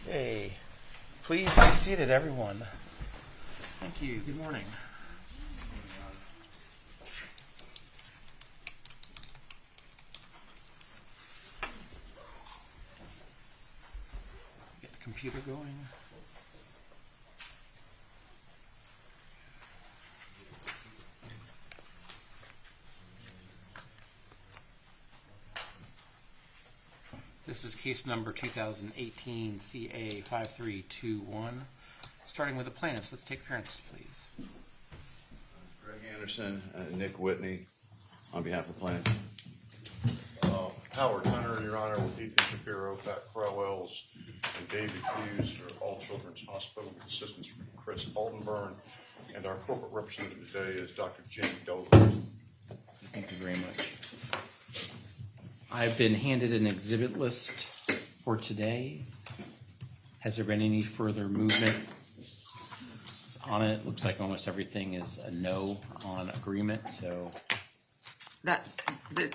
Okay, please be seated, everyone. Thank you. Good morning. Get the computer going. This is case number 2018 CA 5321. Starting with the plaintiffs, let's take parents, please. Greg Anderson and Nick Whitney on behalf of the plaintiffs. Howard Hunter, Your Honor, with Ethan Shapiro, Pat Crowells, and David Hughes for All Children's Hospital, with assistance from Chris Aldenburn, and our corporate representative today is Dr. Jim Dover. Thank you very much. I've been handed an exhibit list for today. Has there been any further movement on it? Looks like almost everything is a no on agreement, so.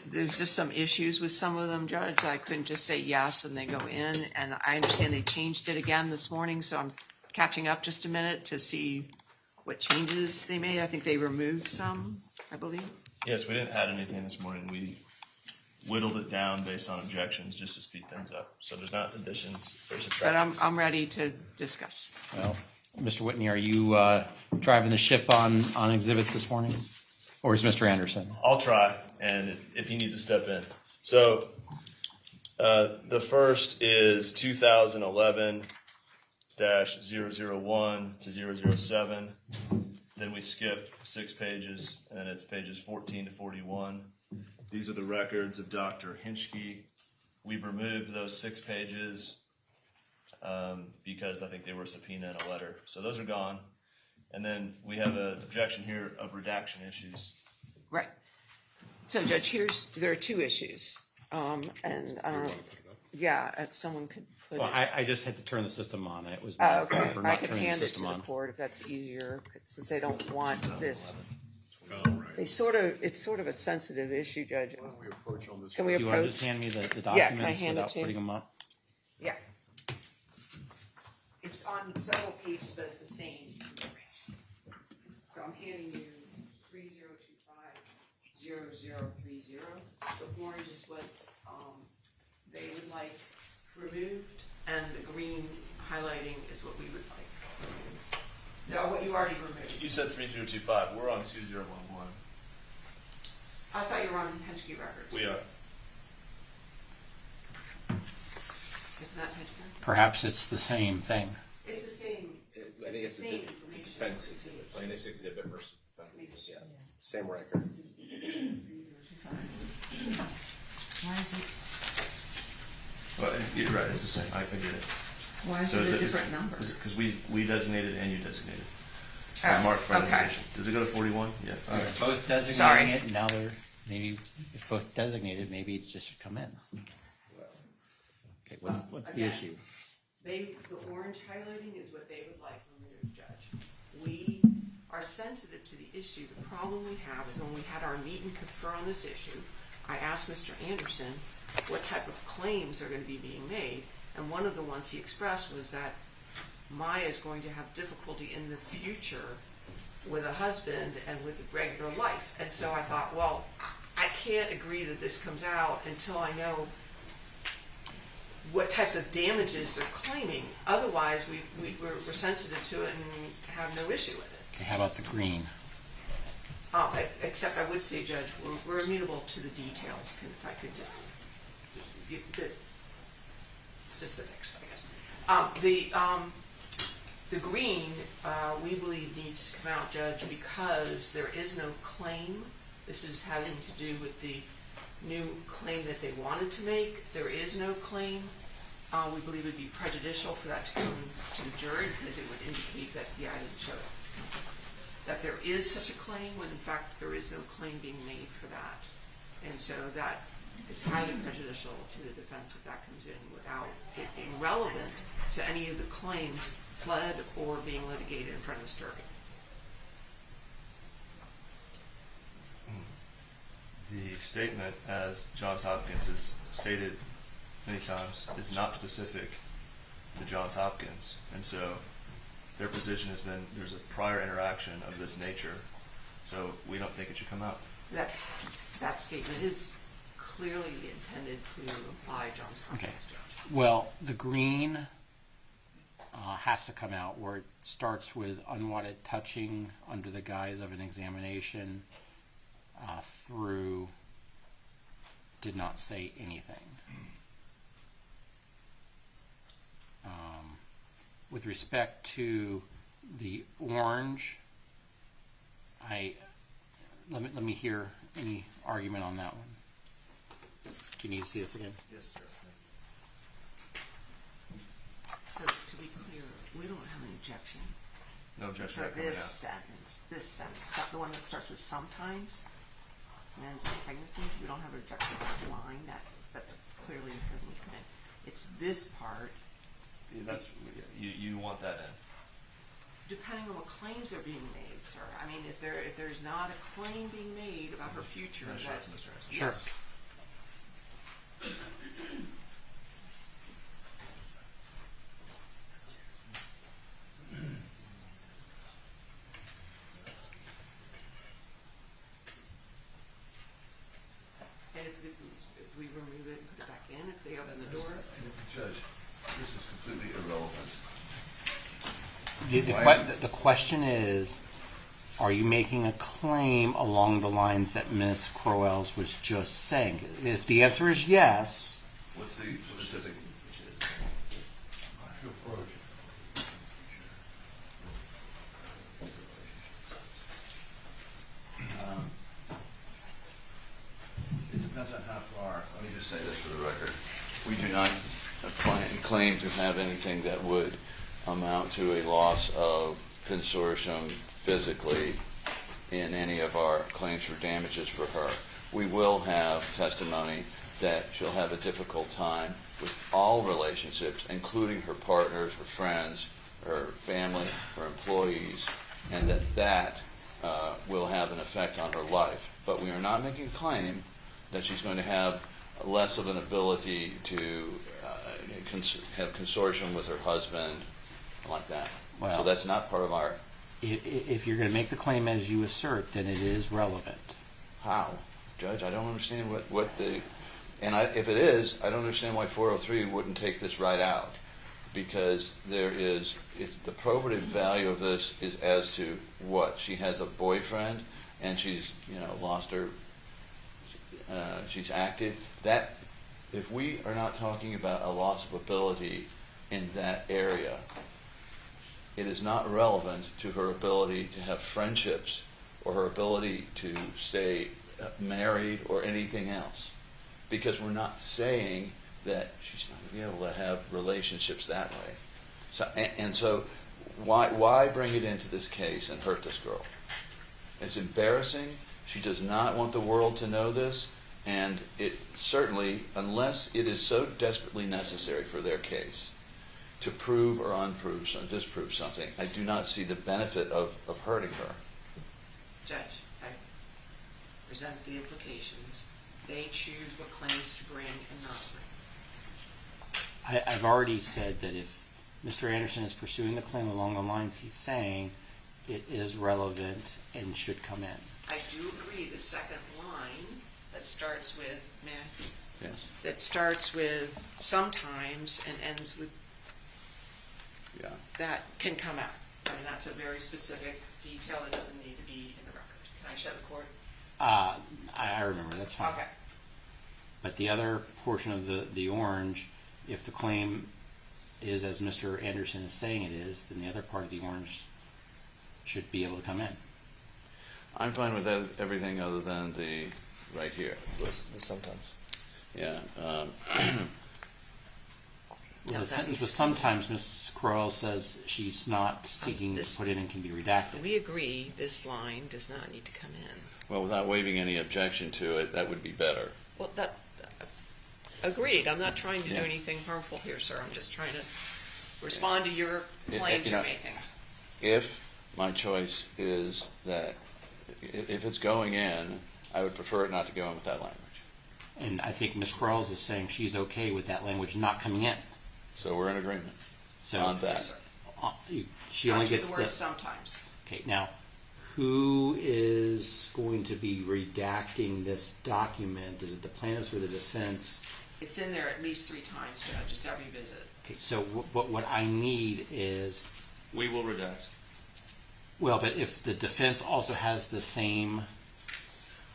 There's just some issues with some of them, Judge. I couldn't just say yes and they go in, and I understand they changed it again this morning, so I'm catching up just a minute to see what changes they made. I think they removed some, I believe. Yes, we didn't add anything this morning. We whittled it down based on objections just to speed things up. So there's not additions, there's subtractions. But I'm ready to discuss. Well, Mr. Whitney, are you driving the ship on exhibits this morning? Or is Mr. Anderson? I'll try, and if he needs to step in. So the first is 2011-001 to 007. Then we skip 6 pages, and it's pages 14 to 41. These are the records of Dr. Hinchke. We've removed those 6 pages because I think they were subpoenaed in a letter. So those are gone. And then we have an objection here of redaction issues. Right. So, Judge, there are 2 issues. Yeah, if someone could put Well, it. I just had to turn the system on. It was Okay, for I not could turning the hand it to system the on. court if that's easier, since they don't want this. It's sort of a sensitive issue, Judge. Why don't we approach on this? Can we Do you want to approach? just hand me the Yeah, can I documents hand it without to you? putting them up? Yeah. It's on several pages, but it's the same. So I'm handing you 3025-0030. The orange is what they would like removed, and the green highlighting is what we would like removed. No, what you already removed. You said 3025. We're on 2011. I thought you were on Henschke records. We are. Isn't that Henschke? Perhaps it's the same thing. It's the same. I think it's the defense exhibit, plaintiff's exhibit versus defense exhibit. Yeah, same record. Why is it? Well, you're right. It's the same. I get it. Why is it a different number? Because we designated and you designated. Oh, Marked for okay. identification. Does it go to 41? Yeah. All right. Both designating Sorry. it, now they're maybe if both designated, maybe it just should come in. Okay, what's the Again, issue? The orange highlighting is what they would like removed, Judge. We are sensitive to the issue. The problem we have is when we had our meet and confer on this issue, I asked Mr. Anderson what type of claims are going to be being made, and one of the ones he expressed was that Maya is going to have difficulty in the future with a husband and with regular life. And so I thought, well, I can't agree that this comes out until I know what types of damages they're claiming. Otherwise, we're sensitive to it and have no issue with it. Okay, how about the green? Except I would say, Judge, we're amenable to the details. If I could just give the specifics, I guess. The green, we believe, needs to come out, Judge, because there is no claim. This is having to do with the new claim that they wanted to make. There is no claim. We believe it would be prejudicial for that to go to the jury because it would indicate that, yeah, I didn't show it. That there is such a claim when, in fact, there is no claim being made for that. And so that is highly prejudicial to the defense if that comes in without it being relevant to any of the claims pled or being litigated in front of this jury. The statement, as Johns Hopkins has stated, many times, is not specific to Johns Hopkins. And so their position has been there's a prior interaction of this nature, so we don't think it should come out. That statement is clearly intended to apply Johns Okay. Hopkins, Judge. Well, the green has to come out where it starts with unwanted touching under the guise of an examination through did not say anything. With respect to the orange, let me hear any argument on that one. Do you need to see this again? Yes, sir. So to be clear, we don't have an objection No objection for to that coming this out. sentence, the one that starts with sometimes, and pregnancies, we don't have an objection to that line, that's clearly doesn't need to come in. It's this part, Yeah, that's you want that in. depending on what claims are being made, sir. I mean, if there's not a claim being made about her future, No, sure, that, Mr. Harrison. Sure. yes. And if we remove it and put it back in, if they open the door, Judge, this is completely irrelevant. The question is, are you making a claim along the lines that Ms. Crowells was just saying? If the answer is yes, What's the specific? It depends on how far, let me just say this for the record. We do not claim to have anything that would amount to a loss of consortium physically in any of our claims for damages for her. We will have testimony that she'll have a difficult time with all relationships, including her partners, her friends, her family, her employees, and that will have an effect on her life. But we are not making a claim that she's going to have less of an ability to have consortium with her husband, like that. Well- So that's not part of our, if you're going to make the claim as you assert, then it is relevant. how? Judge, I don't understand what the, and if it is, I don't understand why 403 wouldn't take this right out. Because it's the probative value of this is as to what? She has a boyfriend and she's, lost her, she's active. That, if we are not talking about a loss of ability in that area, it is not relevant to her ability to have friendships or her ability to stay married or anything else. Because we're not saying that she's not going to be able to have relationships that way. So, and so why bring it into this case and hurt this girl? It's embarrassing. She does not want the world to know this. And it certainly, unless it is so desperately necessary for their case to prove or disprove something, I do not see the benefit of hurting her. Judge, I present the implications. They choose what claims to bring and not bring. I've already said that if Mr. Anderson is pursuing the claim along the lines he's saying, it is relevant and should come in. I do agree the second line that starts with, Yes. that starts with sometimes and ends with, Yeah. that can come out. I mean, that's a very specific detail that doesn't need to be in the record. Can I show the court? I remember, that's fine. Okay. But the other portion of the orange, if the claim is as Mr. Anderson is saying it is, then the other part of the orange should be able to come in. I'm fine with everything other than the right here. Sometimes. Yeah. Well, No, the that sentence needs was to- sometimes Ms. Crowell says she's not seeking to put in and can be redacted. We agree this line does not need to come in. Well, without waiving any objection to it, that would be better. Well, that, agreed. I'm not trying to do Yeah. anything harmful here, sir. I'm just trying to respond to your It- claims you you're know, making. If my choice is that if it's going in, I would prefer it not to go in with that language. And I think Ms. Quarles is saying she's okay with that language not coming in. So we're in agreement So on that. Yes, sir. She only That's with gets the word the. sometimes. Okay, now, who is going to be redacting this document? Is it the plaintiffs or the defense? It's in there at least 3 times, Judge. It's every visit. Okay, so what I need is, We will redact. well, but if the defense also has the same,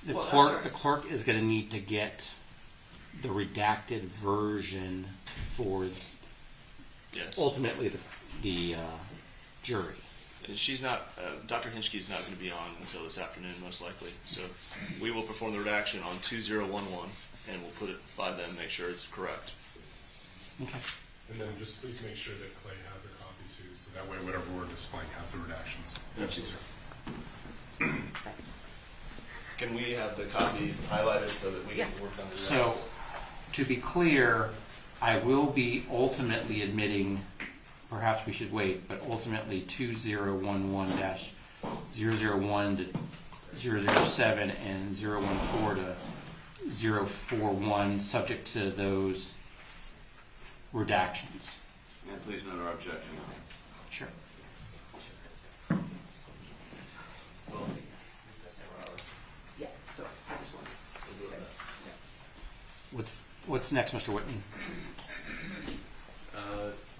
the Well, clerk, that's the clerk is going to need to get the redacted version for Yes. ultimately the jury. She's not, Dr. Hinchke's not going to be on until this afternoon, most likely. So we will perform the redaction on 2011, and we'll put it by them, make sure it's correct. Okay. And then just please make sure that Clay has a copy too, so that way whatever we're displaying has the redactions. Thank you, sir. Can we have the copy highlighted so that we can work on the So, to be clear, I will be ultimately admitting, perhaps we should wait, but ultimately 2011-001 to 007 and 014 to 041, subject to those redactions. And please note our objection. Sure. Yeah, so I just want What's next, Mr. Whitney?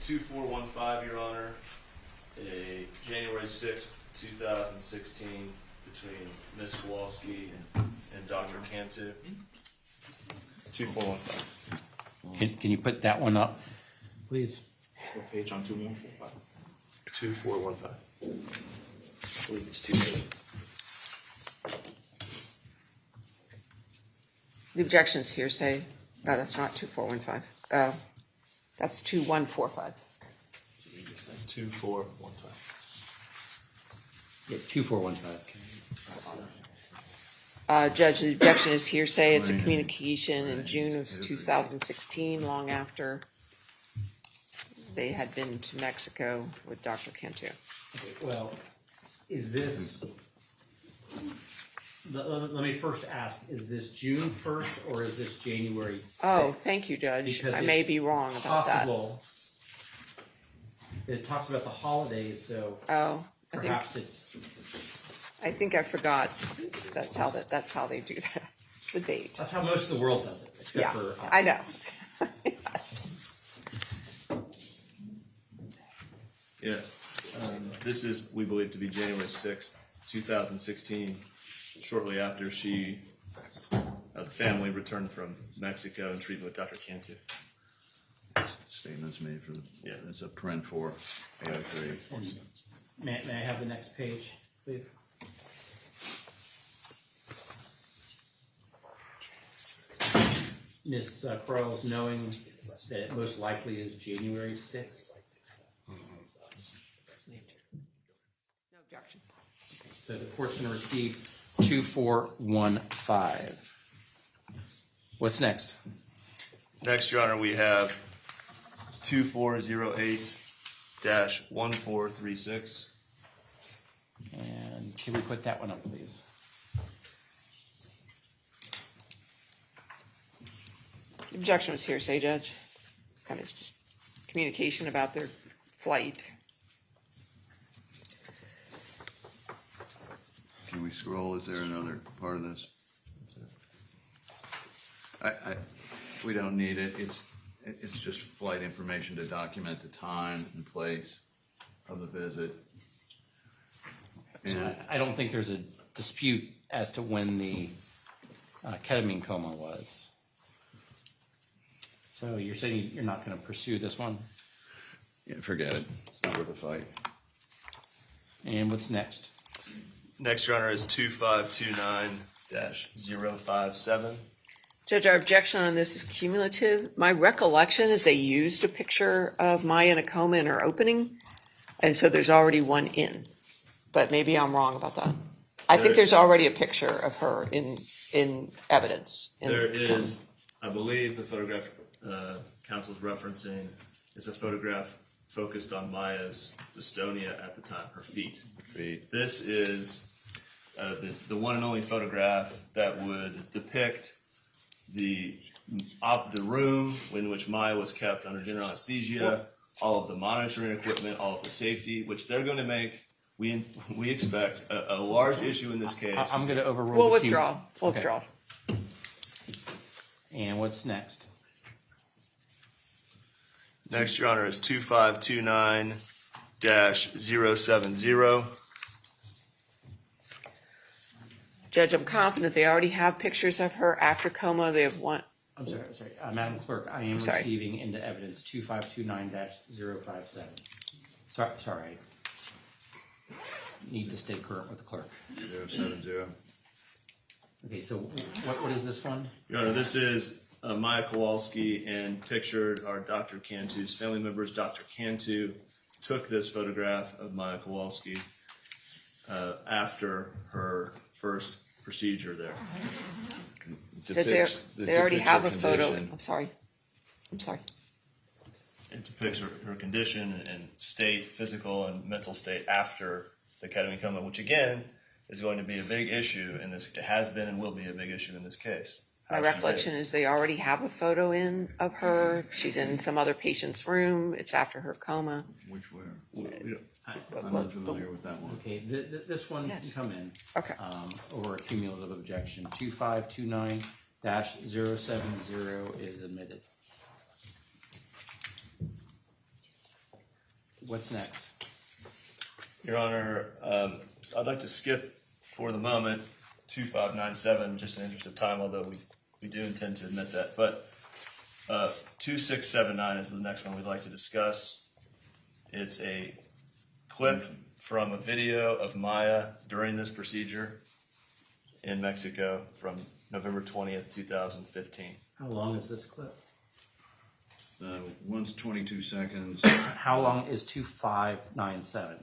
2415, Your Honor, a January 6th, 2016, between Ms. Kowalski and Dr. Cantu. 2415. Can you put that one up, please? What page on 2145? 2415. I believe it's 2 pages. The objection's hearsay. No, that's not 2415. That's 2145. 2415. Yeah, 2415. Judge, the objection is hearsay. It's a communication in June of 2016, long after they had been to Mexico with Dr. Cantu. Okay, well, is this, let me first ask, is this June 1st or is this January 6th? Oh, thank you, Judge. Because I may it's be wrong about that. Possible. It talks about the holidays, so Oh, perhaps it's, I think I forgot. That's how they do that. The date. that's how most of the world does it, except Yeah, for us. I know. Yes. Yeah. This is, we believe, to be January 6th, 2016, shortly after the family returned from Mexico and treatment with Dr. Cantu. Statements made for the, Yeah. it's a print for 803. May I have the next page, please? Ms. Quarles, knowing that it most likely is January 6th, No objection. so the court's going to receive 2415. What's next? Next, Your Honor, we have 2408-1436. And can we put that one up, please? The objection was hearsay, Judge. Kind of just communication about their flight. Can we scroll? Is there another part of this? We don't need it. It's just flight information to document the time and place of the visit. So And I don't think there's a dispute as to when the ketamine coma was. So you're saying you're not going to pursue this one? yeah, forget it. It's not worth a fight. And what's next? Next, Your Honor, is 2529-057. Judge, our objection on this is cumulative. My recollection is they used a picture of Maya in a coma in her opening, and so there's already one in. But maybe I'm wrong about that. I think there's already a picture of her in evidence. There is, I believe, the photograph counsel's referencing is a photograph focused on Maya's dystonia at the time, her feet. This is the one and only photograph that would depict the room in which Maya was kept under general anesthesia, all of the monitoring equipment, all of the safety, which they're going to make. We expect a large issue in this case. I'm going to overrule. We'll the few- withdraw. We'll Okay. withdraw. And what's next? Next, Your Honor, is 2529-070. Judge, I'm confident they already have pictures of her after coma. They have one. I'm sorry, Madam Clerk, I am Sorry. receiving into evidence 2529-057. Sorry. Need to stay current with the clerk. 070. Okay, so what is this one? Your Honor, this is Maya Kowalski, and pictured are Dr. Cantu's family members. Dr. Cantu took this photograph of Maya Kowalski after her first procedure there. Because they already have a photo. I'm sorry. It depicts her condition and state, physical and mental state after the ketamine coma, which again is going to be a big issue in this. It has been and will be a big issue in this case. My recollection is they already have a photo of her. She's in some other patient's room. It's after her coma. Which where? But- I'm unfamiliar with that one. Okay, this one Yes. can come in. Okay. Over a cumulative objection. 2529-070 is admitted. What's next? Your Honor, I'd like to skip for the moment 2597, just in the interest of time, although we do intend to admit that. But 2679 is the next one we'd like to discuss. It's a clip from a video of Maya during this procedure in Mexico from November 20th, 2015. How long is this clip? One's 22 seconds. How long is 2597?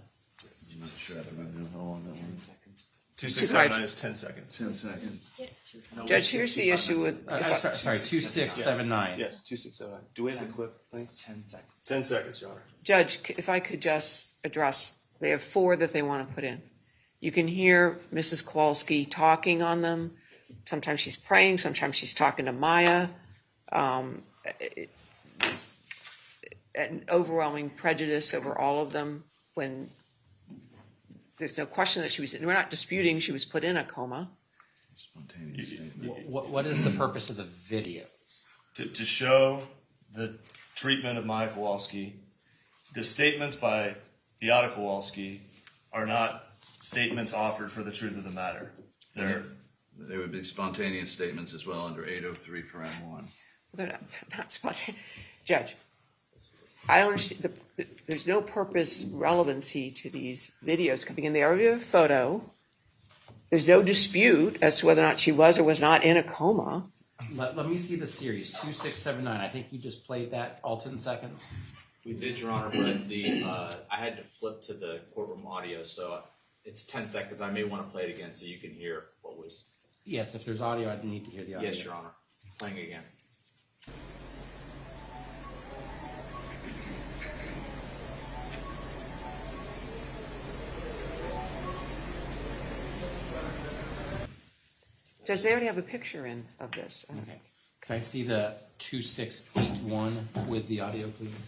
I'm not sure right now how long that one is. 2679 is 10 seconds. 10 seconds. Judge, here's the issue with. Sorry, 2679. Yes, 2679. Do we have the clip? Thanks. 10 seconds. 10 seconds, Your Honor. Judge, if I could just address, they have 4 that they want to put in. You can hear Mrs. Kowalski talking on them. Sometimes she's praying, sometimes she's talking to Maya. An overwhelming prejudice over all of them when there's no question that we're not disputing she was put in a coma. Spontaneous statement. What is the purpose of the videos? To show the treatment of Maya Kowalski. The statements by Beata Kowalski are not statements offered for the truth of the matter. There would be spontaneous statements as well under 803 param 1. They're not spontaneous. Judge, I don't understand. There's no purpose, relevancy to these videos coming in. They already have a photo. There's no dispute as to whether or not she was or was not in a coma. Let me see the series, 2679. I think you just played that all 10 seconds. We did, Your Honor, but I had to flip to the courtroom audio, so it's 10 seconds. I may want to play it again so you can hear what was. Yes, if there's audio, I'd need to hear the audio. Yes, Your Honor. Playing again. Judge, they already have a picture in of this. Okay. Can I see the 2681 with the audio, please?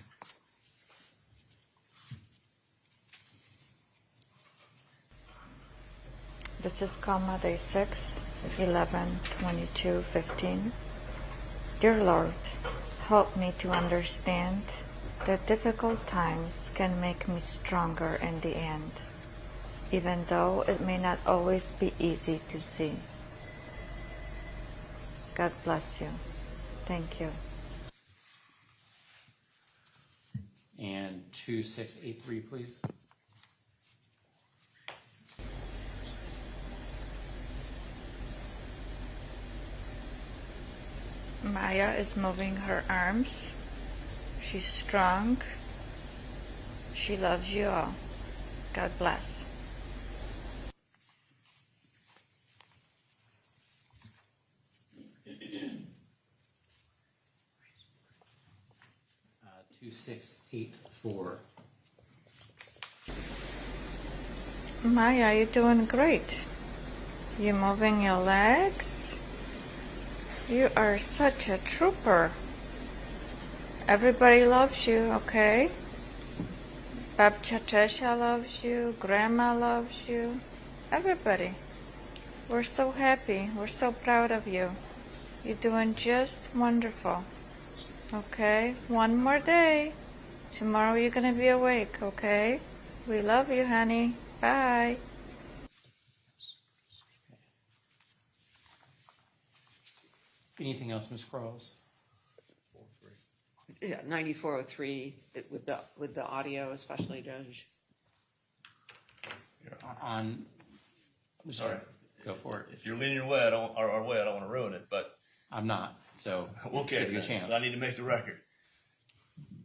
This is coma day 6, 11/22/15. Dear Lord, help me to understand that difficult times can make me stronger in the end, even though it may not always be easy to see. God bless you. Thank you. And 2683, please. Maya is moving her arms. She's strong. She loves you all. God bless. Uh, 2684. Maya, you're doing great. You're moving your legs. You are such a trooper. Everybody loves you, okay? Babcia Czesha loves you, Grandma loves you, everybody. We're so happy. We're so proud of you. You're doing just wonderful. Okay? One more day. Tomorrow you're going to be awake, okay? We love you, honey. Bye. Anything else, Ms. Cross? Yeah, 9403 with the audio, especially, Judge. On, Sorry. go for it. If you're leaning your way, I don't want to ruin it, but I'm not, so okay, give you a then. chance. I need to make the record.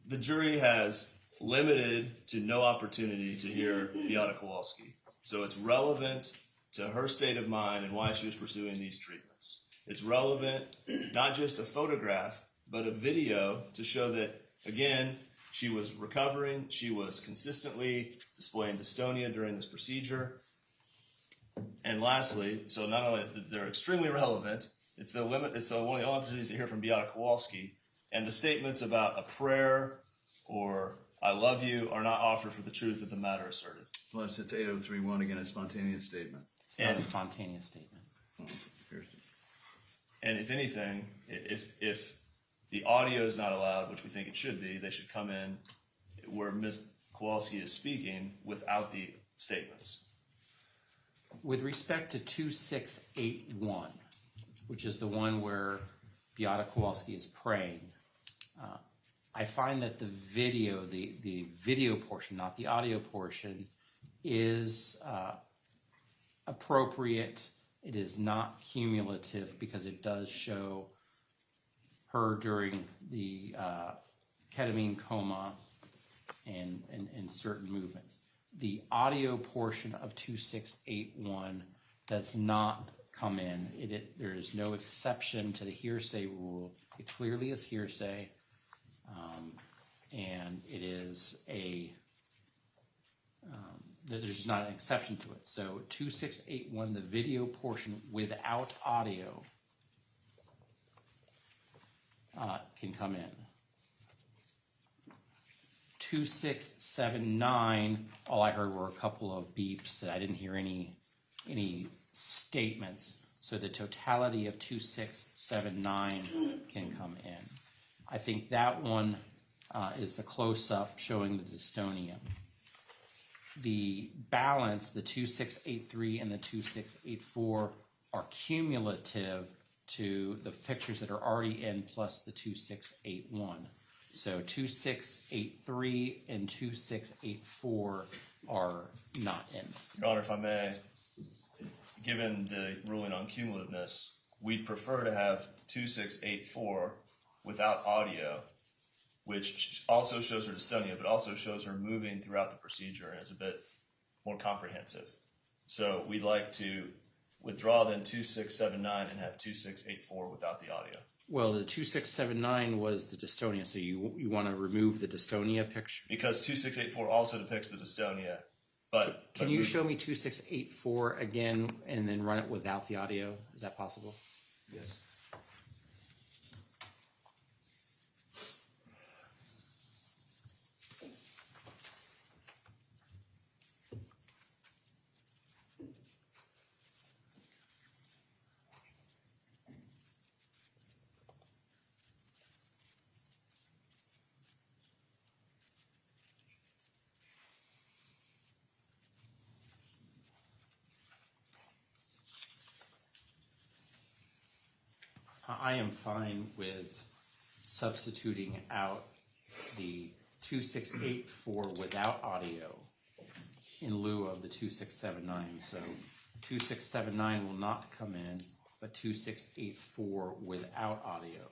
The jury has limited to no opportunity to hear Beata Kowalski. So it's relevant to her state of mind and why she was pursuing these treatments. It's relevant, not just a photograph, but a video to show that, again, she was recovering, she was consistently displaying dystonia during this procedure. And lastly, so not only they're extremely relevant, it's one of the only opportunities to hear from Beata Kowalski, and the statements about a prayer or I love you are not offered for the truth of the matter asserted. Plus, it's 8031, again, a spontaneous statement. Not a spontaneous statement. And if anything, if the audio is not allowed, which we think it should be, they should come in where Ms. Kowalski is speaking without the statements. With respect to 2681, which is the one where Beata Kowalski is praying, I find that the video, the video portion, not the audio portion, is appropriate. It is not cumulative because it does show her during the ketamine coma and certain movements. The audio portion of 2681 does not come in. There is no exception to the hearsay rule. It clearly is hearsay, and it is there's not an exception to it. So 2681, the video portion without audio, can come in. 2679, all I heard were a couple of beeps. That I didn't hear any statements. So the totality of 2679 can come in. I think that one is the close-up showing the dystonia. The balance, the 2683 and the 2684, are cumulative to the pictures that are already in plus the 2681. So 2683 and 2684 are not in. Your Honor, if I may, given the ruling on cumulativeness, we'd prefer to have 2684 without audio, which also shows her dystonia, but also shows her moving throughout the procedure, and it's a bit more comprehensive. So we'd like to withdraw then 2679 and have 2684 without the audio. Well, the 2679 was the dystonia, so you want to remove the dystonia picture? Because 2684 also depicts the dystonia, but... Can you show me 2684 again and then run it without the audio? Is that possible? Yes. I am fine with substituting out the 2684 without audio in lieu of the 2679. So 2679 will not come in, but 2684 without audio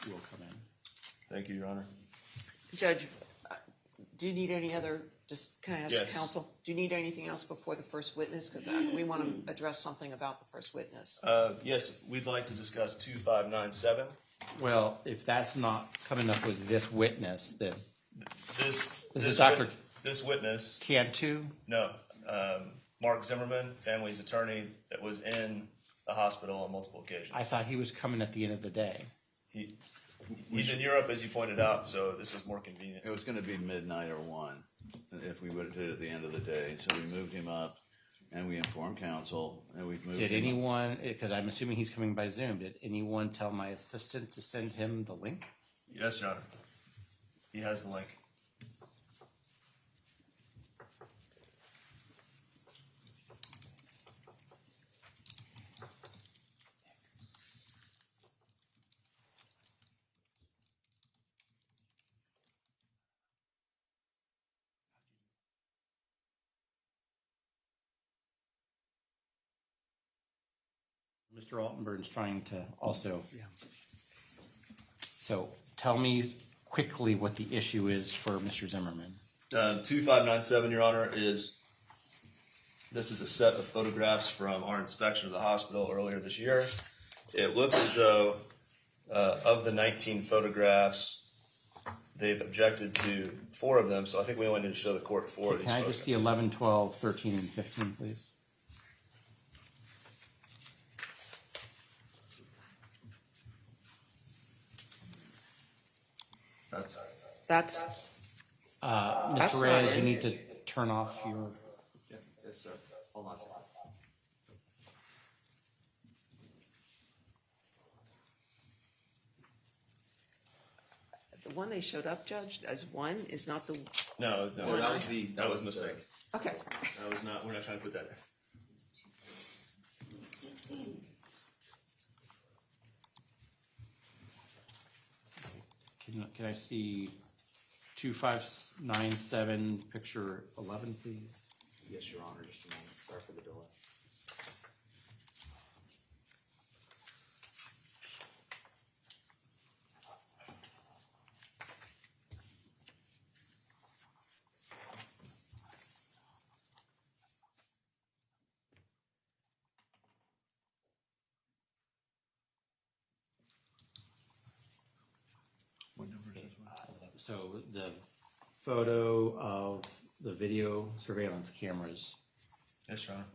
will come in. Thank you, Your Honor. Judge, do you need any other, just can I ask Yes. counsel, do you need anything else before the first witness? Because we want to address something about the first witness. Yes, we'd like to discuss 2597. Well, if that's not coming up with this witness, then This is Dr. This witness, Cantu? no, Mark Zimmerman, family's attorney that was in the hospital on multiple occasions. I thought he was coming at the end of the day. He's in Europe, as you pointed out, so this was more convenient. It was going to be midnight or 1 if we would have did it at the end of the day. So we moved him up, and we informed counsel, and we've moved Did him up. anyone, because I'm assuming he's coming by Zoom, did anyone tell my assistant to send him the link? Yes, Your Honor. He has the link. Mr. Altenburg's trying to also. So tell me quickly what the issue is for Mr. Zimmerman. 2597, Your Honor, this is a set of photographs from our inspection of the hospital earlier this year. It looks as though of the 19 photographs, they've objected to 4 of them, so I think we only need to show the court 4 of these Can I just see 11, 12, 13, and 15, please? That's Mr. not Reyes, it. you need to turn off your. Yes, sir. Hold on a second. the one they showed up, Judge, as one is not the. No, Well, that was the that was a mistake. Okay. That was not. We're not trying to put that there. Can I see 2597 picture 11, please? Yes, Your Honor. Just a moment. Sorry for the delay. So the photo of the video surveillance cameras, Yes, Your Honor.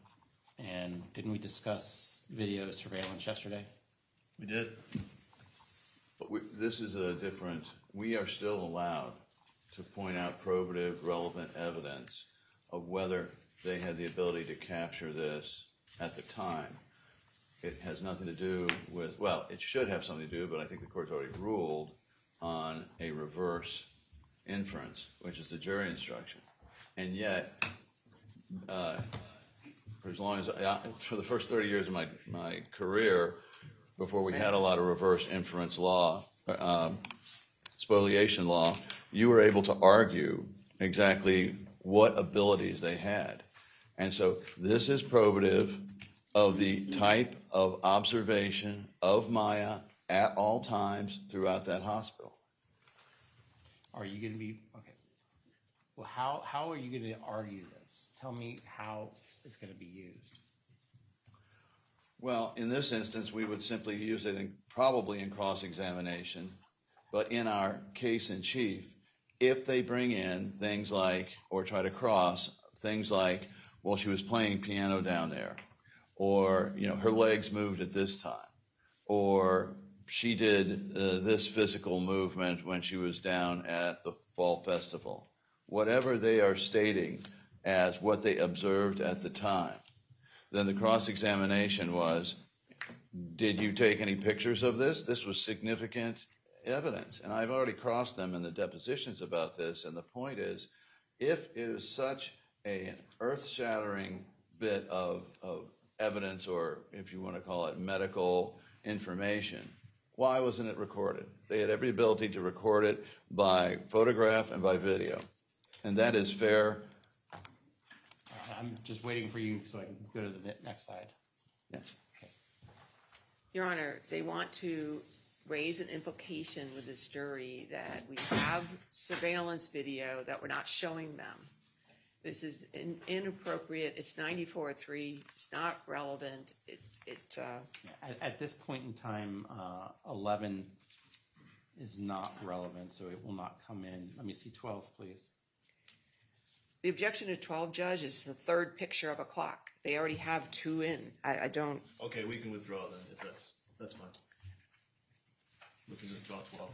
and didn't we discuss video surveillance yesterday? We did. But this is a different, we are still allowed to point out probative, relevant evidence of whether they had the ability to capture this at the time. It has nothing to do with, well, it should have something to do, but I think the court's already ruled on a reverse inference, which is the jury instruction. And yet, for as long as, for the first 30 years of my career, before we had a lot of reverse inference law, spoliation law, you were able to argue exactly what abilities they had. And so this is probative of the type of observation of Maya at all times throughout that hospital. Are you going to be, okay. Well, how are you going to argue this? Tell me how it's going to be used. Well, in this instance, we would simply use it probably in cross-examination, but in our case in chief, if they bring in things like, or try to cross things like, well, she was playing piano down there, or, her legs moved at this time, or she did this physical movement when she was down at the fall festival. Whatever they are stating as what they observed at the time, then the cross-examination was, did you take any pictures of this? This was significant evidence. And I've already crossed them in the depositions about this. And the point is, if it is such an earth-shattering bit of evidence, or if you want to call it medical information, why wasn't it recorded? They had every ability to record it by photograph and by video. And that is fair. I'm just waiting for you so I can go to the next slide. Yes. Okay. Your Honor, they want to raise an implication with this jury that we have surveillance video that we're not showing them. This is inappropriate. It's 94.3. It's not relevant. At this point in time, 11 is not relevant, so it will not come in. Let me see 12, please. The objection to 12, Judge, is the third picture of a clock. They already have 2 in. I don't, Okay, we can withdraw then, if that's fine. We can withdraw 12.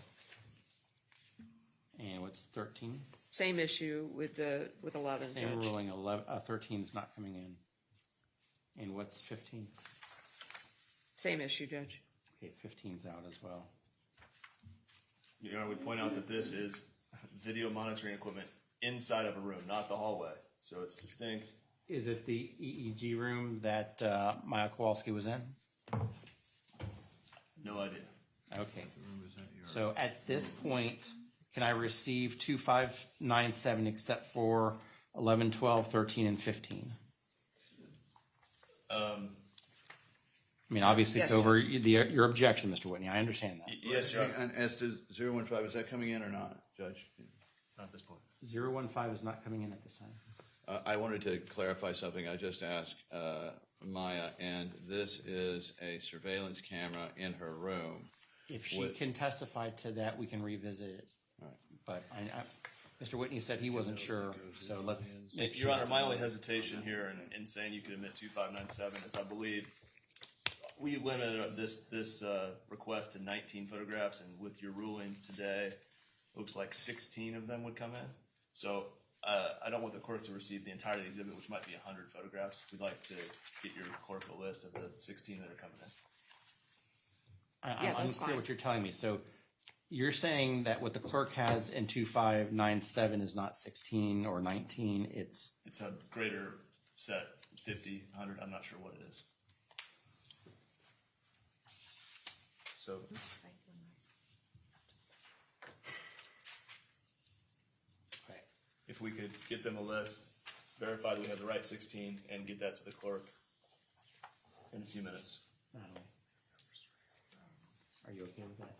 And what's 13? same issue with 11, Same Judge. ruling, 13 is not coming in. And what's 15? Same issue, Judge. Okay, 15's out as well. Your Honor, we point out that this is video monitoring equipment inside of a room, not the hallway. So it's distinct. Is it the EEG room that Maya Kowalski was in? No idea. Okay. So at this point, can I receive 2597 except for 11, 12, 13, and 15? I mean, obviously it's Yes. over your objection, Mr. Whitney. I understand that. Yes, Your Honor. And as to 015, is that coming in or not, Judge? Not at this point. 015 is not coming in at this time. I wanted to clarify something I just asked Maya, and this is a surveillance camera in her room. If she can testify to that, we can revisit it. But Mr. Whitney said he wasn't sure, so let's make sure. Your Honor, my only hesitation here in saying you could admit 2597 is I believe we limited this request to 19 photographs, and with your rulings today, looks like 16 of them would come in. So I don't want the clerk to receive the entirety of the exhibit, which might be 100 photographs. We'd like to get your clerk a list of the 16 that are coming in. Yeah, I'm that's unclear fine. what you're telling me. So you're saying that what the clerk has in 2597 is not 16 or 19, it's It's a greater set, 50, 100, I'm not sure what it is. So okay. if we could get them a list, verify that we have the right 16, and get that to the clerk in a few minutes. Natalie, are you okay with that?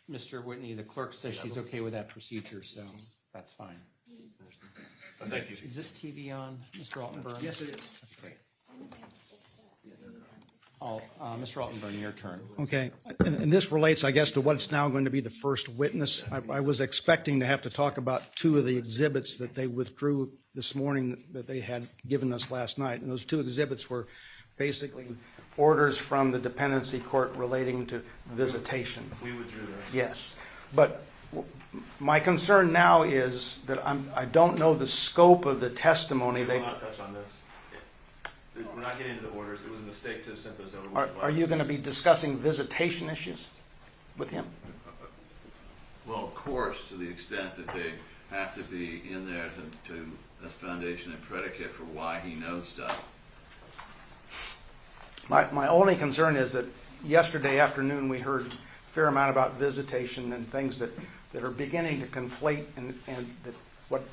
Mr. Whitney, the clerk says she's okay with that procedure, so that's fine. Thank you. Is this TV on, Mr. Altenburn? Yes, it is. Okay. Mr. Altenburn, your turn. Okay, and this relates, I guess, to what's now going to be the first witness. I was expecting to have to talk about 2 of the exhibits that they withdrew this morning that they had given us last night. And those 2 exhibits were basically orders from the dependency court relating to visitation. We withdrew that. Yes, but my concern now is that I don't know the scope of the testimony. We will not touch on this. We're not getting into the orders. It was a mistake to have sent those over. Are you going to be discussing visitation issues with him? Well, of course, to the extent that they have to be in there to as foundation and predicate for why he knows stuff. My only concern is that yesterday afternoon we heard a fair amount about visitation and things that are beginning to conflate and that what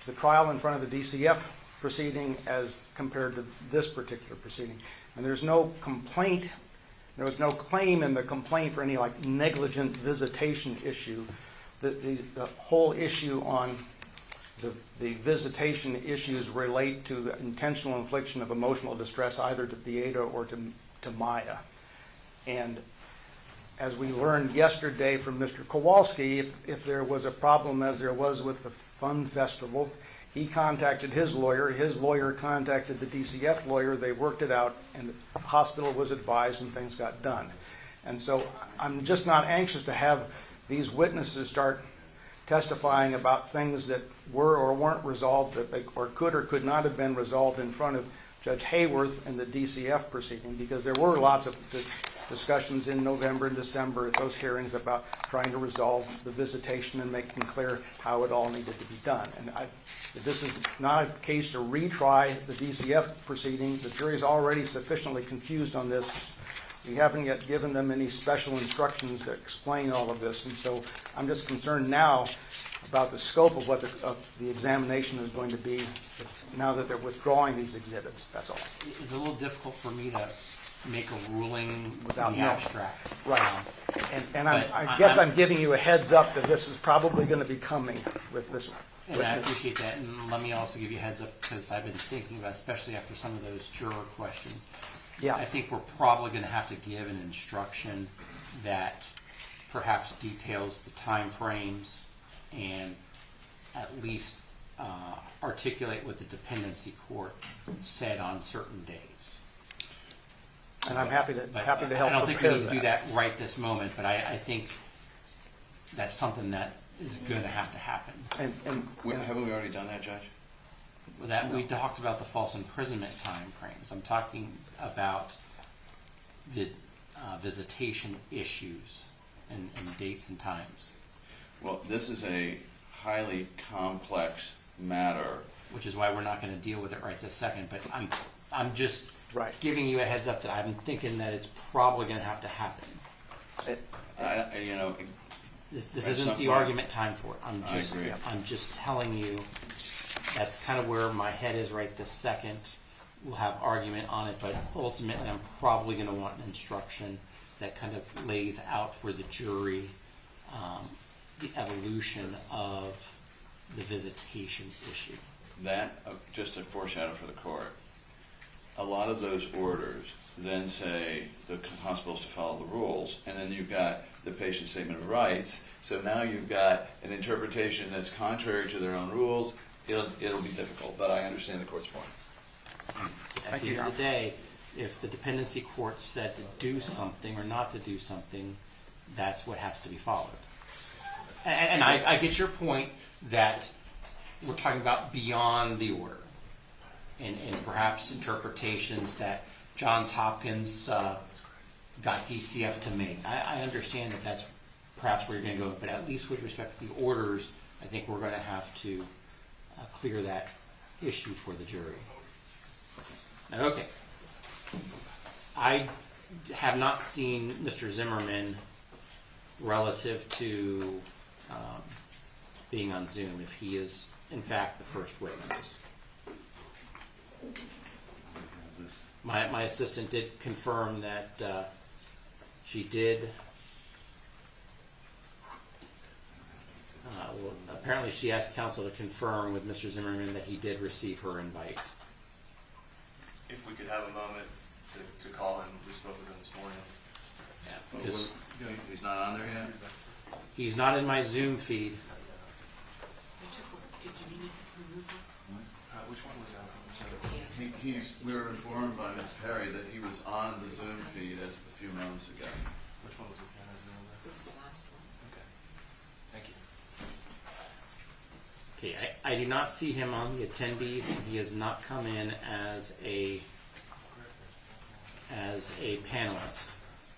the trial in front of the DCF proceeding as compared to this particular proceeding. And there's no complaint, there was no claim in the complaint for any like negligent visitation issue. The whole issue on the visitation issues relate to intentional infliction of emotional distress either to Beata or to Maya. And as we learned yesterday from Mr. Kowalski, if there was a problem as there was with the Fun Festival, he contacted his lawyer contacted the DCF lawyer, they worked it out, and the hospital was advised and things got done. And so I'm just not anxious to have these witnesses start testifying about things that were or weren't resolved, that they or could not have been resolved in front of Judge Hayworth in the DCF proceeding, because there were lots of discussions in November and December at those hearings about trying to resolve the visitation and making clear how it all needed to be done. And this is not a case to retry the DCF proceeding. The jury's already sufficiently confused on this. We haven't yet given them any special instructions to explain all of this, and so I'm just concerned now about the scope of what the examination is going to be now that they're withdrawing these exhibits. That's all. It's a little difficult for me to make a ruling Without in the knowing. abstract. Right. And I But guess I'm- I'm giving you a heads up that this is probably going to be coming with this one. And I appreciate that, and let me also give you a heads up, because I've been thinking about, especially after some of those juror questions, Yeah. I think we're probably going to have to give an instruction that perhaps details the time frames and at least articulate what the dependency court said on certain days. And I'm happy to But help I don't think we prepare need to do that right this moment, but I think that's something that is going to happen. And Haven't we already done that, Judge? That we talked about the false imprisonment time frames. I'm talking about the visitation issues and dates and times, Well, this is a highly complex matter. which is why we're not going to deal with it right this second. But I'm just Right. giving you a heads up that I'm thinking that it's probably going to happen. This At isn't some the point. argument time for it. I agree. I'm just telling you that's kind of where my head is right this second. We'll have argument on it, but ultimately I'm probably going to want an instruction that kind of lays out for the jury the evolution of the visitation issue. That, just a foreshadow for the court, a lot of those orders then say the hospital's to follow the rules, and then you've got the patient statement of rights, so now you've got an interpretation that's contrary to their own rules. It'll be difficult, but I understand the court's point. At the end of the day, if the dependency court said to do something or not to do something, that's what has to be followed. And I get your point that we're talking about beyond the order and perhaps interpretations that Johns Hopkins got DCF to make. I understand that that's perhaps where you're going to go, but at least with respect to the orders, I think we're going to have to clear that issue for the jury. Okay. I have not seen Mr. Zimmerman relative to being on Zoom, if he is in fact the first witness. My assistant did confirm that she did. Well, apparently she asked counsel to confirm with Mr. Zimmerman that he did receive her invite. If we could have a moment to call him, we spoke with him this morning. Yeah, because He's not on there yet? he's not in my Zoom feed. Did you need to remove her? Which one was that? We were informed by Ms. Perry that he was on the Zoom feed a few moments ago. Which one was it? It was the last one. Okay. Thank you. Okay, I do not see him on the attendees, and he has not come in as a panelist,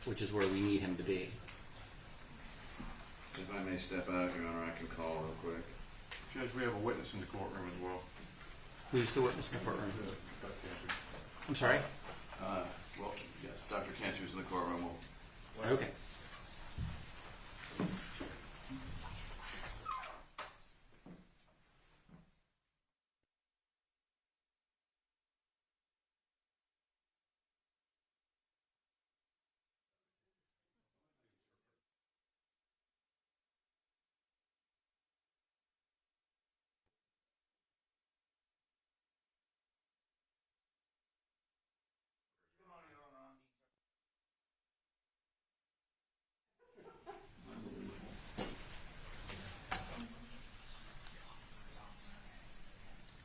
which is where we need him to be. If I may step out, Your Honor, I can call real quick. Judge, we have a witness in the courtroom as well. Who's the witness in the courtroom? I'm sorry? Well, yes, Dr. Cantor's in the courtroom. Okay.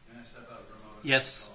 Can I step out for a moment? Yes.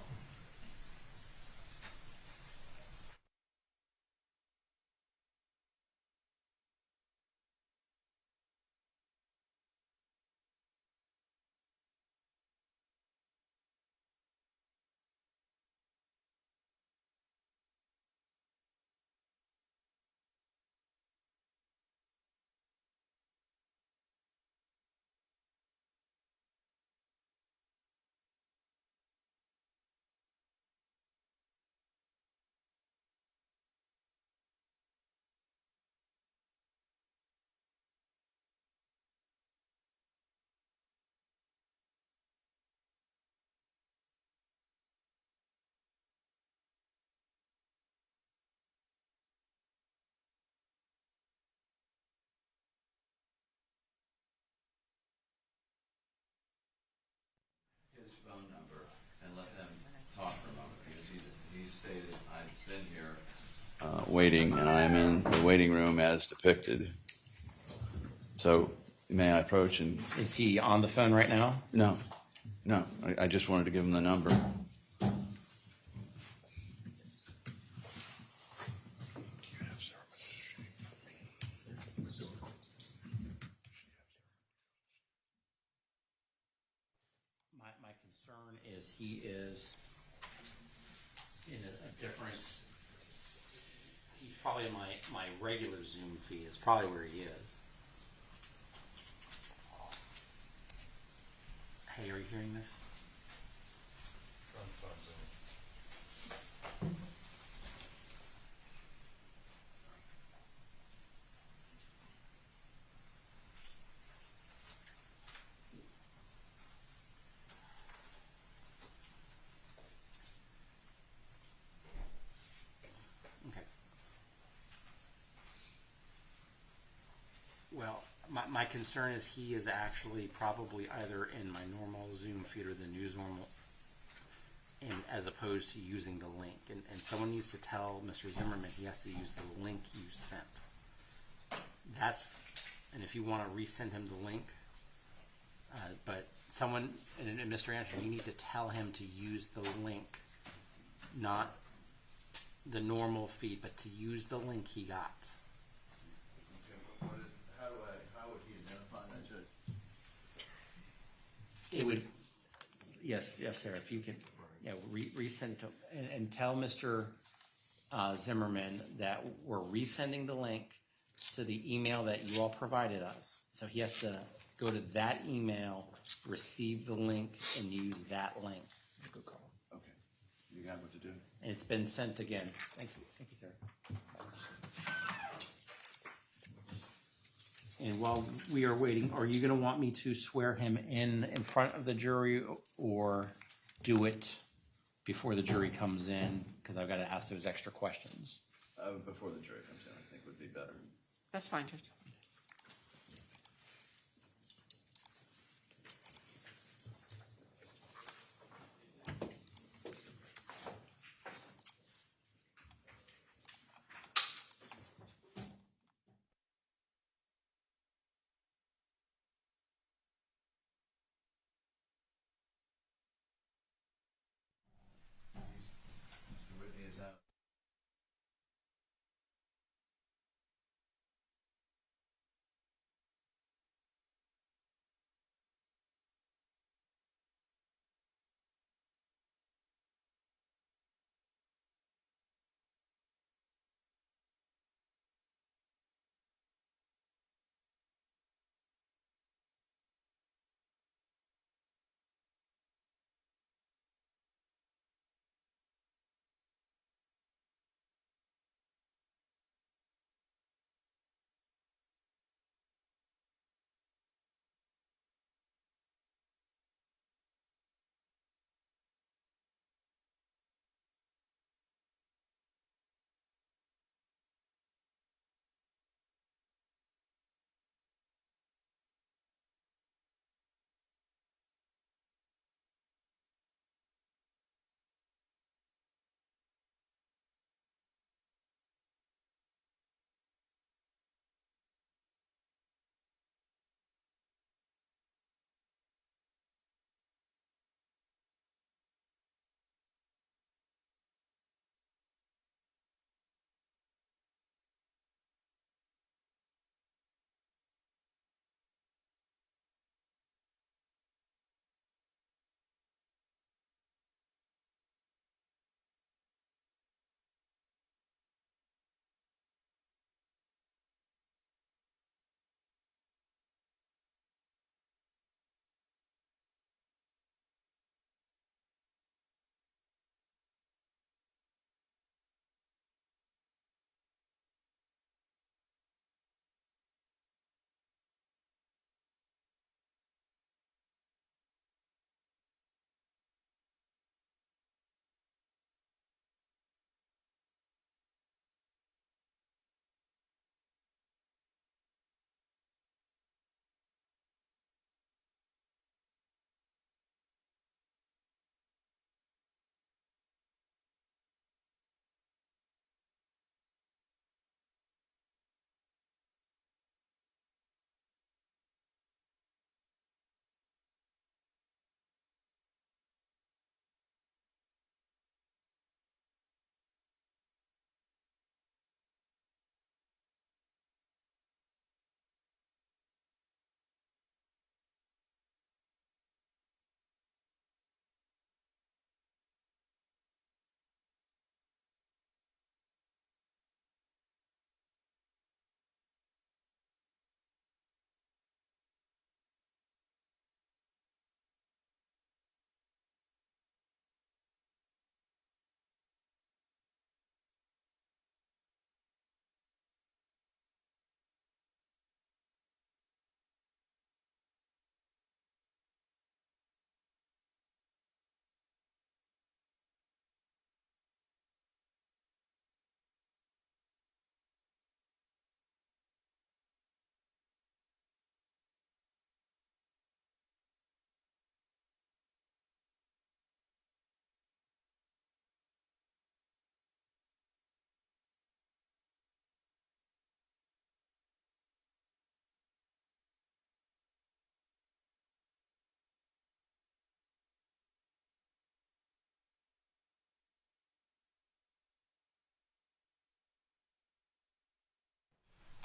His phone number and let them talk for a moment, because he stated, I've been here waiting, and I am in the waiting room as depicted. So May I approach and, Is he on the phone right now? no, I just wanted to give him the number. My concern is he is in a different, he's probably in my regular Zoom feed is probably where he is. Hey, are you hearing this? Okay. Well, my concern is he is actually probably either in my normal Zoom feed or the news normal, and as opposed to using the link. And someone needs to tell Mr. Zimmerman he has to use the link you sent. And if you want to resend him the link, but someone, and Mr. Anderson, you need to tell him to use the link, not the normal feed, but to use the link he got. How would he identify that, Judge? It would, yes, sir. If you could, resend to and tell Mr. Zimmerman that we're resending the link to the email that you all provided us. So he has to go to that email, receive the link, and use that link. Good call. Okay, you got what to do. And it's been sent again. Thank you, sir. And while we are waiting, are you going to want me to swear him in front of the jury or do it before the jury comes in? Because I've got to ask those extra questions. Before the jury comes in, I think would be better. That's fine, Judge.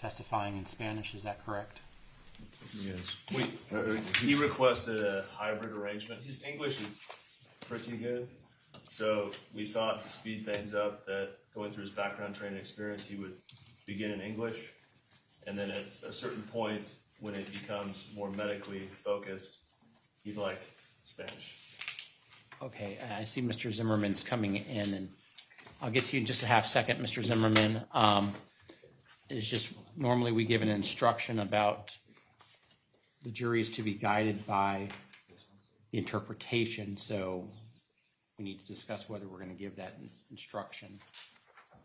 testifying in Spanish. Is that correct? Yes. He requested a hybrid arrangement. His English is pretty good, so we thought to speed things up that going through his background training experience, he would begin in English, and then at a certain point when it becomes more medically focused, he'd like Spanish. Okay, I see Mr. Zimmerman's coming in, and I'll get to you in just a half second, Mr. Zimmerman. It's just normally we give an instruction about the jury is to be guided by the interpretation, so we need to discuss whether we're going to give that instruction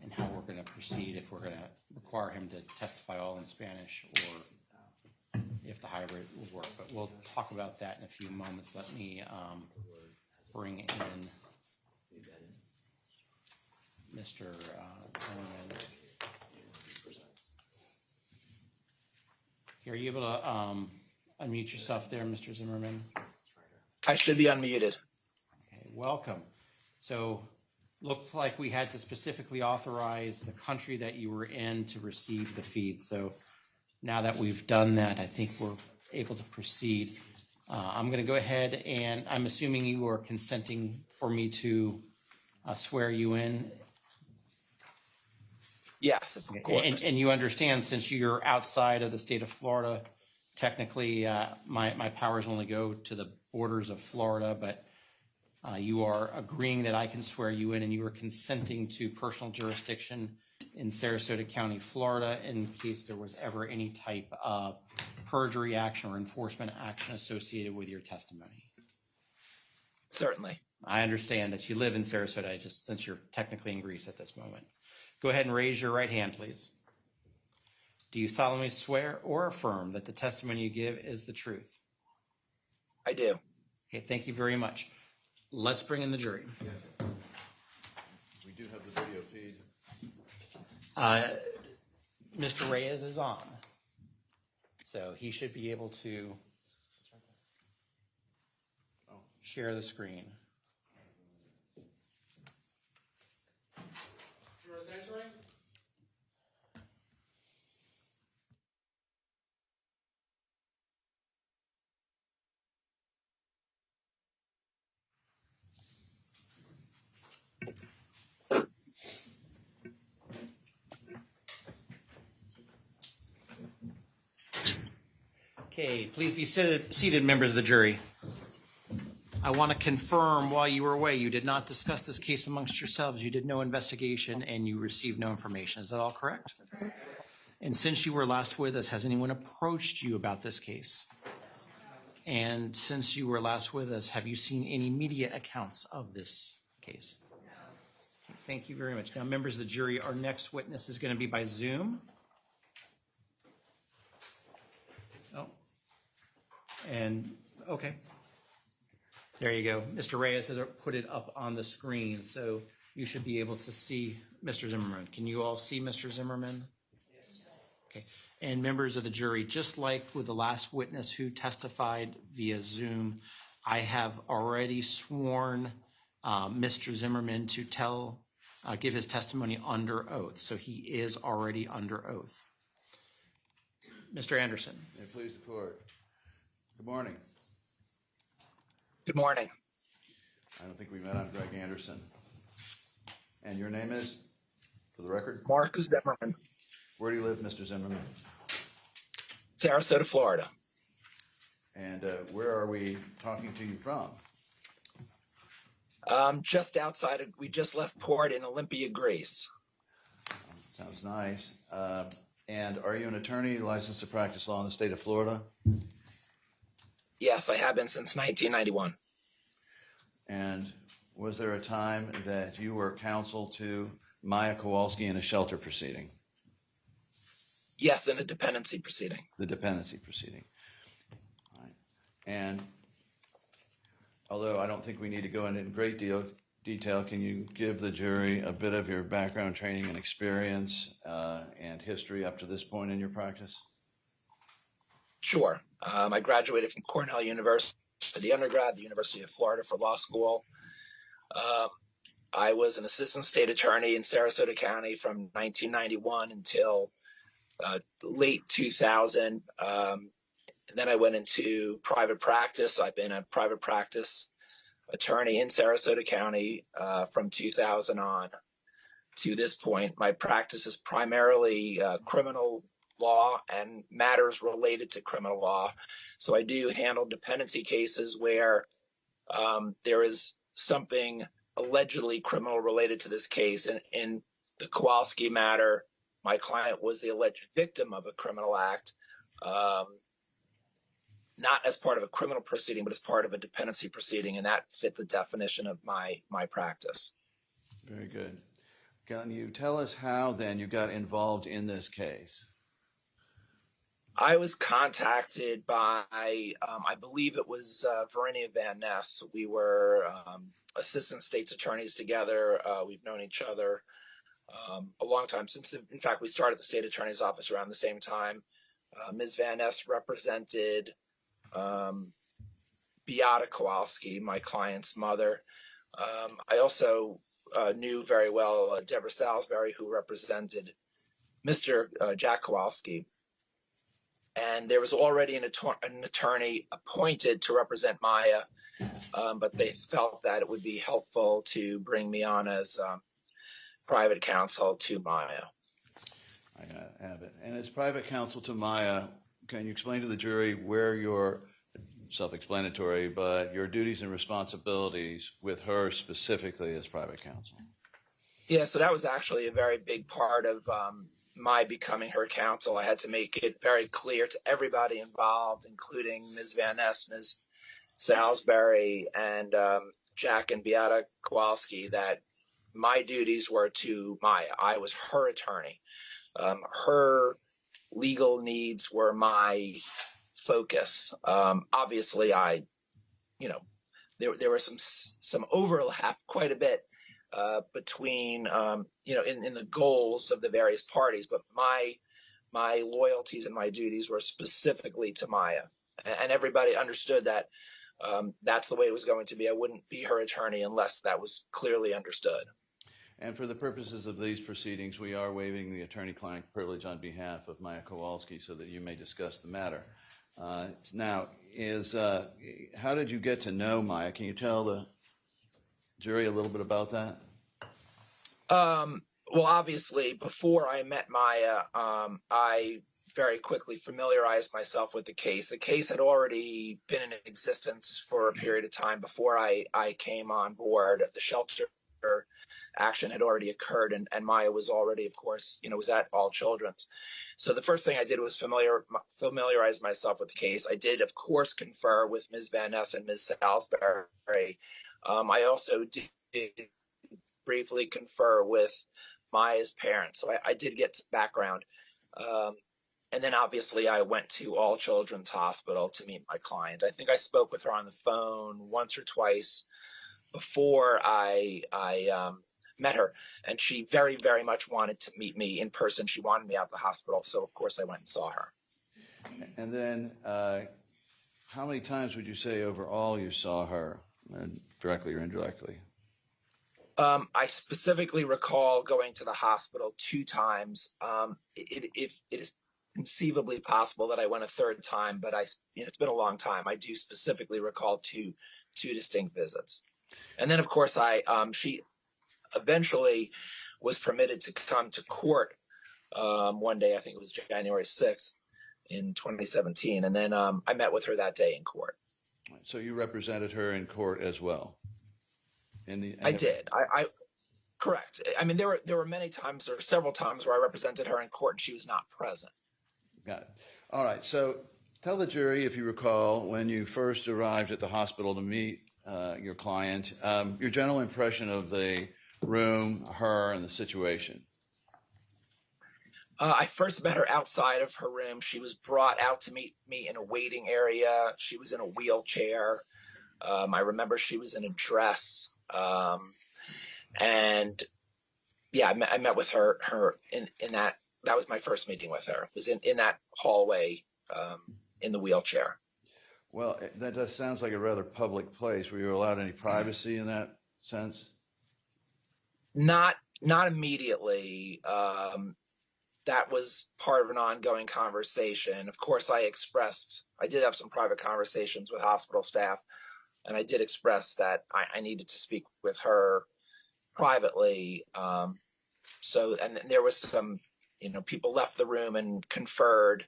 and how we're going to proceed, if we're going to require him to testify all in Spanish or if the hybrid will work. But we'll talk about that in a few moments. Let me bring in Mr. Zimmerman. Are you able to unmute yourself there, Mr. Zimmerman? I should be unmuted. Okay, welcome. So, looks like we had to specifically authorize the country that you were in to receive the feed. So, now that we've done that, I think we're able to proceed. I'm going to go ahead, and I'm assuming you are consenting for me to swear you in. Yes, of course. And you understand, since you're outside of the state of Florida, technically my powers only go to the borders of Florida, but you are agreeing that I can swear you in, and you are consenting to personal jurisdiction in Sarasota County, Florida, in case there was ever any type of perjury action or enforcement action associated with your testimony. Certainly. I understand that you live in Sarasota, just since you're technically in Greece at this moment. Go ahead and raise your right hand, please. Do you solemnly swear or affirm that the testimony you give is the truth? I do. Okay, thank you very much. Let's bring in the jury. Yes. We do have the video feed. Mr. Reyes is on, so he should be able to share the screen. Okay, please be seated, members of the jury. I want to confirm, while you were away, you did not discuss this case amongst yourselves. You did no investigation and you received no information. Is that all correct? And since you were last with us, has anyone approached you about this case? And since you were last with us, have you seen any media accounts of this case? Thank you very much. Now, members of the jury, our next witness is going to be by Zoom. And, okay. There you go. Mr. Reyes has put it up on the screen, so you should be able to see Mr. Zimmerman. Can you all see Mr. Zimmerman? Yes. Okay. And members of the jury, just like with the last witness who testified via Zoom, I have already sworn Mr. Zimmerman to give his testimony under oath, so he is already under oath. Mr. Anderson. May it please the court. Good morning. Good morning. I don't think we met. I'm Greg Anderson. And your name is, for the record? Marcus Zimmerman. Where do you live, Mr. Zimmerman? Sarasota, Florida. And where are we talking to you from? Just outside of, we just left port in Olympia, Greece. Sounds nice. And are you an attorney licensed to practice law in the state of Florida? Yes, I have been since 1991. And was there a time that you were counsel to Maya Kowalski in a shelter proceeding? Yes, in a dependency proceeding. The dependency proceeding. All right. And although I don't think we need to go into great detail, can you give the jury a bit of your background, training, and experience and history up to this point in your practice? Sure. I graduated from Cornell University undergrad, the University of Florida for law school. I was an assistant state attorney in Sarasota County from 1991 until late 2000. And then I went into private practice. I've been a private practice attorney in Sarasota County from 2000 on to this point. My practice is primarily criminal law and matters related to criminal law. So I do handle dependency cases where there is something allegedly criminal related to this case. And in the Kowalski matter, my client was the alleged victim of a criminal act, not as part of a criminal proceeding, but as part of a dependency proceeding, and that fit the definition of my practice. Very good. Can you tell us how then you got involved in this case? I was contacted by, I believe it was Verenia Van Ness. We were assistant state's attorneys together. We've known each other a long time since. In fact, we started the state attorney's office around the same time. Ms. Van Ness represented Beata Kowalski, my client's mother. I also knew very well Deborah Salisbury, who represented Mr. Jack Kowalski. And there was already an attorney appointed to represent Maya, but they felt that it would be helpful to bring me on as private counsel to Maya. I have it. And as private counsel to Maya, can you explain to the jury where your, self-explanatory, but your duties and responsibilities with her specifically as private counsel? Yeah, so that was actually a very big part of my becoming her counsel. I had to make it very clear to everybody involved, including Ms. Van Ness, Ms. Salisbury, and Jack and Beata Kowalski, that my duties were to Maya. I was her attorney. Her legal needs were my focus. Obviously, there was some overlap quite a bit between, in the goals of the various parties, but my loyalties and my duties were specifically to Maya, and everybody understood that that's the way it was going to be. I wouldn't be her attorney unless that was clearly understood. And for the purposes of these proceedings, we are waiving the attorney-client privilege on behalf of Maya Kowalski so that you may discuss the matter. Now, how did you get to know Maya? Can you tell the jury a little bit about that? Well, obviously, before I met Maya, I very quickly familiarized myself with the case. The case had already been in existence for a period of time before I came on board. The shelter action had already occurred, and Maya was already, of course, was at All Children's. So the first thing I did was familiarize myself with the case. I did, of course, confer with Ms. Van Ness and Ms. Salisbury. I also did briefly confer with Maya's parents. So I did get background. And then obviously I went to All Children's Hospital to meet my client. I think I spoke with her on the phone once or twice before I met her, and she very, very much wanted to meet me in person. She wanted me out the hospital, so of course I went and saw her. And then how many times would you say overall you saw her, directly or indirectly? I specifically recall going to the hospital 2 times. It is conceivably possible that I went a third time, but it's been a long time. I do specifically recall two distinct visits. And then, of course, she eventually was permitted to come to court one day. I think it was January 6th in 2017. And then I met with her that day in court. So you represented her in court as well? I did. Correct. I mean, there were many times, or several times, where I represented her in court and she was not present. Got it. All right. So tell the jury, if you recall, when you first arrived at the hospital to meet your client, your general impression of the room, her, and the situation. I first met her outside of her room. She was brought out to meet me in a waiting area. She was in a wheelchair. I remember she was in a dress. And yeah, I met with her in that. That was my first meeting with her. It was in that hallway in the wheelchair. Well, that just sounds like a rather public place. Were you allowed any privacy in that sense? Not immediately. that was part of an ongoing conversation. Of course, I did have some private conversations with hospital staff, and I did express that I needed to speak with her privately. And there was some, people left the room and conferred,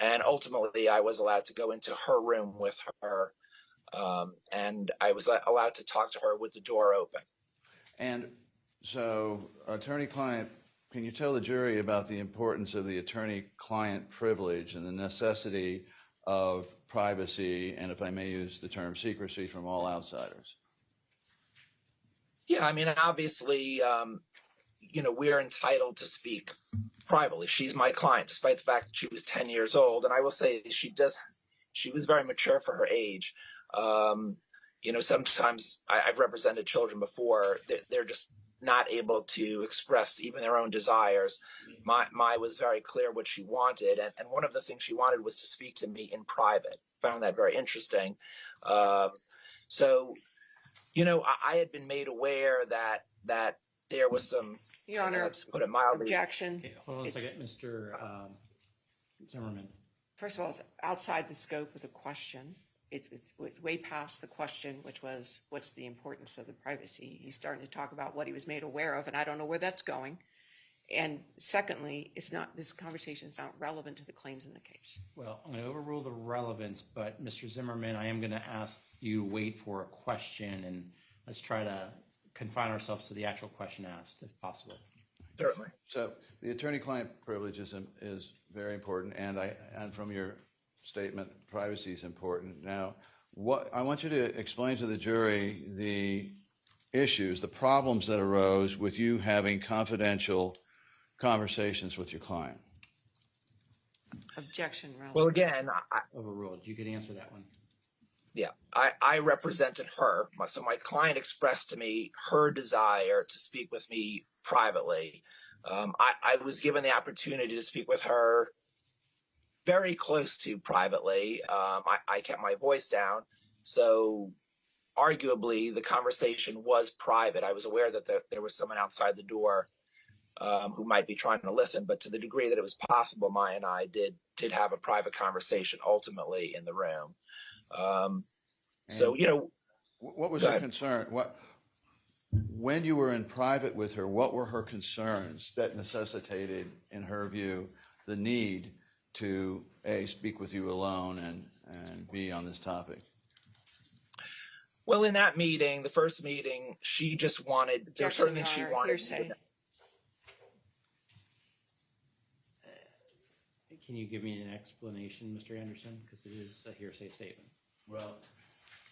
and ultimately I was allowed to go into her room with her, and I was allowed to talk to her with the door open. And so, attorney-client, can you tell the jury about the importance of the attorney-client privilege and the necessity of privacy, and if I may use the term secrecy, from all outsiders? Yeah, I mean, obviously, we're entitled to speak privately. She's my client, despite the fact that she was 10 years old. And I will say she was very mature for her age. Sometimes I've represented children before. They're just not able to express even their own desires. Maya was very clear what she wanted. And one of the things she wanted was to speak to me in private. Found that very interesting. I had been made aware that there was some, Your Honor, let's put it mildly. Objection. Okay, hold on a second, Mr. Zimmerman. First of all, it's outside the scope of the question. It's way past the question, which was, what's the importance of the privacy? He's starting to talk about what he was made aware of, and I don't know where that's going. And secondly, this conversation is not relevant to the claims in the case. Well, I'm going to overrule the relevance, but Mr. Zimmerman, I am going to ask you wait for a question, and let's try to confine ourselves to the actual question asked, if possible. Certainly. So the attorney-client privilege is very important, and from your statement, privacy is important. Now, I want you to explain to the jury the issues, the problems that arose with you having confidential conversations with your client. Objection, relevant. Well, again, Overruled. You could answer that one. yeah, I represented her. So my client expressed to me her desire to speak with me privately. I was given the opportunity to speak with her very close to privately. I kept my voice down. So arguably the conversation was private. I was aware that there was someone outside the door who might be trying to listen, but to the degree that it was possible, Maya and I did have a private conversation ultimately in the room. What was her concern? When you were in private with her, what were her concerns that necessitated, in her view, the need to speak with you alone and be on this topic? Well, in that meeting, the first meeting, she just wanted. There's certain things she wanted. Hearsay. Can you give me an explanation, Mr. Anderson? Because it is a hearsay statement. Well,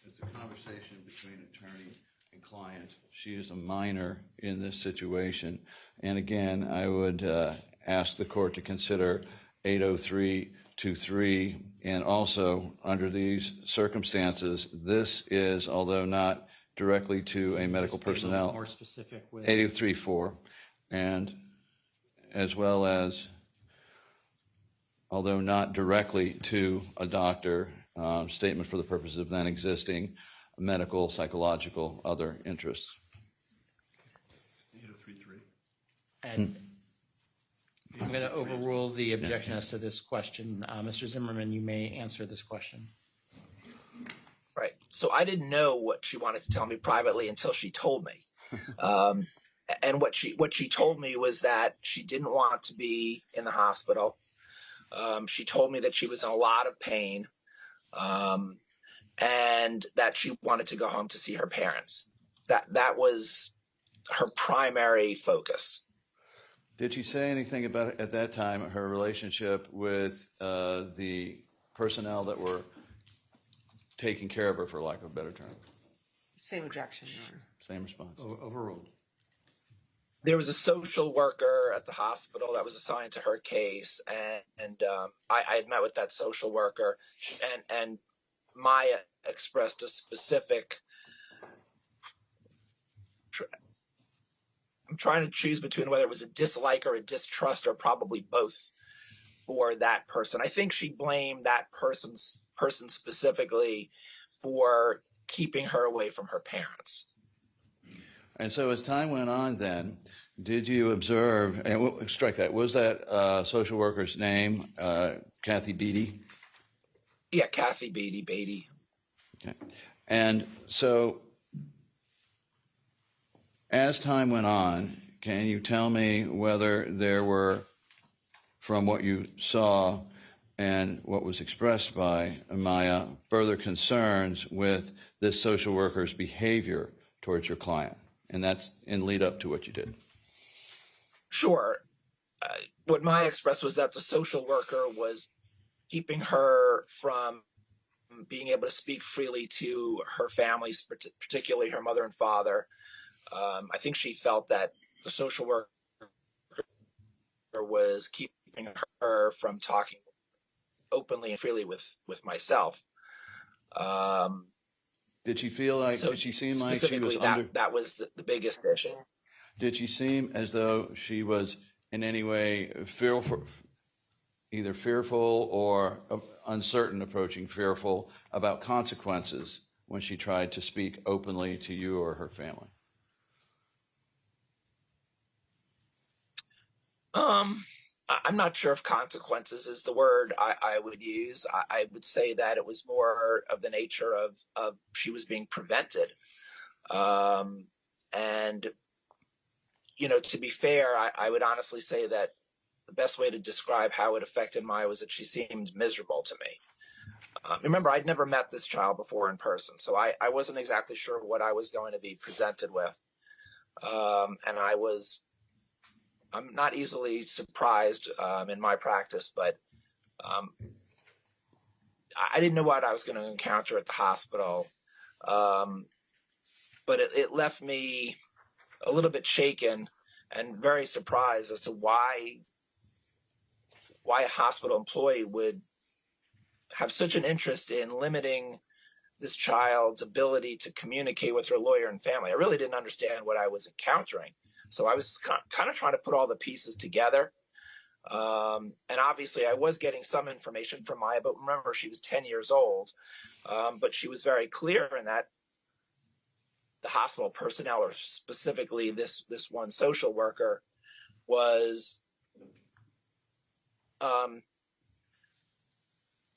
it's a conversation between attorney and client. She is a minor in this situation. And again, I would ask the court to consider 80323. And also, under these circumstances, this is, although not directly to a medical personnel, more specific with 803.4, and as well as, although not directly to a doctor, statement for the purpose of then existing medical, psychological, other interests. 8033. And I'm going to overrule the objection as to this question. Mr. Zimmerman, you may answer this question. Right. So I didn't know what she wanted to tell me privately until she told me. And what she told me was that she didn't want to be in the hospital. She told me that she was in a lot of pain, and that she wanted to go home to see her parents. That was her primary focus. Did she say anything about, at that time, her relationship with the personnel that were taking care of her, for lack of a better term? Same objection, Your Honor. Same response. Overruled. There was a social worker at the hospital that was assigned to her case, and I had met with that social worker, and Maya expressed a specific. I'm trying to choose between whether it was a dislike or a distrust, or probably both, for that person. I think she blamed that person specifically for keeping her away from her parents. And so as time went on then, Did you observe, and strike that, was that social worker's name Kathy Beatty? Yeah, Kathy Beatty. Okay. And so as time went on, can you tell me whether there were, from what you saw and what was expressed by Maya, further concerns with this social worker's behavior towards your client? And that's in lead up to what you did. Sure. What Maya expressed was that the social worker was keeping her from being able to speak freely to her families, particularly her mother and father. I think she felt that the social worker was keeping her from talking openly and freely with myself. Did she feel like, So did she seem like she was specifically, that was the biggest issue. Did she seem as though she was in any way fearful, either fearful or uncertain, approaching fearful about consequences when she tried to speak openly to you or her family? I'm not sure if consequences is the word I would use. I would say that it was more of the nature of she was being prevented. And, to be fair, I would honestly say that the best way to describe how it affected Maya was that she seemed miserable to me. Remember, I'd never met this child before in person, so I wasn't exactly sure what I was going to be presented with. And I'm not easily surprised in my practice, but I didn't know what I was going to encounter at the hospital. But it left me a little bit shaken and very surprised as to why a hospital employee would have such an interest in limiting this child's ability to communicate with her lawyer and family. I really didn't understand what I was encountering. So I was kind of trying to put all the pieces together. And obviously I was getting some information from Maya, but remember, she was 10 years old. But she was very clear in that the hospital personnel, or specifically this one social worker, was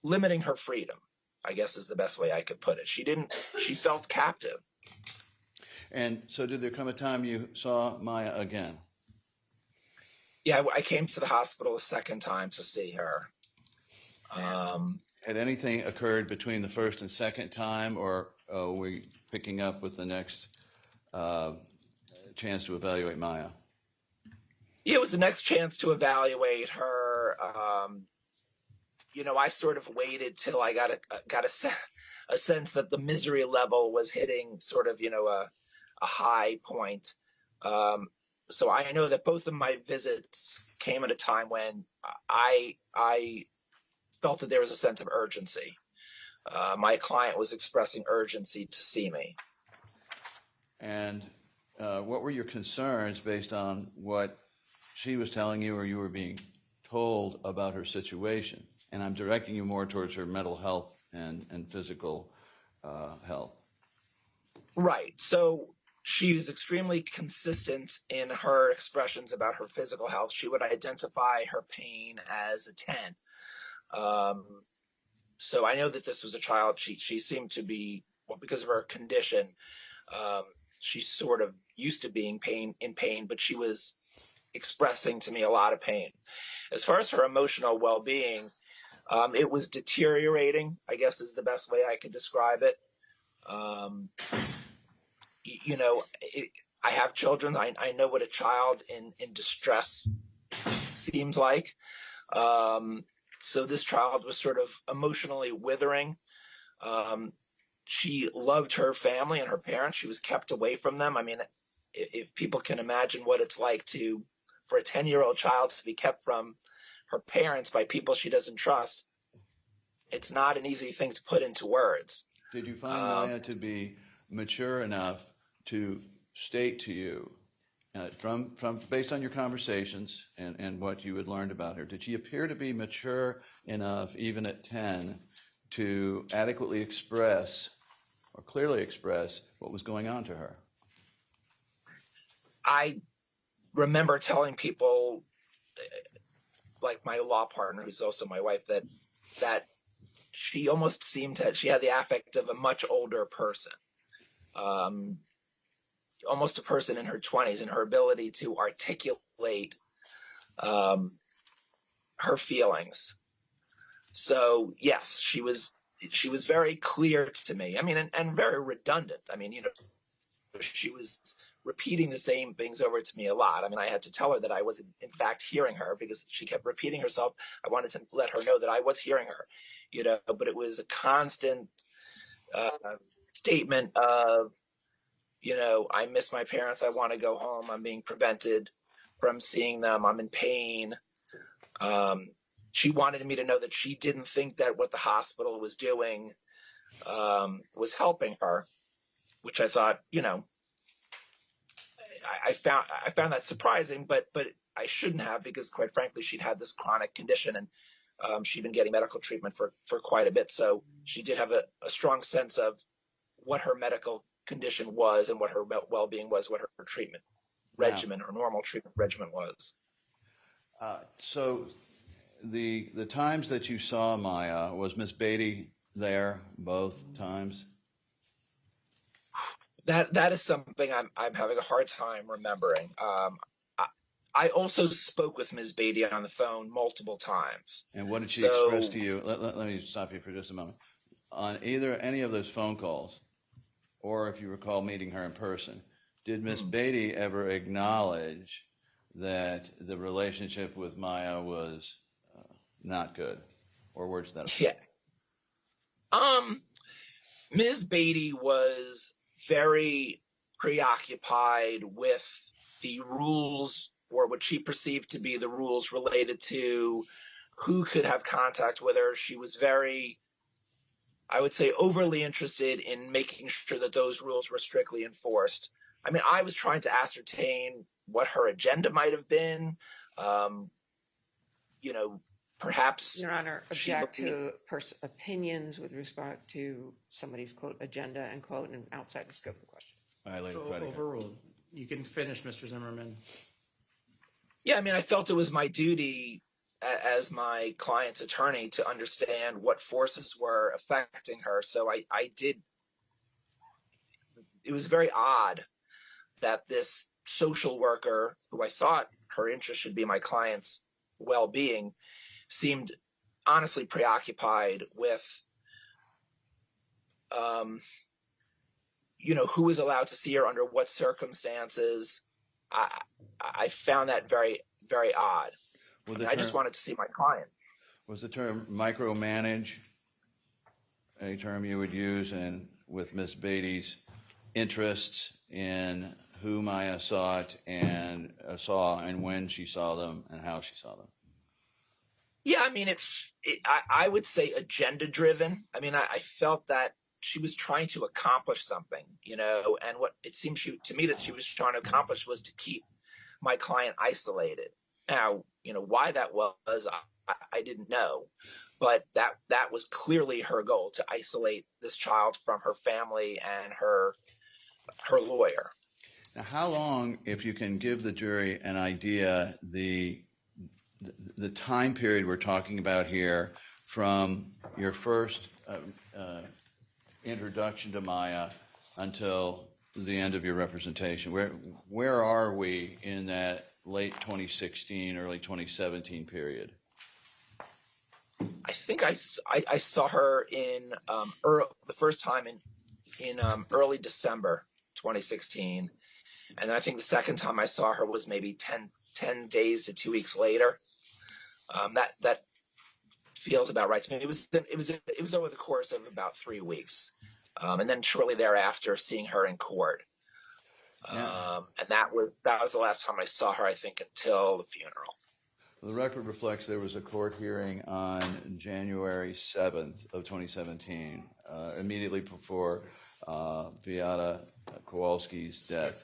limiting her freedom, I guess is the best way I could put it. She felt captive. And so did there come a time you saw Maya again? Yeah, I came to the hospital a second time to see her. Had anything occurred between the first and second time, or are we picking up with the next chance to evaluate Maya? Yeah, it was the next chance to evaluate her. I sort of waited till I got a sense that the misery level was hitting sort of, a high point. So I know that both of my visits came at a time when I felt that there was a sense of urgency. My client was expressing urgency to see me. And what were your concerns based on what she was telling you or you were being told about her situation? And I'm directing you more towards her mental health and physical health. Right. So she was extremely consistent in her expressions about her physical health. She would identify her pain as a 10. So I know that this was a child, she seemed to be, well, because of her condition, she's sort of used to being in pain, but she was expressing to me a lot of pain. As far as her emotional well-being, it was deteriorating, I guess is the best way I could describe it. I have children. I know what a child in distress seems like. So this child was sort of emotionally withering. She loved her family and her parents. She was kept away from them. I mean, if people can imagine what it's like for a 10-year-old child to be kept from her parents by people she doesn't trust, it's not an easy thing to put into words. Did you find Maya to be mature enough to state to you, from based on your conversations and what you had learned about her, did she appear to be mature enough, even at 10, to adequately express or clearly express what was going on to her? I remember telling people, like my law partner, who's also my wife, that she almost seemed to, she had the affect of a much older person, almost a person in her 20s, and her ability to articulate her feelings. So yes, she was very clear to me. I mean, and very redundant. I mean, she was repeating the same things over to me a lot. I mean, I had to tell her that I was in fact hearing her because she kept repeating herself. I wanted to let her know that I was hearing her, but it was a constant statement of, I miss my parents. I want to go home. I'm being prevented from seeing them. I'm in pain. She wanted me to know that she didn't think that what the hospital was doing was helping her, which I thought, I found that surprising, but I shouldn't have, because quite frankly, she'd had this chronic condition, and she'd been getting medical treatment for quite a bit. So she did have a strong sense of what her medical condition was and what her well-being was, what her treatment regimen, her normal treatment regimen was. So the times that you saw Maya, was Miss Beatty there both times? That is something I'm having a hard time remembering. I also spoke with Ms. Beatty on the phone multiple times. And what did she express to you? Let me stop you for just a moment. On either any of those phone calls, or if you recall meeting her in person, did Miss Beatty ever acknowledge that the relationship with Maya was not good, or words that? Yeah. Ms. Beatty was very preoccupied with the rules, or what she perceived to be the rules related to who could have contact with her. She was very, I would say, overly interested in making sure that those rules were strictly enforced. I mean, I was trying to ascertain what her agenda might have been. Perhaps, Your Honor, object to opinions with respect to somebody's quote agenda and quote, and outside the scope of the question. Overruled. You can finish, Mr. Zimmerman. Yeah, I mean, I felt it was my duty as my client's attorney to understand what forces were affecting her. So I did. It was very odd that this social worker, who I thought her interest should be my client's well-being, seemed honestly preoccupied with, who was allowed to see her under what circumstances. I found that very, very odd. I just wanted to see my client. Was the term micromanage a term you would use with Miss Beatty's interests in who Maya saw and when she saw them and how she saw them? Yeah, I mean, I would say agenda-driven. I mean, I felt that she was trying to accomplish something, and what it seemed to me that she was trying to accomplish was to keep my client isolated. Now, why that was, I didn't know, but that was clearly her goal, to isolate this child from her family and her lawyer. Now, how long, if you can give the jury an idea, the time period we're talking about here, from your first introduction to Maya until the end of your representation? Where are we in that late 2016, early 2017 period? I think I saw her in the first time in early December 2016, and then I think the second time I saw her was maybe 10 days to 2 weeks later. That feels about right to me. It was over the course of about 3 weeks, and then shortly thereafter, seeing her in court. And that was the last time I saw her, I think, until the funeral. The record reflects there was a court hearing on January 7th of 2017, immediately before Beata Kowalski's death.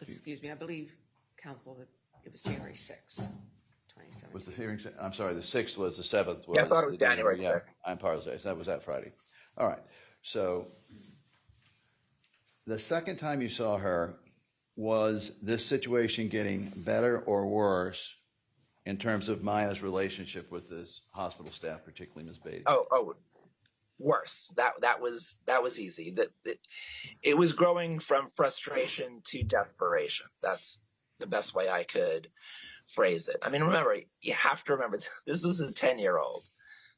Excuse me, I believe, counsel, that it was January 6th, 2017. Was the hearing? I'm sorry, the 6th was, the 7th was. Yeah, I thought it was January 6th. Yeah, I apologize. That was that Friday. All right. So the second time you saw her, was this situation getting better or worse in terms of Maya's relationship with this hospital staff, particularly Ms. Beatty? Oh, worse. That was easy. It was growing from frustration to desperation. That's the best way I could phrase it. I mean, remember, you have to remember, this is a 10-year-old.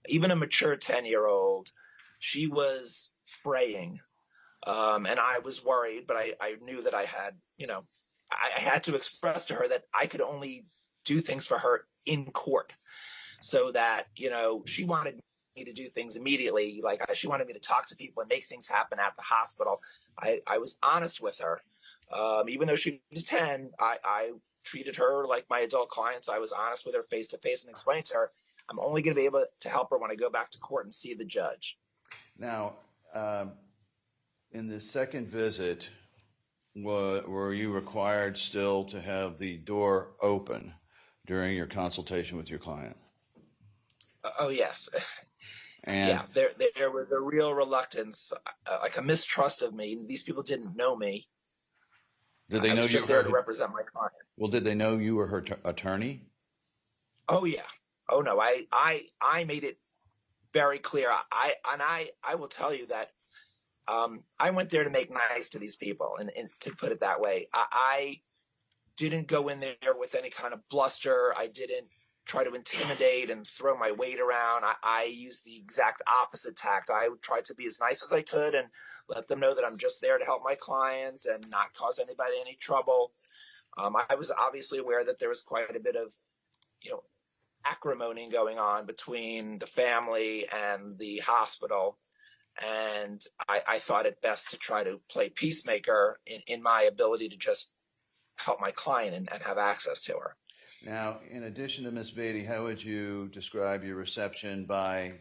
Even a mature 10-year-old, she was fraying. And I was worried, but I knew that I had, I had to express to her that I could only do things for her in court, so that, she wanted me to do things immediately. Like, she wanted me to talk to people and make things happen at the hospital. I was honest with her. Even though she was 10, I treated her like my adult clients. I was honest with her face to face and explained to her, I'm only going to be able to help her when I go back to court and see the judge. Now, in the second visit, were you required still to have the door open during your consultation with your client? Oh, yes. And yeah, there was a real reluctance, like a mistrust of me. These people didn't know me. did they I know was you just were there to represent my client. Well, did they know you were her attorney? Oh yeah. Oh no. I made it very clear. I will tell you that I went there to make nice to these people, and to put it that way. I didn't go in there with any kind of bluster. I didn't try to intimidate and throw my weight around. I used the exact opposite tact. I tried to be as nice as I could and let them know that I'm just there to help my client and not cause anybody any trouble. I was obviously aware that there was quite a bit of, acrimony going on between the family and the hospital. And I thought it best to try to play peacemaker in my ability to just help my client and have access to her. Now, in addition to Ms. Beatty, how would you describe your reception by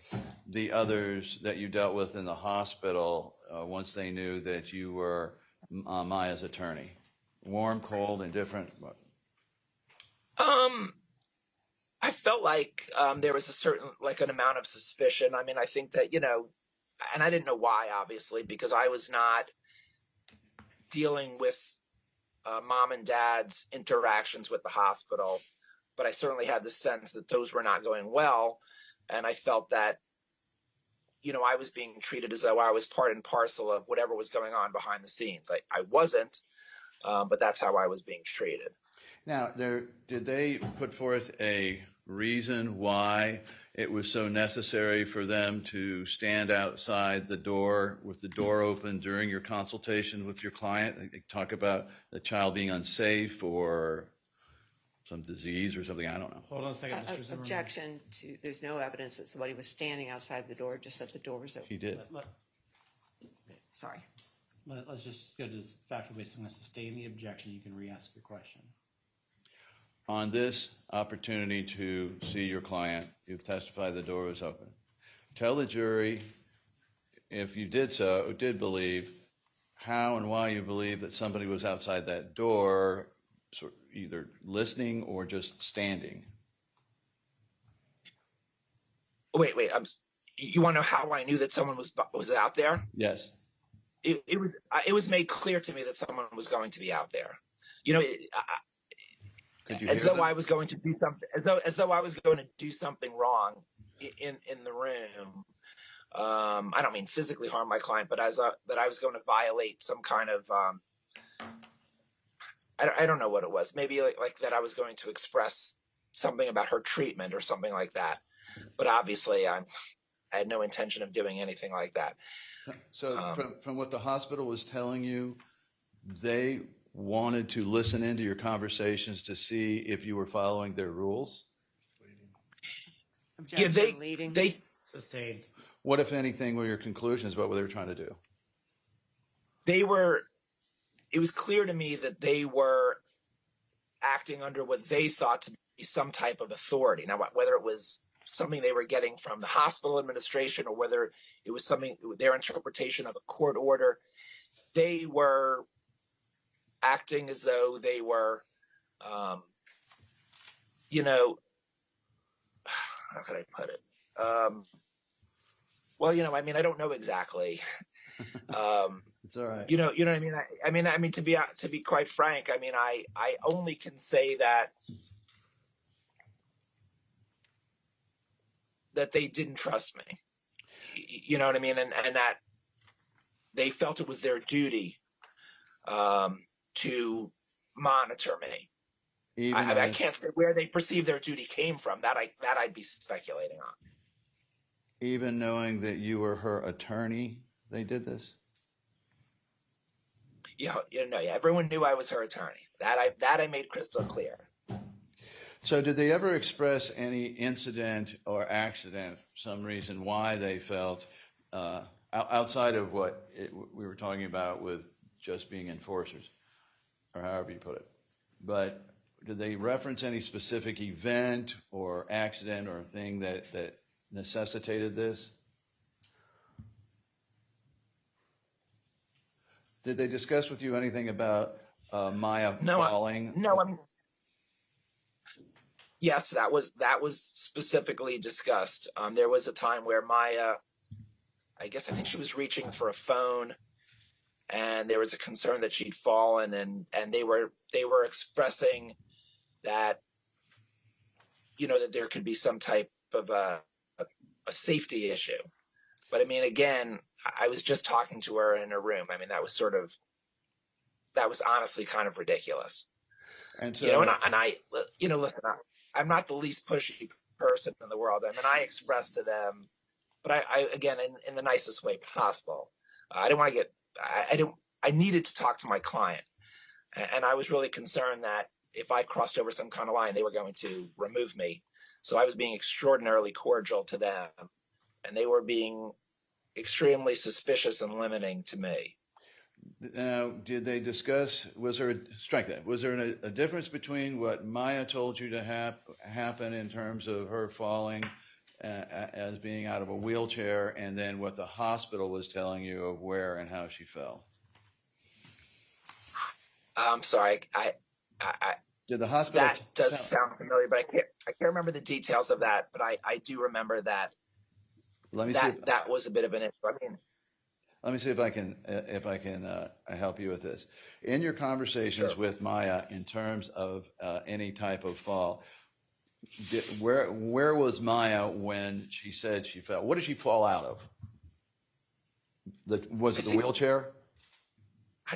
the others that you dealt with in the hospital once they knew that you were Maya's attorney? Warm, cold, indifferent? What? I felt like there was a certain, an amount of suspicion. I mean, I think that, and I didn't know why, obviously, because I was not dealing with mom and dad's interactions with the hospital, but I certainly had the sense that those were not going well. And I felt that, I was being treated as though I was part and parcel of whatever was going on behind the scenes. I wasn't, but that's how I was being treated. Now, did they put forth a reason why it was so necessary for them to stand outside the door with the door open during your consultation with your client? They talk about the child being unsafe or some disease or something. I don't know. Hold on a second, Mr. Zimmerman. Objection to, there's no evidence that somebody was standing outside the door, just that the door was open. He did. Sorry. Let's just go to this factual basis. I'm going to sustain the objection. You can re-ask your question. On this opportunity to see your client, you've testified the door was open. Tell the jury, if you did believe, how and why you believe that somebody was outside that door, either listening or just standing. Wait. You want to know how I knew that someone was out there? Yes. It was made clear to me that someone was going to be out there. As though I was going to do something, as though I was going to do something wrong in the room. I don't mean physically harm my client, but that I was going to violate some kind of. I don't know what it was. Maybe like that I was going to express something about her treatment or something like that. But obviously, I had no intention of doing anything like that. So from what the hospital was telling you, they wanted to listen into your conversations to see if you were following their rules? Objection, they Sustained. What, if anything, were your conclusions about what they were trying to do? It was clear to me that they were acting under what they thought to be some type of authority. Now, whether it was something they were getting from the hospital administration or whether it was their interpretation of a court order, they were acting as though they were, how can I put it? I don't know exactly. It's all right. You know what I mean? I mean, to be quite frank, I mean, I only can say that they didn't trust me. You know what I mean? And that they felt it was their duty to monitor me. I can't say where they perceive their duty came from. That I'd be speculating on. Even knowing that you were her attorney, they did this? Yeah, everyone knew I was her attorney. That I made crystal clear. So did they ever express any incident or accident, some reason why they felt, outside of what we were talking about with just being enforcers, or however you put it, but did they reference any specific event or accident or thing that necessitated this? Did they discuss with you anything about Maya falling? No, I mean, yes, that was specifically discussed. There was a time where Maya, I think she was reaching for a phone, and there was a concern that she'd fallen, and they were expressing that, that there could be some type of a safety issue. But I mean, again, I was just talking to her in her room. I mean, that was honestly kind of ridiculous. And so, listen, I'm not the least pushy person in the world. I mean, I expressed to them, but I again, in the nicest way possible. I didn't want to get, I needed to talk to my client. And I was really concerned that if I crossed over some kind of line, they were going to remove me. So I was being extraordinarily cordial to them, and they were being extremely suspicious and limiting to me. Now, did they discuss, was there a difference between what Maya told you to happen in terms of her falling as being out of a wheelchair, and then what the hospital was telling you of where and how she fell? I'm sorry, did the hospital? That does sound familiar, but I can't remember the details of that. But I do remember that. Let me see. That was a bit of an issue. I mean, let me see if I can help you with this. In your conversations with Maya, in terms of any type of fall, where was Maya when she said she fell? What did she fall out of? Was it the wheelchair?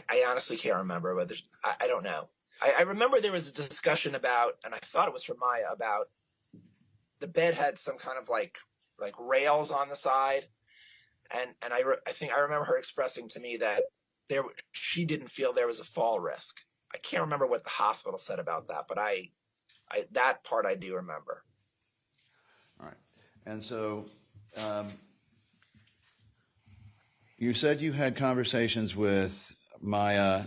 I honestly can't remember, but I don't know. I remember there was a discussion about, and I thought it was from Maya, about the bed had some kind of like rails on the side, and I think I remember her expressing to me that she didn't feel there was a fall risk. I can't remember what the hospital said about that, but I that part I do remember. All right, and so you said you had conversations with Maya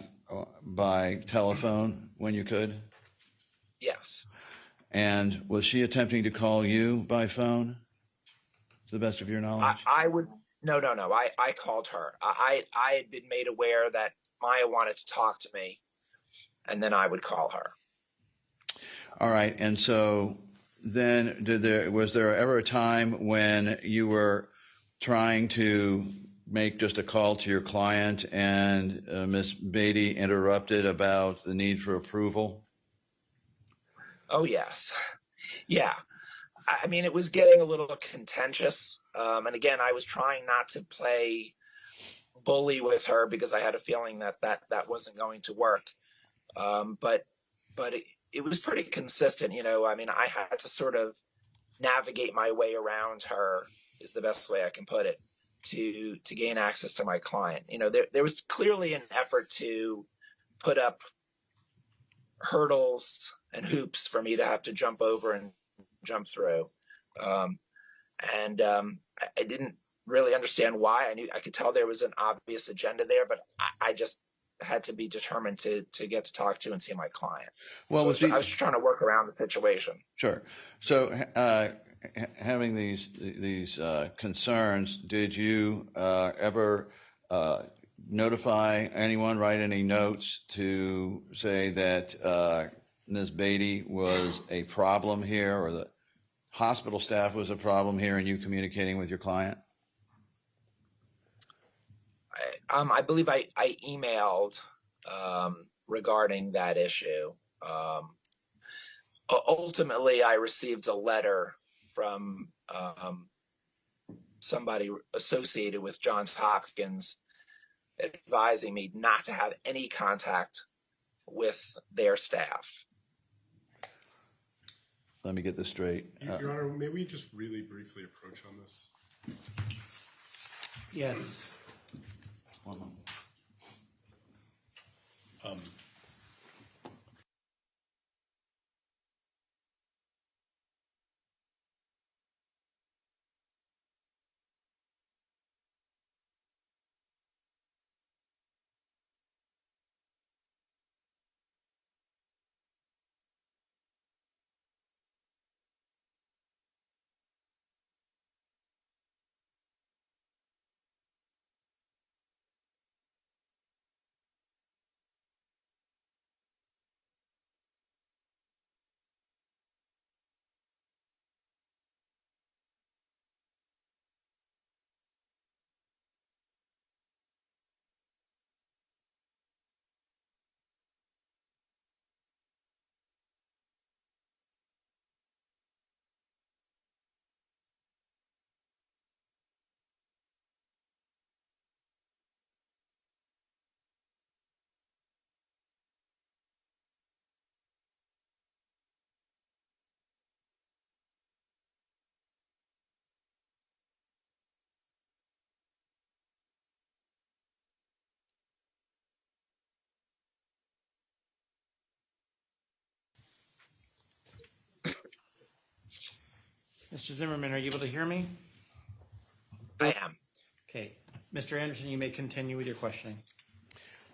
by telephone when you could? Yes. And was she attempting to call you by phone, to the best of your knowledge? No. I called her. I had been made aware that Maya wanted to talk to me, and then I would call her. All right. And so then was there ever a time when you were trying to make just a call to your client and Ms. Beatty interrupted about the need for approval? Oh, yes. Yeah. I mean, it was getting a little contentious. And again, I was trying not to play bully with her because I had a feeling that wasn't going to work. But it was pretty consistent. I mean, I had to sort of navigate my way around her, is the best way I can put it, to gain access to my client. There was clearly an effort to put up hurdles and hoops for me to have to jump over and jump through. I didn't really understand why. I could tell there was an obvious agenda there, but I just had to be determined to get to talk to and see my client. Well, so I was trying to work around the situation. Sure. So having these concerns, did you ever notify anyone, write any notes to say that Ms. Beatty was a problem here, or the hospital staff was a problem here, and you communicating with your client? I believe I emailed regarding that issue. Ultimately, I received a letter from somebody associated with Johns Hopkins advising me not to have any contact with their staff. Let me get this straight. Your Honor, may we just really briefly approach on this? Yes. One moment. Mr. Zimmerman, are you able to hear me? I am. Okay. Mr. Anderson, you may continue with your questioning.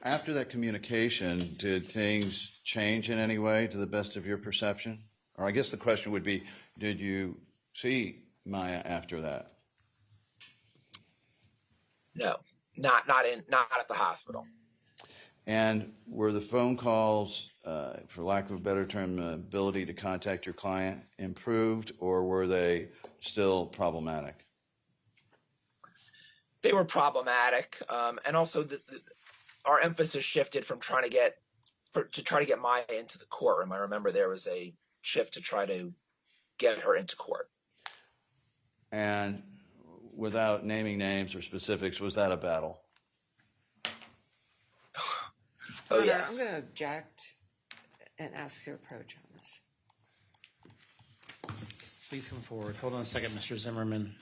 After that communication, did things change in any way to the best of your perception? Or I guess the question would be, did you see Maya after that? No, not at the hospital. And were the phone calls, for lack of a better term, the ability to contact your client improved, or were they still problematic? They were problematic, and also our emphasis shifted from trying to get Maya into the courtroom. I remember there was a shift to try to get her into court. And without naming names or specifics, was that a battle? Oh, Honor, yes. I'm going to object and ask your approach on this. Please come forward. Hold on a second, Mr. Zimmerman.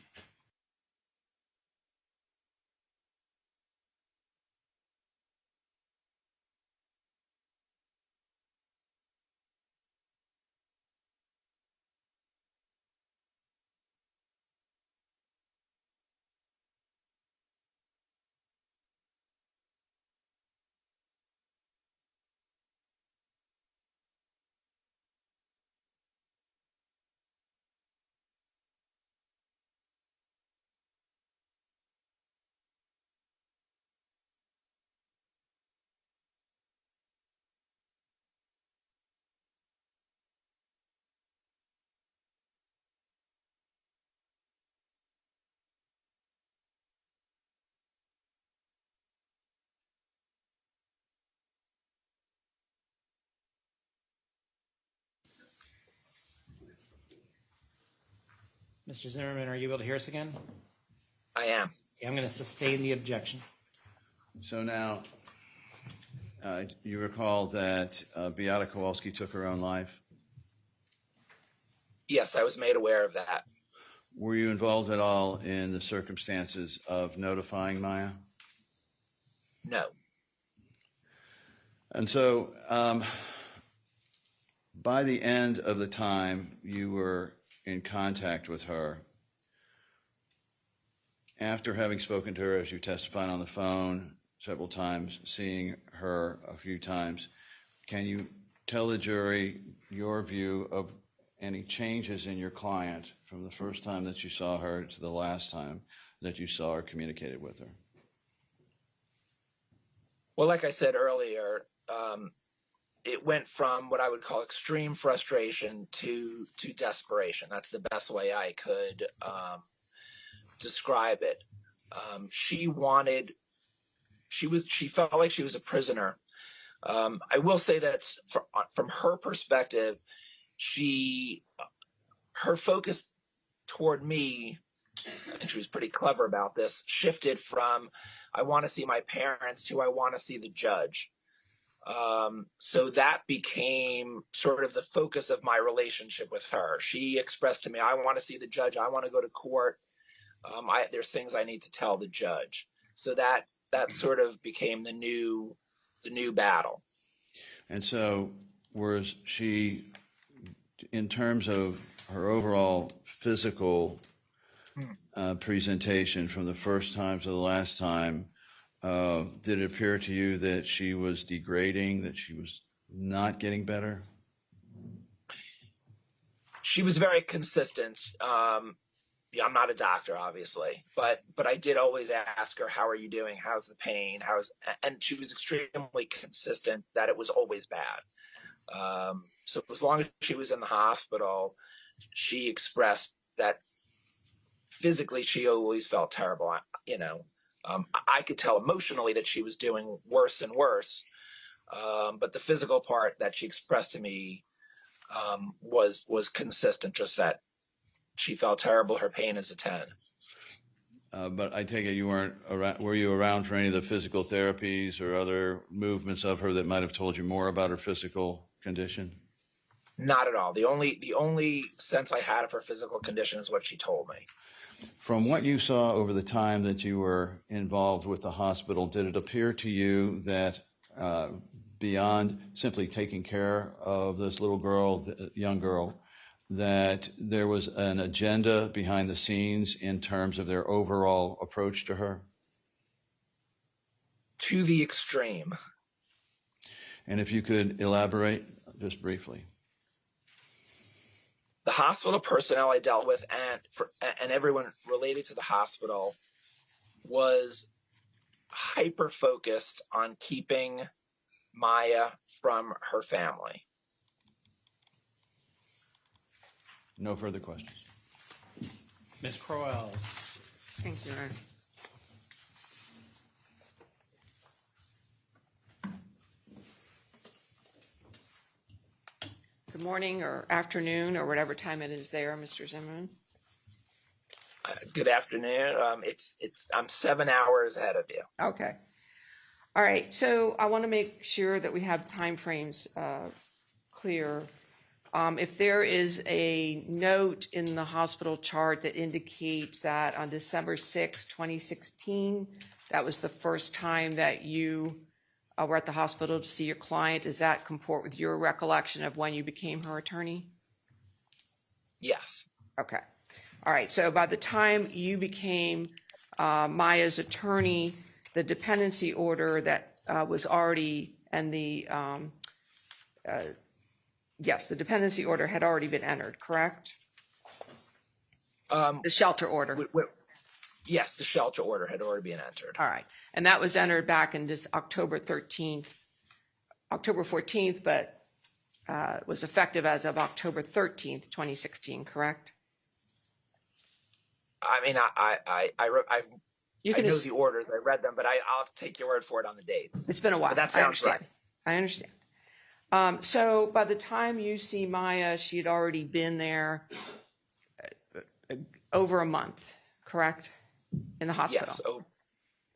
Mr. Zimmerman, are you able to hear us again? I am. Okay, I'm going to sustain the objection. So now, you recall that Beata Kowalski took her own life? Yes, I was made aware of that. Were you involved at all in the circumstances of notifying Maya? No. And so, by the end of the time you were in contact with her, after having spoken to her, as you testified on the phone several times, seeing her a few times, can you tell the jury your view of any changes in your client from the first time that you saw her to the last time that you saw or communicated with her? Well, like I said earlier, it went from what I would call extreme frustration to desperation. That's the best way I could describe it. She wanted she felt like she was a prisoner. I will say that from her perspective, her focus toward me, and she was pretty clever about this, shifted from I want to see my parents to I want to see the judge. So that became sort of the focus of my relationship with her. She expressed to me, I want to see the judge. I want to go to court. There's things I need to tell the judge. So that sort of became the new battle. And so was she, in terms of her overall physical presentation from the first time to the last time, did it appear to you that she was degrading, that she was not getting better? She was very consistent. Yeah, I'm not a doctor, obviously, but I did always ask her, how are you doing? How's the pain? And she was extremely consistent that it was always bad. So as long as she was in the hospital, she expressed that physically she always felt terrible. I could tell emotionally that she was doing worse and worse. But the physical part that she expressed to me was consistent, just that she felt terrible. Her pain is a 10. But I take it you weren't around. Were you around for any of the physical therapies or other movements of her that might have told you more about her physical condition? Not at all. The only sense I had of her physical condition is what she told me. From what you saw over the time that you were involved with the hospital, did it appear to you that beyond simply taking care of this little girl, young girl, that there was an agenda behind the scenes in terms of their overall approach to her? To the extreme. And if you could elaborate just briefly. The hospital personnel I dealt with and everyone related to the hospital was hyper focused on keeping Maya from her family. No further questions. Ms. Crowells. Thank you, Aaron. Good morning or afternoon or whatever time it is there, Mr. Zimmerman. Good afternoon. I'm 7 hours ahead of you. Okay. All right. So I want to make sure that we have time frames clear. If there is a note in the hospital chart that indicates that on December 6, 2016, that was the first time that you were at the hospital to see your client, does that comport with your recollection of when you became her attorney? Yes. Okay. All right. So by the time you became Maya's attorney, the dependency order that was already, and the dependency order had already been entered, correct? The shelter order. Yes, the shelter order had already been entered. All right. And that was entered back in this October 14th, but was effective as of October 13th, 2016, correct? I mean, I know the orders, I read them, but I'll take your word for it on the dates. It's been a while. But that sounds right. I understand. So by the time you see Maya, she had already been there over a month, correct? In the hospital? Yes.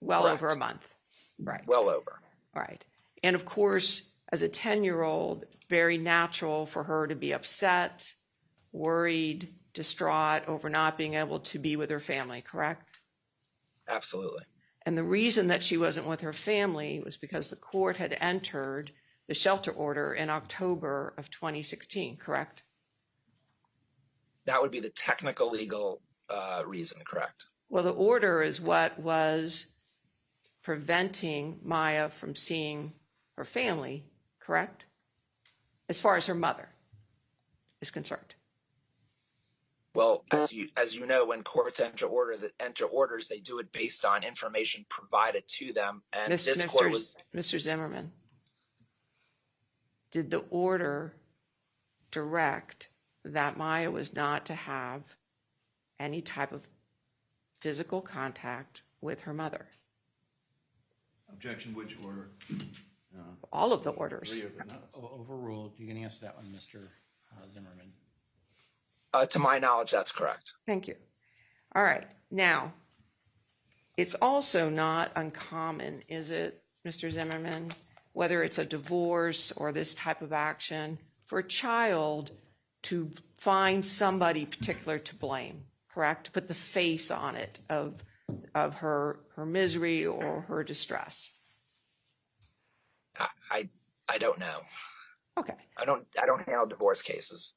Well correct. over a month. Right. Well over. All right. And of course, as a 10-year-old, very natural for her to be upset, worried, distraught over not being able to be with her family, correct? Absolutely. And the reason that she wasn't with her family was because the court had entered the shelter order in October of 2016, correct? That would be the technical legal reason, correct? Well, the order is what was preventing Maya from seeing her family, correct? As far as her mother is concerned. Well, as you know, when courts enter orders, they do it based on information provided to them. And Mr. Zimmerman, did the order direct that Maya was not to have any type of physical contact with her mother? Objection, which order? All of the orders. Three of them. No, Overruled. You can answer that one, Mr. Zimmerman. To my knowledge, that's correct. Thank you. All right. Now, it's also not uncommon, is it, Mr. Zimmerman, whether it's a divorce or this type of action, for a child to find somebody particular to blame, correct? To put the face on it of her misery or her distress. I don't know. Okay. I don't handle divorce cases.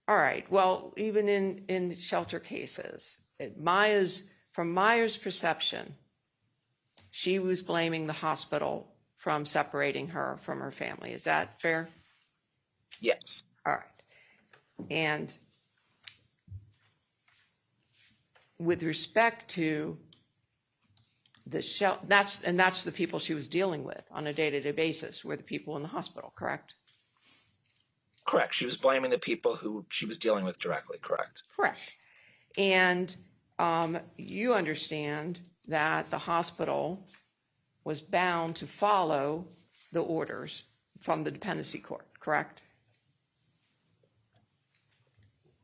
All right. Well, even in shelter cases, from Maya's perception, she was blaming the hospital from separating her from her family. Is that fair? Yes. All right. And with respect to that's the people she was dealing with on a day-to-day basis, were the people in the hospital, correct? Correct. She was blaming the people who she was dealing with directly, correct? Correct. And you understand that the hospital was bound to follow the orders from the dependency court, correct?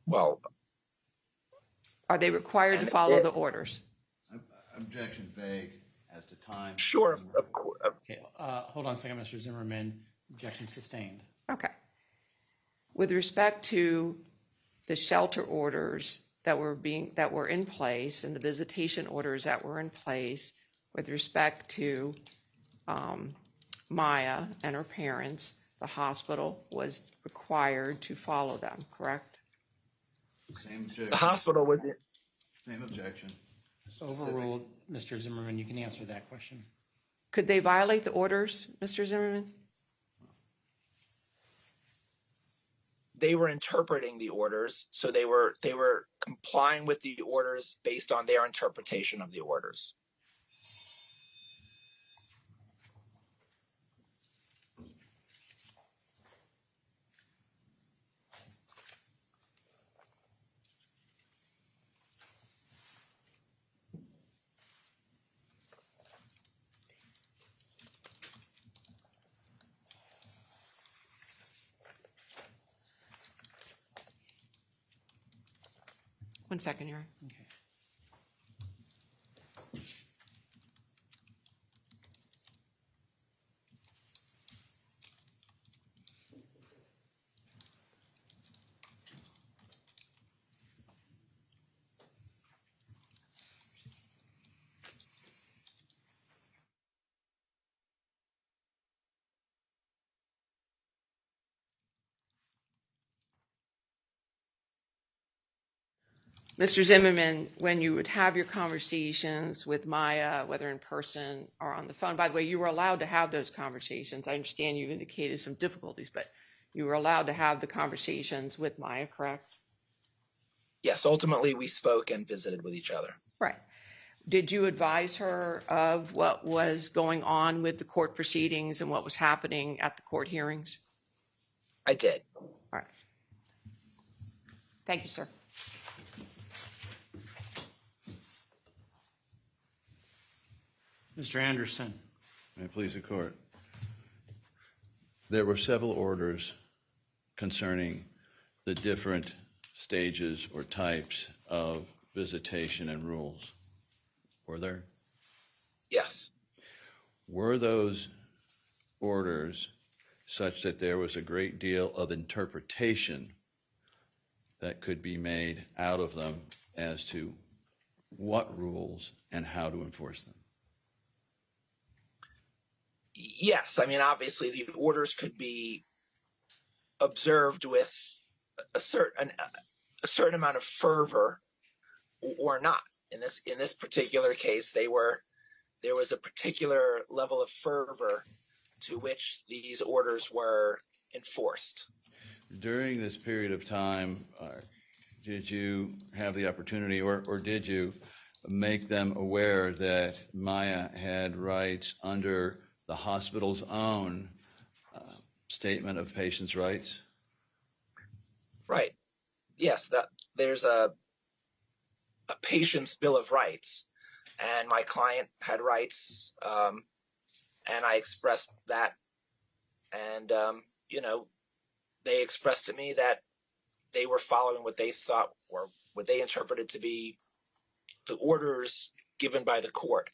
Well, are they required to follow the orders? objection vague as to time. Sure. Okay, hold on a second, Mr. Zimmerman. Objection sustained. Okay. With respect to the shelter orders that were in place and the visitation orders that were in place with respect to Maya and her parents, the hospital was required to follow them, correct? Same objection. The hospital was. Same objection. Overruled. Mr. Zimmerman, you can answer that question. Could they violate the orders, Mr. Zimmerman? They were interpreting the orders, so they were complying with the orders based on their interpretation of the orders. One second here. Okay. Mr. Zimmerman, when you would have your conversations with Maya, whether in person or on the phone, by the way, you were allowed to have those conversations. I understand you indicated some difficulties, but you were allowed to have the conversations with Maya, correct? Yes, ultimately we spoke and visited with each other. Right. Did you advise her of what was going on with the court proceedings and what was happening at the court hearings? I did. All right. Thank you, sir. Mr. Anderson. May it please the court. There were several orders concerning the different stages or types of visitation and rules. Were there? Yes. Were those orders such that there was a great deal of interpretation that could be made out of them as to what rules and how to enforce them? Yes, I mean, obviously the orders could be observed with a certain amount of fervor or not. In this particular case, there was a particular level of fervor to which these orders were enforced. During this period of time, did you have the opportunity or did you make them aware that Maya had rights under the hospital's own statement of patients' rights? Right. Yes, that there's a patient's bill of rights, and my client had rights and I expressed that, and they expressed to me that they were following what they thought or what they interpreted to be the orders given by the court.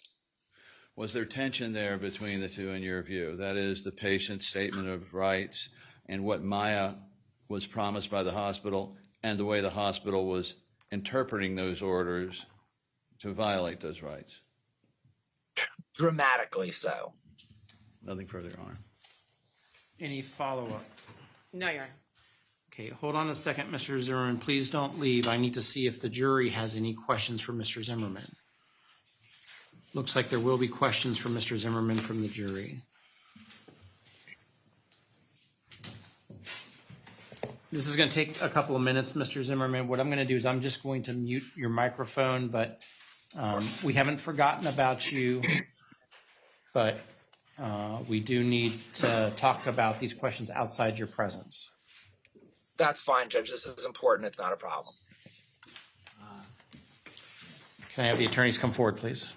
Was there tension there between the two in your view? That is, the patient's statement of rights and what Maya was promised by the hospital and the way the hospital was interpreting those orders to violate those rights? Dramatically so. Nothing further, Your Honor. Any follow-up? No, Your Honor. Okay, hold on a second, Mr. Zimmerman. Please don't leave. I need to see if the jury has any questions for Mr. Zimmerman. Looks like there will be questions for Mr. Zimmerman from the jury. This is going to take a couple of minutes, Mr. Zimmerman. What I'm going to do is I'm just going to mute your microphone, but we haven't forgotten about you, but we do need to talk about these questions outside your presence. That's fine, Judge. This is important. It's not a problem. Can I have the attorneys come forward, please?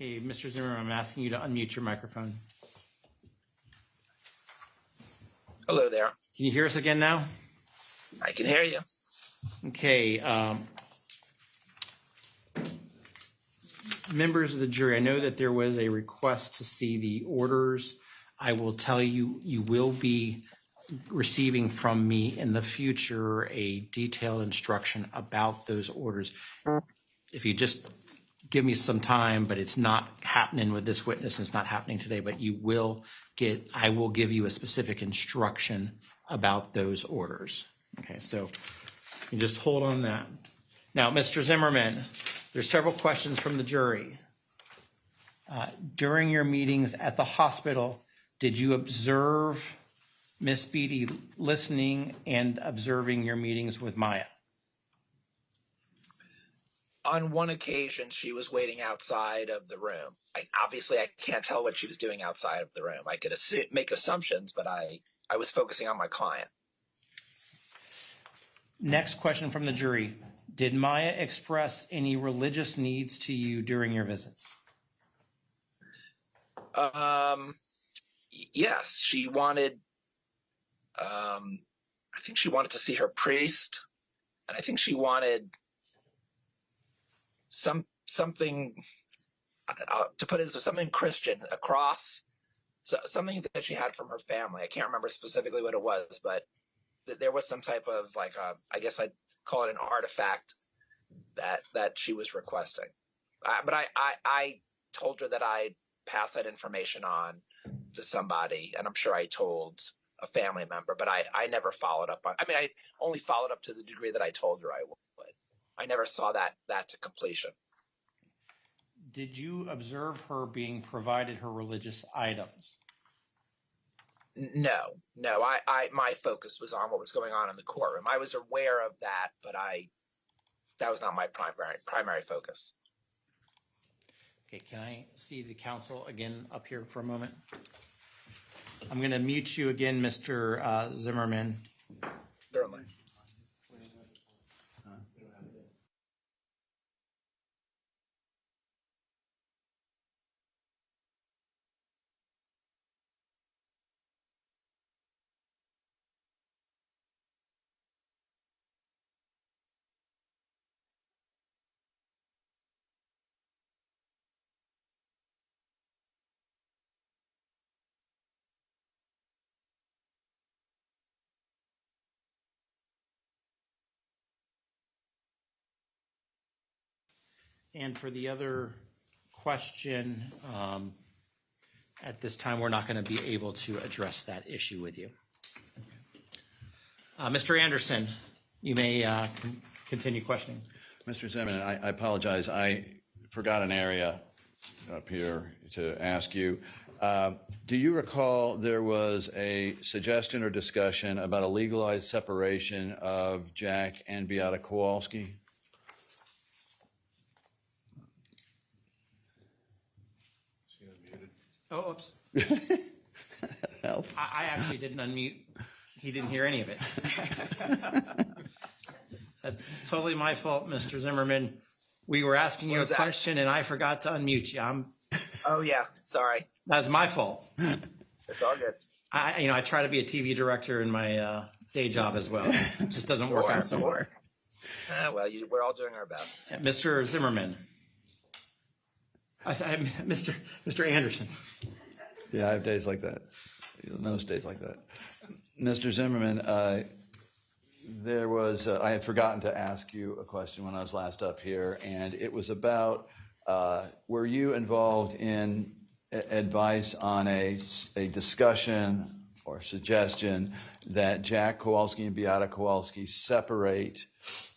Okay, Mr. Zimmerman, I'm asking you to unmute your microphone. Hello there. Can you hear us again now? I can hear you. Okay. Members of the jury, I know that there was a request to see the orders. I will tell you, you will be receiving from me in the future a detailed instruction about those orders. If you just give me some time, but it's not happening with this witness and it's not happening today, but I will give you a specific instruction about those orders. Okay, so you just hold on that. Now, Mr. Zimmerman, there's several questions from the jury. During your meetings at the hospital, did you observe Miss Beatty listening and observing your meetings with Maya? On one occasion, she was waiting outside of the room. Obviously, I can't tell what she was doing outside of the room. I could make assumptions, but I was focusing on my client. Next question from the jury. Did Maya express any religious needs to you during your visits? Yes, she wanted, I think she wanted to see her priest, and I think she wanted something, to put it as something Christian, a cross, something that she had from her family. I can't remember specifically what it was, but there was some type of I guess I'd call it an artifact that she was requesting. But I told her that I'd pass that information on to somebody, and I'm sure I told a family member, but I never followed up on. I only followed up to the degree that I told her I would. I never saw that to completion. Did you observe her being provided her religious items? No. My focus was on what was going on in the courtroom. I was aware of that, but that was not my primary focus. Okay, can I see the counsel again up here for a moment? I'm going to mute you again, Mr. Zimmerman. Certainly. And for the other question, at this time, we're not going to be able to address that issue with you. Mr. Anderson, you may continue questioning. Mr. Zimmerman, I apologize. I forgot an area up here to ask you. Do you recall there was a suggestion or discussion about a legalized separation of Jack and Beata Kowalski? Oh, oops. Help. I actually didn't unmute. He didn't hear any of it. That's totally my fault, Mr. Zimmerman. We were asking you a question, and I forgot to unmute you. Oh, yeah. Sorry. That's my fault. It's all good. I try to be a TV director in my day job as well. It just doesn't work out so well. Well, we're all doing our best. Mr. Zimmerman. Mr. Anderson. Yeah, I have days like that. Most days like that. Mr. Zimmerman, there was, I had forgotten to ask you a question when I was last up here, and it was about, were you involved in advice on a discussion or suggestion that Jack Kowalski and Beata Kowalski separate,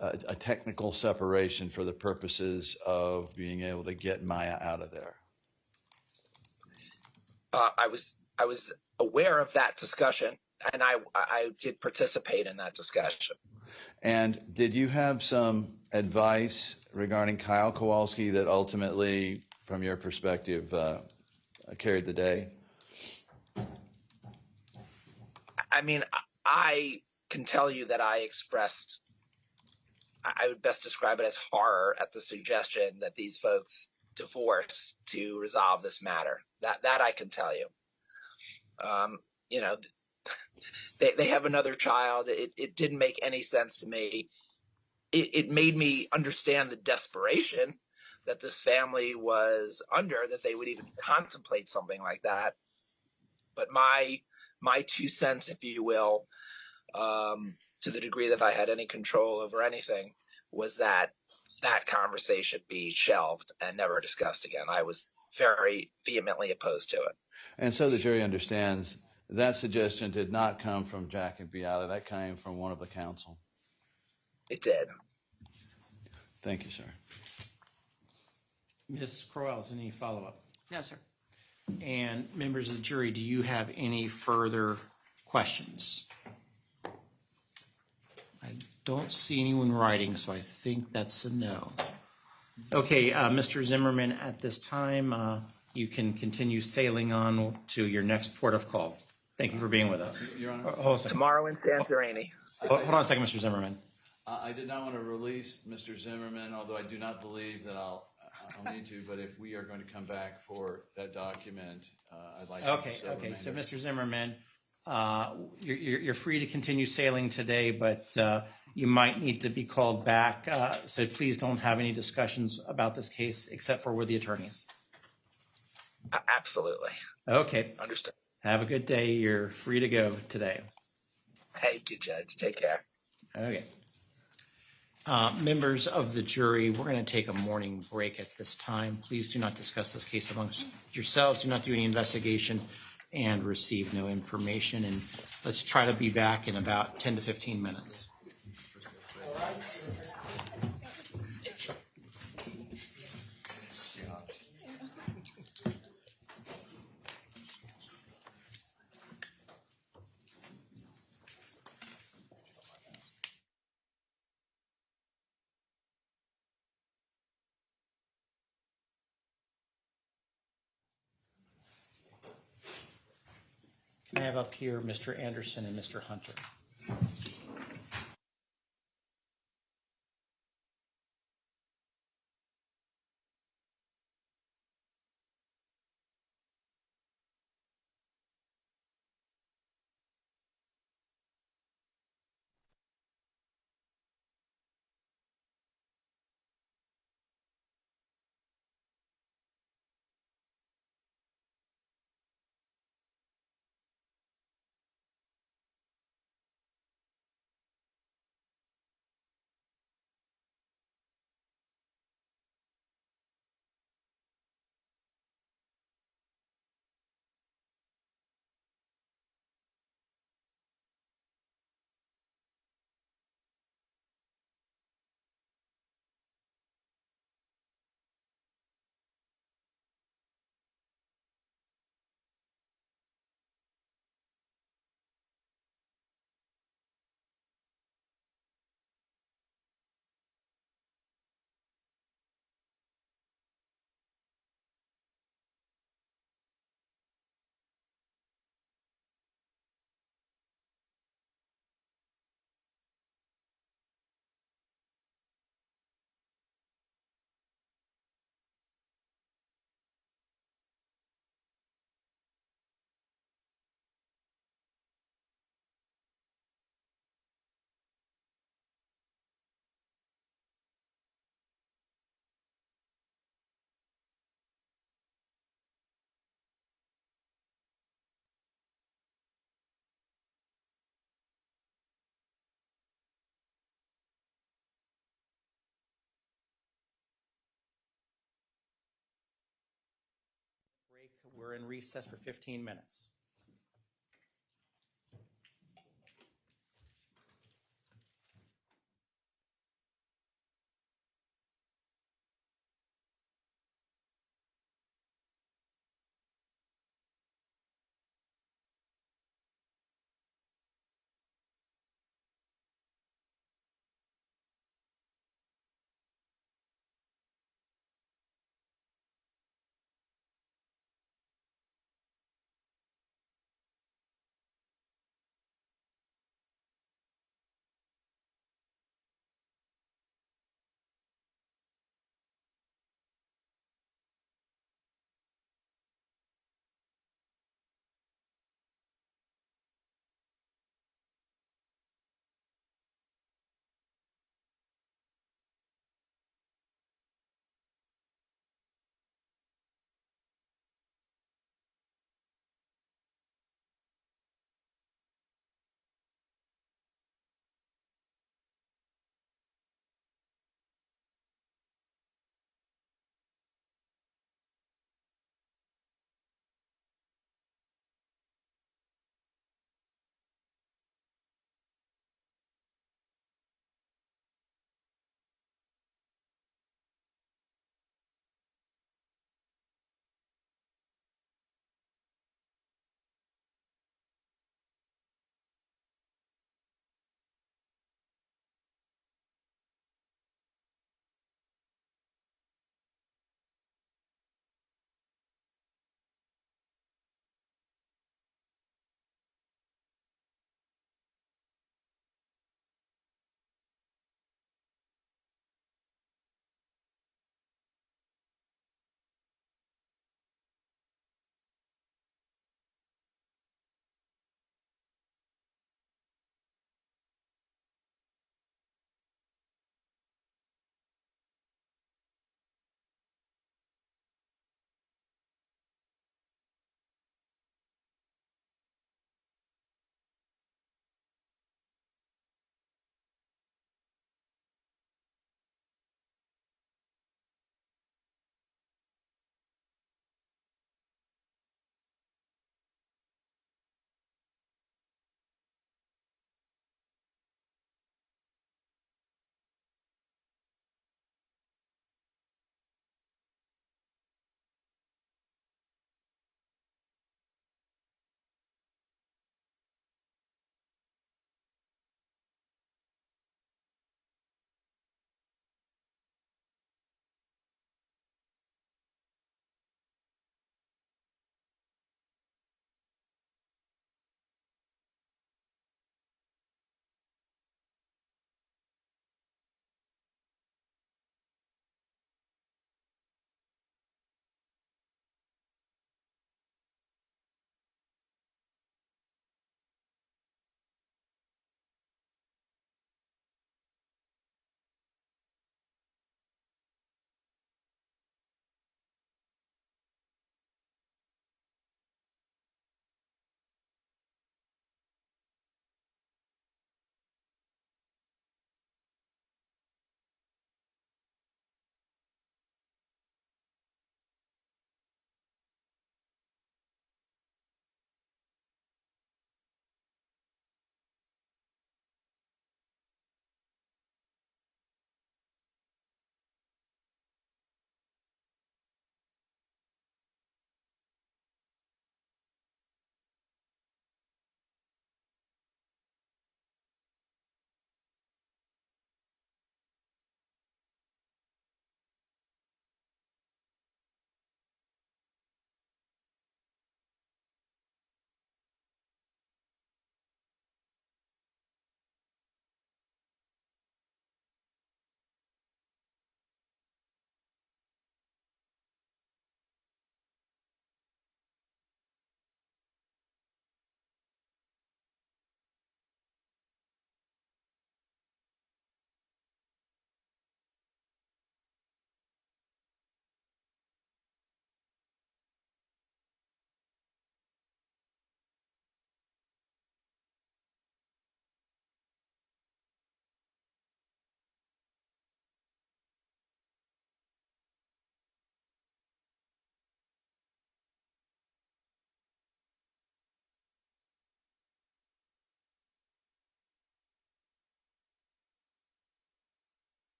a technical separation for the purposes of being able to get Maya out of there? I was aware of that discussion, and I did participate in that discussion. And did you have some advice regarding Kyle Kowalski that ultimately, from your perspective, carried the day? I can tell you that I would best describe it as horror at the suggestion that these folks divorce to resolve this matter. That I can tell you. You know, they have another child. It didn't make any sense to me. It made me understand the desperation that this family was under, that they would even contemplate something like that. But my 2 cents, if you will, to the degree that I had any control over anything, was that conversation be shelved and never discussed again. I was very vehemently opposed to it. And so the jury understands that suggestion did not come from Jack and Beata. That came from one of the counsel. It did. Thank you, sir. Ms. Crowells, any follow-up? No, sir. And members of the jury, do you have any further questions? I don't see anyone writing, so I think that's a no. Okay, Mr. Zimmerman, at this time, you can continue sailing on to your next port of call. Thank you for being with us. Your Honor? Hold on a second. Tomorrow in Santorini. Hold on a second, Mr. Zimmerman. I did not want to release Mr. Zimmerman, although I do not believe that I'll need to, but if we are going to come back for that document, I'd like to. Okay. So, Mr. Zimmerman, you're free to continue sailing today, but you might need to be called back. So please don't have any discussions about this case except for with the attorneys. Absolutely. Okay. Understood. Have a good day. You're free to go today. Thank you, Judge. Take care. Okay. Members of the jury, we're going to take a morning break at this time. Please do not discuss this case amongst yourselves. Do not do any investigation and receive no information. And let's try to be back in about 10 to 15 minutes. Can I have up here Mr. Anderson and Mr. Hunter? We're in recess for 15 minutes.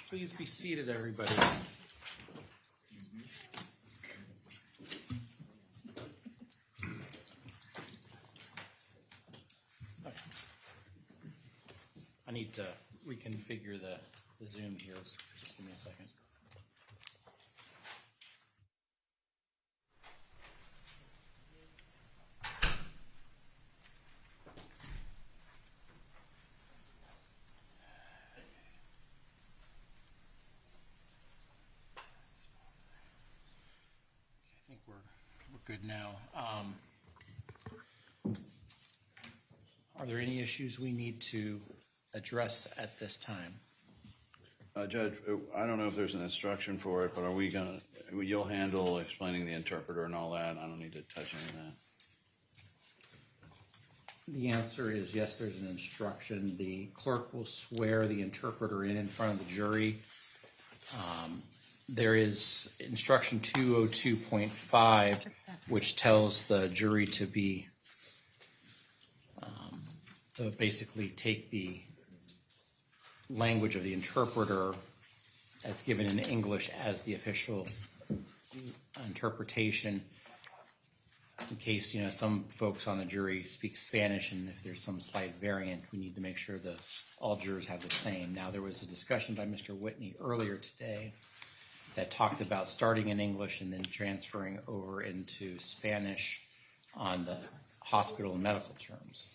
Please be seated, everybody. I need to reconfigure the Zoom here. Just give me a second. I think we're good now. Are there any issues we need to address at this time? Judge, I don't know if there's an instruction for it, but are we gonna, you'll handle explaining the interpreter and all that? I don't need to touch any of that. The answer is yes, there's an instruction. The clerk will swear the interpreter in front of the jury. There is instruction 202.5, which tells the jury to be, to basically take the language of the interpreter as given in English as the official interpretation. In case, you know, some folks on the jury speak Spanish, and if there's some slight variant, we need to make sure that all jurors have the same. Now, there was a discussion by Mr. Whitney earlier today that talked about starting in English and then transferring over into Spanish on the hospital and medical terms.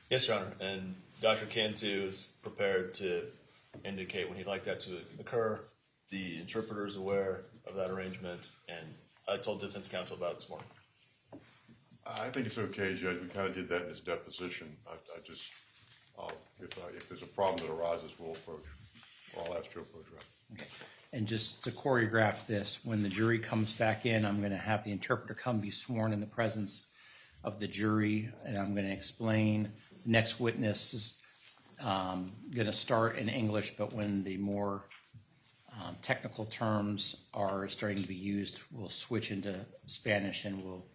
Yes, Your Honor, and Dr. Cantu is prepared to indicate when he'd like that to occur. The interpreter is aware of that arrangement, and I told defense counsel about it this morning. I think it's okay, Judge. We kind of did that in his deposition. If there's a problem that arises, we'll approach, or I'll ask you to approach that. Okay. And just to choreograph this, when the jury comes back in, I'm going to have the interpreter come be sworn in the presence of the jury, and I'm going to explain. The next witness is going to start in English, but when the more technical terms are starting to be used, we'll switch into Spanish, and we'll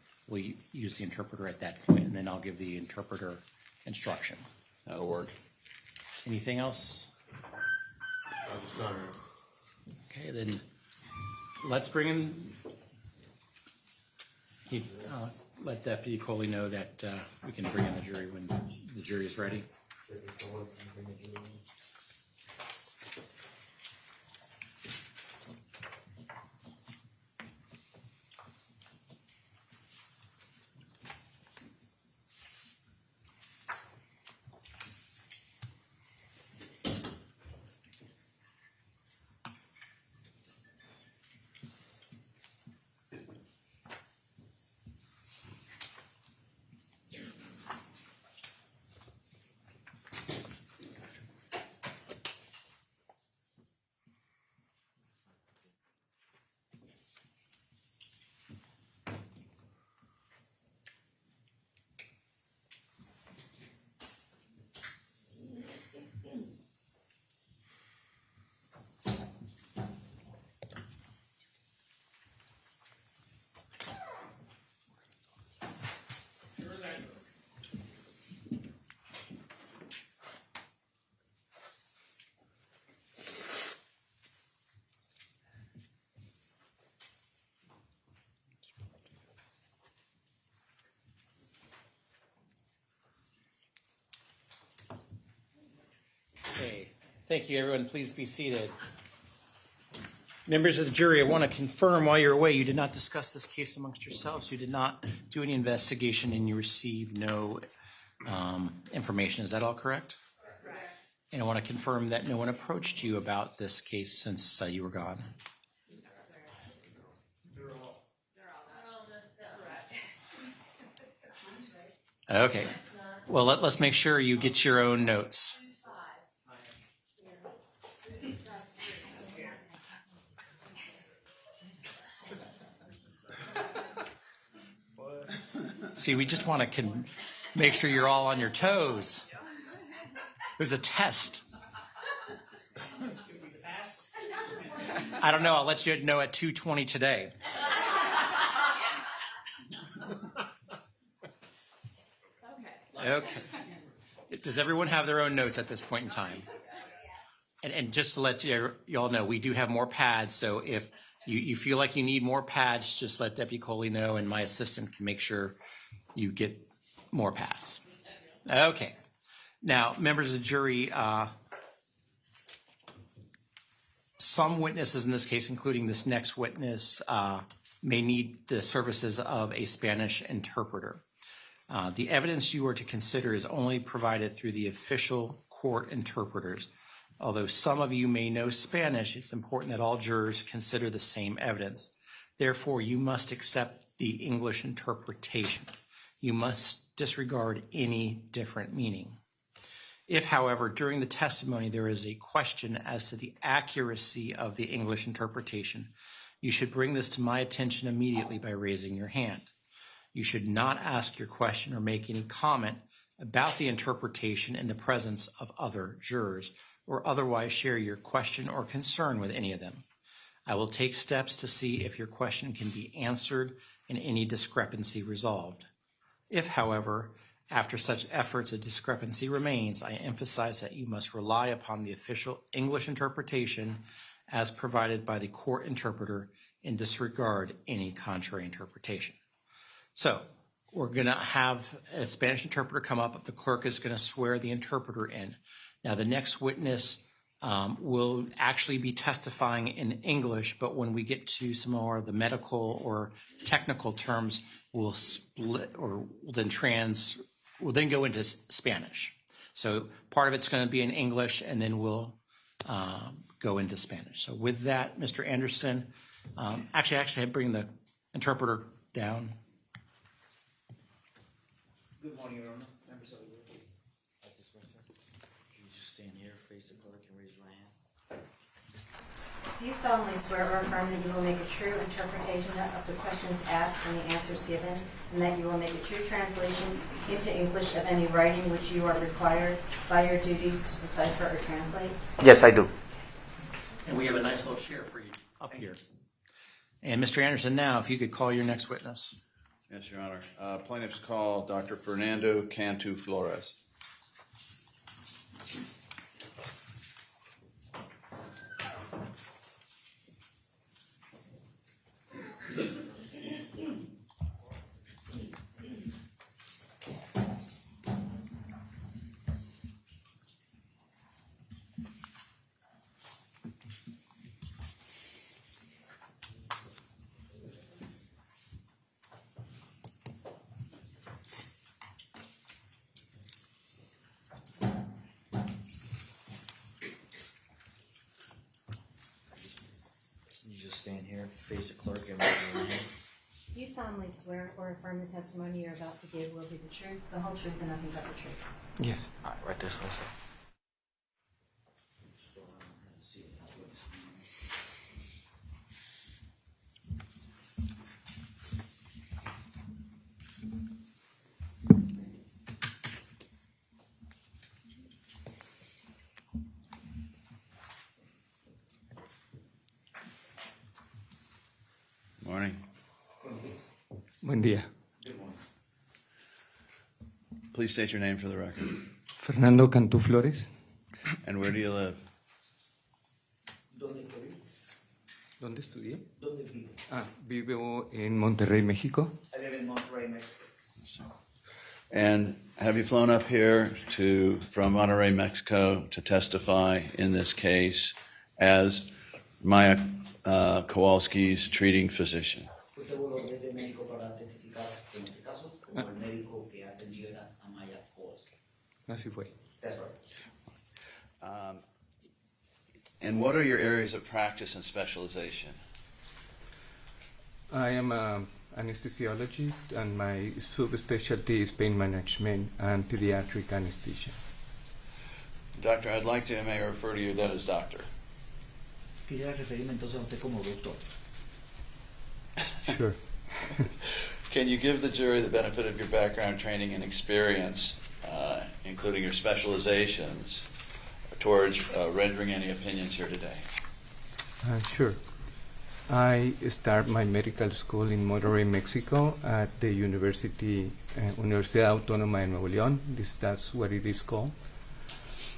use the interpreter at that point, and then I'll give the interpreter instruction. That'll work. Anything else? Okay, then let's bring in. Let Deputy Coley know that we can bring in the jury when the jury is ready. Okay, thank you, everyone. Please be seated. Members of the jury, I want to confirm while you're away, you did not discuss this case amongst yourselves. You did not do any investigation, and you received no information. Is that all correct? Correct. And I want to confirm that no one approached you about this case since you were gone. Okay. Well, let's make sure you get your own notes. See, we just want to make sure you're all on your toes. There's a test. I don't know. I'll let you know at 2:20 today. Okay. Does everyone have their own notes at this point in time? And just to let you all know, we do have more pads, so if you feel like you need more pads, just let Deputy Coley know, and my assistant can make sure you get more pads. Okay. Now, members of the jury, some witnesses in this case, including this next witness, may need the services of a Spanish interpreter. The evidence you are to consider is only provided through the official court interpreters. Although some of you may know Spanish, it's important that all jurors consider the same evidence. Therefore, you must accept the English interpretation. You must disregard any different meaning. If, however, during the testimony there is a question as to the accuracy of the English interpretation, you should bring this to my attention immediately by raising your hand. You should not ask your question or make any comment about the interpretation in the presence of other jurors, or otherwise share your question or concern with any of them. I will take steps to see if your question can be answered and any discrepancy resolved. If, however, after such efforts a discrepancy remains, I emphasize that you must rely upon the official English interpretation as provided by the court interpreter and disregard any contrary interpretation. So, we're going to have a Spanish interpreter come up. The clerk is going to swear the interpreter in. Now, the next witness will actually be testifying in English, but when we get to some more of the medical or technical terms, we'll split or we'll then go into Spanish. So part of it's going to be in English, and then we'll go into Spanish. So with that, Mr. Anderson, actually, I bring the interpreter down. Good morning, Your Honor. Members of the board. You just stand here, face the clerk, and raise your hand. Do you solemnly swear or affirm that you will make a true interpretation of the questions asked and the answers given, and that you will make a true translation into English of any writing which you are required by your duties to decipher or translate? Yes, I do. And we have a nice little chair for you up here. And Mr. Anderson, now, if you could call your next witness. Yes, Your Honor. Plaintiff's call Dr. Fernando Cantu Flores. Stand here, face the clerk, and raise your hand. Do you solemnly swear or affirm the testimony you're about to give will be the truth, the whole truth, and nothing but the truth? Yes. All right, right this way, sir. Morning. Buen día. Please state your name for the record. Fernando Cantú Flores. And where do you live? ¿Dónde estudié? Vivo en Monterrey, México. I live in Monterrey, Mexico. And have you flown up here from Monterrey, Mexico to testify in this case as Maya Kowalski's treating physician? Así fue. That's right. And what are your areas of practice and specialization? I am an anesthesiologist, and my subspecialty is pain management and pediatric anesthesia. Doctor, I'd like to, may I refer to you then as doctor? Quisiera referirme entonces a usted como doctor. Sure. Can you give the jury the benefit of your background, training, and experience, including your specializations, towards rendering any opinions here today? Sure. I start my medical school in Monterrey, Mexico, at the Universidad Autónoma de Nuevo León. That's what it is called.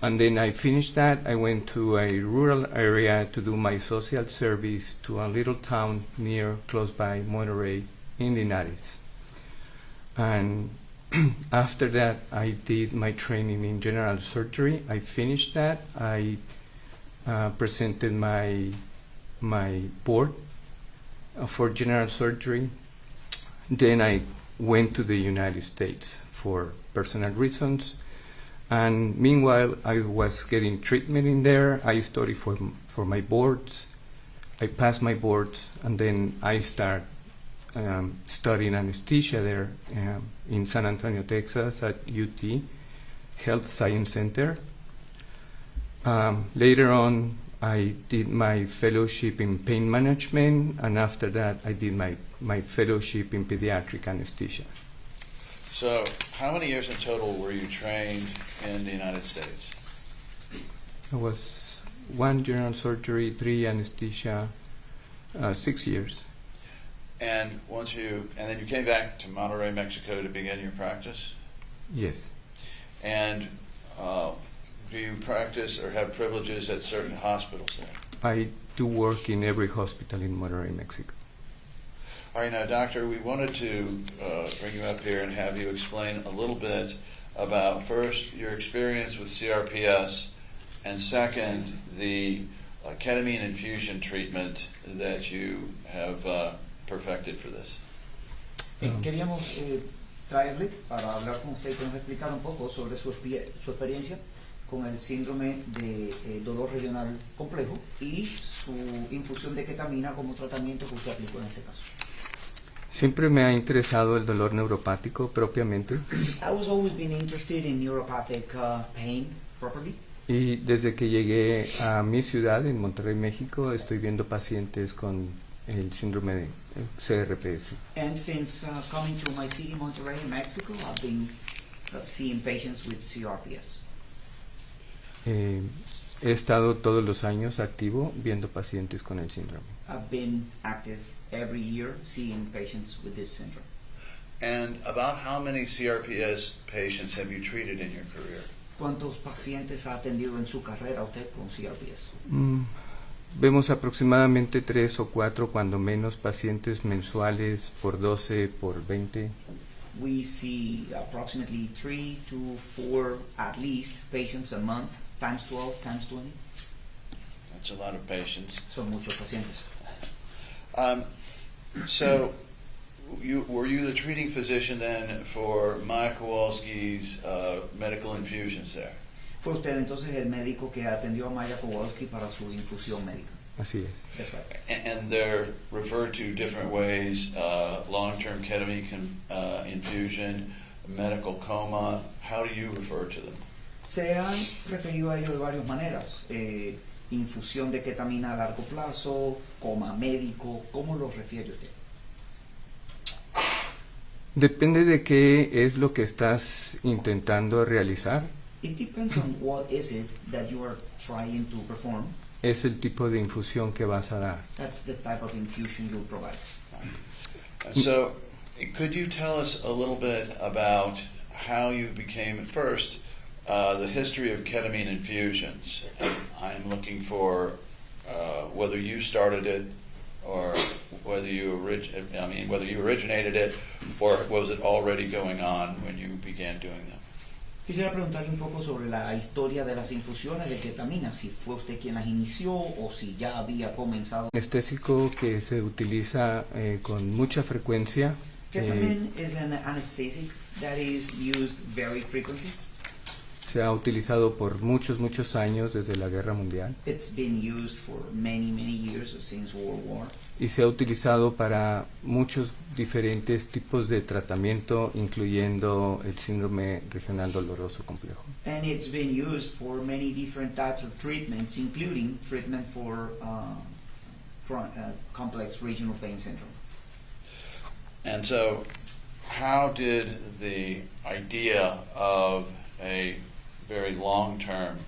And then I finished that. I went to a rural area to do my social service to a little town close by Monterey in the United States. And after that, I did my training in general surgery. I finished that. I presented my board for general surgery. Then I went to the United States for personal reasons. And meanwhile, I was getting treatment in there. I studied for my boards. I passed my boards, and then I started studying anesthesia there in San Antonio, Texas at UT Health Science Center. Later on, I did my fellowship in pain management, and after that, I did my fellowship in pediatric anesthesia. So, how many years in total were you trained in the United States? It was 1 general surgery, 3 anesthesia, 6 years. And then you came back to Monterrey, Mexico to begin your practice? Yes. And do you practice or have privileges at certain hospitals there? I do work in every hospital in Monterrey, Mexico. All right, now, Doctor, we wanted to bring you up here and have you explain a little bit about, first, your experience with CRPS, and second, the ketamine infusion treatment that you have perfected for this. Queríamos traerle para hablar con usted y que nos explicara un poco sobre su experiencia con el síndrome de dolor regional complejo y su infusión de ketamina como tratamiento que usted aplicó en este caso. Siempre me ha interesado el dolor neuropático propiamente. I was always been interested in neuropathic pain properly. Y desde que llegué a mi ciudad, en Monterrey, México, estoy viendo pacientes con el síndrome de CRPS. And since coming to my city, Monterrey, Mexico, I've been seeing patients with CRPS. He estado todos los años activo viendo pacientes con el síndrome. I've been active every year seeing patients with this syndrome. And about how many CRPS patients have you treated in your career? ¿Cuántos pacientes ha atendido en su carrera usted con CRPS? Vemos aproximadamente 3 o 4, cuando menos, pacientes mensuales por 12, por 20. We see approximately 3 to 4 at least patients a month, times 12, times 20. That's a lot of patients. Son muchos pacientes. So, were you the treating physician then for Maya Kowalski's medical infusions there? Fue usted entonces el médico que atendió a Maya Kowalski para su infusión médica. Así es. That's right. And they're referred to different ways, long-term ketamine infusion, medical coma. How do you refer to them? Se han referido a ello de varias maneras. Infusión de ketamina a largo plazo, coma médico, ¿cómo lo refiere usted? Depende de qué es lo que estás intentando realizar. It depends on what is it that you are trying to perform. Es el tipo de infusión que vas a dar. That's the type of infusion you'll provide. So, could you tell us a little bit about how you became, at first, the history of ketamine infusions? I'm looking for whether you started it, or whether you originated it, or was it already going on when you began doing them? Quisiera preguntarle un poco sobre la historia de las infusiones de ketamina, si fue usted quien las inició o si ya había comenzado. Anestésico que se utiliza con mucha frecuencia. Ketamine is an anesthetic that is used very frequently. Se ha utilizado por muchos años desde la Guerra Mundial. It's been used for many years since World War. Y se ha utilizado para muchos diferentes tipos de tratamiento, incluyendo el síndrome regional doloroso complejo. And it's been used for many different types of treatments, including treatment for complex regional pain syndrome. And so, how did the idea of a very long-term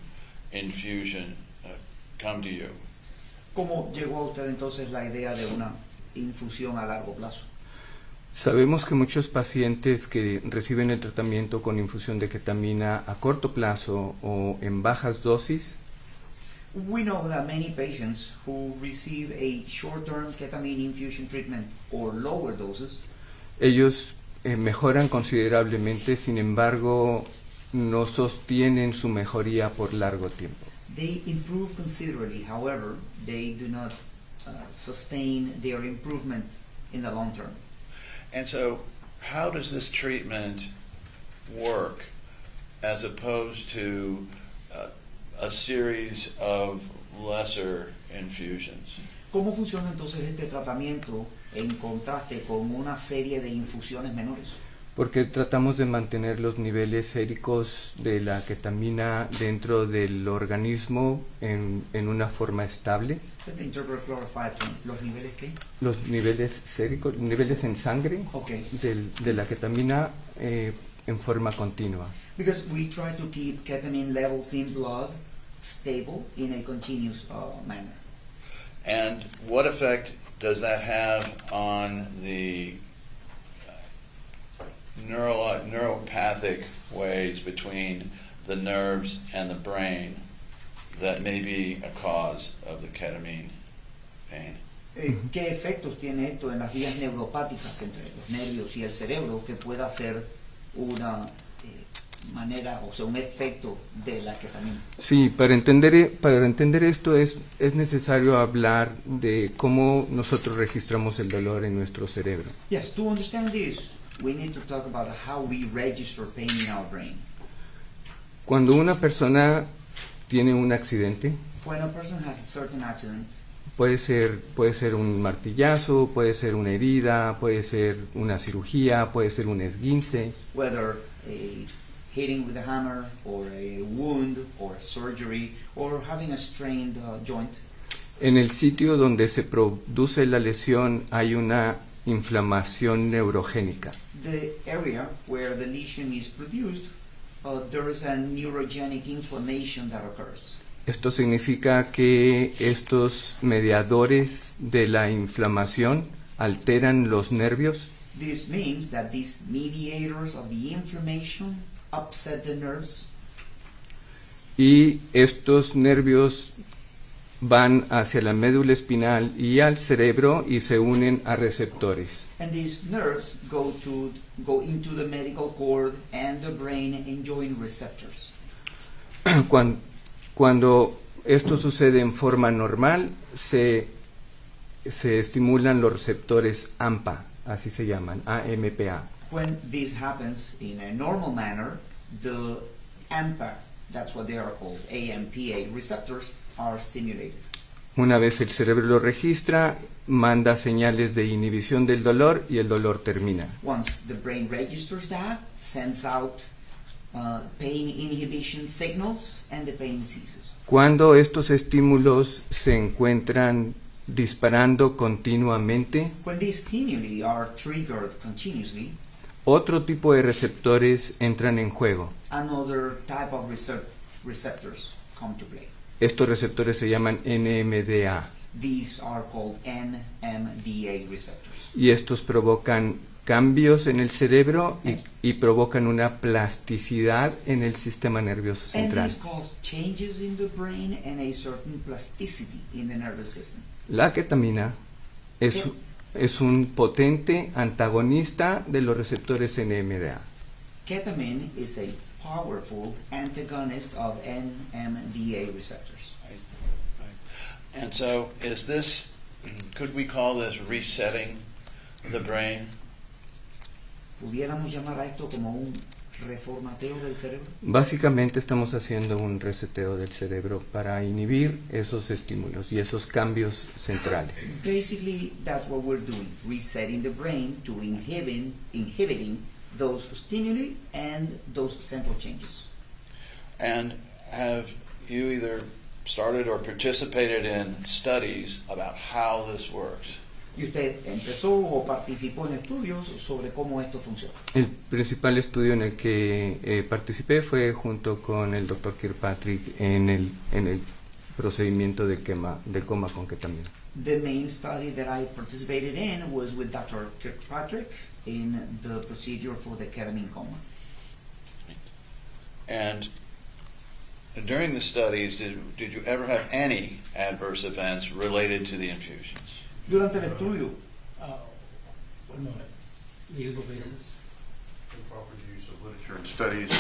infusion come to you? ¿Cómo llegó a usted entonces la idea de una infusión a largo plazo? Sabemos que muchos pacientes que reciben el tratamiento con infusión de ketamina a corto plazo o en bajas dosis We know that many patients who receive a short-term ketamine infusion treatment or lower doses, ellos mejoran considerablemente, sin embargo, no sostienen su mejoría por largo tiempo. they improve considerably. However, they do not sustain their improvement in the long term. And so, how does this treatment work as opposed to a series of lesser infusions? ¿Cómo funciona entonces este tratamiento en contraste con una serie de infusiones menores? Porque tratamos de mantener los niveles séricos de la ketamina dentro del organismo en una forma estable. Let the interpreter clarify, ¿los niveles qué? Los niveles séricos, niveles en sangre Okay. de la ketamina en forma continua. Because we try to keep ketamine levels in blood stable in a continuous manner. And what effect does that have on the neuropathic ways between the nerves and the brain that may be a cause of the ketamine pain? ¿Qué efectos tiene esto en las vías neuropáticas entre los nervios y el cerebro que pueda ser una manera, o sea, un efecto de la ketamina? Sí, para entender esto es necesario hablar de cómo nosotros registramos el dolor en nuestro cerebro. Yes, to understand this, we need to talk about how we register pain in our brain. Cuando una persona tiene un accidente, When a person has a certain accident, puede ser un martillazo, puede ser una herida, puede ser una cirugía, puede ser un esguince. whether a hitting with a hammer or a wound or a surgery or having a strained joint, En el sitio donde se produce la lesión hay una inflamación neurogénica. the area where the lesion is produced, there is a neurogenic inflammation that occurs. Esto significa que estos mediadores de la inflamación alteran los nervios This means that these mediators of the inflammation upset the nerves, y estos nervios van hacia la médula espinal y al cerebro y se unen a receptores. and these nerves go into the medial cord and the brain and join receptors. Cuando esto sucede en forma normal, se estimulan los receptores AMPA, así se llaman, AMPA. When this happens in a normal manner, the AMPA, that's what they are called, AMPA receptors, are stimulated. Una vez el cerebro lo registra, manda señales de inhibición del dolor y el dolor termina. Once the brain registers that, sends out pain inhibition signals, and the pain ceases. Cuando estos estímulos se encuentran disparando continuamente, When these stimuli are triggered continuously, otro tipo de receptores entran en juego. another type of receptors come to play. Estos receptores se llaman NMDA These are called NMDA receptors. y estos provocan cambios en el cerebro y provocan una plasticidad en el sistema nervioso And central. these cause changes in the brain and a certain plasticity in the nervous system. La ketamina es un potente antagonista de los receptores NMDA. Ketamine is a powerful antagonist of NMDA receptors. And so, could we call this resetting the brain? ¿Pudiéramos llamar a esto como un reformateo del cerebro? Básicamente estamos haciendo un reseteo del cerebro para inhibir esos estímulos y esos cambios centrales. Basically, that's what we're doing, resetting the brain to inhibiting those stimuli and those central changes. And have you either started or participated in studies about how this works? ¿Y usted empezó o participó en estudios sobre cómo esto funciona? El principal estudio en el que participé fue junto con el Dr. Kirkpatrick en el procedimiento de coma con ketamina. The main study that I participated in was with Dr. Kirkpatrick in the procedure for the ketamine coma. And during the studies, did you ever have any adverse events related to the infusions? Durante el estudio, One moment. Legal basis. Improper use of literature and studies.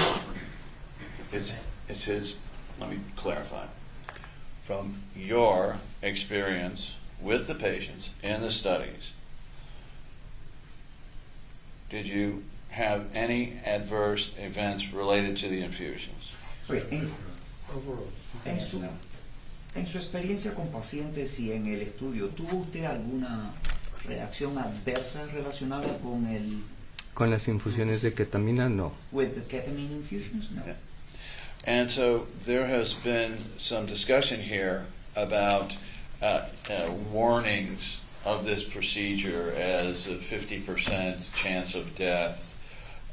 It's his, let me clarify. From your experience with the patients in the studies, did you have any adverse events related to the infusions? En su experiencia con pacientes y en el estudio, ¿tuvo usted alguna reacción adversa relacionada con las infusiones de ketamina? No. with the ketamine infusions? No. Yeah. And so there has been some discussion here about warnings of this procedure as a 50% chance of death.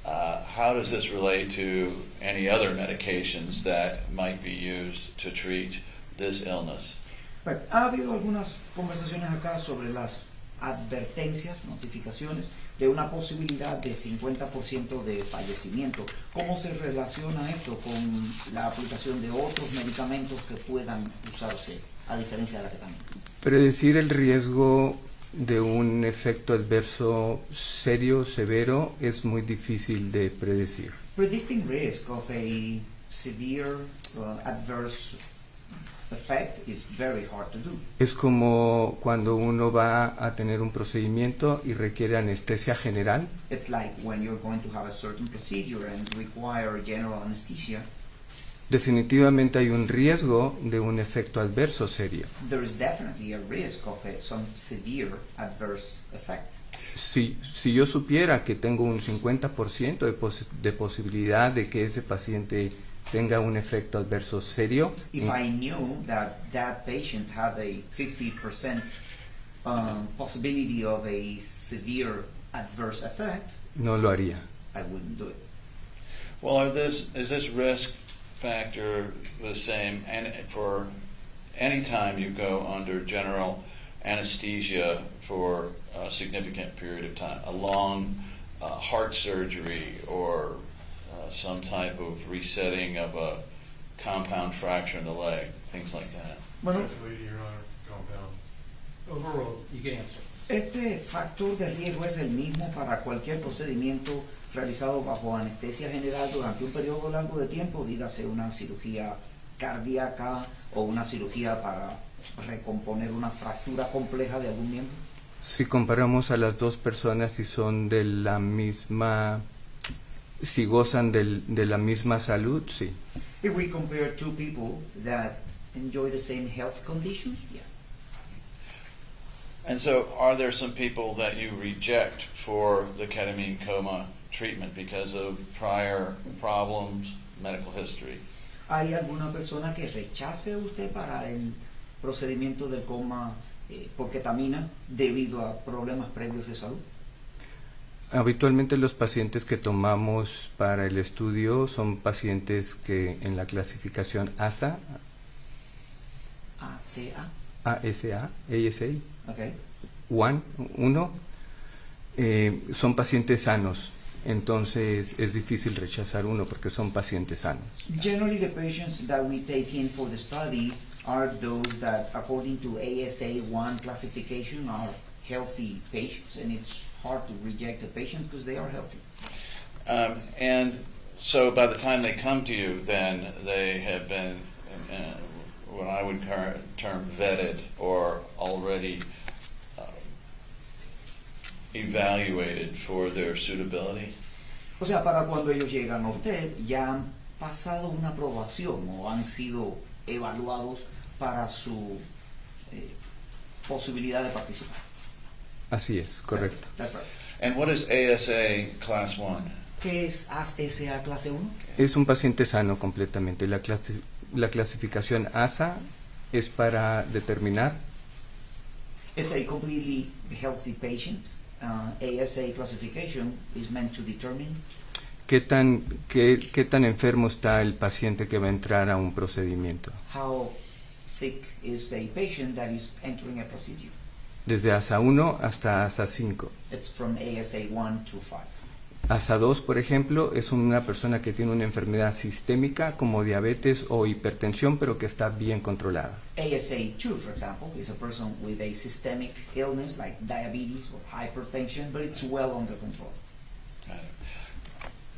How does this relate to any other medications that might be used to treat this illness? Bueno, ha habido algunas conversaciones acá sobre las advertencias, notificaciones de una posibilidad de 50% de fallecimiento. ¿Cómo se relaciona esto con la aplicación de otros medicamentos que puedan usarse a diferencia de la ketamina? Predecir el riesgo de un efecto adverso serio, severo, es muy difícil de predecir. Predicting risk of a severe adverse effect is very hard to do. Es como cuando uno va a tener un procedimiento y requiere anestesia general. It's like when you're going to have a certain procedure and require general anesthesia. Definitivamente hay un riesgo de un efecto adverso serio. There is definitely a risk of some severe adverse effect. Si yo supiera que tengo un 50% de posibilidad de que ese paciente tenga un efecto adverso serio, If I knew that that patient had a 50% possibility of a severe adverse effect, no lo haría. I wouldn't do it. Well, is this risk factor the same and for any time you go under general anesthesia for a significant period of time, a long heart surgery or some type of resetting of a compound fracture in the leg, things like that? Bueno, Your Honor, compound. Overall, you can answer. este factor de riesgo es el mismo para cualquier procedimiento realizado bajo anestesia general durante un periodo largo de tiempo, dígase una cirugía cardíaca o una cirugía para recomponer una fractura compleja de algún miembro. Si comparamos a las dos personas si son de la misma, si gozan de la misma salud, sí. If we compare two people that enjoy the same health conditions, yeah. And so are there some people that you reject for the ketamine coma treatment because of prior problems, medical history? ¿Hay alguna persona que rechace usted para el procedimiento del coma por ketamina debido a problemas previos de salud? Habitualmente los pacientes que tomamos para el estudio son pacientes que en la clasificación ASA, ASA, Okay. 1, son pacientes sanos. Entonces es difícil rechazar uno porque son pacientes sanos. Generally, the patients that we take in for the study are those that, according to ASA1 classification, are healthy patients, and it's hard to reject a patient because they are healthy. And so by the time they come to you, then they have been what I would term vetted or already evaluated for their suitability. O sea, para cuando ellos llegan a usted, ya han pasado una aprobación o han sido evaluados para su posibilidad de participar. Así es, correcto. That's right. And what is ASA Class 1? ¿Qué es ASA clase 1? Es un paciente sano completamente. La clasificación ASA es para determinar. It's a completely healthy patient. ASA classification is meant to determine ¿Qué tan enfermo está el paciente que va a entrar a un procedimiento? how sick is a patient that is entering a procedure. desde ASA 1 hasta ASA 5. It's from ASA 1 to 5. ASA 2, por ejemplo, es una persona que tiene una enfermedad sistémica como diabetes o hipertensión, pero que está bien controlada. ASA 2, for example, is a person with a systemic illness like diabetes or hypertension, but it's well under control.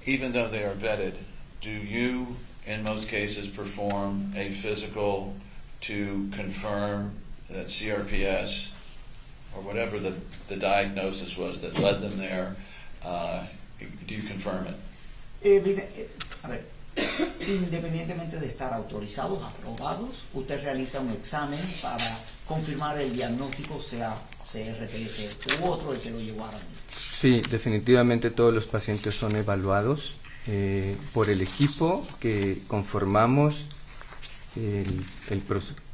Even though they are vetted, do you, in most cases, perform a physical to confirm that CRPS or whatever the diagnosis was that led them there? Do you confirm it? A ver, independientemente de estar autorizados, aprobados, usted realiza un examen para confirmar el diagnóstico, sea CRPS u otro el que lo llevó a la misma. Sí, definitivamente todos los pacientes son evaluados por el equipo que conformamos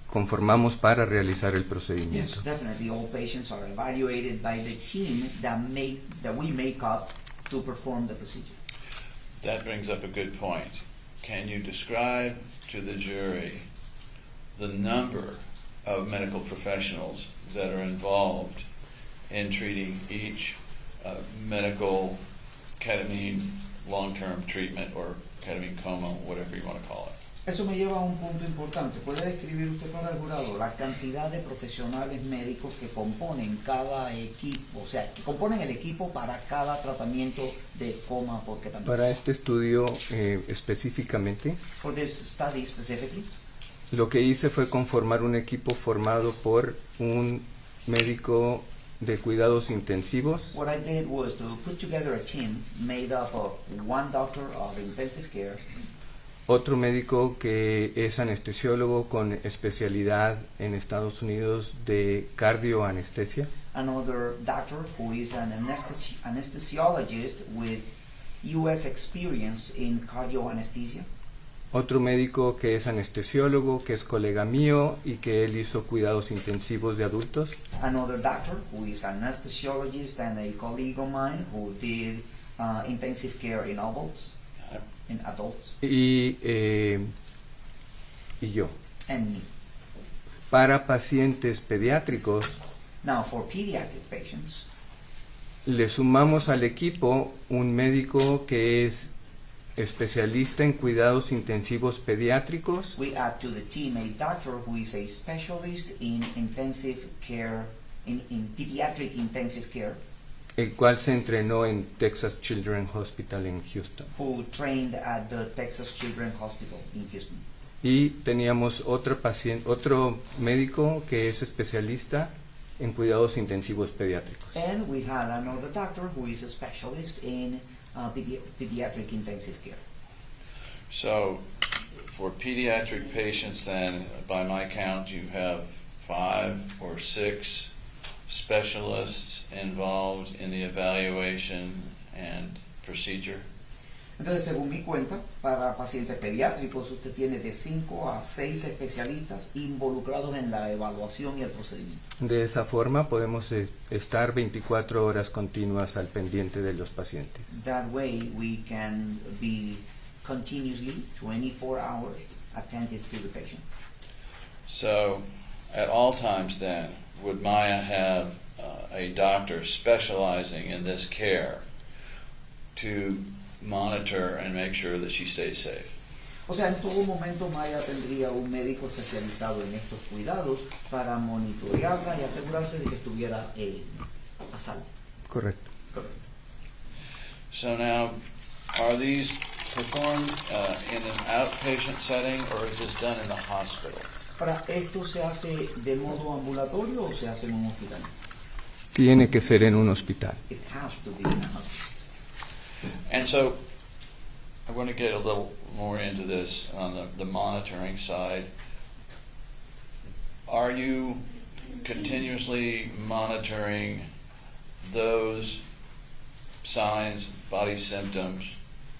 conformamos para realizar el procedimiento. Yes, definitely. All patients are evaluated by the team that we make up to perform the procedure. That brings up a good point. Can you describe to the jury the number of medical professionals that are involved in treating each medical ketamine long-term treatment or ketamine coma, whatever you want to call it? Eso me lleva a un punto importante. ¿Puede describir usted para el jurado la cantidad de profesionales médicos que componen cada equipo, o sea, que componen el equipo para cada tratamiento de coma por ketamina? Para este estudio específicamente, For this study specifically, lo que hice fue conformar un equipo formado por un médico de cuidados intensivos, what I did was to put together a team made up of one doctor of intensive care, otro médico que es anestesiólogo con especialidad en Estados Unidos de cardioanestesia, another doctor who is an anesthesiologist with U.S. experience in cardioanesthesia, otro médico que es anestesiólogo, que es colega mío y que él hizo cuidados intensivos de adultos, another doctor who is an anesthesiologist and a colleague of mine who did intensive care in adults. Y yo. And me. Para pacientes pediátricos, Now, for pediatric patients, le sumamos al equipo un médico que es especialista en cuidados intensivos pediátricos, we add to the team a doctor who is a specialist in intensive care, in pediatric intensive care, el cual se entrenó en Texas Children's Hospital en Houston. who trained at the Texas Children's Hospital in Houston. Y teníamos otro médico que es especialista en cuidados intensivos pediátricos. And we had another doctor who is a specialist in pediatric intensive care. So, for pediatric patients then, by my count, you have 5 or 6 specialists involved in the evaluation and procedure. Entonces, según mi cuenta, para pacientes pediátricos usted tiene de 5 a 6 especialistas involucrados en la evaluación y el procedimiento. De esa forma podemos estar 24 horas continuas al pendiente de los pacientes. That way we can be continuously 24 hours attentive to the patient. So, at all times then, would Maya have a doctor specializing in this care to monitor and make sure that she stays safe? O sea, en todo momento Maya tendría un médico especializado en estos cuidados para monitorearla y asegurarse de que estuviera a salvo. Correcto. So now, are these performed in an outpatient setting or is this done in the hospital? Ahora, ¿esto se hace de modo ambulatorio o se hace en un hospital? Tiene que ser en un hospital. It has to be in a hospital. And so, I want to get a little more into this on the monitoring side. Are you continuously monitoring those signs, body symptoms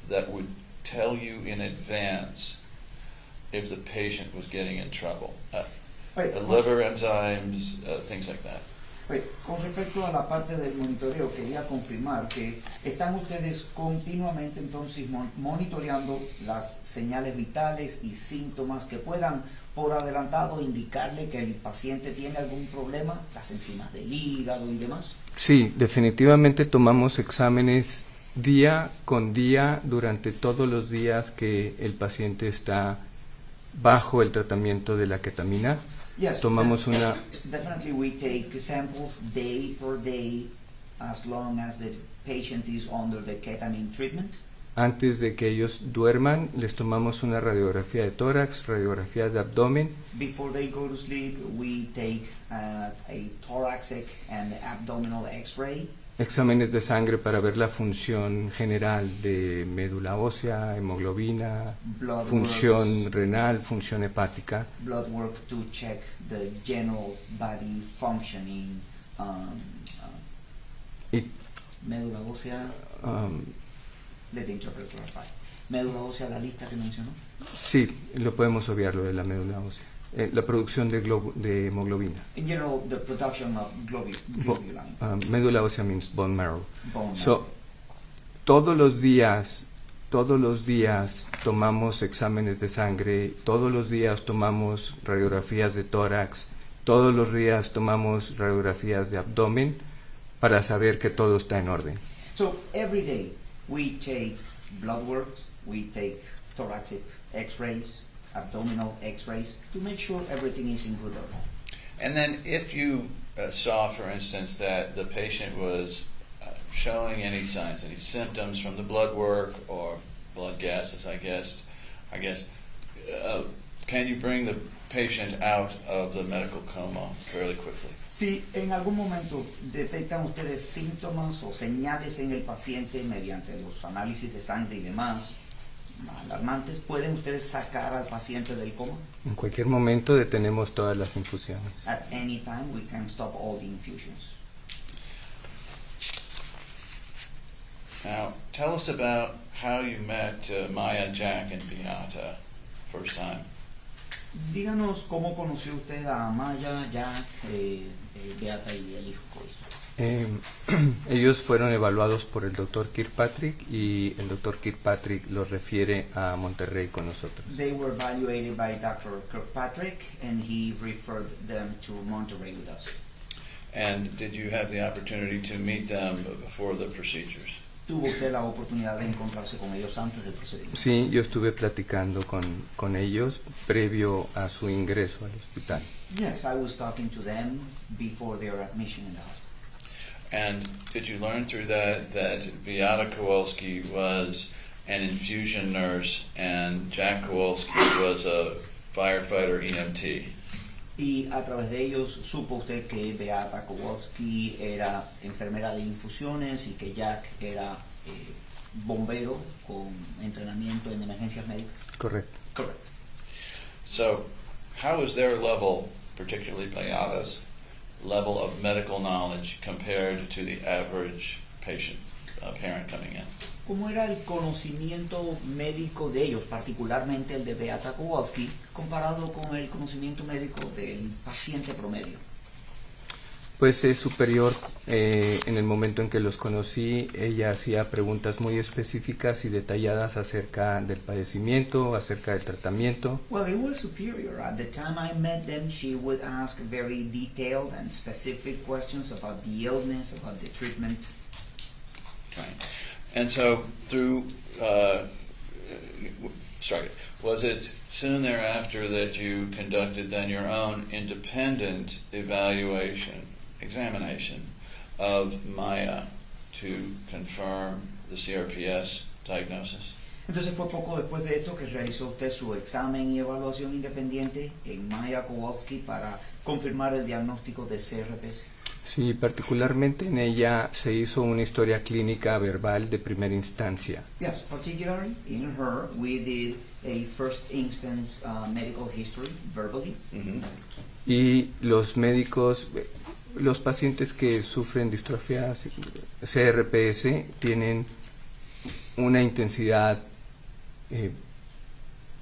that would tell you in advance if the patient was getting in trouble? Liver enzymes, things like that. Pues, con respecto a la parte del monitoreo, quería confirmar que están ustedes continuamente entonces monitoreando las señales vitales y síntomas que puedan por adelantado indicarle que el paciente tiene algún problema, las enzimas del hígado y demás. Sí, definitivamente tomamos exámenes día con día durante todos los días que el paciente está bajo el tratamiento de la ketamina. Yes, Tomamos una... Definitely we take samples day per day as long as the patient is under the ketamine treatment. Antes de que ellos duerman, les tomamos una radiografía de tórax, radiografía de abdomen. Before they go to sleep, we take a thoracic and abdominal X-ray. Exámenes de sangre para ver la función general de médula ósea, hemoglobina, Blood función works. renal, función hepática. Blood work to check the general body functioning. Y Médula ósea. Let the interpreter clarify. Médula ósea, la lista que mencionó. sí, lo podemos obviar lo de la médula ósea. La producción de hemoglobina. In general, the production of globulin. Médula ósea means bone marrow. Bone So, todos los días tomamos exámenes de sangre, todos los días tomamos radiografías de tórax, todos los días tomamos radiografías de abdomen para saber que todo está en orden. So every day we take blood work, we take thoracic X-rays, abdominal X-rays to make sure everything is in good order. And then if you saw, for instance, that the patient was showing any signs, any symptoms from the blood work or blood gases, I guess, can you bring the patient out of the medical coma fairly quickly? Si en algún momento detectan ustedes síntomas o señales en el paciente mediante los análisis de sangre y demás alarmantes, ¿pueden ustedes sacar al paciente del coma? En cualquier momento detenemos todas las infusiones. At any time we can stop all the infusions. Now, tell us about how you met Maya, Jack, and Beata first time. Díganos cómo conoció usted a Maya, Jack, Beata y el hijo. Ellos fueron evaluados por el Dr. Kirkpatrick y el Dr. Kirkpatrick los refiere a Monterrey con nosotros. They were evaluated by Dr. Kirkpatrick and he referred them to Monterrey with us. And did you have the opportunity to meet them before the procedures? ¿Tuvo usted la oportunidad de encontrarse con ellos antes del procedimiento? Sí, yo estuve platicando con ellos previo a su ingreso al hospital. Yes, I was talking to them before their admission in the hospital. And did you learn through that Beata Kowalski was an infusion nurse and Jack Kowalski was a firefighter EMT? Y a través de ellos supo usted que Beata Kowalski era enfermera de infusiones y que Jack era bombero con entrenamiento en emergencias médicas. Correcto. Correct. So, how is their level, particularly Beata's level of medical knowledge compared to the average patient, parent coming in? ¿Cómo era el conocimiento médico de ellos, particularmente el de Beata Kowalski, comparado con el conocimiento médico del paciente promedio? Pues es superior. En el momento en que los conocí, ella hacía preguntas muy específicas y detalladas acerca del padecimiento, acerca del tratamiento. Well, it was superior. At the time I met them, she would ask very detailed and specific questions about the illness, about the treatment. Right. And so through, was it soon thereafter that you conducted then your own independent examination of Maya to confirm the CRPS diagnosis? Entonces fue poco después de esto que realizó usted su examen y evaluación independiente en Maya Kowalski para confirmar el diagnóstico de CRPS. Sí, particularmente en ella se hizo una historia clínica verbal de primera instancia. Yes, particularly in her, we did a first instance medical history verbally. Mm-hmm. Y los médicos, los pacientes que sufren distrofia CRPS tienen una intensidad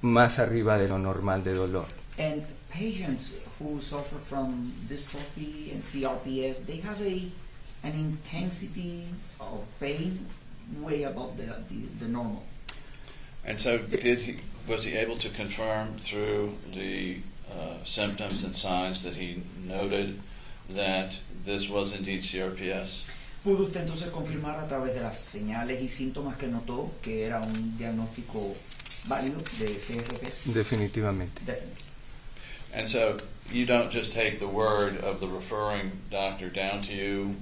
más arriba de lo normal de dolor. And patients who suffer from dystrophy and CRPS, they have an intensity of pain way above the normal. And so was he able to confirm through the symptoms and signs that he noted that this was indeed CRPS? ¿Pudo usted entonces confirmar a través de las señales y síntomas que notó que era un diagnóstico válido de CRPS? Definitivamente. Definitely. And so you don't just take the word of the referring doctor down to you,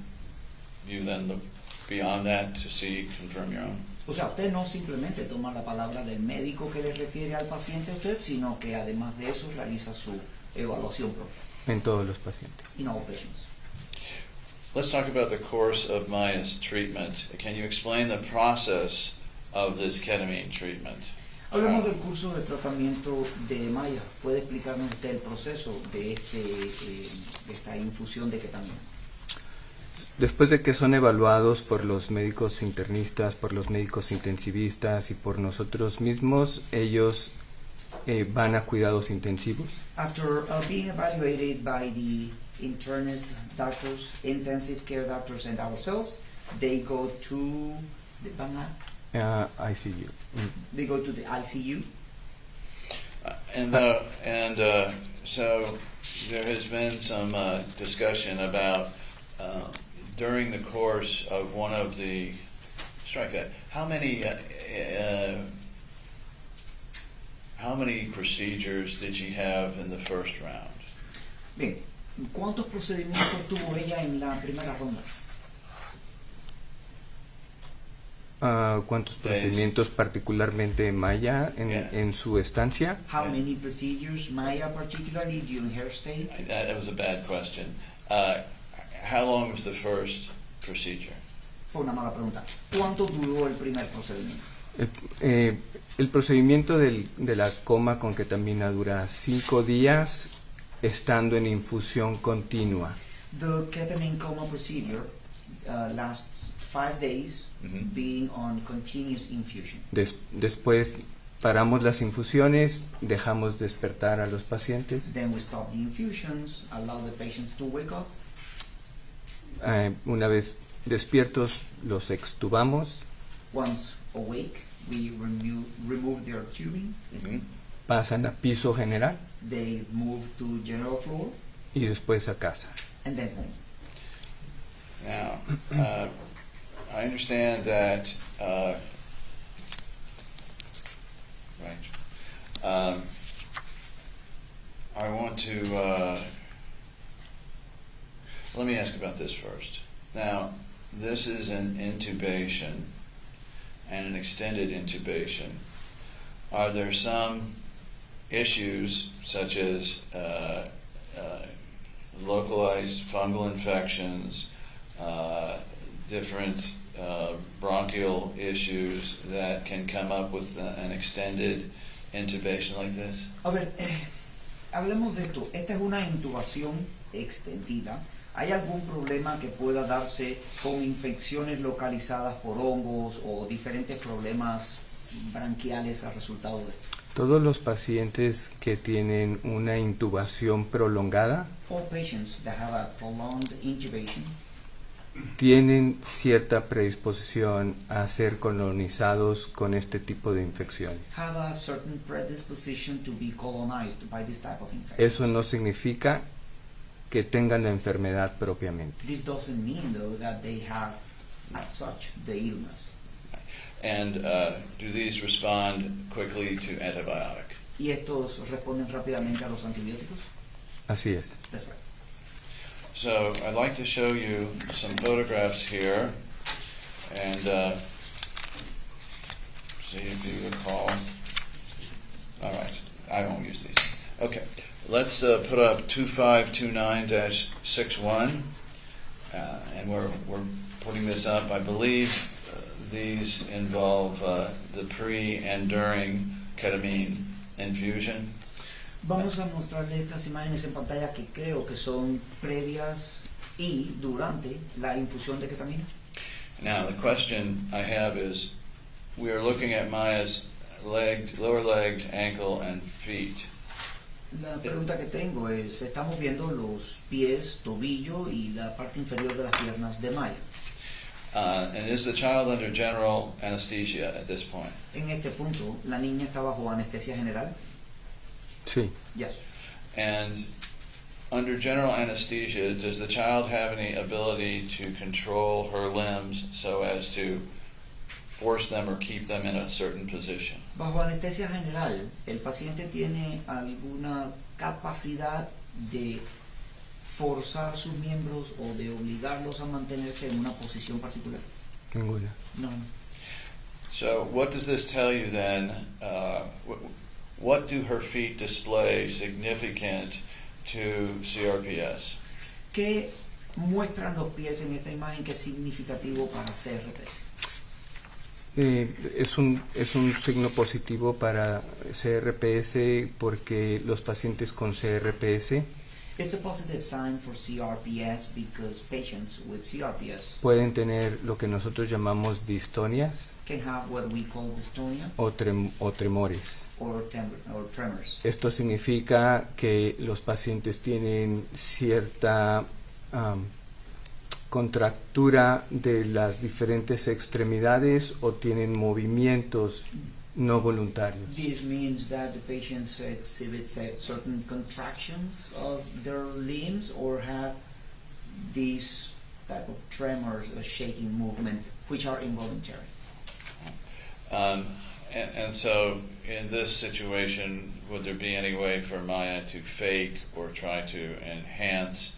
you then look beyond that to see, confirm your own? O sea, usted no simplemente toma la palabra del médico que le refiere al paciente a usted, sino que además de eso realiza su evaluación propia. En todos los pacientes. In all patients. Let's talk about the course of Maya's treatment. Can you explain the process of this ketamine treatment? Hablemos del curso de tratamiento de Maya. ¿Puede explicarnos usted el proceso de esta infusión de ketamina? Después de que son evaluados por los médicos internistas, por los médicos intensivistas y por nosotros mismos, ellos van a cuidados intensivos. After being evaluated by the internist doctors, intensive care doctors, and ourselves, they go to the ICU. They go to the ICU. So there has been some discussion about during the course of one of the, strike that, how many procedures did she have in the first round? Bien, ¿cuántos procedimientos tuvo ella en la primera ronda? ¿Cuántos procedimientos particularmente Maya en su estancia? How many procedures Maya particularly during her stay? That was a bad question. How long was the first procedure? Fue una mala pregunta. ¿Cuánto duró el primer procedimiento? El procedimiento de la coma con ketamina dura 5 días estando en infusión continua. The ketamine coma procedure lasts 5 days being on continuous infusion. Después paramos las infusiones, dejamos despertar a los pacientes. Then we stop the infusions, allow the patients to wake up. Una vez despiertos, los extubamos. Once awake, we remove their tubing. Pasan a piso general. They move to general floor. Y después a casa. And then home. Now, I understand that, I want to, let me ask about this first. Now, this is an intubation and an extended intubation. Are there some issues such as localized fungal infections, different bronchial issues that can come up with an extended intubation like this? A ver, hablemos de esto. Esta es una intubación extendida. ¿Hay algún problema que pueda darse con infecciones localizadas por hongos o diferentes problemas branquiales a resultado de esto? Todos los pacientes que tienen una intubación prolongada All patients that have a prolonged intubation tienen cierta predisposición a ser colonizados con este tipo de infecciones. have a certain predisposition to be colonized by this type of infection. Eso no significa que tengan la enfermedad propiamente. This doesn't mean, though, that they have, as such, the illness. And do these respond quickly to antibiotic? ¿Y estos responden rápidamente a los antibióticos? Así es. That's right. So I'd like to show you some photographs here and see if you recall. All right, I won't use these. Okay, let's put up 2529-61, and we're putting this up. I believe these involve the pre and during ketamine infusion. Vamos a mostrarle estas imágenes en pantalla que creo que son previas y durante la infusión de ketamina. Now, the question I have is, we are looking at Maya's lower leg, ankle, and feet. La pregunta que tengo es, estamos viendo los pies, tobillo y la parte inferior de las piernas de Maya. And is the child under general anesthesia at this point? En este punto, ¿la niña está bajo anestesia general? Sí. Yes. And under general anesthesia, does the child have any ability to control her limbs so as to force them or keep them in a certain position? Bajo anestesia general, ¿el paciente tiene alguna capacidad de forzar sus miembros o de obligarlos a mantenerse en una posición particular? Ninguna. No. So what does this tell you then? What do her feet display significant to CRPS? ¿Qué muestran los pies en esta imagen que es significativo para CRPS? Es un signo positivo para CRPS porque los pacientes con CRPS It's a positive sign for CRPS because patients with CRPS pueden tener lo que nosotros llamamos distonias can have what we call dystonia o tremores. or tremors. Esto significa que los pacientes tienen cierta contractura de las diferentes extremidades o tienen movimientos no voluntarios. This means that the patients exhibit certain contractions of their limbs or have these type of tremors or shaking movements which are involuntary. And so in this situation, would there be any way for Maya to fake or try to enhance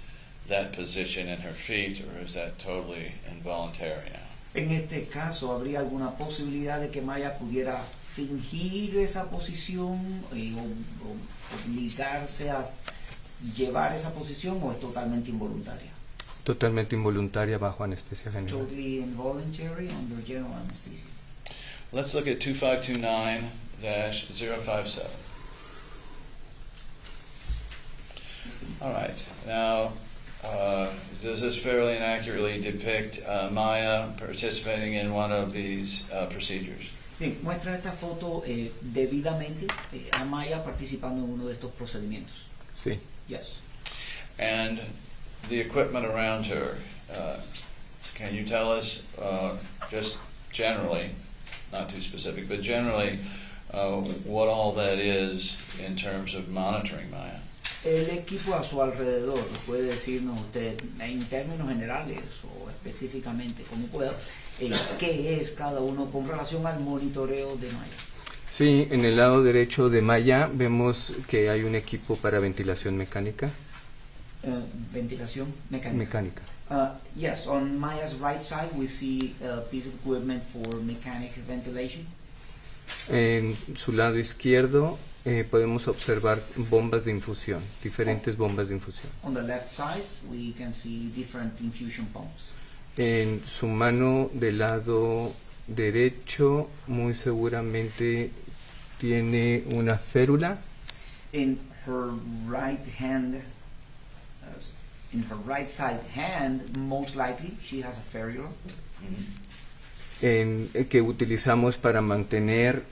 that position in her feet, or is that totally involuntary now? En este caso, ¿habría alguna posibilidad de que Maya pudiera fingir esa posición o obligarse a llevar esa posición, o es totalmente involuntaria? Totalmente involuntaria bajo anestesia general. Totally involuntary under general anesthesia. Let's look at 2529-057. All right. Now, does this fairly and accurately depict Maya participating in one of these procedures? Bien, muestra esta foto debidamente a Maya participando en uno de estos procedimientos. Sí. Yes. And the equipment around her, can you tell us just generally, not too specific, but generally what all that is in terms of monitoring Maya? El equipo a su alrededor, ¿puede decirnos usted en términos generales o específicamente, como pueda, qué es cada uno con relación al monitoreo de Maya? Sí, en el lado derecho de Maya vemos que hay un equipo para ventilación mecánica. Ventilación mecánica. Mecánica. Yes, on Maya's right side we see a piece of equipment for mechanic ventilation. En su lado izquierdo podemos observar bombas de infusión, diferentes bombas de infusión. On the left side we can see different infusion pumps. En su mano del lado derecho muy seguramente tiene una férula. In her right hand, in her right side hand, most likely she has a férula. Que utilizamos para mantener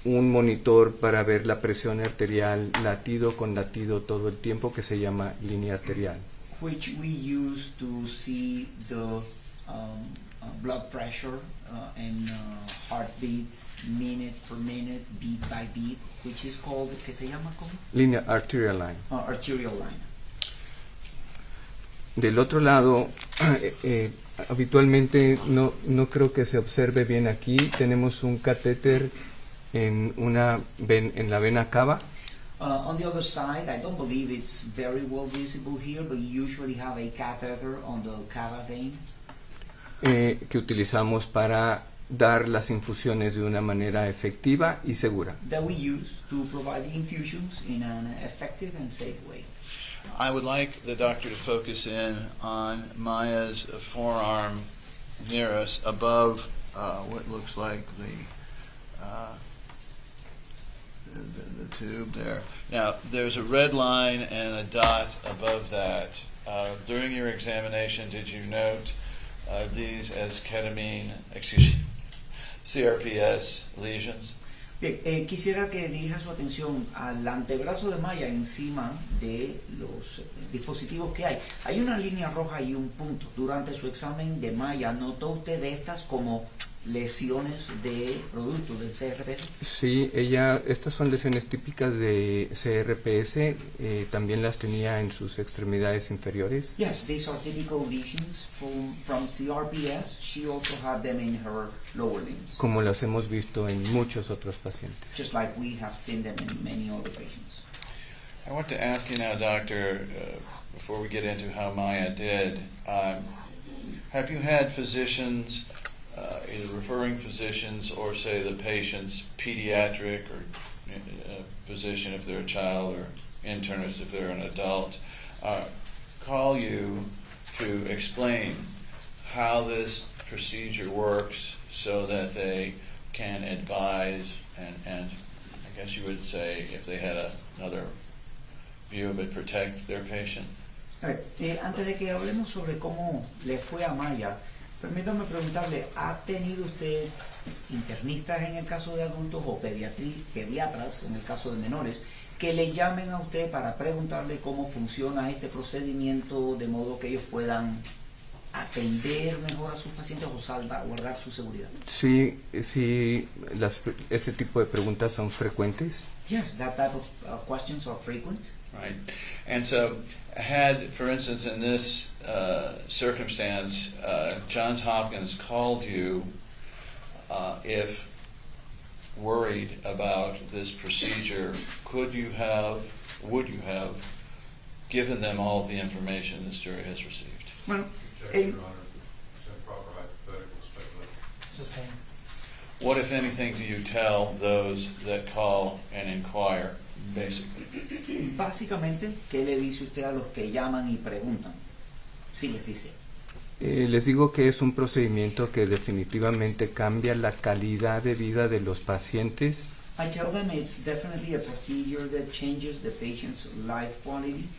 un monitor para ver la presión arterial latido con latido todo el tiempo, que se llama línea arterial. Which we use to see the blood pressure and heartbeat minute per minute, beat by beat, which is called, ¿qué se llama? ¿Cómo? Línea arterial line. Arterial line. Del otro lado, habitualmente no creo que se observe bien aquí. Tenemos un catéter en la vena cava. On the other side, I don't believe it's very well visible here, but you usually have a catheter on the cava vein. Que utilizamos para dar las infusiones de una manera efectiva y segura. That we use to provide the infusions in an effective and safe way. I would like the doctor to focus in on Maya's forearm near us above what looks like the tube there. Now, there's a red line and a dot above that. During your examination, did you note these as CRPS lesions? Bien, quisiera que dirija su atención al antebrazo de Maya encima de los dispositivos que hay. Hay una línea roja y un punto. Durante su examen de Maya, ¿notó usted estas como lesiones de producto del CRPS? Sí, estas son lesiones típicas de CRPS, también las tenía en sus extremidades inferiores. Yes, these are typical lesions from CRPS. She also had them in her lower limbs. Como las hemos visto en muchos otros pacientes. Just like we have seen them in many other patients. I want to ask you now, Doctor, before we get into how Maya did, have you had physicians, either referring physicians or say the patient's pediatric or physician if they're a child or internist if they're an adult, call you to explain how this procedure works so that they can advise and I guess you would say if they had another view of it, protect their patient? Antes de que hablemos sobre cómo le fue a Maya, permítame preguntarle, ¿ha tenido usted internistas en el caso de adultos o pediatras en el caso de menores que le llamen a usted para preguntarle cómo funciona este procedimiento de modo que ellos puedan atender mejor a sus pacientes o salvaguardar su seguridad? Sí, ese tipo de preguntas son frecuentes. Yes, that type of questions are frequent. Right. And so had, for instance, in this circumstance, Johns Hopkins called you if worried about this procedure, would you have given them all of the information this jury has received? Bueno, Your Honor, improper hypothetical speculation. Sustain. What, if anything, do you tell those that call and inquire, basically? Básicamente, ¿qué le dice usted a los que llaman y preguntan? Sí, les dice. Les digo que es un procedimiento que definitivamente cambia la calidad de vida de los pacientes. I tell them it's definitely a procedure that changes the patient's life quality.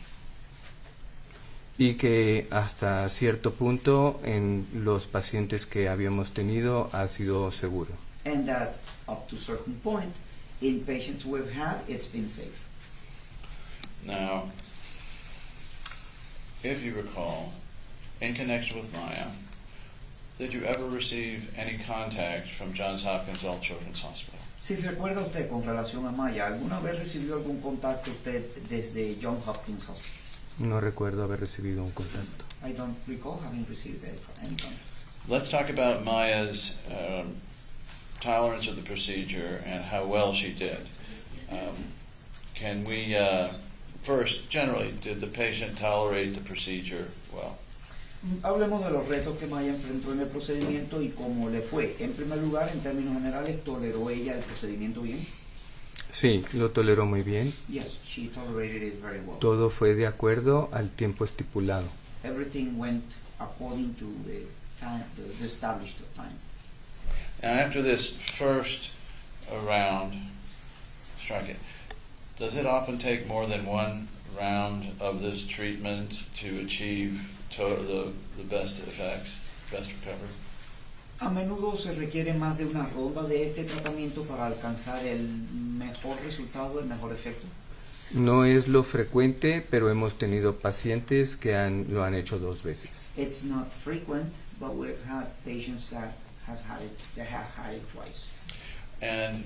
Y que hasta cierto punto en los pacientes que habíamos tenido ha sido seguro. And that up to a certain point, in patients we've had, it's been safe. Now, if you recall, in connection with Maya, did you ever receive any contact from Johns Hopkins All Children's Hospital? Si recuerda usted con relación a Maya, ¿alguna vez recibió algún contacto usted desde Johns Hopkins Hospital? No recuerdo haber recibido un contacto. I don't recall having received any contact. Let's talk about Maya's tolerance of the procedure and how well she did. Can we, first, generally, did the patient tolerate the procedure well? Hablemos de los retos que Maya enfrentó en el procedimiento y cómo le fue. En primer lugar, en términos generales, ¿toleró ella el procedimiento bien? Sí, lo toleró muy bien. Yes, she tolerated it very well. Todo fue de acuerdo al tiempo estipulado. Everything went according to the time, the established time. Now, after this first round, does it often take more than one round of this treatment to achieve the best effects, best recovery? A menudo se requiere más de una ronda de este tratamiento para alcanzar el mejor resultado, el mejor efecto. No es lo frecuente, pero hemos tenido pacientes que lo han hecho 2 veces. It's not frequent, but we've had patients that have had it twice. And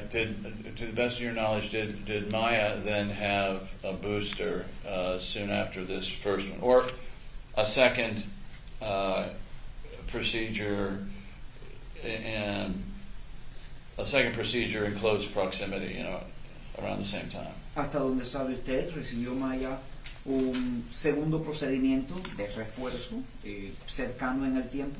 to the best of your knowledge, did Maya then have a booster soon after this first one, or a second procedure in close proximity, around the same time? Hasta donde sabe usted, recibió Maya un segundo procedimiento de refuerzo cercano en el tiempo.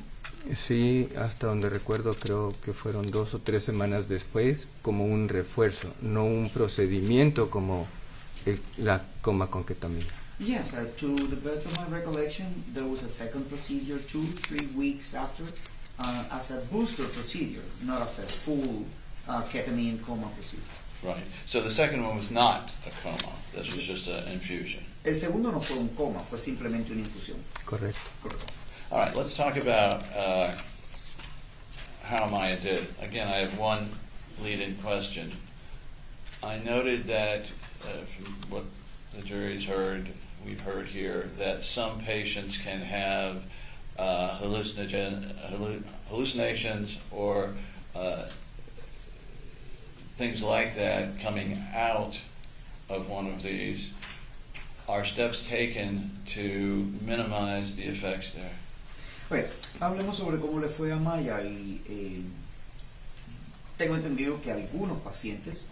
Sí, hasta donde recuerdo creo que fueron 2 o 3 semanas después, como un refuerzo, no un procedimiento como la coma con ketamina. Yes, to the best of my recollection, there was a second procedure 2-3 weeks after as a booster procedure, not as a full ketamine coma procedure. Right. So the second one was not a coma. This was just an infusion. El segundo no fue un coma, fue simplemente una infusión. Correcto. All right, let's talk about how Maya did. Again, I have one lead-in question. I noted that from what the jury's heard, we've heard here, that some patients can have hallucinations or things like that coming out of one of these. Are steps taken to minimize the effects there? Bueno, hablemos sobre cómo le fue a Maya y tengo entendido que algunos pacientes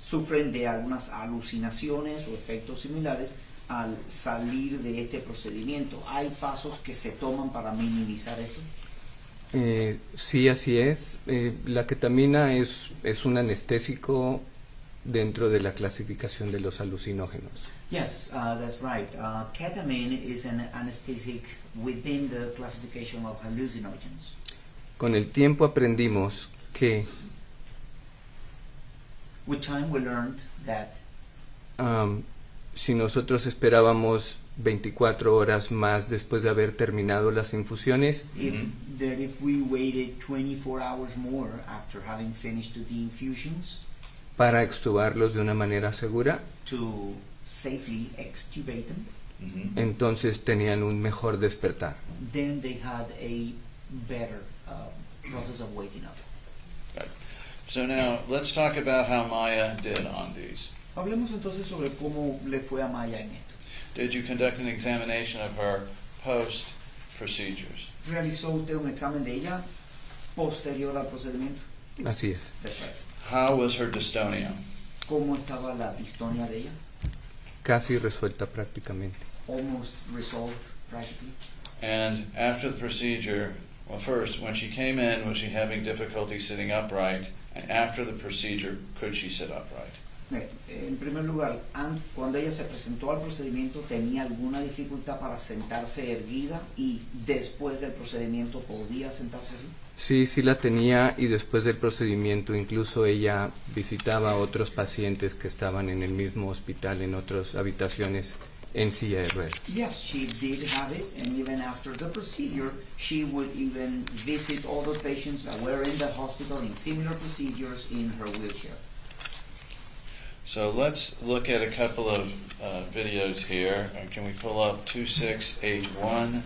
sufren de algunas alucinaciones o efectos similares al salir de este procedimiento. ¿Hay pasos que se toman para minimizar esto? Sí, así es. La ketamina es un anestésico dentro de la clasificación de los alucinógenos. Yes, that's right. Ketamine is an anesthetic within the classification of hallucinogens. Con el tiempo aprendimos que With time we learned that si nosotros esperábamos 24 horas más después de haber terminado las infusiones, if we waited 24 hours more after having finished the infusions para extubarlos de una manera segura, to safely extubate them, entonces tenían un mejor despertar. then they had a better process of waking up. Okay. So now let's talk about how Maya did on these. Hablemos entonces sobre cómo le fue a Maya en esto. Did you conduct an examination of her post procedures? ¿Realizó usted un examen de ella posterior al procedimiento? Así es. That's right. How was her dystonia? ¿Cómo estaba la distonia de ella? Casi resuelta prácticamente. Almost resolved practically. And after the procedure, well, first, when she came in, was she having difficulty sitting upright? And after the procedure, could she sit upright? En primer lugar, cuando ella se presentó al procedimiento, ¿tenía alguna dificultad para sentarse erguida? Y después del procedimiento, ¿podía sentarse así? Sí la tenía, y después del procedimiento incluso ella visitaba a otros pacientes que estaban en el mismo hospital, en otras habitaciones, en silla de ruedas. Yes, she did have it, and even after the procedure, she would even visit all the patients that were in the hospital in similar procedures in her wheelchair. So let's look at a couple of videos here. Can we pull up 2681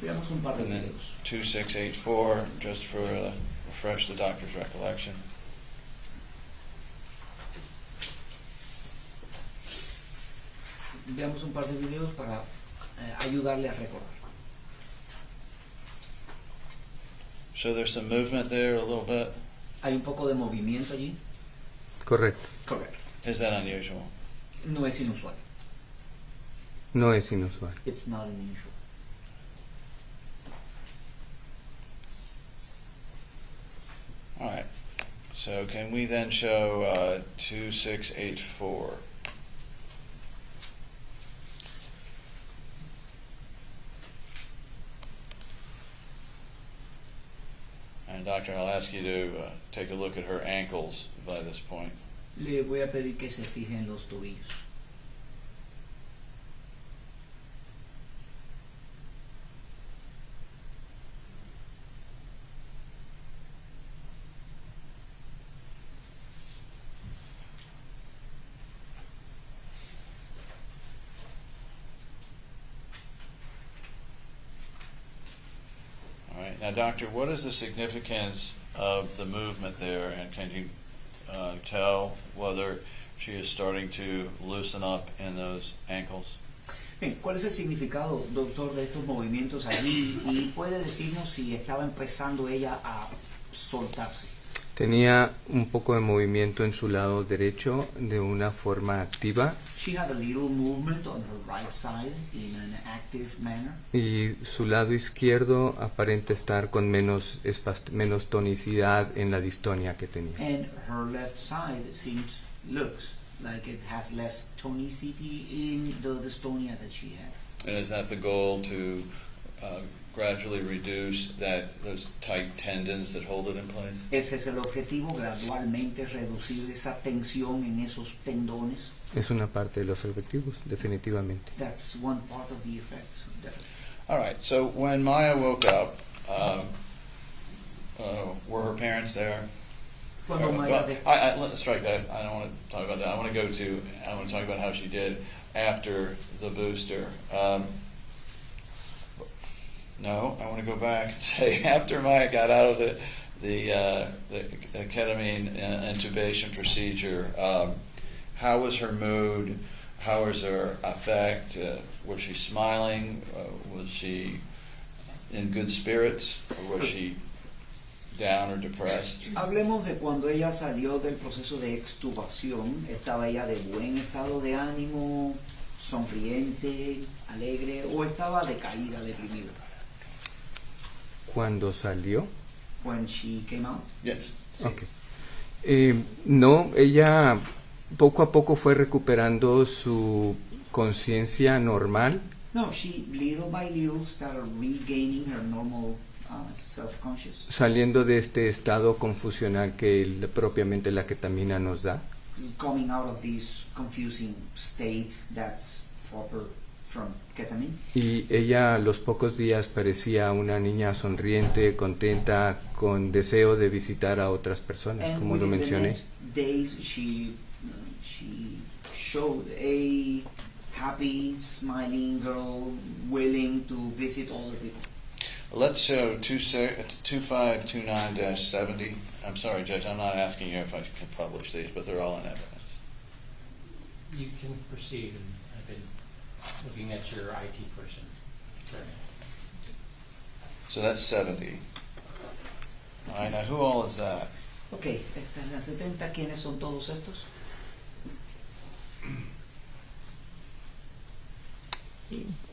Veamos un par de and then videos. 2684, just for refresh the doctor's recollection? Veamos un par de videos para ayudarle a recordar. So there's some movement there a little bit. Hay un poco de movimiento allí. Correcto. Correcto. Is that unusual? No es inusual. No es inusual. It's not unusual. All right. So can we then show 2684? And doctor, I'll ask you to take a look at her ankles by this point. Le voy a pedir que se fije en los tobillos. All right. Now, doctor, what is the significance of the movement there, and can you tell whether she is starting to loosen up in those ankles? Bien, ¿cuál es el significado, doctor, de estos movimientos allí? Y puede decirnos si estaba empezando ella a soltarse. Tenía un poco de movimiento en su lado derecho de una forma activa. She had a little movement on her right side in an active manner. Y su lado izquierdo aparenta estar con menos tonicidad en la distonia que tenía. And her left side looks like it has less tonicity in the dystonia that she had. And is that the goal, to gradually reduce those tight tendons that hold it in place? Ese es el objetivo, gradualmente reducir esa tensión en esos tendones. Es una parte de los objetivos, definitivamente. That's one part of the effects, definitely. All right. So when Maya woke up, Were her parents there? Cuando Maya Let's strike that. I don't want to talk about that. I want to talk about how she did after the booster. No, I want to go back and say after Maya got out of the ketamine intubation procedure, how was her mood? How was her affect? Was she smiling? Was she in good spirits? Or was she down or depressed? Hablemos de cuando ella salió del proceso de extubación. ¿Estaba ella de buen estado de ánimo, sonriente, alegre, o estaba decaída, deprimida? ¿Cuándo salió? When she came out? Yes. Okay. No, ella poco a poco fue recuperando su conciencia normal. No, she little by little started regaining her normal self-conscious. Saliendo de este estado confusional que propiamente la ketamina nos da. Coming out of this confusing state that's proper from ketamine. Y ella a los pocos días parecía una niña sonriente, contenta, con deseo de visitar a otras personas, And como lo within the mencioné. next days, she showed a happy, smiling girl willing to visit other people. Let's show 2529-70. I'm sorry, Judge, I'm not asking you if I can publish these, but they're all in evidence. You can proceed, and I've been looking at your IT person. So that's 70. All right, now who all is that? Ok, esta es la 70. ¿Quiénes son todos estos?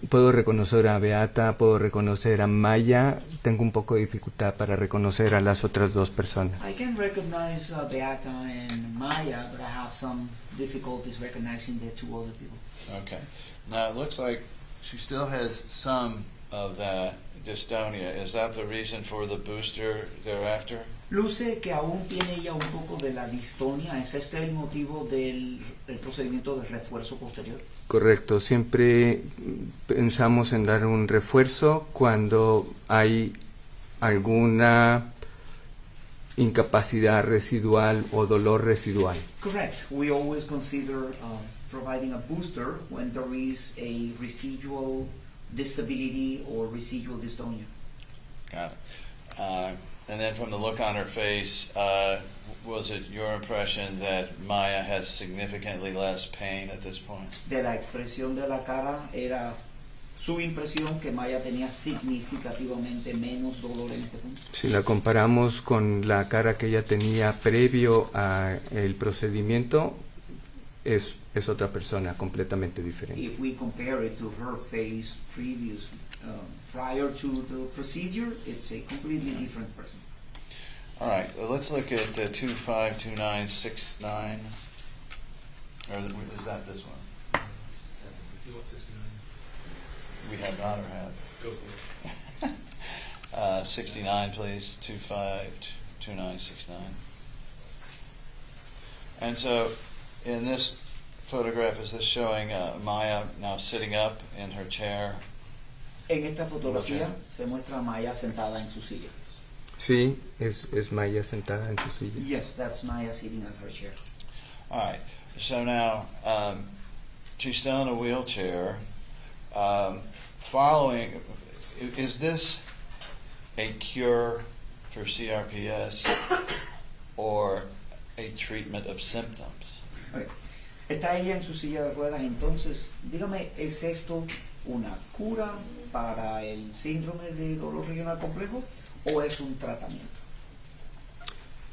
Puedo reconocer a Beata, puedo reconocer a Maya. Tengo un poco de dificultad para reconocer a las otras dos personas. I can recognize Beata and Maya, but I have some difficulties recognizing the two other people. Okay. Now it looks like she still has some of that dystonia. Is that the reason for the booster thereafter? Luce que aún tiene ella un poco de la distonia. ¿Es este el motivo del procedimiento de refuerzo posterior? Correcto, siempre pensamos en dar un refuerzo cuando hay alguna incapacidad residual o dolor residual. Correct. We always consider providing a booster when there is a residual disability or residual dystonia. Got it. And then from the look on her face, was it your impression that Maya has significantly less pain at this point? De la expresión de la cara era su impresión que Maya tenía significativamente menos dolor en este punto. Si la comparamos con la cara que ella tenía previo al procedimiento, es otra persona completamente diferente. If we compare it to her face prior to the procedure, it's a completely different person. All right, let's look at 252969. Or is that this one? You want 69? We have not or have? Go for it. 69, please. 252969. And so, in this photograph, is this showing Maya now sitting up in her chair? En esta fotografía se muestra a Maya sentada en su silla. Sí, es Maya sentada en su silla. Yes, that's Maya sitting at her chair. All right. So now, she's still in a wheelchair. Following, is this a cure for CRPS or a treatment of symptoms? Okay. Está ella en su silla de ruedas, entonces, dígame, ¿es esto una cura para el síndrome de dolor regional complejo o es un tratamiento?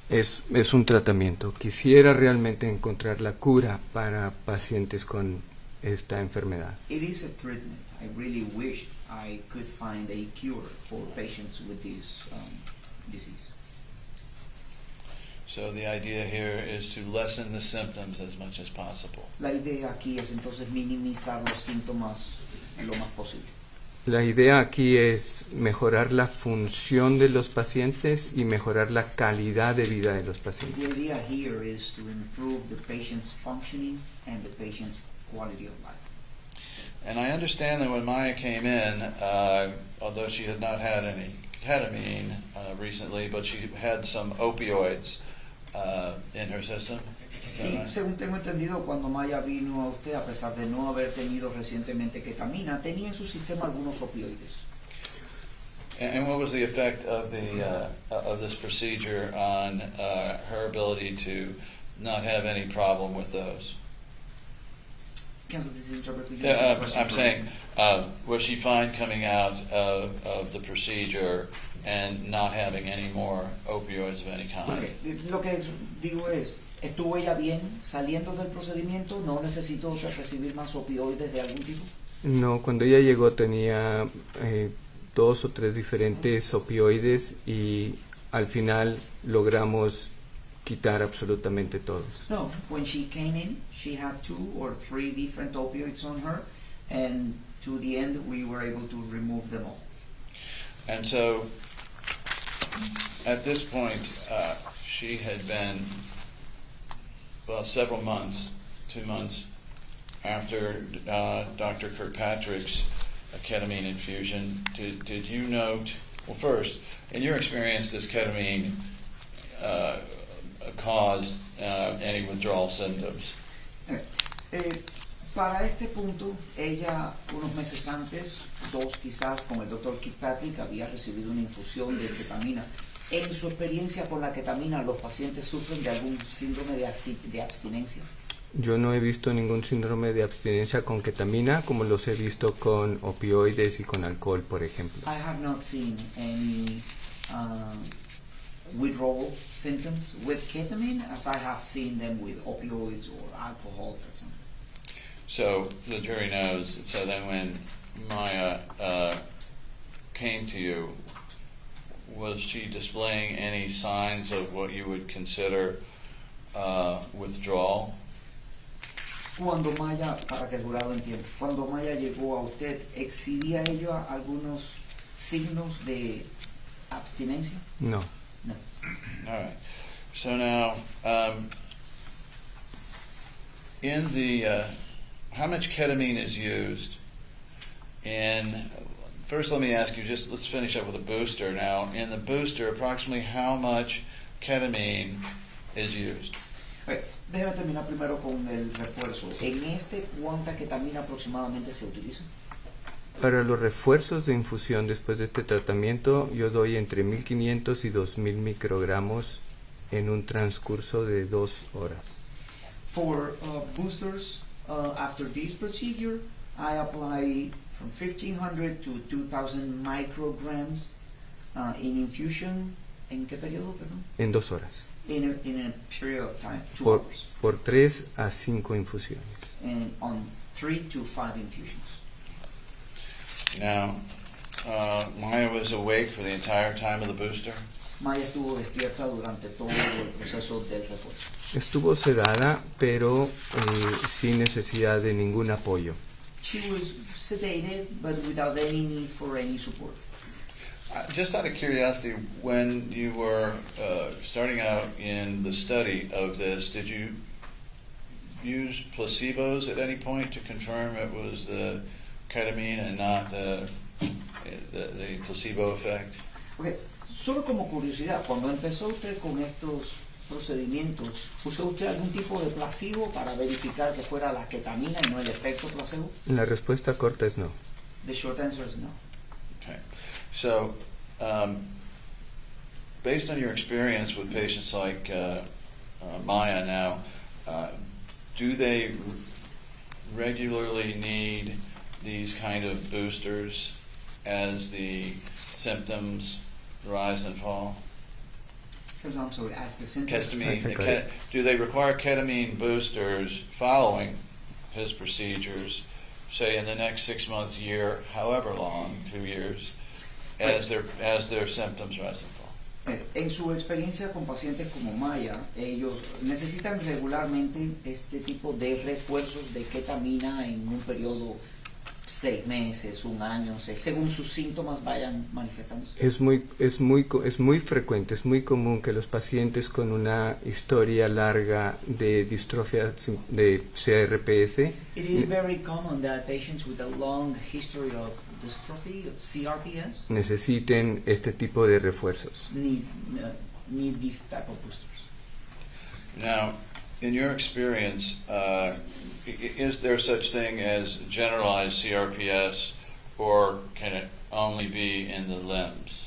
Es un tratamiento. Quisiera realmente encontrar la cura para pacientes con esta enfermedad. It is a treatment. I really wish I could find a cure for patients with this disease. So the idea here is to lessen the symptoms as much as possible. La idea aquí es entonces minimizar los síntomas lo más posible. La idea aquí es mejorar la función de los pacientes y mejorar la calidad de vida de los pacientes. The idea here is to improve the patient's functioning and the patient's quality of life. And I understand that when Maya came in, although she had not had any ketamine recently, but she had some opioids in her system. Is that Y right? según tengo entendido, cuando Maya vino a usted, a pesar de no haber tenido recientemente ketamina, tenía en su sistema algunos opioides. And what was the effect of this procedure on her ability to not have any problem with those? Can you interpret I'm saying, was she fine coming out of the procedure and not having any more opioids of any kind? Okay. Lo que digo es, ¿estuvo ella bien saliendo del procedimiento? ¿No necesitó recibir más opioides de algún tipo? No, cuando ella llegó tenía 2 o 3 diferentes opioides y al final logramos quitar absolutamente todos. No, when she came in, she had 2 or 3 different opioids on her, and to the end we were able to remove them all. And so, at this point, she had been, well, several months, 2 months, after Dr. Kirkpatrick's ketamine infusion. Did you note, well, first, in your experience, does ketamine cause any withdrawal symptoms? Para este punto, ella, unos meses antes, 2 quizás, con el Dr. Kirkpatrick, había recibido una infusión de ketamina. En su experiencia con la ketamina, ¿los pacientes sufren de algún síndrome de abstinencia? Yo no he visto ningún síndrome de abstinencia con ketamina como los he visto con opioides y con alcohol, por ejemplo. I have not seen any withdrawal symptoms with ketamine as I have seen them with opioids or alcohol, for example. So the jury knows. So then when Maya came to you, was she displaying any signs of what you would consider withdrawal? Cuando Maya, para que el jurado entienda, cuando Maya llegó a usted, ¿exhibía ella algunos signos de abstinencia? No. No. All right. So now, in the how much ketamine is used? And first, let me ask you. Let's finish up with a booster. Now, in the booster, approximately how much ketamine is used? Déjame terminar primero con el refuerzo. En este, ¿cuánta ketamina aproximadamente se utiliza? Para los refuerzos de infusión después de este tratamiento, yo doy entre 1500 y 2000 microgramos en un transcurso de 2 horas. For boosters, after this procedure, I apply from 1500 to 2000 micrograms in infusion. ¿En qué periodo, perdón? En 2 horas. In a period of time, 2 hours. Por 3 a 5 infusiones. And on 3 to 5 infusions. Now, Maya was awake for the entire time of the booster? Maya estuvo despierta durante todo el proceso del refuerzo. Estuvo sedada, pero sin necesidad de ningún apoyo. She was sedated, but without any need for any support. Just out of curiosity, when you were starting out in the study of this, did you use placebos at any point to confirm it was the ketamine and not the placebo effect? Okay. Solo como curiosidad, cuando empezó usted con estos procedimientos, ¿usó usted algún tipo de placebo para verificar que fuera la ketamina y no el efecto placebo? La respuesta corta es no. The short answer is no. Okay. So, based on your experience with patients like Maya now, do they regularly need these kind of boosters as the symptoms rise and fall? I'm sorry, as the symptoms. Ketamine. Do they require ketamine boosters following his procedures, say in the next 6 months, year, however long, 2 years, as their symptoms rise and fall? En su experiencia con pacientes como Maya, ellos necesitan regularmente este tipo de refuerzos de ketamina en un periodo 6 meses, 1 año, según sus síntomas vayan manifestándose. Es muy frecuente, es muy común que los pacientes con una historia larga de distrofia de CRPS. It is very common that patients with a long history of dystrophy, CRPS, necesiten este tipo de refuerzos. need these type of boosters. Now, in your experience, is there such thing as generalized CRPS, or can it only be in the limbs?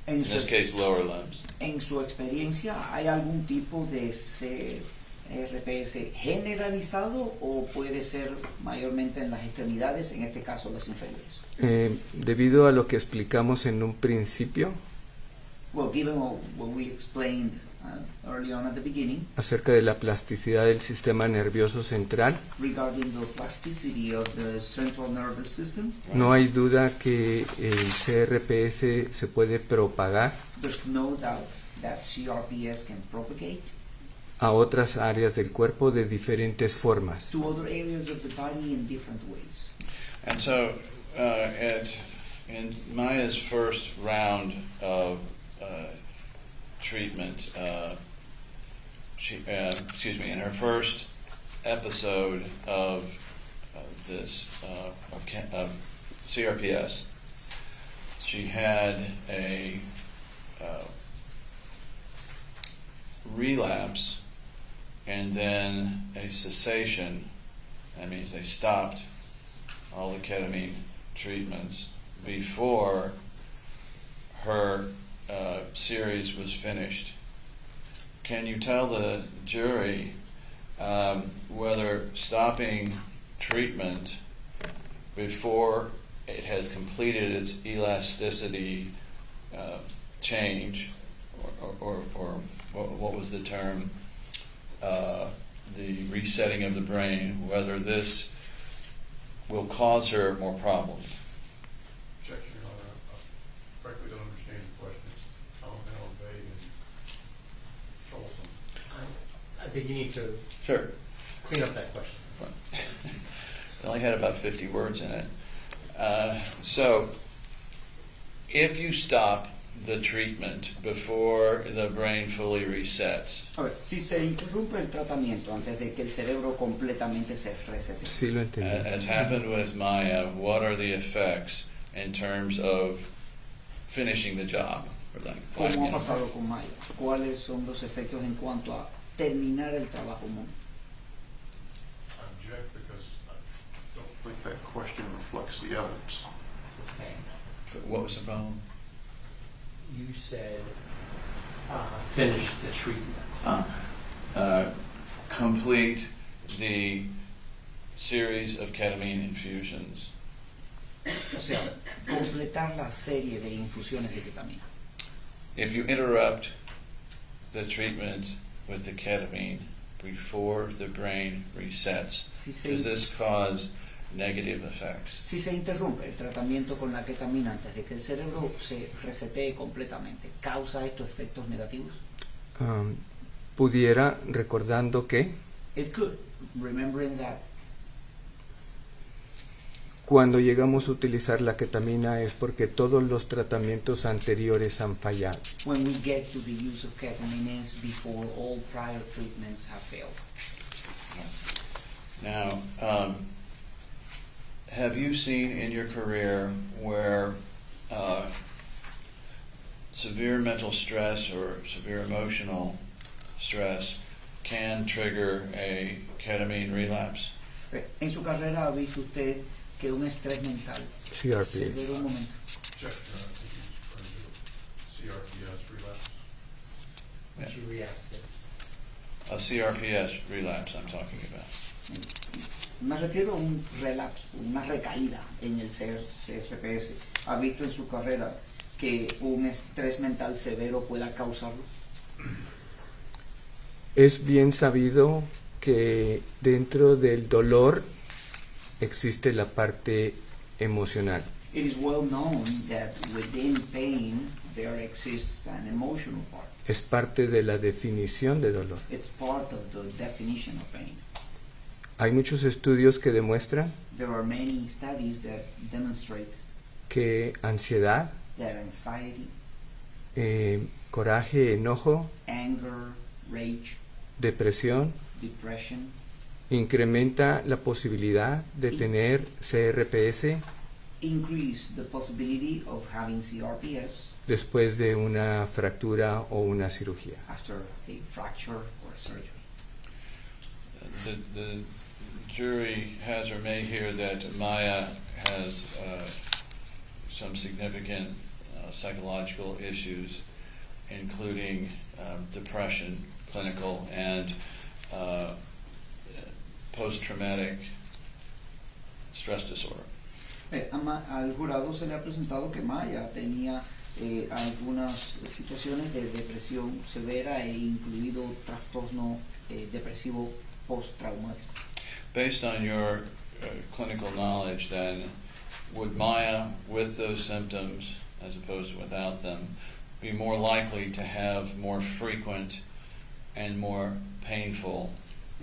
In this case, lower limbs. En su experiencia, ¿hay algún tipo de CRPS generalizado o puede ser mayormente en las extremidades, en este caso las inferiores? Debido a lo que explicamos en un principio Well, given what we explained early on at the beginning acerca de la plasticidad del sistema nervioso central, regarding the plasticity of the central nervous system, no hay duda que el CRPS se puede propagar there's no doubt that CRPS can propagate a otras áreas del cuerpo de diferentes formas. to other areas of the body in different ways. And so, in Maya's first round of treatment, in her first episode of CRPS, she had a relapse and then a cessation. That means they stopped all the ketamine treatments before her series was finished. Can you tell the jury whether stopping treatment before it has completed its elasticity change, or what was the term, the resetting of the brain, whether this will cause her more problems? Objection, Your Honor. I frankly don't understand the question. It's compound, vague, and troublesome. I think you need to Sure. clean up that question. It only had about 50 words in it. So, if you stop the treatment before the brain fully resets, A ver, si se interrumpe el tratamiento antes de que el cerebro completamente se resete, Sí lo entendí. as happened with Maya, what are the effects in terms of finishing the job? ¿cómo ha pasado con Maya? ¿Cuáles son los efectos en cuanto a terminar el trabajo humano? I object because I don't think that question reflects the evidence. It's the same. What was the problem? You said finish the treatment. Complete the series of ketamine infusions. O sea, completar la serie de infusiones de ketamina. If you interrupt the treatment with the ketamine before the brain resets, does this cause negative effects? Si se interrumpe el tratamiento con la ketamina antes de que el cerebro se resetee completamente, ¿causa esto efectos negativos? Pudiera, recordando que It could, remembering that cuando llegamos a utilizar la ketamina es porque todos los tratamientos anteriores han fallado. when we get to the use of ketamine is before all prior treatments have failed. Now, have you seen in your career where severe mental stress or severe emotional stress can trigger a ketamine relapse? En su carrera, ¿ha visto usted que un estrés mental CRPS. severo un momento? Objection, I think he was referring to CRPS relapse. Would you re-ask it? A CRPS relapse I'm talking about. Me refiero a un relapso, una recaída en el CRPS. ¿Ha visto en su carrera que un estrés mental severo pueda causarlo? Es bien sabido que dentro del dolor existe la parte emocional. It is well known that within pain there exists an emotional part. Es parte de la definición de dolor. It's part of the definition of pain. Hay muchos estudios que demuestran There are many studies that demonstrate que ansiedad, that anxiety, coraje, enojo, anger, rage, depresión depression incrementa la posibilidad de tener CRPS increase the possibility of having CRPS después de una fractura o una cirugía. after a fracture or surgery. The jury has or may hear that Maya has some significant psychological issues, including depression, clinical, and post-traumatic stress disorder. Al jurado se le ha presentado que Maya tenía algunas situaciones de depresión severa e incluido trastorno depresivo post-traumático. Based on your clinical knowledge, then, would Maya, with those symptoms, as opposed to without them, be more likely to have more frequent and more painful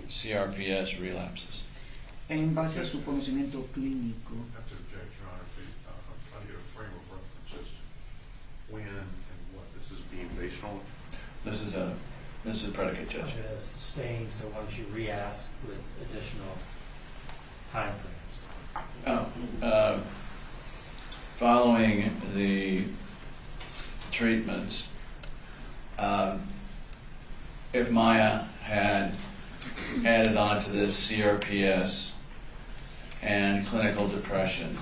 CRPS relapses? En base a su conocimiento clínico, That's object, Your Honor. I'm trying to get a frame of reference as to when and what this is being based on. This is a predicate, Judge. I'm going to sustain, so why don't you re-ask with additional time frames? Following the treatments, if Maya had added on to this CRPS and clinical depression,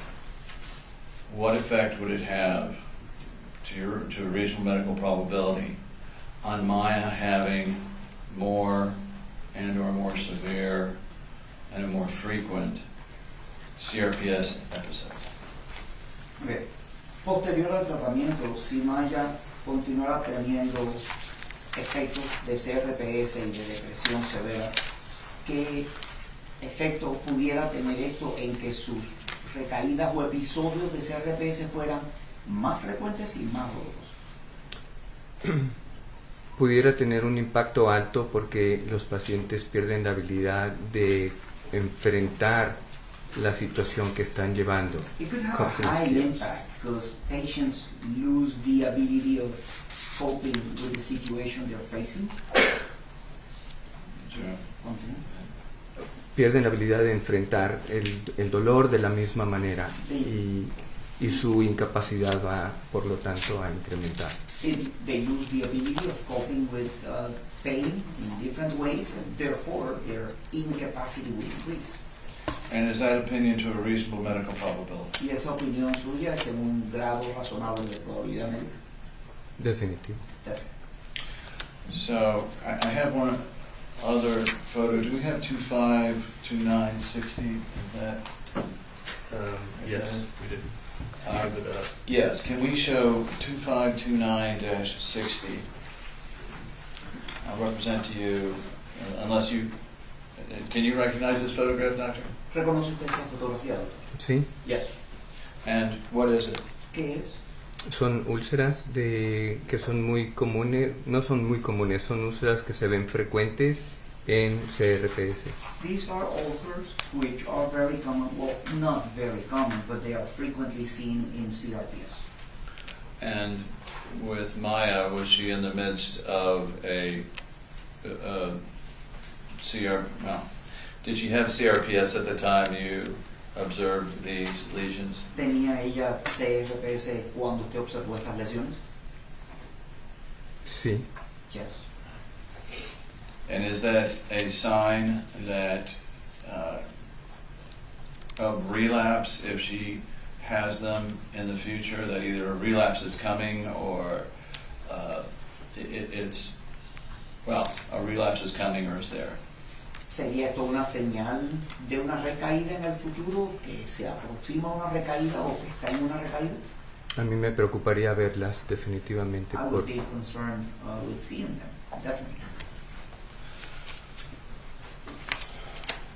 what effect would it have to a reasonable medical probability on Maya having more and or more severe and more frequent CRPS episodes? okay. Posterior al tratamiento, si Maya continuara teniendo efectos de CRPS y de depresión severa, ¿qué efecto pudiera tener esto en que sus recaídas o episodios de CRPS fueran más frecuentes y más dolorosos? Pudiera tener un impacto alto porque los pacientes pierden la habilidad de enfrentar la situación que están llevando. It could have a high impact because patients lose the ability of coping with the situation they're facing. Sure. Continue. Pierden la habilidad de enfrentar el dolor de la misma manera y su incapacidad va, por lo tanto, a incrementar. They lose the ability of coping with pain in different ways, and therefore their incapacity will increase. And is that opinion to a reasonable medical probability? Y esa opinión suya es en un grado razonable de probabilidad médica. Definitivo. So I have one other photo. Do we have 25, 29, 60? Is that? Yes, we did. Yes. Can we show 2529-60? I'll represent to you, unless you. Can you recognize this photograph, Doctor? ¿Reconoce usted esta fotografía, doctor? Sí. Yes. And what is it? ¿Qué es? Son úlceras que son muy comunes, no son muy comunes, son úlceras que se ven frecuentes en CRPS. These are ulcers which are very common, well, not very common, but they are frequently seen in CRPS. And with Maya, was she in the midst of a did she have CRPS at the time you observed these lesions? ¿Tenía ella CRPS cuando usted observó estas lesiones? Sí. Yes. And is that a sign that of relapse if she has them in the future, that either a relapse is coming or a relapse is coming or is there? ¿Sería esto una señal de una recaída en el futuro, que se aproxima a una recaída o que está en una recaída? A mí me preocuparía verlas definitivamente. I would be concerned with seeing them, definitely.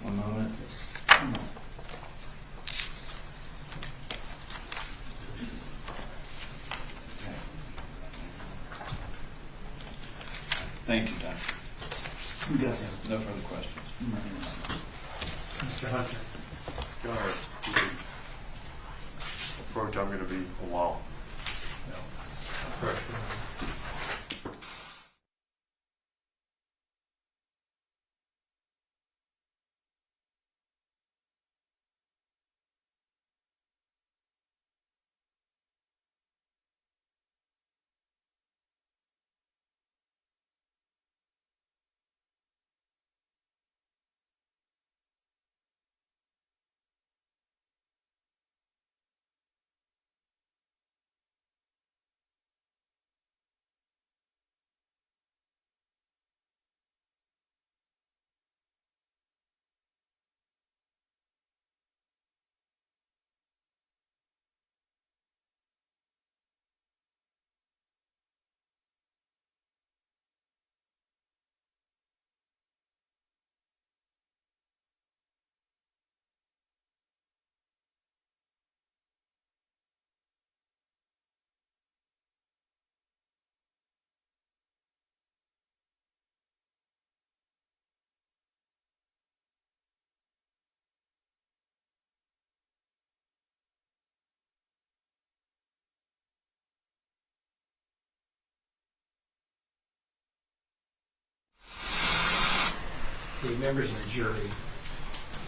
One moment. Thank you, Doctor. Gracias. No further questions. Mr. Hunter. Your Honor, approach, I'm going to be a while. Correct. The members of the jury,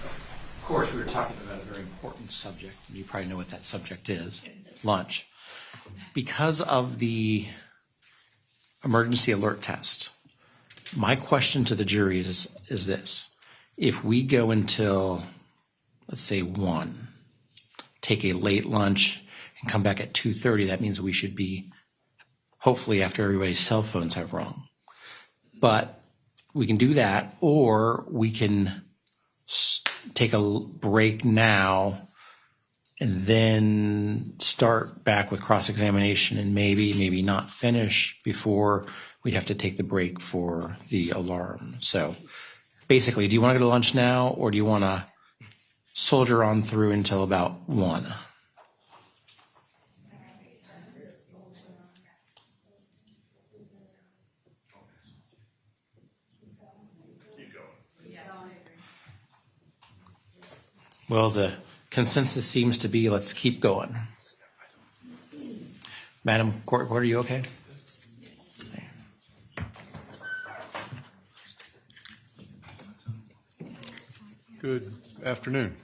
of course, we were talking about a very important subject. You probably know what that subject is, lunch. Because of the emergency alert test, my question to the jury is this. If we go until, let's say 1, take a late lunch and come back at 2:30, that means we should be, hopefully after everybody's cell phones have rung. But we can do that, or we can take a break now and then start back with cross-examination and maybe not finish before we'd have to take the break for the alarm. So basically, do you want to go to lunch now, or do you want to soldier on through until about 1? Well, the consensus seems to be let's keep going. Madam Court Reporter, are you okay? Good afternoon.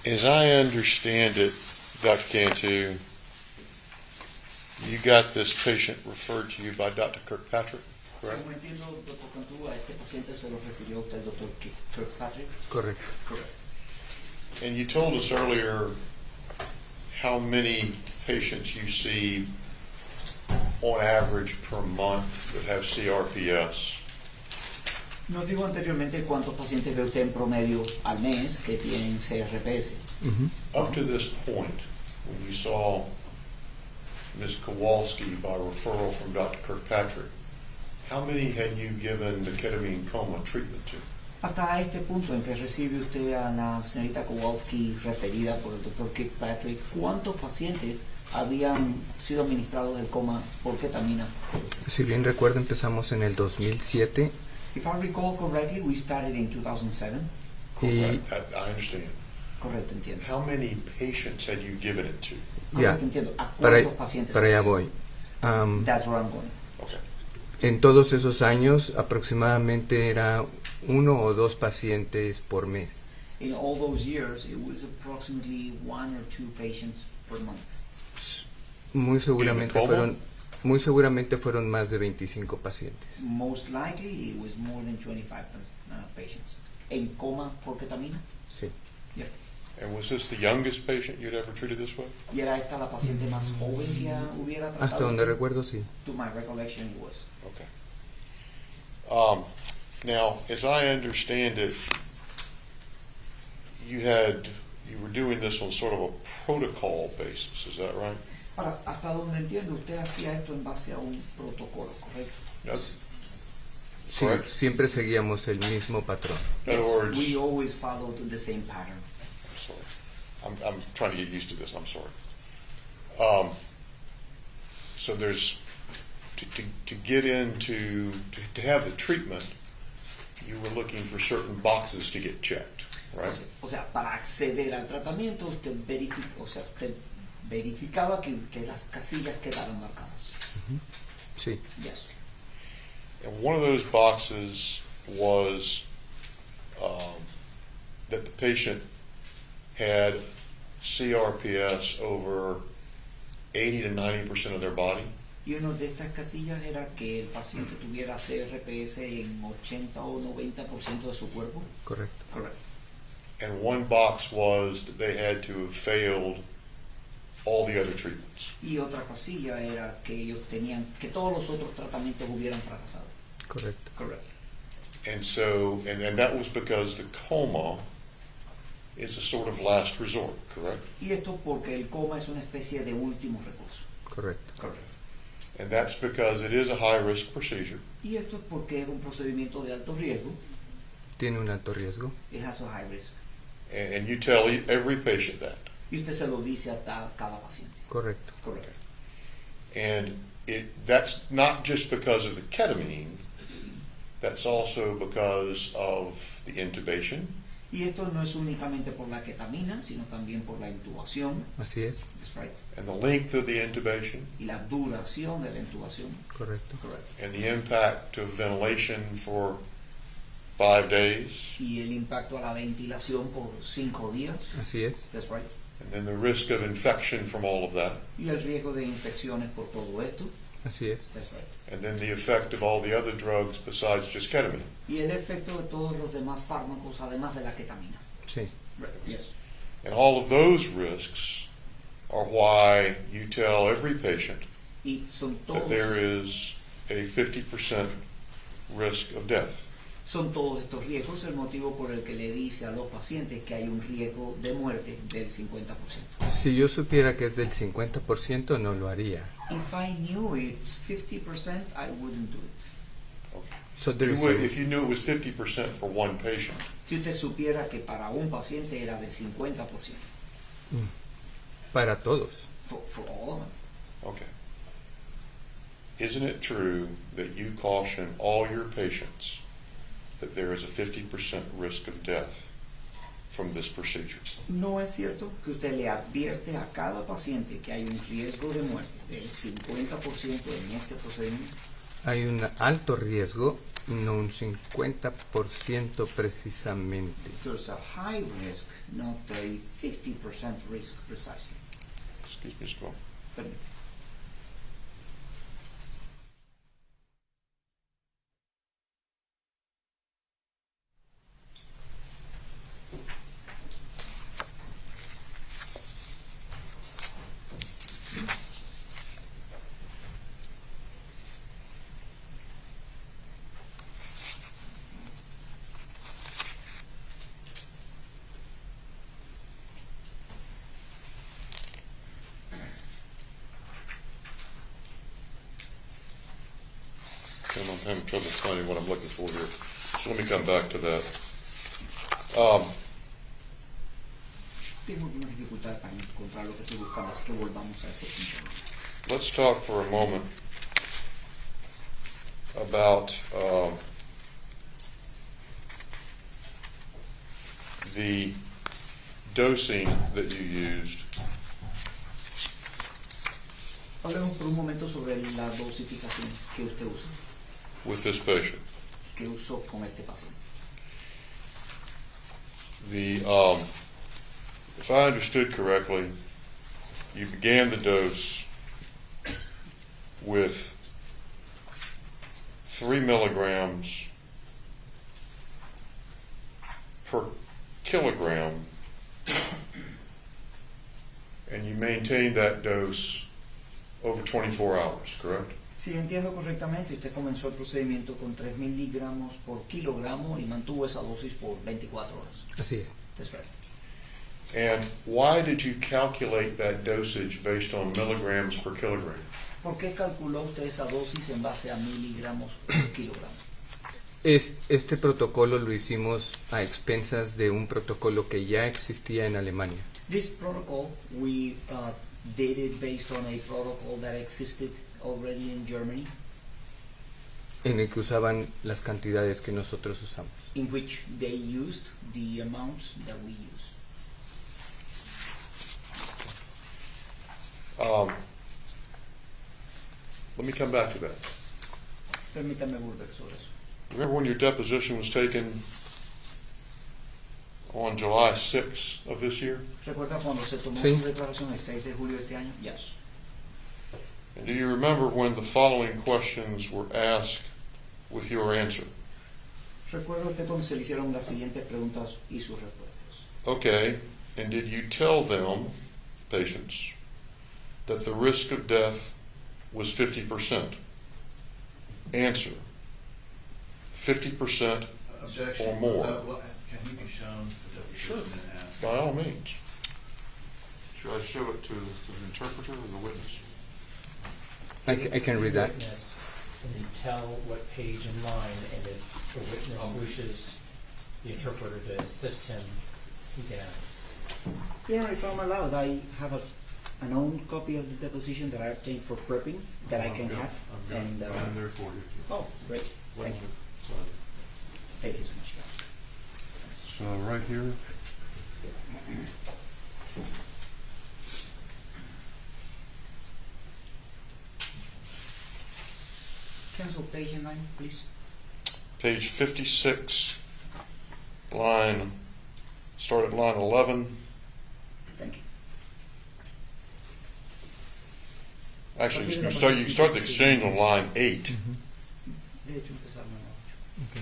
As I understand it, Dr. Cantu, you got this patient referred to you by Dr. Kirkpatrick, correct? Según entiendo, Dr. Cantú, a este paciente se lo refirió usted, Dr. Kirkpatrick. Correct. Correct. And you told us earlier how many patients you see on average per month that have CRPS. Nos dijo anteriormente cuántos pacientes ve usted en promedio al mes que tienen CRPS. Up to this point, when you saw Ms. Kowalski by referral from Dr. Kirkpatrick, how many had you given the ketamine coma treatment to? Hasta este punto en que recibe usted a la señorita Kowalski referida por el Dr. Kirkpatrick, ¿cuántos pacientes habían sido administrados del coma por ketamina? Si bien recuerdo, empezamos en el 2007. If I recall correctly, we started in 2007. Correct. I understand. Correcto, entiendo. How many patients had you given it to? Ya, Correcto, entiendo. ¿A cuántos pacientes? para allá voy. That's where I'm going. Okay. En todos esos años, aproximadamente era 1 o 2 pacientes por mes. In all those years, it was approximately 1 or 2 patients per month. Muy seguramente fueron más de 25 pacientes. Most likely, it was more than 25 patients. ¿En coma por ketamina? Sí. Yeah. And was this the youngest patient you'd ever treated this way? ¿Y era esta la paciente más joven que hubiera tratado? Hasta donde recuerdo, sí. To my recollection, it was. Okay. Now, as I understand it, you were doing this on sort of a protocol basis, is that right? Ahora, hasta donde entiendo, usted hacía esto en base a un protocolo, ¿correcto? Sí, siempre seguíamos el mismo patrón. In other words, we always followed the same pattern. I'm sorry. I'm trying to get used to this. I'm sorry. So there's to get into to have the treatment, you were looking for certain boxes to get checked, right? O sea, para acceder al tratamiento, usted verificaba que las casillas quedaran marcadas. Sí. Yes. And one of those boxes was that the patient had CRPS over 80 to 90% of their body. Y una de estas casillas era que el paciente tuviera CRPS en 80 o 90% de su cuerpo. Correcto. Correcto. And one box was that they had to have failed all the other treatments. Y otra casilla era que ellos tenían que todos los otros tratamientos hubieran fracasado. Correcto. Correcto. And so, and that was because the coma is a sort of last resort, correct? Y esto porque el coma es una especie de último recurso. Correcto. Correcto. And that's because it is a high-risk procedure. Y esto es porque es un procedimiento de alto riesgo. Tiene un alto riesgo. It has a high risk. And you tell every patient that. Y usted se lo dice a cada paciente. Correcto. Correcto. And that's not just because of the ketamine, that's also because of the intubation. Y Y esto no es únicamente por la ketamina, sino también por la intubación. Así es. That's right. And the length of the intubation. Y la duración de la intubación. Correcto. Correct. And the impact of ventilation for 5 days. Y el impacto a la ventilación por 5 días. Así es. That's right. And then the risk of infection from all of that. Y el riesgo de infecciones por todo esto. Así es. That's right. And then the effect of all the other drugs besides just ketamine. Y el efecto de todos los demás fármacos además de la ketamina. Sí. Right. Yes. And all of those risks are why you tell every patient Y son that todos, there is a 50% risk of death. son todos estos riesgos el motivo por el que le dice a los pacientes que hay un riesgo de muerte del 50%. Si yo supiera que es del 50%, no lo haría. If I knew it's 50%, I wouldn't do it. So there You is would, a- if you knew it was 50% for one patient, Si usted supiera que para un paciente era de 50%, para todos. for all of them. okay. Isn't it true that you caution all your patients that there is a 50% risk of death from this procedure? ¿No es cierto que usted le advierte a cada paciente que hay un riesgo de muerte del 50% en este procedimiento? Hay un alto riesgo, no un 50% precisamente. There's a high risk, not a 50% risk precisely. Excuse me, Mr. Bowman. Permítame. I'm having trouble finding what I'm looking for here. So let me come back to that. Tengo una dificultad para encontrar lo que estoy buscando, así que volvamos a ese punto. Let's talk for a moment about the dosing that you used. Hablemos por un momento sobre la dosificación que usted usa, With this patient. que usó con este paciente. If I understood correctly, you began the dose with 3 milligrams per kilogram, and you maintained that dose over 24 hours, correct? Si entiendo correctamente, usted comenzó el procedimiento con 3 miligramos por kilogramo y mantuvo esa dosis por 24 horas. Así es. That's right. And why did you calculate that dosage based on milligrams per kilogram? ¿Por qué calculó usted esa dosis en base a miligramos por kilogramo? Este protocolo lo hicimos a expensas de un protocolo que ya existía en Alemania. This protocol, we did it based on a protocol that existed already in Germany, En el que usaban las cantidades que nosotros usamos. in which they used the amounts that we use. Let me come back to that. Permítame volver sobre eso. Remember when your deposition was taken on July 6th of this year? ¿Recuerda cuando se tomó Sí. su declaración el 6 de julio de este año? Yes. And do you remember when the following questions were asked with your answer? ¿Recuerda usted cuando se le hicieron las siguientes preguntas y sus respuestas? Okay, and did you tell them, patients, that the risk of death was 50%? Answer, 50% Objection. or more. Can he be shown the Sure, deposition and asked? by all means. Should I show it to the interpreter or the witness? I can read that. Witness, and you tell what page and line, and if the witness wishes the interpreter to assist him, he can ask. Yeah, if I'm allowed, I have an own copy of the deposition that I obtained for prepping that I can have. And I'm there for you. oh, great. Thank you. Thank you so much, guys. right here. Cancel page and line, please. Page 56, start at line 11. Thank you. Actually, you start the exchange on line 8. De hecho, empezaron en la 8. Okay.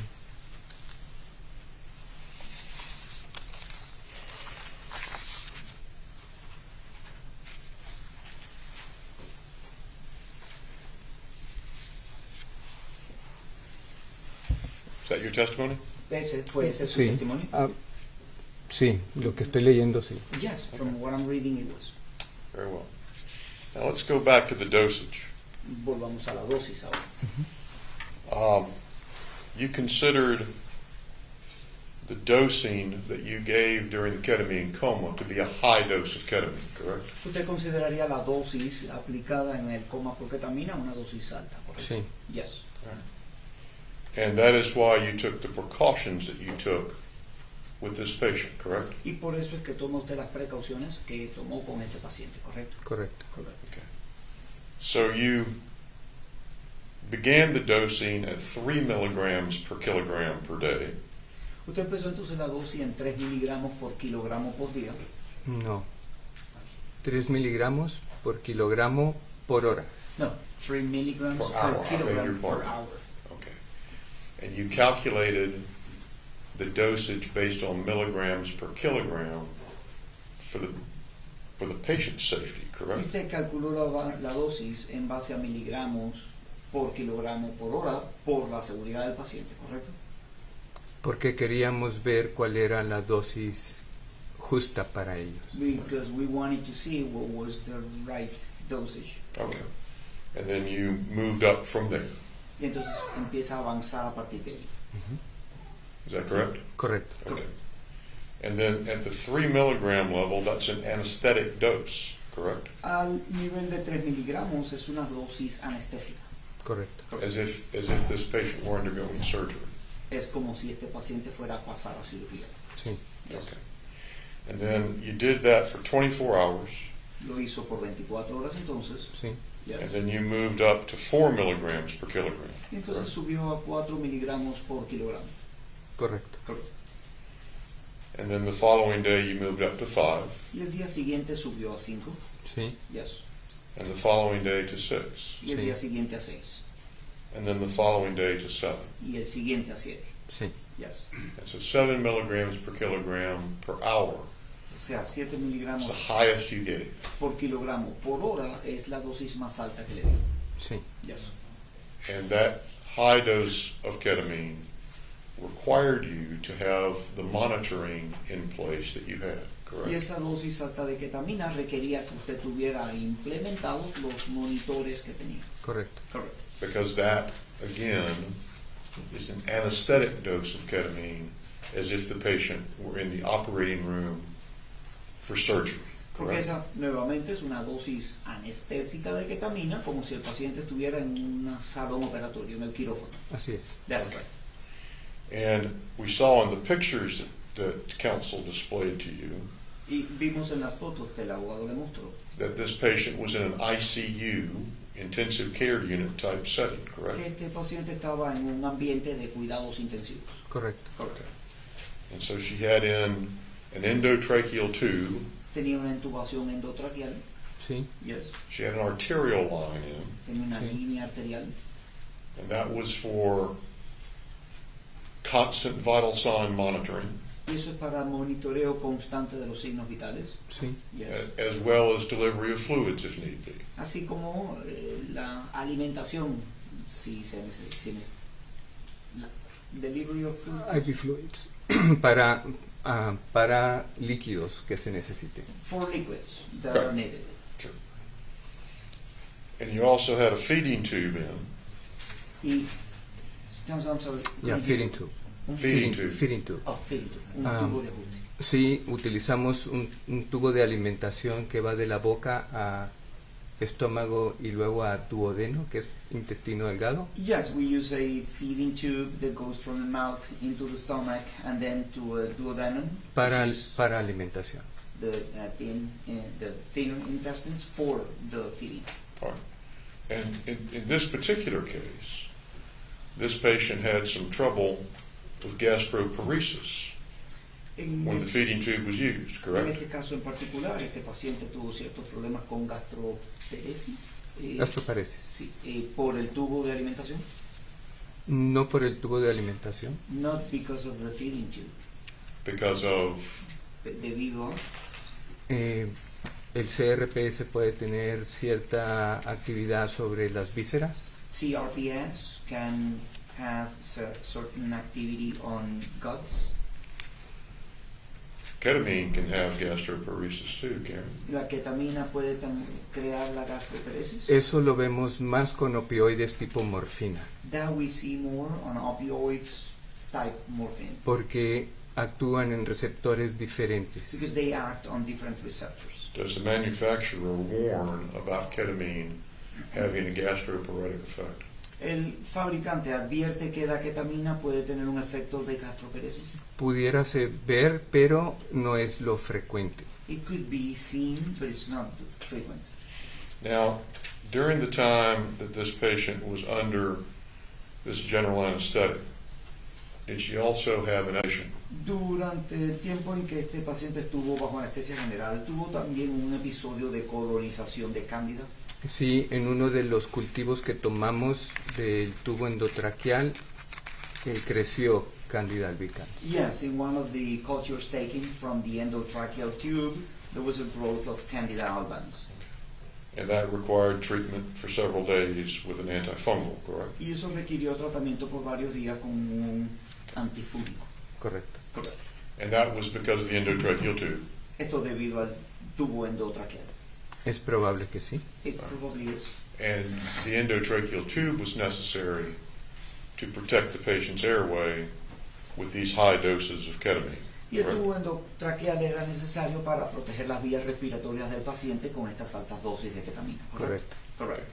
Is that your testimony? ¿Fue ese su Sí. testimonio? Sí, lo que estoy leyendo, sí. Yes, from what I'm reading it was. Very well. Now let's go back to the dosage. Volvamos a la dosis ahora. You considered the dosing that you gave during the ketamine coma to be a high dose of ketamine, correct? ¿Usted consideraría la dosis aplicada en el coma por ketamina una dosis alta, correcto? Sí. Yes. And that is why you took the precautions that you took with this patient, correct? Y por eso es que toma usted las precauciones que tomó con este paciente, ¿correcto? Correcto. Correcto. Okay. So you began the dosing at 3 milligrams per kilogram per day. Usted empezó entonces la dosis en 3 miligramos por kilogramo por día. No. 3 miligramos por kilogramo por hora. No, 3 milligrams Per per hour, I beg your kilogram per pardon. hour. Okay. And you calculated the dosage based on milligrams per kilogram for the patient's safety, correct? Usted calculó la dosis en base a miligramos por kilogramo por hora por la seguridad del paciente, ¿correcto? Porque queríamos ver cuál era la dosis justa para ellos. Because we wanted to see what was the right dosage. Okay. And then you moved up from there. Y entonces empieza a avanzar a partir de ahí. Is that correct? Correcto. Okay. And then at the 3 milligram level, that's an anesthetic dose, correct? Al nivel de 3 miligramos es una dosis anestésica. Correcto. As if this patient were undergoing surgery. Es como si este paciente fuera a pasar a cirugía. Sí. Yes. Okay. And then you did that for 24 hours. Lo hizo por 24 horas entonces. Sí. Yes. And then you moved up to 4 milligrams per kilogram. Y entonces correct? subió a 4 miligramos por kilogramo. Correcto. Correcto. And then the following day you moved up to 5. Y el día siguiente subió a 5. Sí. Yes. And the following day to 6. Y el Sí. día siguiente a 6. And then the following day to 7. Y el siguiente a 7. Sí. Yes. And so 7 milligrams per kilogram per hour. O sea, 7 It's miligramos the highest you gave. por kilogramo por hora es la dosis más alta que le dio. Sí. Yes. And that high dose of ketamine required you to have the monitoring in place that you had, Y correct? esa dosis alta de ketamina requería que usted tuviera implementados los monitores que tenía. Correcto. Correcto. Because that, again, is an anesthetic dose of ketamine as if the patient were in the operating room for surgery, Porque correct? esa nuevamente es una dosis anestésica de ketamina como si el paciente estuviera en un salón operatorio, en el quirófano. Así es. That's right. And we saw in the pictures that counsel displayed to you Y vimos en las fotos que el abogado le mostró that this patient was in an ICU, intensive care unit type setting, que correct? este paciente estaba en un ambiente de cuidados intensivos. Correcto. Okay. And so she had in an endotracheal tube, Tenía una intubación endotraqueal. Sí. Yes. she had an arterial line in, Tenía una Sí. línea arterial. and that was for constant vital sign monitoring, Y eso es para monitoreo constante de los signos vitales. Sí. Yes. as well as delivery of fluids if need be. Así como la alimentación, si se necesita. Delivery of food. IV fluids. para líquidos que se necesiten. For liquids that Right. are needed. Sure. And you also had a feeding tube in, Y, I'm sorry. Ya, feeding tube. Un Feeding tube. Feeding tube. Oh, feeding tube. Un Ah. tubo de ajuste. Sí, utilizamos un tubo de alimentación que va de la boca estómago y luego a duodeno, que es intestino delgado. Yes, we use a feeding tube that goes from the mouth into the stomach and then to a duodenum, Para, which is para alimentación. the thin intestines for the feeding. All right. And in this particular case, this patient had some trouble with gastroparesis when the feeding tube was used, En correct? este caso en particular, este paciente tuvo ciertos problemas con gastroparesis. Gastroparesis. Sí, por el tubo de alimentación. No por el tubo de alimentación. Not because of the feeding tube. Because of, Debido a El CRPS puede tener cierta actividad sobre las vísceras. CRPS can have certain activity on guts. ketamine can have gastroparesis too, Karen. La ketamina puede crear la gastroparesis. Eso lo vemos más con opioides tipo morfina, That we see more on opioids type morphine porque actúan en receptores diferentes. because they act on different receptors. Does the manufacturer warn about ketamine having a gastroparetic effect? El fabricante advierte que la ketamina puede tener un efecto de gastroparesis. Pudiérase ver, pero no es lo frecuente. It could be seen, but it's not frequent. Now, during the time that this patient was under this general anesthetic, did she also have an addiction? Durante el tiempo en que este paciente estuvo bajo anestesia general, tuvo también un episodio de colonización de cándida. Sí, en uno de los cultivos que tomamos del tubo endotraqueal creció Candida albicans. Yes, in one of the cultures taken from the endotracheal tube, there was a growth of Candida albans. And that required treatment for several days with an antifungal, correct? Y eso requirió tratamiento por varios días con un antifúngico. Correcto. Correcto. And that was because of the endotracheal tube. Esto debido al tubo endotraqueal. Es probable que sí. It probably is. And the endotracheal tube was necessary to protect the patient's airway with these high doses of ketamine. Y el correct? tubo endotraqueal era necesario para proteger las vías respiratorias del paciente con estas altas dosis de ketamina. Correcto. Correct.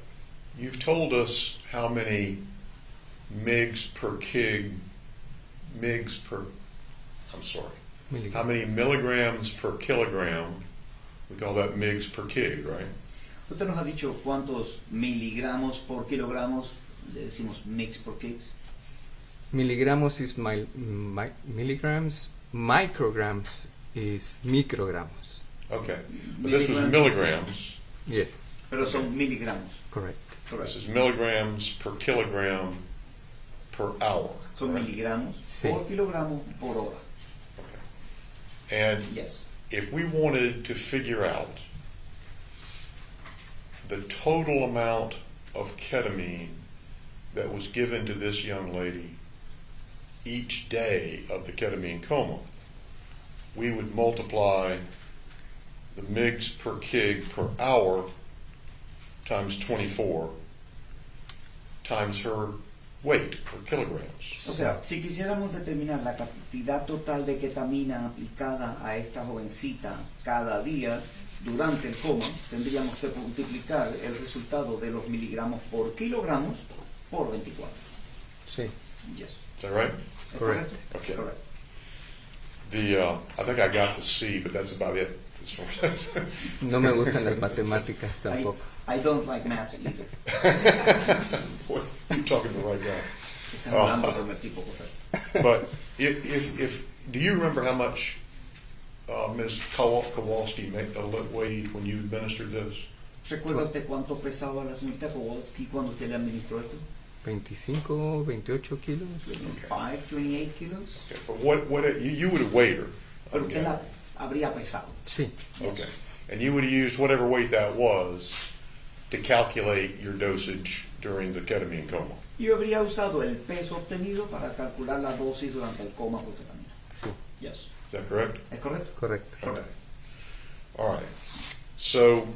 You've told us how many mgs per kg, how many milligrams per kilogram. We call that mgs per kg, right? Usted nos ha dicho cuántos miligramos por kilogramos, le decimos mix por kgs. Miligramos is milligrams, micrograms is micrograms. Okay, but this was milligrams. Yes, Pero son miligramos. correct. This is milligrams per kilogram per hour. Son correct? miligramos Sí. por kilogramo por hora. And Yes. if we wanted to figure out the total amount of ketamine that was given to this young lady each day of the ketamine coma, we would multiply the mgs per kg per hour times 24 times her weight per kilograms. O sea, si quisiéramos determinar la cantidad total de ketamina aplicada a esta jovencita cada día durante el coma, tendríamos que multiplicar el resultado de los miligramos por kilogramos por 24. Sí, Yes. Is that right? ¿Es Correct. correcto? Okay. Correct. I think I got the C, but that's about it. As far as no me gustan las matemáticas tampoco. I don't like maths either. Boy, you're talking to the right guy. Estás hablando con el tipo correcto. But if do you remember how much Ms. Kowalski weighed when you administered this? ¿Recuerda usted cuánto pesaba la señorita Kowalski cuando usted le administró esto? 25, 28 kilos. 25, 28 kilos. Okay, but what you would have weighed her? Pero okay. usted la habría pesado. Sí, Okay, and you would have used whatever weight that was to calculate your dosage during the ketamine coma. Y habría usado el peso obtenido para calcular la dosis durante el coma por ketamina. sí, Yes. Is that correct? ¿Es correcto? correcto. Okay. All right. So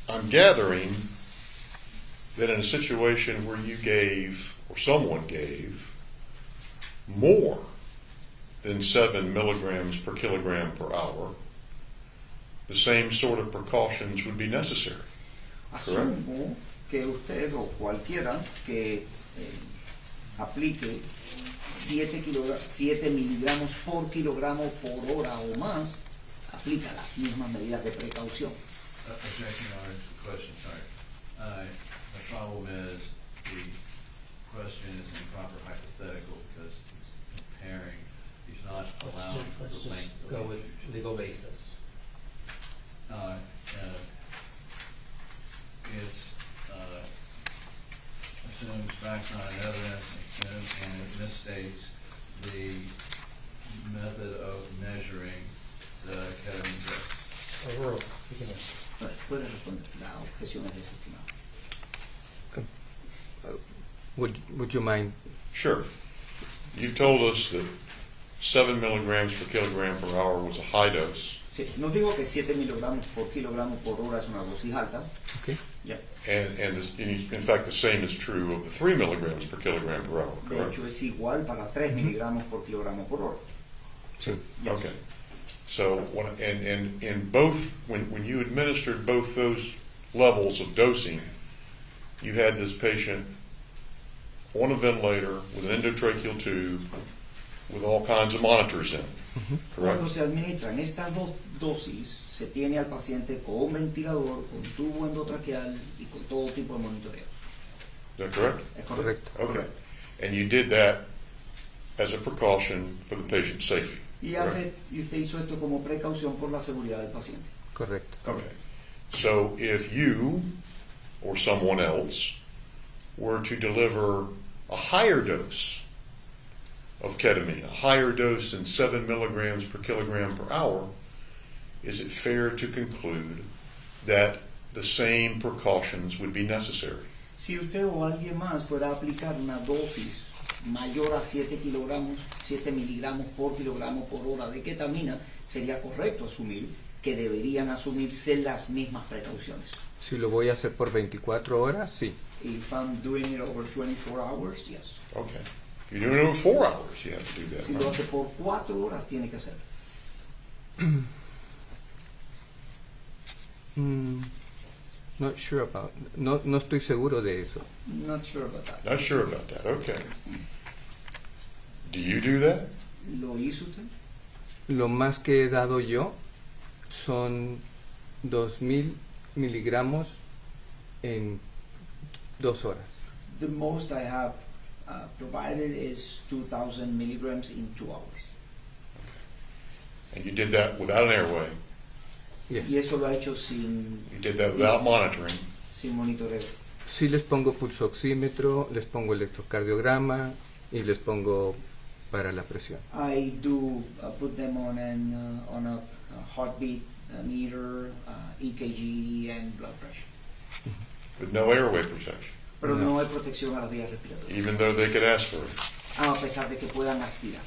I'm gathering that in a situation where you gave, or someone gave, more than 7 milligrams per kilogram per hour, the same sort of precautions would be necessary. Asumo que usted o cualquiera que aplique 7 miligramos por kilogramo por hora o más, aplica las mismas medidas de precaución. Objection, Your Honor, question, sorry. The problem is the question is improper hypothetical because he's comparing, he's not allowing for Let's the just length of go the with issue. legal basis. It assumes facts not in evidence and it misstates the method of measuring the ketamine dose. Overruled. You can Puede responder. La objeción es desestimada. Would you mind? Sure. You've told us that 7 milligrams per kilogram per hour was a high dose. Sí, no digo que 7 miligramos por kilogramo por hora es una dosis alta. Okay. Yeah. And in fact, the same is true of the 3 milligrams per kilogram per hour, De correct? hecho, es igual para 3 miligramos por kilogramo por hora. Sí. Okay. So, and in both, when you administered both those levels of dosing, you had this patient on a ventilator with an endotracheal tube with all kinds of monitors in it, correct? Cuando se administran estas dos dosis, se tiene al paciente con un ventilador, con tubo endotraqueal y con todo tipo de monitoreo. Is that correct? ¿Es correcto? Okay. And you did that as a precaution for the patient's safety. Y usted hizo esto como precaución por la seguridad del paciente. Correcto. Okay. So if you or someone else were to deliver a higher dose of ketamine, a higher dose than 7 milligrams per kilogram per hour, is it fair to conclude that the same precautions would be necessary? Si usted o alguien más fuera a aplicar una dosis mayor a 7 miligramos por kilogramo por hora de ketamina, sería correcto asumir que deberían asumirse las mismas precauciones. Si lo voy a hacer por 24 horas, sí. If I'm doing it over 24 hours, yes. Okay. If you're doing it over 4 hours, you have to do that. Si lo hace por 4 horas, tiene que hacerlo. Not sure about. No estoy seguro de eso. Not sure about that. Not sure about that. Okay. Do you do that? ¿Lo hizo usted? Lo más que he dado yo son 2,000 miligramos en 2 horas. The most I have provided is 2,000 milligrams in 2 hours. And you did that without an airway. Yes. Y eso lo ha hecho sin You did that without monitoring. sin monitoreo. Sí les pongo pulsoxímetro, les pongo electrocardiograma y les pongo para la presión. I do put them on a heartbeat meter, EKG, and blood pressure. With no airway protection, Pero no hay protección a las vías respiratorias, even though they could ask for it. a pesar de que puedan aspirar.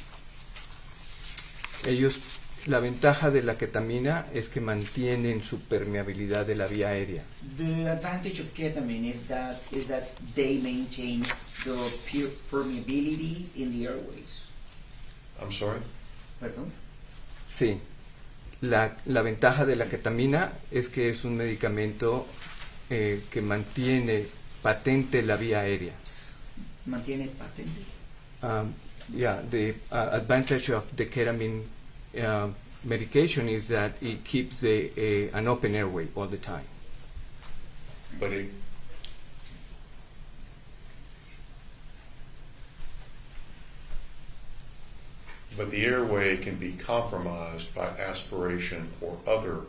Ellos, la ventaja de la ketamina es que mantienen su permeabilidad de la vía aérea. The advantage of ketamine is that they maintain the permeability in the airways. I'm sorry? Perdón. Sí. La ventaja de la ketamina es que es un medicamento que mantiene patente la vía aérea. Mantiene patente. Yeah, the advantage of the ketamine medication is that it keeps an open airway all the time. But the airway can be compromised by aspiration or other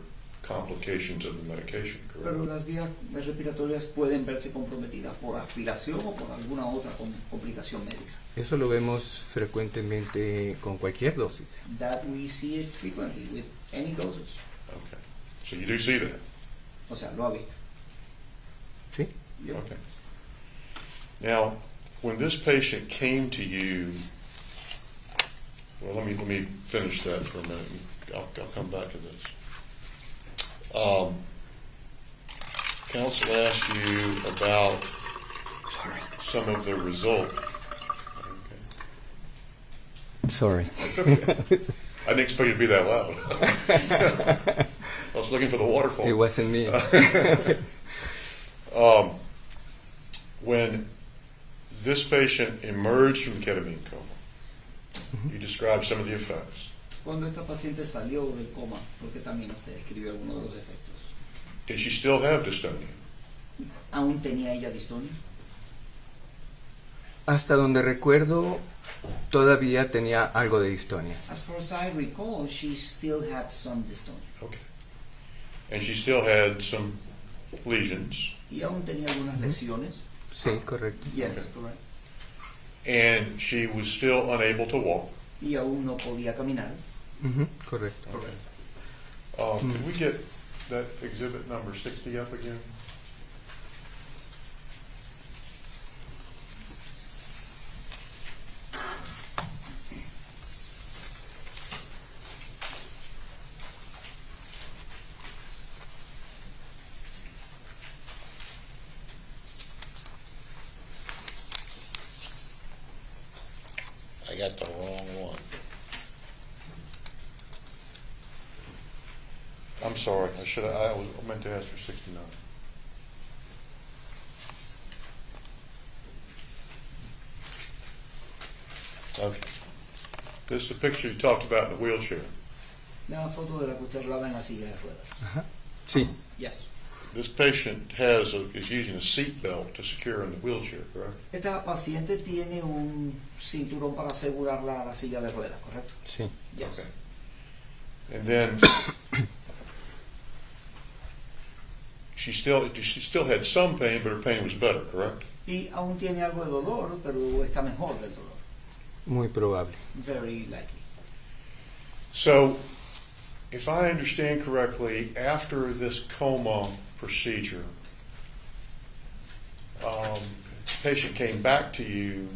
complications of the medication, Pero correct? las vías respiratorias pueden verse comprometidas por aspiración o por alguna otra complicación médica. Eso lo vemos frecuentemente con cualquier dosis. That we see it frequently with any doses. Okay. So you do see that? O sea, lo ha visto. Sí. Yep. Okay. Now, when this patient came to you, well, let me finish that for a minute. I'll come back to this. Counsel asked you about some of the result. Sorry. That's okay. I didn't expect you to be that loud. I was looking for the waterfall. It wasn't me. When this patient emerged from ketamine coma, you described some of the effects. Cuando esta paciente salió del coma, porque también usted describió algunos de los efectos. Did she still have dystonia? ¿Aún tenía ella distonia? Hasta donde recuerdo, todavía tenía algo de distonia. As far as I recall, she still had some dystonia. Okay. And she still had some lesions. Y aún tenía algunas lesiones. Sí, correcto. Yes, correct. And she was still unable to walk. Y aún no podía caminar. Correcto. Okay. Can we get that exhibit number 60 up again? I got the wrong one. I'm sorry. I meant to ask for 69. Okay. This is the picture you talked about in the wheelchair. La foto de la que usted hablaba en la silla de ruedas. Sí. Yes. This patient is using a seat belt to secure in the wheelchair, correct? Esta paciente tiene un cinturón para asegurarla a la silla de ruedas, ¿correcto? Sí. Yes. Okay. And then she still had some pain, but her pain was better, correct? Y aún tiene algo de dolor, pero está mejor del dolor. Muy probable. Very likely. So, if I understand correctly, after this coma procedure, patient came back to you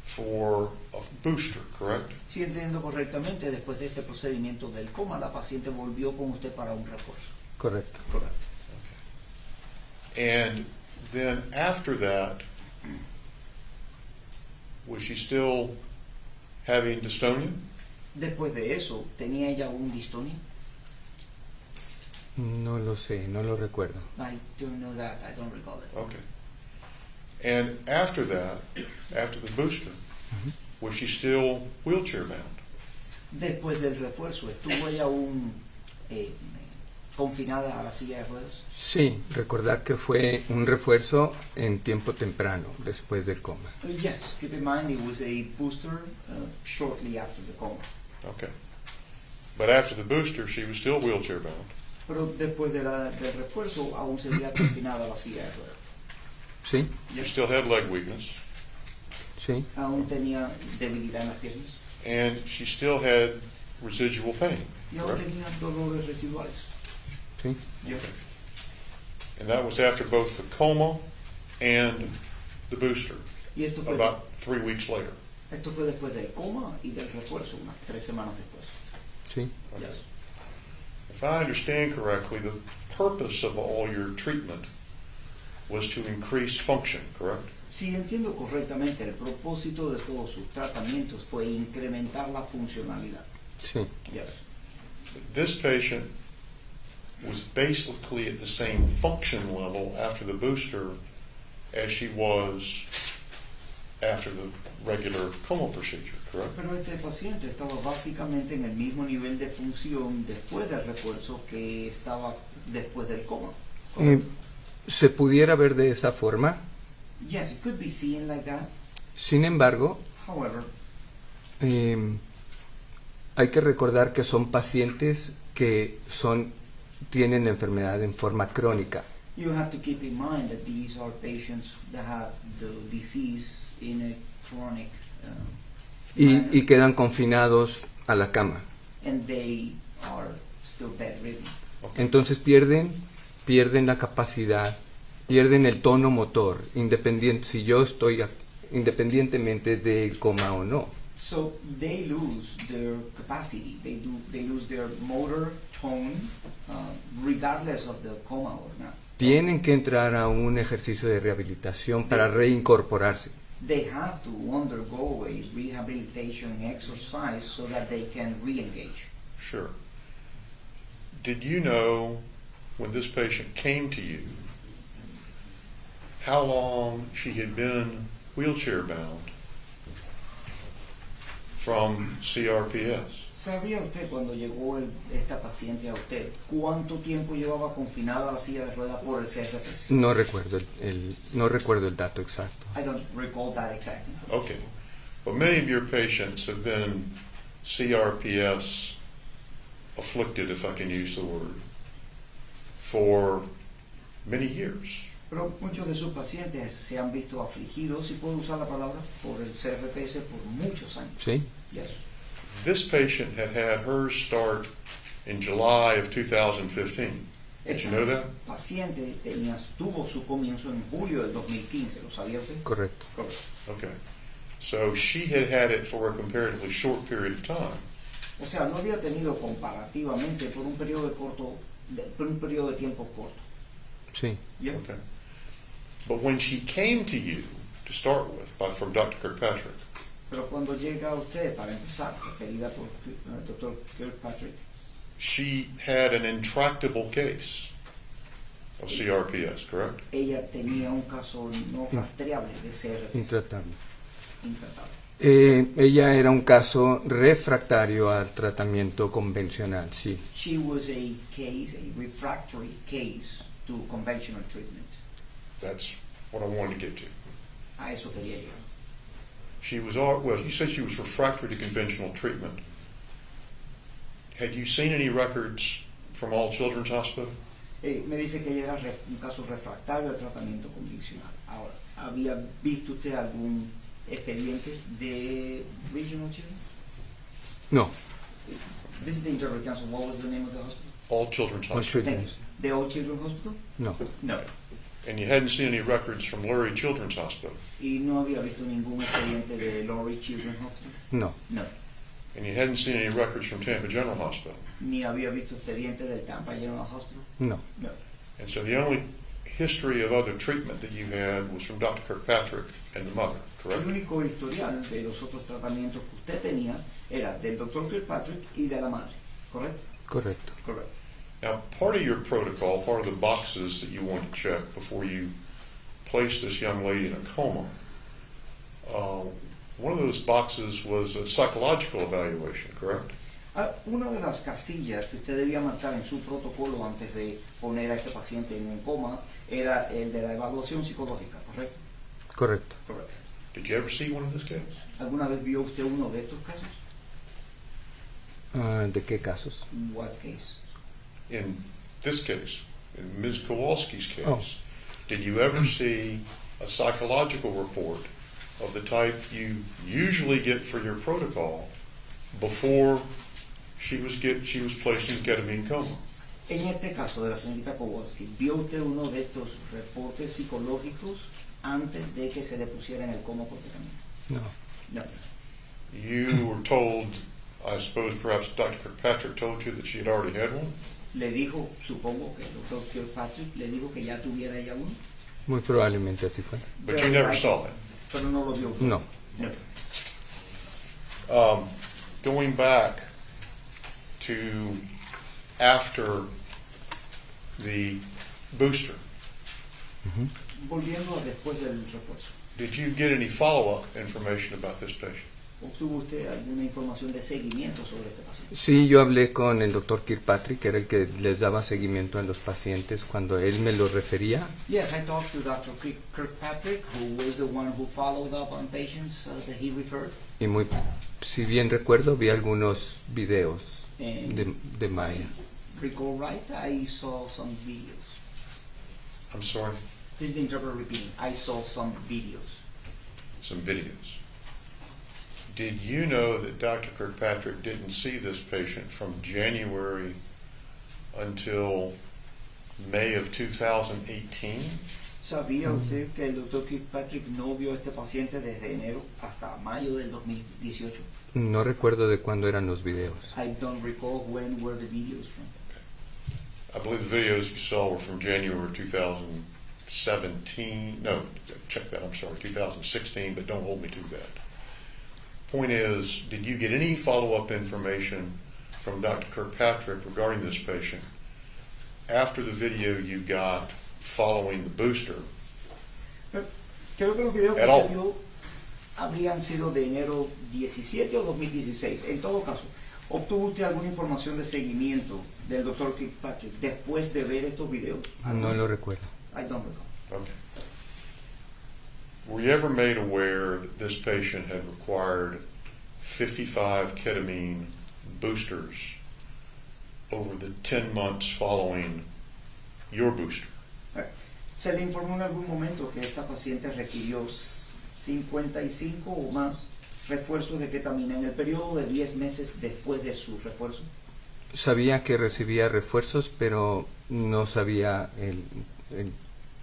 for a booster, correct? Si entiendo correctamente, después de este procedimiento del coma, la paciente volvió con usted para un refuerzo. Correcto. Correcto. And then after that, was she still having dystonia? Después de eso, ¿tenía ella un distonia? No lo sé, no lo recuerdo. I don't know that. I don't recall it. Okay. And after that, after the booster, was she still wheelchair bound? Después del refuerzo, ¿estuvo ella aún confinada a la silla de ruedas? Sí, recordar que fue un refuerzo en tiempo temprano, después del coma. Yes, keep in mind it was a booster shortly after the coma. Okay. But after the booster, she was still wheelchair bound. Pero después del refuerzo aún seguía confinada a la silla de ruedas. Sí, She still had leg weakness, sí, Aún tenía debilidad en las piernas. and she still had residual pain, Y aún correct? tenía dolores residuales. sí. Yes. And that was after both the coma and the booster, Y esto fue about 3 weeks later. después del coma y del refuerzo, unas 3 semanas después. Sí. Yes. If I understand correctly, the purpose of all your treatment was to increase function, correct? Si entiendo correctamente, el propósito de todos sus tratamientos fue incrementar la funcionalidad. Sí. Yes. This patient was basically at the same function level after the booster as she was after the regular coma procedure, correct? Pero este paciente estaba básicamente en el mismo nivel de función después del refuerzo que estaba después del coma. ¿Se pudiera ver de esa forma? Yes, it could be seen like that. Sin embargo, However, hay que recordar que son pacientes que tienen la enfermedad en forma crónica. you have to keep in mind that these are patients that have the disease in a chronic manner, Y quedan confinados a la cama. and they are still bedridden. Entonces pierden la capacidad, pierden el tono motor, independientemente del coma o no. So they lose their capacity. They lose their motor tone, regardless of the coma or not. Tienen que entrar a un ejercicio de rehabilitación para reincorporarse. They have to undergo a rehabilitation exercise so that they can re-engage. Sure. Did you know when this patient came to you how long she had been wheelchair bound from CRPS? ¿Sabía usted cuando llegó esta paciente a usted cuánto tiempo llevaba confinada a la silla de ruedas por el CRPS? No recuerdo no recuerdo el dato exacto. I don't recall that exactly. Okay. But many of your patients have been CRPS afflicted, if I can use the word, for many years. Pero muchos de sus pacientes se han visto afligidos, si puedo usar la palabra, por el CRPS por muchos años. Sí. Yes. This patient had had hers start in July of 2015. Did you know that? Paciente tuvo su comienzo en julio del 2015, ¿lo sabía usted? Correcto. Correcto. Okay. So she had had it for a comparatively short period of time. O sea, no había tenido comparativamente por un periodo de tiempo corto. Sí. Yeah. Okay. But when she came to you to start with, from Dr. Kirkpatrick, Pero cuando llega usted, para empezar, referida por el Dr. Kirkpatrick, she had an intractable case of CRPS, correct? ella tenía un caso no rastreable de CRPS. Intratable. Intratable. Ella era un caso refractario al tratamiento convencional, sí. She was a refractory case to conventional treatment. That's what I wanted to get to. A eso quería llegar. She was, well, you said she was refractory to conventional treatment. Had you seen any records from All Children's Hospital? Me dice que ella era un caso refractario al tratamiento convencional. Ahora, ¿había visto usted algún expediente de Regional Children? No. This is the Interpreter Council. What was the name of the hospital? All Children's All Hospital. Children's. The All Children's Hospital? No. No. And you hadn't seen any records from Lurie Children's Hospital? ¿Y no había visto ningún expediente de Lurie Children's Hospital? No. No. And you hadn't seen any records from Tampa General Hospital? ¿Ni había visto expediente del Tampa General Hospital? No. No. And so the only history of other treatment that you had was from Dr. Kirkpatrick and the mother, correct? El único historial de los otros tratamientos que usted tenía era del Dr. Kirkpatrick y de la madre, ¿correcto? Correcto. Correcto. Now, part of your protocol, part of the boxes that you want to check before you place this young lady in a coma, one of those boxes was a psychological evaluation, correct? Una de las casillas que usted debía marcar en su protocolo antes de poner a este paciente en un coma era el de la evaluación psicológica, ¿correcto? Correcto. Correcto. Did you ever see one of those cases? ¿Alguna vez vio usted uno de estos casos? ¿De qué casos? What case? In this case, in Ms. Kowalski's case, Oh. did you ever see a psychological report of the type you usually get for your protocol before she was placed in ketamine coma? En este caso de la señorita Kowalski, ¿vio usted uno de estos reportes psicológicos antes de que se le pusiera en el coma por ketamina? No. No. You were told, I suppose perhaps Dr. Kirkpatrick told you that she had already had one? Le dijo, supongo que el doctor Kirkpatrick le dijo que ya tuviera ella uno. Muy probablemente así fue. But you never saw that? Pero no lo vio. No. No. Going back to after the booster, Volviendo a después del refuerzo. did you get any follow-up information about this patient? ¿Obtuvo usted alguna información de seguimiento sobre este paciente? Sí, yo hablé con el doctor Kirkpatrick, que era el que les daba seguimiento a los pacientes cuando él me lo refería. Yes, I talked to Dr. Kirkpatrick, who was the one who followed up on patients that he referred. Y si bien recuerdo, vi algunos videos de Maya. Recall right, I saw some videos. I'm sorry? This is the interpreter repeating. I saw some videos. Some videos. Did you know that Dr. Kirkpatrick didn't see this patient from January until May of 2018? ¿Sabía usted que el doctor Kirkpatrick no vio a este paciente desde enero hasta mayo del 2018? No recuerdo de cuándo eran los videos. I don't recall when were the videos from. I believe the videos you saw were from January 2017. No, check that, I'm sorry, 2016, but don't hold me to that. Point is, did you get any follow-up information from Dr. Kirkpatrick regarding this patient after the video you got following the booster Creo que los videos que At all. usted vio habrían sido de enero 17 o 2016. En todo caso, ¿obtuvo usted alguna información de seguimiento del Dr. Kirkpatrick después de ver estos videos? No lo recuerdo. I don't recall. Okay. Were you ever made aware that this patient had required 55 ketamine boosters over the 10 months following your booster? ¿Se le informó en algún momento que esta paciente requirió 55 o más refuerzos de ketamina en el periodo de 10 meses después de su refuerzo? Sabía que recibía refuerzos, pero no sabía el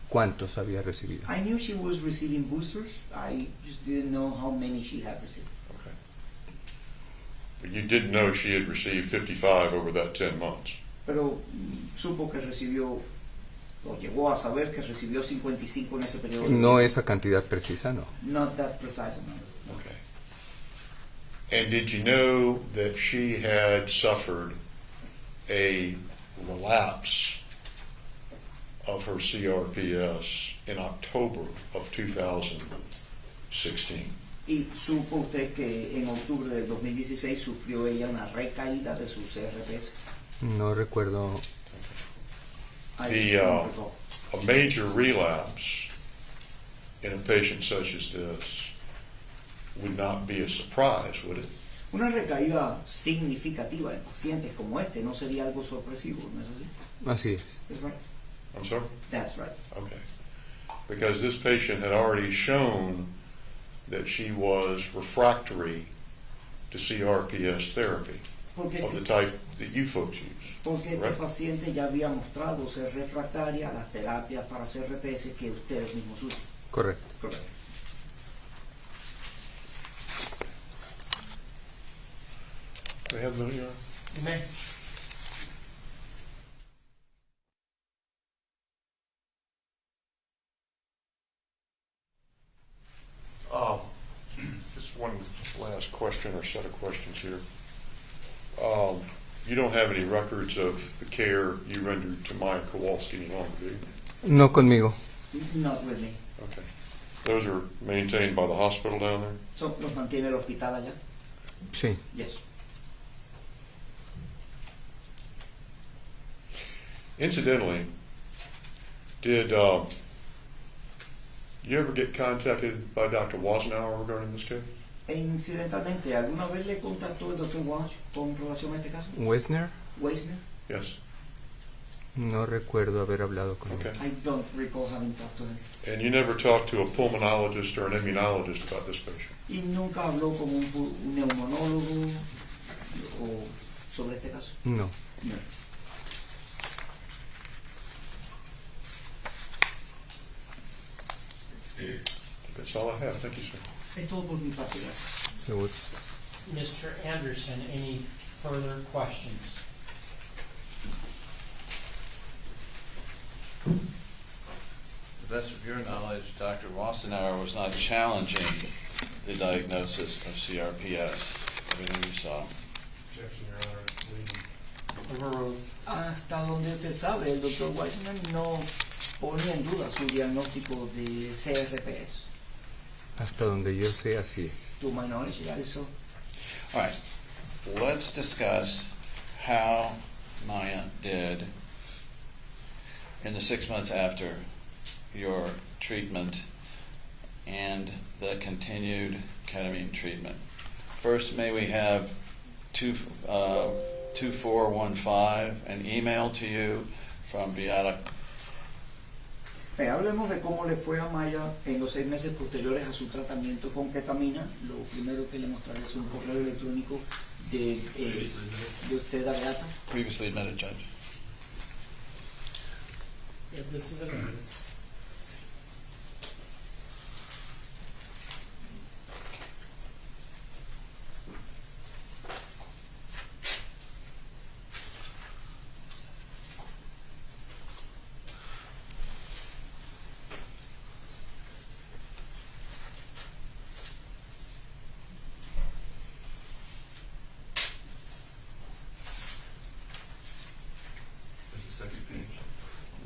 cuántos había recibido. I knew she was receiving boosters. I just didn't know how many she had received. Okay. But you didn't know she had received 55 over that 10 months. Pero supo que recibió, o llegó a saber que recibió 55 en ese periodo. No esa cantidad precisa, no. Not that precise amount. Okay. And did you know that she had suffered a relapse of her CRPS in October of 2016? Y supo usted que en octubre del 2016 sufrió ella una recaída de su CRPS. No recuerdo. I The don't recall. a major relapse in a patient such as this would not be a surprise, would it? Una recaída significativa en pacientes como este no sería algo sorpresivo, ¿no es así? Así es. That's right. I'm sorry? That's right. Okay. Because this patient had already shown that she was refractory to CRPS therapy Porque of the type that you folks use. Porque este Correct? paciente ya había mostrado ser refractaria a las terapias para CRPS que ustedes mismos usan. Correcto. Correcto. Do we have the video? You may. Just one last question or set of questions here. You don't have any records of the care you rendered to Maya Kowalski any longer, do you? No conmigo. Not with me. Okay. Those are maintained by the hospital down there? So, ¿los mantiene el hospital allá? Sí. Yes. Incidentally, did you ever get contacted by Dr. Wasnauer regarding this case? E incidentalmente, ¿alguna vez le contactó el Dr. Walsh con relación a este caso? Wesner, Weisner? Yes. no recuerdo haber hablado con él. Okay. I don't recall having talked to him. And you never talked to a pulmonologist or an immunologist about this patient? Y nunca habló con un neumonólogo o sobre este caso. No. No. That's all I have. Thank you, sir. Es todo por mi parte, gracias. Seguro. Mr. Anderson, any further questions? To the best of your knowledge, Dr. Wassenauer was not challenging the diagnosis of CRPS. Everything you saw. Objection, Your Honor, it's leading. Overruled. Hasta donde usted sabe, el Dr. Weisner no ponía en duda su diagnóstico de CRPS. Hasta donde yo sé, así es. To my knowledge, that is so. All right. Let's discuss how Maya did in the 6 months after your treatment and the continued ketamine treatment. First, may we have 2415, an email to you from Beata. Hablemos de cómo le fue a Maya en los 6 meses posteriores a su tratamiento con ketamina. Lo primero que le mostraré es un correo electrónico de usted a Beata. Previously admitted, Judge. Yeah, this is an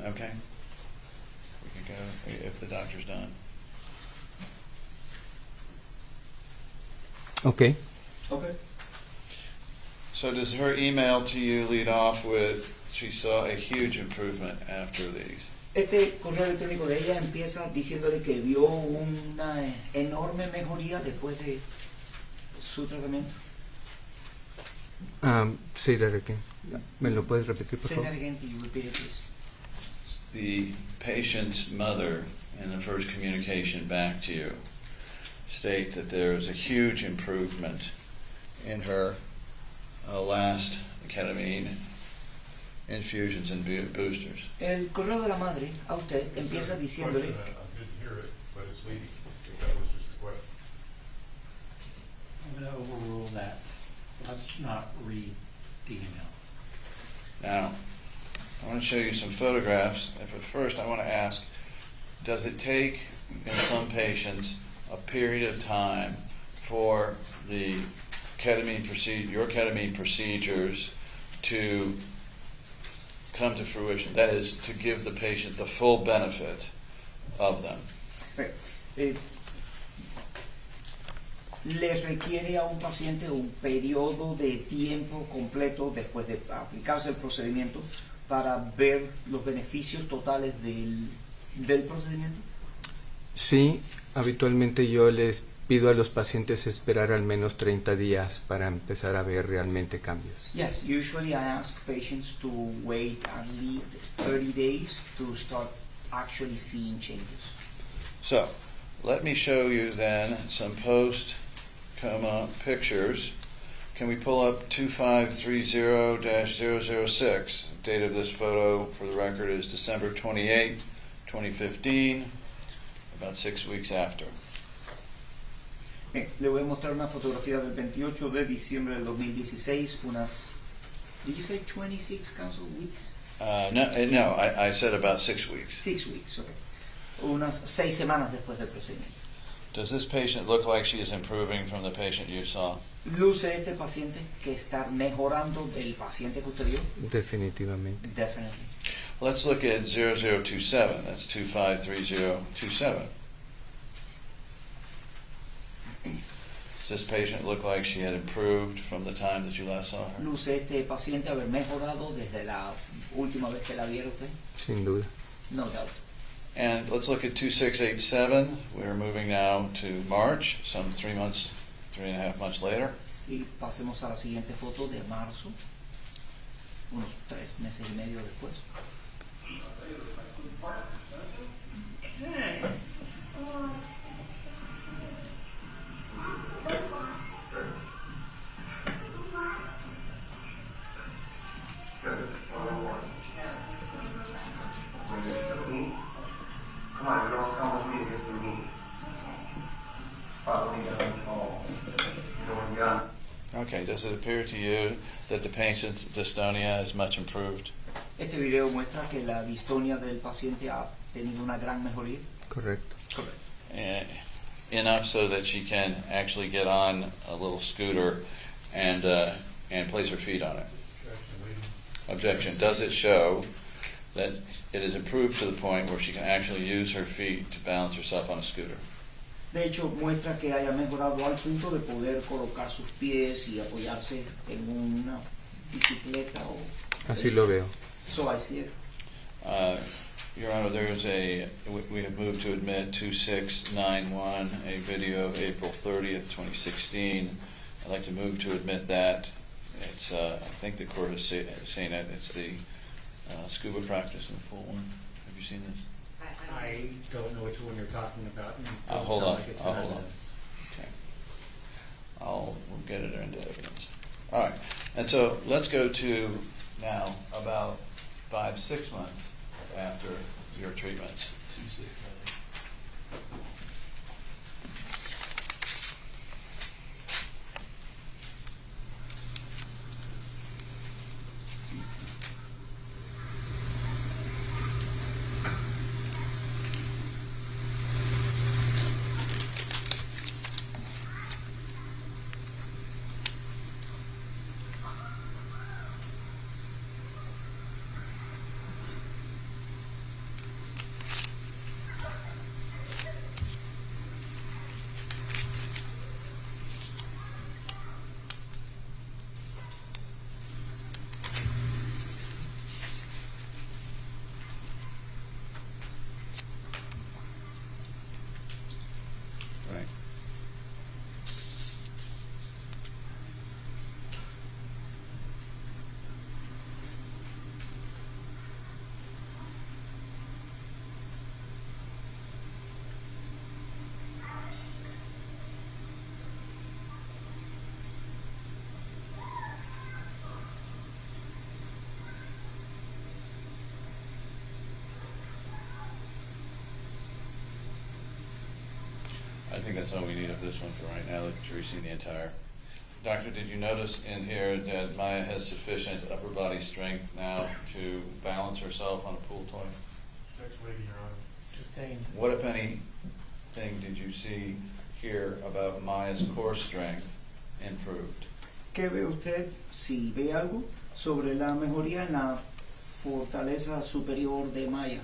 Okay. We can go if the doctor's done. Okay. Okay. So does her email to you lead off with, she saw a huge improvement after these? Este correo electrónico de ella empieza diciéndole que vio una enorme mejoría después de su tratamiento. Say that again. ¿Me lo puedes repetir, por Say favor? that again, can you repeat it, please? The patient's mother, in the first communication back to you, state that there is a huge improvement in her last ketamine infusions and boosters. El correo de la madre a usted empieza diciéndole. I didn't hear it, but it's leading. I think that was just a question. I'm going to overrule that. Let's not read the email. Now, I want to show you some photographs. But first, I want to ask, does it take, in some patients, a period of time for the your ketamine procedures to come to fruition? That is, to give the patient the full benefit of them. Le requiere a un paciente un periodo de tiempo completo después de aplicarse el procedimiento para ver los beneficios totales del procedimiento. Sí, habitualmente yo les pido a los pacientes esperar al menos 30 días para empezar a ver realmente cambios. Yes, usually I ask patients to wait at least 30 days to start actually seeing changes. So, let me show you then some post-coma pictures. Can we pull up 2530-006? Date of this photo, for the record, is December 28th, 2015, about 6 weeks after. Bien, le voy a mostrar una fotografía del 28 de diciembre del 2016, unas, did you say 26 council weeks? No, I said about 6 weeks. 6 weeks, okay. Unas 6 semanas después del procedimiento. Does this patient look like she is improving from the patient you saw? ¿Luce este paciente que está mejorando del paciente que usted vio? Definitivamente. Definitely. Let's look at 0027. That's 253027. Does this patient look like she had improved from the time that you last saw her? ¿Luce este paciente haber mejorado desde la última vez que la viera usted? Sin duda. No doubt. And let's look at 2687. We're moving now to March, some 3.5 months later. Y pasemos a la siguiente foto de marzo, unos 3 meses y medio después. Okay, does it appear to you that the patient's dystonia is much improved? Este video muestra que la distonia del paciente ha tenido una gran mejoría. Correcto. Enough so that she can actually get on a little scooter and place her feet on it. Objection. Does it show that it is improved to the point where she can actually use her feet to balance herself on a scooter? De hecho, muestra que haya mejorado al punto de poder colocar sus pies y apoyarse en una bicicleta o... Así lo veo. So I see it. Your Honor, we have moved to admit 2691, a video of April 30th, 2016. I'd like to move to admit that. It's, I think the court has seen it. It's the scuba practice in the pool one. Have you seen this? I don't know which one you're talking about. It doesn't Hold sound on. like it's Hold in on. evidence. Okay. We'll get it into evidence. All right. And so let's go to now about 5-6 months after your treatments. 2-6 months. think that's all we need of this one for right now. Let the jury see the entire. Doctor, did you notice in here that Maya has sufficient upper body strength now to balance herself on a pool toy? Objection, Your Honor. Sustained. What, if anything, did you see here about Maya's core strength improved? ¿Qué ve usted, si ve algo, sobre la mejoría en la fortaleza superior de Maya?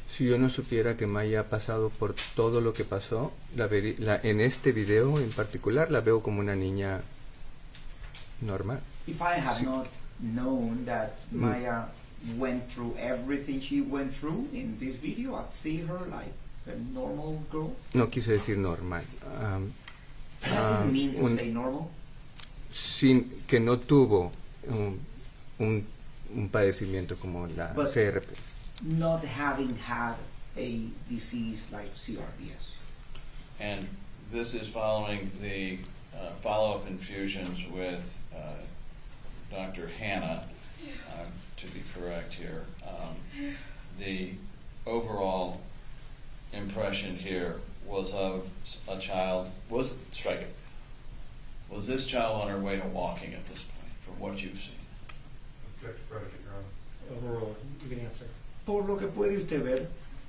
Si yo no supiera que Maya ha pasado por todo lo que pasó, en este video en particular la veo como una niña normal. If I had not known that Maya went through everything she went through in this video, I'd see her like a normal girl. No quise decir normal. I didn't mean to say normal. Sin que no tuvo un padecimiento como la But CRP. not having had a disease like CRPS. And this is following the follow-up infusions with Dr. Hannah, to be correct here. The overall impression here was of a child, was striking. Was this child on her way to walking at this point, from what you've seen? Objection, predicate, Your Honor. Overruled. You can answer. Por lo que puede usted ver,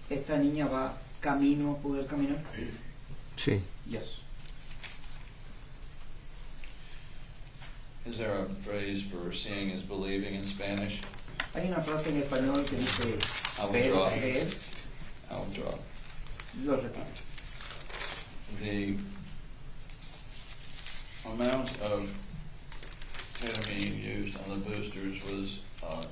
esta niña va camino a poder caminar. Sí. Yes. Is there a phrase for seeing is believing in Spanish? Hay una frase en español que dice ver, creer. I'll draw. Lo repito. The amount of ketamine used on the boosters was, I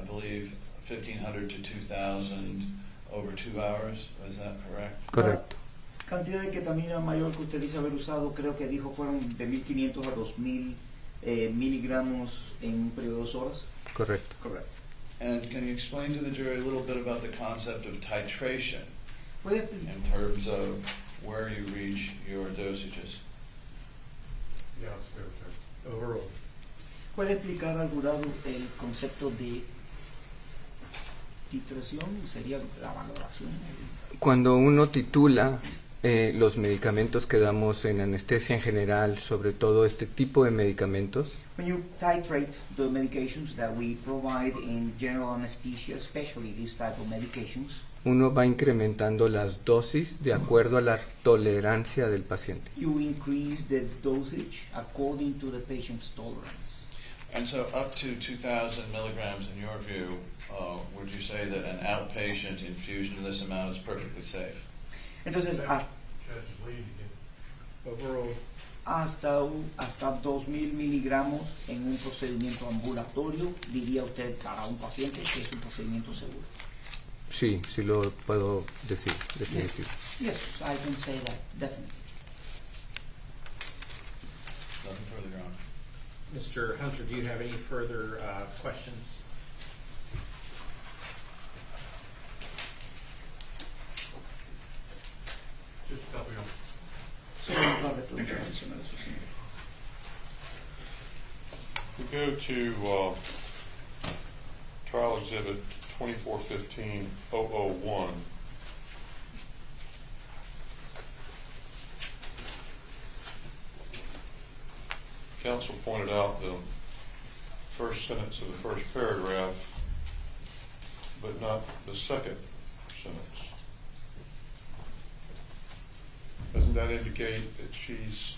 believe, 1,500 to 2,000 over 2 hours. Is that correct? Correcto. La cantidad de ketamina mayor que usted dice haber usado, creo que dijo fueron de 1.500 a 2.000 miligramos en un periodo de 2 horas. Correcto. Correct. And can you explain to the jury a little bit about the concept of titration ¿Puede, in terms of where you reach your dosages? Yeah, it's fair, Judge. Overruled. ¿Puede explicar al jurado el concepto de titración? Sería la valoración. Cuando uno titula los medicamentos que damos en anestesia en general, sobre todo este tipo de medicamentos, When you titrate the medications that we provide in general anesthesia, especially this type of medications, uno va incrementando las dosis de acuerdo a la tolerancia del paciente. you increase the dosage according to the patient's tolerance. And so up to 2,000 milligrams, in your view, would you say that an outpatient infusion of this amount is perfectly safe? Entonces, Judge, lead again. Overruled. hasta 2.000 miligramos en un procedimiento ambulatorio, diría usted para un paciente que es un procedimiento seguro. Sí, sí lo puedo decir, definitivo. Yes, I can say that, definitely. Nothing further, Your Honor. Mr. Hunter, do you have any further questions? Just a couple, Your Honor. We go to trial exhibit 2415-001. Counsel pointed out the first sentence of the first paragraph, but not the second sentence. Doesn't that indicate that she's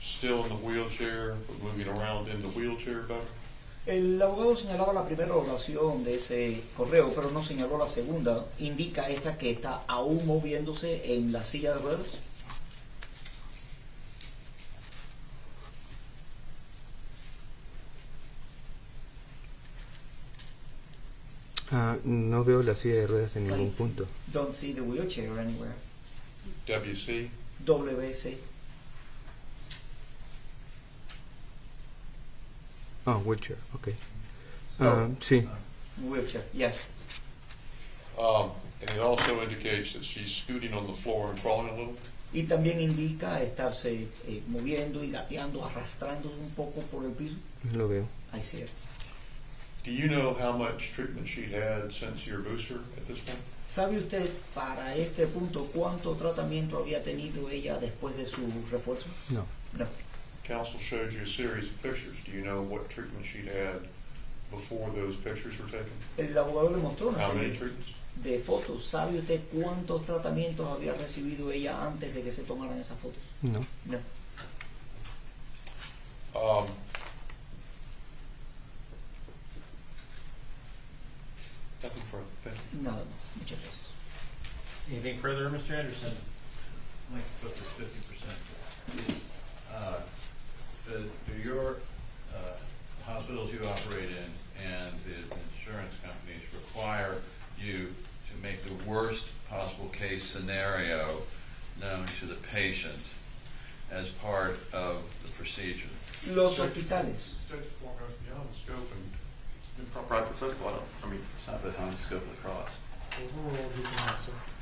still in the wheelchair, but moving around in the wheelchair better? El abogado señalaba la primera oración de ese correo, pero no señaló la segunda. ¿Indica esta que está aún moviéndose en la silla de ruedas? No veo la silla de ruedas en ningún punto. Don't see the wheelchair anywhere. WC? WC. Oh, wheelchair, ok. No. Sí, Wheelchair, yes. And it also indicates that she's scooting on the floor and crawling a little. Y también indica estarse moviendo y gateando, arrastrándose un poco por el piso. lo veo. I see it. Do you know how much treatment she'd had since your booster at this point? ¿Sabe usted para este punto cuánto tratamiento había tenido ella después de su refuerzo? No. No. Counsel showed you a series of pictures. Do you know what treatment she'd had before those pictures were taken? El abogado le mostró una How many serie treatments? de fotos. ¿Sabe usted cuántos tratamientos había recibido ella antes de que se tomaran esas fotos? No. No. Nothing further. Thank you. Nada más. Muchas gracias. Anything further, Mr. Anderson? I'd like to put this 50%. Do your hospitals you operate in and the insurance companies require you to make the worst possible case scenario known to the patient as part of the procedure? Los hospitales. Judge Form goes beyond the scope and improper hypothetical. I mean, It's not behind the scope of the cross.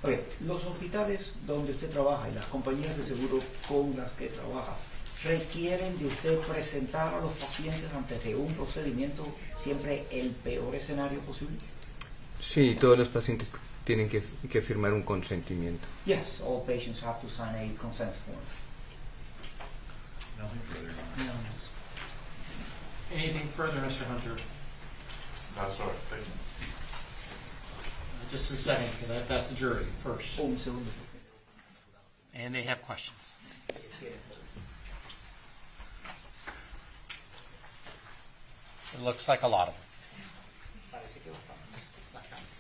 Oye, los hospitales donde usted trabaja y las compañías de seguro con las que trabaja requieren de usted presentar a los pacientes antes de un procedimiento siempre el peor escenario posible. Sí, todos los pacientes tienen que firmar un consentimiento. Yes, all patients have to sign a consent form. Nothing further. Nada más. Anything further, Mr. Hunter? that's all right. Thank you. Just a second, because I have to ask the jury first. Un segundo. And they have questions. It looks like a lot of them. Parece que bastante.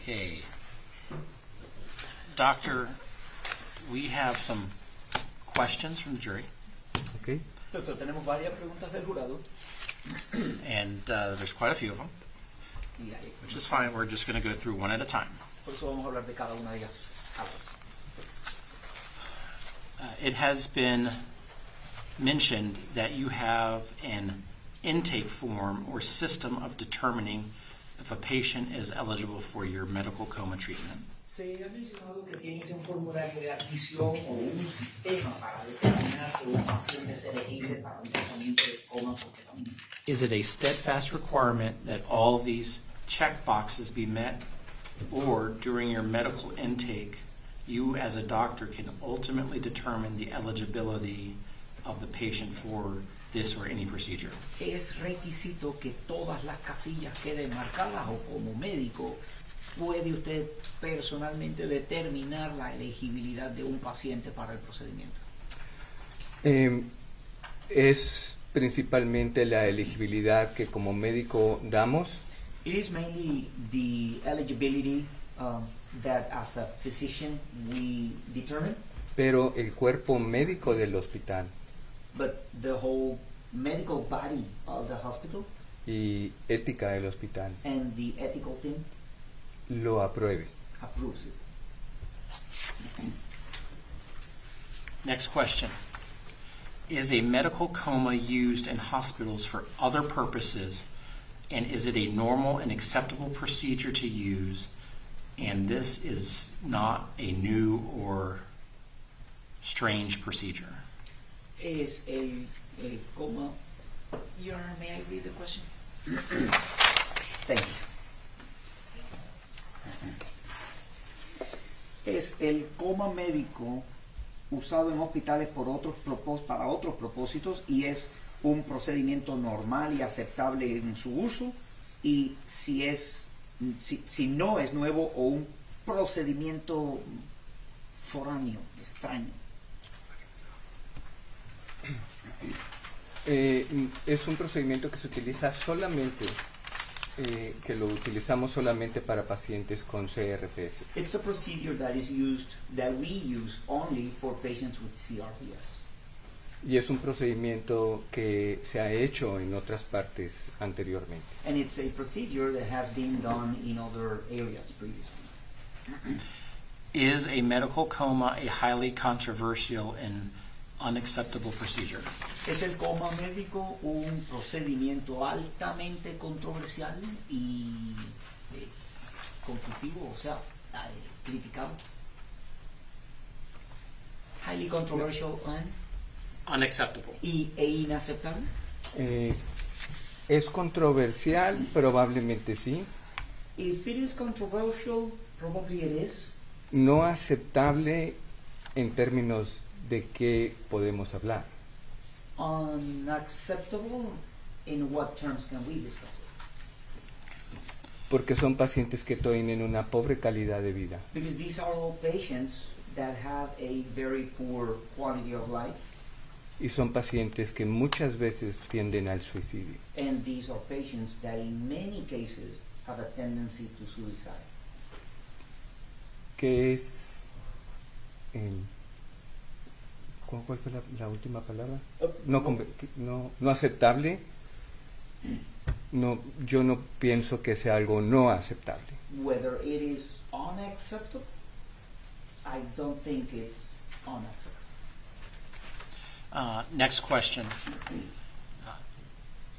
Okay. Doctor, we have some questions from the jury, Okay. Doctor, tenemos varias preguntas del jurado. and there's quite a few of them, Y hay- which is fine. We're just going to go through one at a time. Por eso vamos a hablar de cada una de ellas a la vez. It has been mentioned that you have an intake form or system of determining if a patient is eligible for your medical coma treatment. Se ha mencionado que tiene un formulario de admisión o un sistema para determinar que un paciente es elegible para un tratamiento de coma por ketamina. Is it a steadfast requirement that all of these check boxes be met, or during your medical intake, you as a doctor can ultimately determine the eligibility of the patient for this or any procedure? Es requisito que todas las casillas queden marcadas o como médico puede usted personalmente determinar la elegibilidad de un paciente para el procedimiento. Es principalmente la elegibilidad que como médico damos, It is mainly the eligibility that as a physician we determine, pero el cuerpo médico del hospital but the whole medical body of the hospital y ética del hospital and the ethical team lo apruebe. approves it. Next question. Is a medical coma used in hospitals for other purposes, and is it a normal and acceptable procedure to use, and this is not a new or strange procedure? Es el coma. Your Honor, may I read the question? Thank you. Es el coma médico usado en hospitales para otros propósitos y es un procedimiento normal y aceptable en su uso, y si no es nuevo o un procedimiento foráneo, extraño. Es un procedimiento que se utiliza solamente, que lo utilizamos solamente para pacientes con CRPS. It's a procedure that we use only for patients with CRPS. Y es un procedimiento que se ha hecho en otras partes anteriormente. And it's a procedure that has been done in other areas previously. Is a medical coma a highly controversial and unacceptable procedure? ¿Es el coma médico un procedimiento altamente controversial y conflictivo, o sea, criticado? Highly controversial and Unacceptable. e inaceptable. ¿Es controversial? Probablemente sí. If it is controversial, probably it is. No aceptable en términos de qué podemos hablar. Unacceptable, in what terms can we discuss it? Porque son pacientes que tienen una pobre calidad de vida. Because these are all patients that have a very poor quality of life, Y son pacientes que muchas veces tienden al suicidio. and these are patients that in many cases have a tendency to suicide. ¿Qué es? ¿Cuál fue la última palabra? No aceptable. No, yo no pienso que sea algo no aceptable. Whether it is unacceptable, I don't think it's unacceptable. Next question.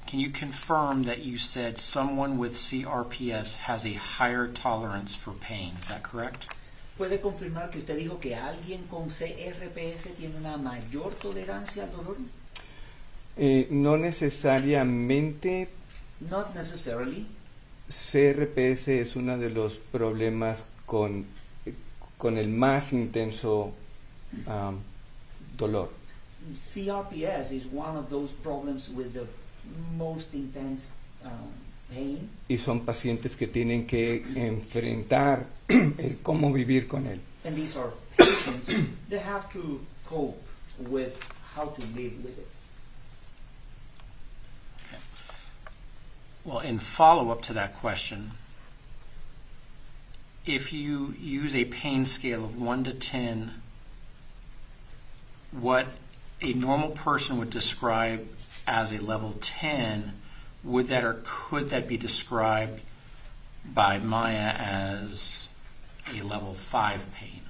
Can you confirm that you said someone with CRPS has a higher tolerance for pain? Is that correct? ¿Puede confirmar que usted dijo que alguien con CRPS tiene una mayor tolerancia al dolor? No necesariamente. Not necessarily. CRPS es uno de los problemas con el más intenso dolor. CRPS is one of those problems with the most intense pain. Y son pacientes que tienen que enfrentar el cómo vivir con él. And these are patients that have to cope with how to live with it. Well, in follow-up to that question, if you use a pain scale of 1 to 10, what a normal person would describe as a level 10, would that or could that be described by Maya as a level 5 pain?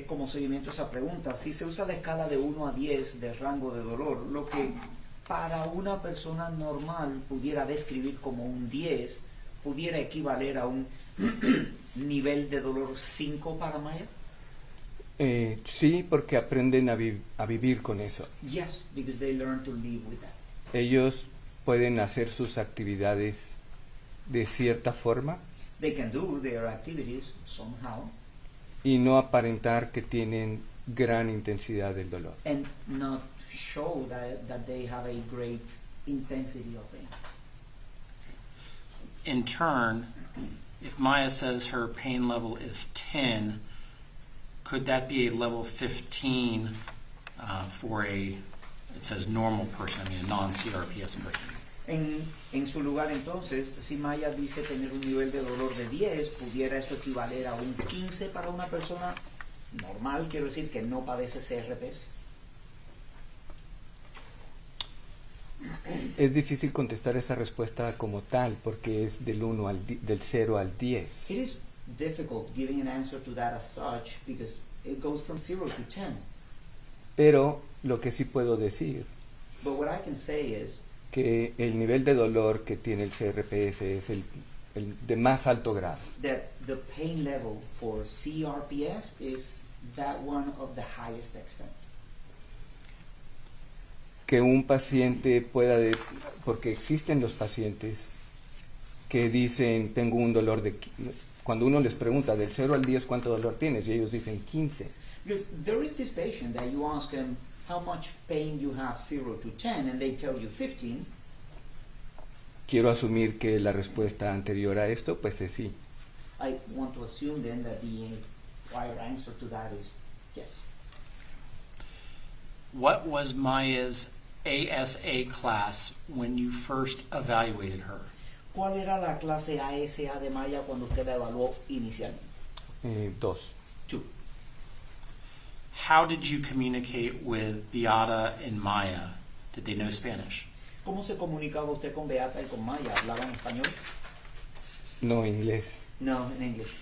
Como seguimiento a esa pregunta, si se usa la escala de 1 a 10 de rango de dolor, lo que para una persona normal pudiera describir como un 10, pudiera equivaler a un nivel de dolor 5 para Maya? Sí, porque aprenden a vivir con eso. Yes, because they learn to live with that. Ellos pueden hacer sus actividades de cierta forma They can do their activities somehow y no aparentar que tienen gran intensidad del dolor. and not show that they have a great intensity of pain. In turn, if Maya says her pain level is 10, could that be a level 15 for it says normal person, I mean a non-CRPS person? En su lugar entonces, si Maya dice tener un nivel de dolor de 10, ¿pudiera eso equivaler a un 15 para una persona normal? Quiero decir que no padece CRPS. Es difícil contestar esa respuesta como tal porque es del 0 al 10. It is difficult giving an answer to that as such because it goes from 0 to 10. Pero lo que sí puedo decir But what I can say is que el nivel de dolor que tiene el CRPS es el de más alto grado. that the pain level for CRPS is that one of the highest extent. Que un paciente pueda, porque existen los pacientes que dicen, tengo un dolor de... Cuando uno les pregunta del 0 al 10 cuánto dolor tienes, y ellos dicen 15. Because there is this patient that you ask them how much pain you have 0 to 10 and they tell you 15. Quiero asumir que la respuesta anterior a esto pues es sí. I want to assume then that the prior answer to that is yes. What was Maya's ASA class when you first evaluated her? ¿Cuál era la clase ASA de Maya cuando usted la evaluó inicialmente? 2. 2. How did you communicate with Beata and Maya? Did they know Spanish? ¿Cómo se comunicaba usted con Beata y con Maya? ¿Hablaban español? No inglés. No, in English.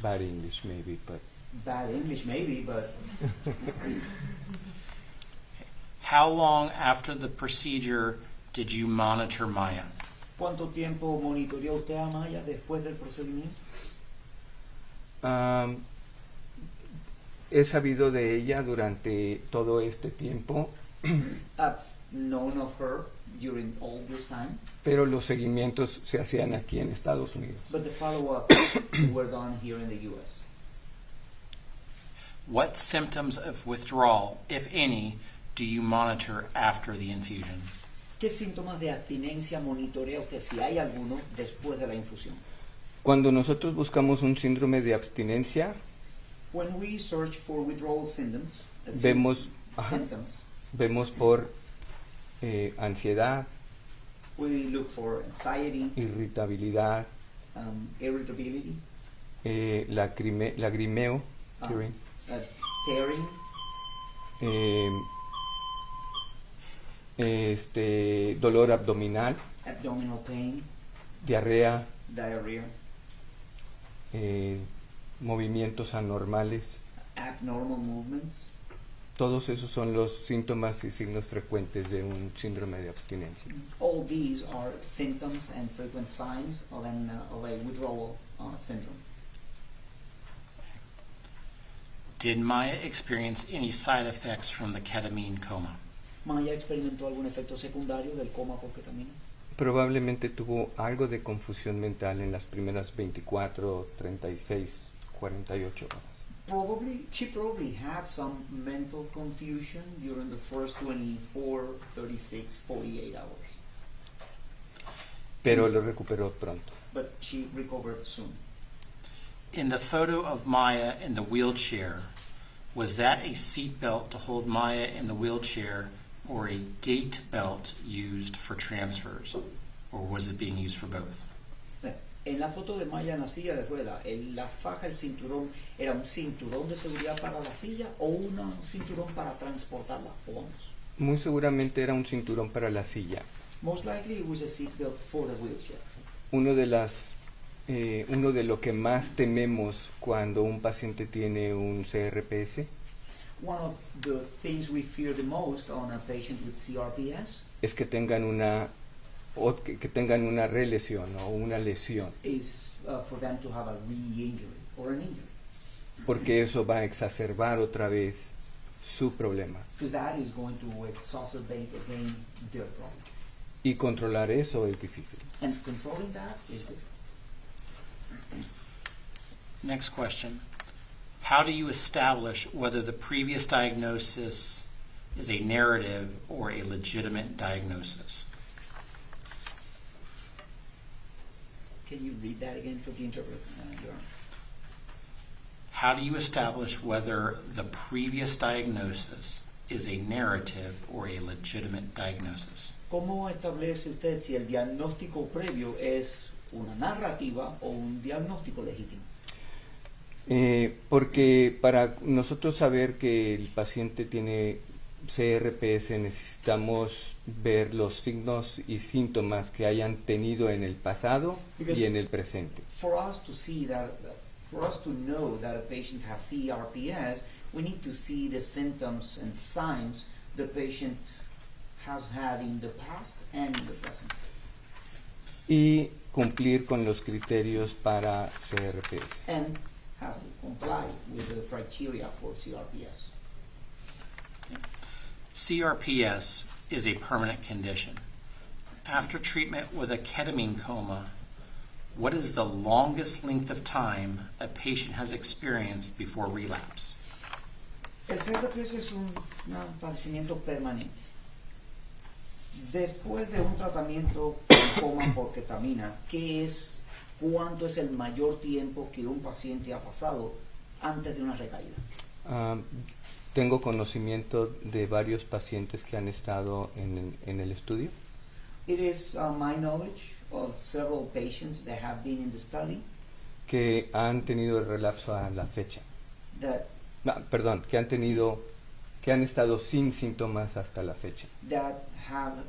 Bad English maybe, but... Bad English maybe, but... How long after the procedure did you monitor Maya? ¿Cuánto tiempo monitoreó usted a Maya después del procedimiento? He sabido de ella durante todo este tiempo. I've known of her during all this time. Pero los seguimientos se hacían aquí en Estados Unidos. But the follow-up were done here in the U.S. What symptoms of withdrawal, if any, do you monitor after the infusion? ¿Qué síntomas de abstinencia monitorea usted, si hay alguno, después de la infusión? Cuando nosotros buscamos un síndrome de abstinencia, When we search for withdrawal symptoms, vemos por ansiedad, we look for anxiety, irritabilidad, irritability, lagrimeo, tearing, dolor abdominal, abdominal pain, diarrea, movimientos anormales. Abnormal movements. Todos esos son los síntomas y signos frecuentes de un síndrome de abstinencia. All these are symptoms and frequent signs of a withdrawal syndrome. Did Maya experience any side effects from the ketamine coma? ¿Maya experimentó algún efecto secundario del coma por ketamina? Probablemente tuvo algo de confusión mental en las primeras 24, 36, 48 horas. She probably had some mental confusion during the first 24, 36, 48 hours. Pero lo recuperó pronto. But she recovered soon. In the photo of Maya in the wheelchair, was that a seat belt to hold Maya in the wheelchair or a gait belt used for transfers? Or was it being used for both? En la foto de Maya en la silla de rueda, la faja, el cinturón, ¿era un cinturón de seguridad para la silla o un cinturón para transportarla? O vamos. Muy seguramente era un cinturón para la silla. Most likely it was a seatbelt for the wheelchair. Uno de lo que más tememos cuando un paciente tiene un CRPS One of the things we fear the most on a patient with CRPS es que tengan una relesión o una lesión, is for them to have a re-injury or an injury. porque eso va a exacerbar otra vez su problema. Because that is going to exacerbate again their problem. Y controlar eso es difícil. And controlling that is difficult. Next question. How do you establish whether the previous diagnosis is a narrative or a legitimate diagnosis? Can you read that again for the interpreter? How do you establish whether the previous diagnosis is a narrative or a legitimate diagnosis? ¿Cómo establece usted si el diagnóstico previo es una narrativa o un diagnóstico legítimo? Porque para nosotros saber que el paciente tiene CRPS necesitamos ver los signos y síntomas que hayan tenido en el pasado y en el presente. For us to know that a patient has CRPS, we need to see the symptoms and signs the patient has had in the past and in the present. Y cumplir con los criterios para CRPS. And has to comply with the criteria for CRPS. CRPS is a permanent condition. After treatment with a ketamine coma, what is the longest length of time a patient has experienced before relapse? El CRPS es un padecimiento permanente. Después de un tratamiento con coma por ketamina, ¿cuánto es el mayor tiempo que un paciente ha pasado antes de una recaída? Tengo conocimiento de varios pacientes que han estado en el estudio. It is my knowledge of several patients that have been in the study Que han tenido el relapso a la fecha. Que han estado sin síntomas hasta la fecha. That have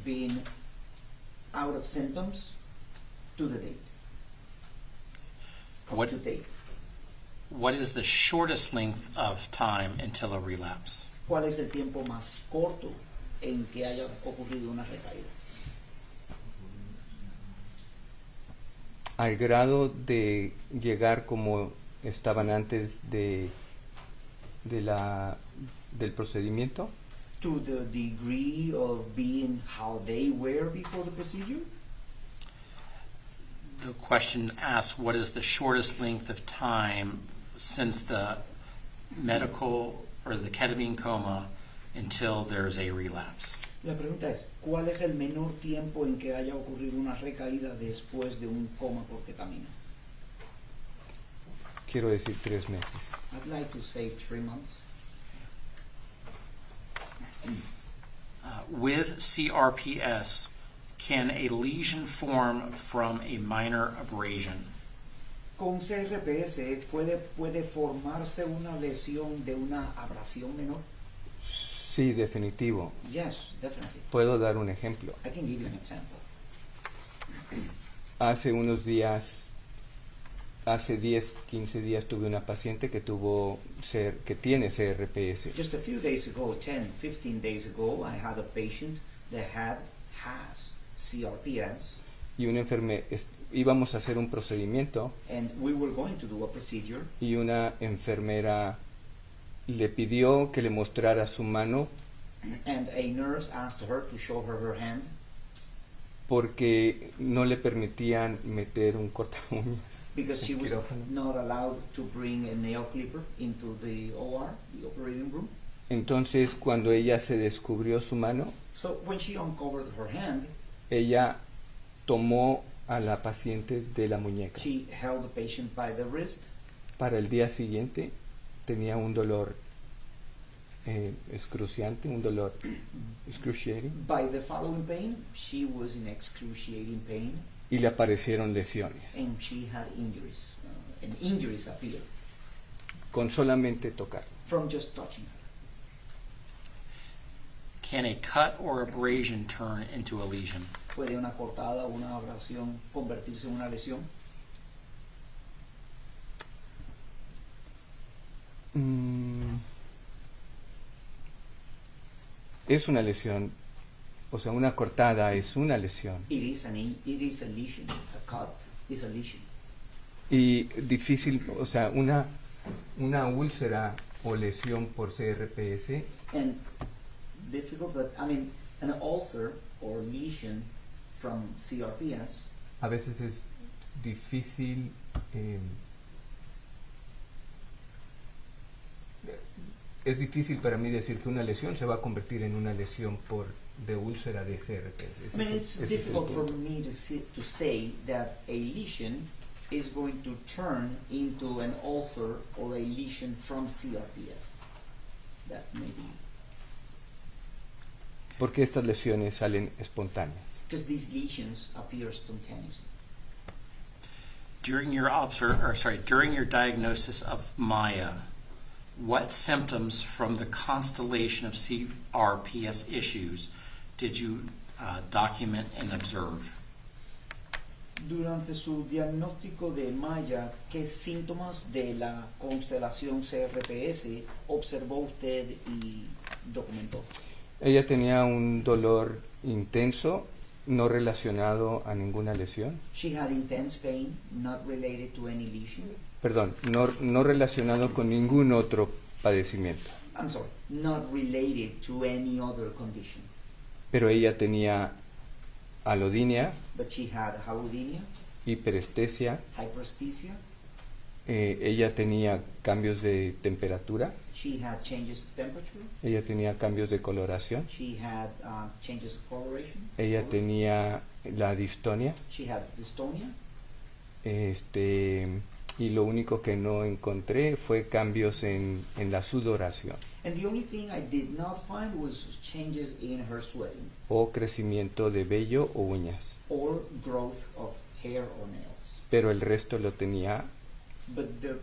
been out of symptoms to the date. What is the shortest length of time until a relapse? ¿Cuál es el tiempo más corto en que haya ocurrido una recaída? Al grado de llegar como estaban antes del procedimiento. To the degree of being how they were before the procedure? The question asks, what is the shortest length of time since the medical or the ketamine coma until there's a relapse? La pregunta es, ¿cuál es el menor tiempo en que haya ocurrido una recaída después de un coma por ketamina? Quiero decir 3 meses. I'd like to say 3 months. With CRPS, can a lesion form from a minor abrasion? Con CRPS puede formarse una lesión de una abrasión menor. Sí, definitivo. Yes, definitely. Puedo dar un ejemplo. I can give you an example. Hace unos días, hace 10, 15 días tuve una paciente que tiene CRPS. Just a few days ago, 10, 15 days ago, I had a patient that has CRPS. Y íbamos a hacer un procedimiento. And we were going to do a procedure. Y una enfermera le pidió que le mostrara su mano. And a nurse asked her to show her hand. Porque no le permitían meter un corta uñas. Because she was not allowed to bring a nail clipper into the OR, the operating room. Entonces, cuando ella se descubrió su mano, so when she uncovered her hand, ella tomó a la paciente de la muñeca. She held the patient by the wrist. Para el día siguiente tenía un dolor excruciante, un dolor excruciating. By the following pain, she was in excruciating pain. y le aparecieron lesiones and she had injuries, and injuries appeared con solamente tocar. from just touching her. Can a cut or abrasion turn into a lesion? ¿Puede una cortada o una abrasión convertirse en una lesión? Es una lesión, o sea, una cortada es una lesión. It is a lesion. A cut is a lesion. Y difícil, o sea, una úlcera o lesión por CRPS And difficult, but I mean, an ulcer or lesion from CRPS, a veces es difícil es difícil para mí decir que una lesión se va a convertir en una lesión de úlcera de CRPS. I mean, it's difficult for me to say that a lesion is going to turn into an ulcer or a lesion from CRPS. That may be. Porque estas lesiones salen espontáneas. Because these lesions appear spontaneously. During your diagnosis of Maya, what symptoms from the constellation of CRPS issues did you document and observe? Durante su diagnóstico de Maya, ¿qué síntomas de la constelación CRPS observó usted y documentó? Ella tenía un dolor intenso, no relacionado a ninguna lesión. She had intense pain, not related to any lesion. Perdón, no relacionado con ningún otro padecimiento. I'm sorry, not related to any other condition. Pero ella tenía alodinia, But she had allodynia, hiperestesia, hyperesthesia. Ella tenía cambios de temperatura, She had changes of temperature. ella tenía cambios de coloración, She had changes of coloration. ella tenía la distonia, She had dystonia. y lo único que no encontré fue cambios en la sudoración And the only thing I did not find was changes in her sweating o crecimiento de vello o uñas, or growth of hair or nails. pero el resto lo tenía But the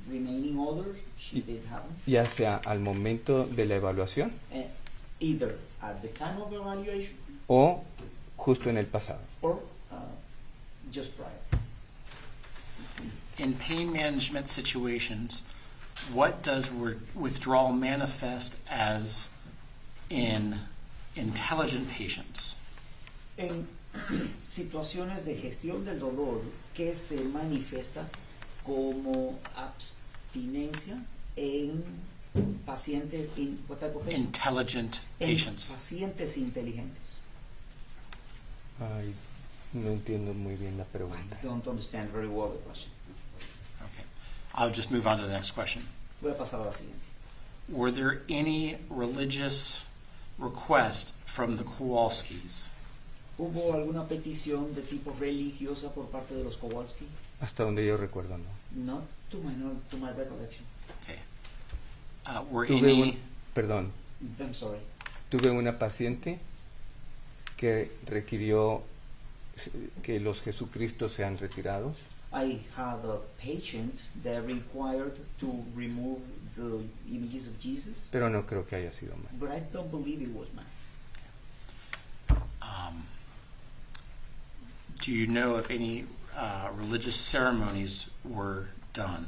remaining others, she did have them. ya sea al momento de la evaluación Either at the time of evaluation o justo en el pasado. or just prior. In pain management situations, what does withdrawal manifest as in intelligent patients? En situaciones de gestión del dolor, ¿qué se manifiesta como abstinencia en pacientes what type of patient? Intelligent En patients. pacientes inteligentes. Ay, no entiendo muy bien la pregunta. I don't understand very well the question. Okay. I'll just move on to the next question. Voy a pasar a la siguiente. Were there any religious requests from the Kowalskis? ¿Hubo alguna petición de tipo religiosa por parte de los Kowalski? Hasta donde yo recuerdo, no. Not to my recollection. Okay. Were Tuve any... perdón, I'm sorry. tuve una paciente que requirió que los Jesucristos sean retirados. I had a patient that required to remove the images of Jesus, Pero no creo que haya sido mal. but I don't believe it was mine. Do you know if any religious ceremonies were done?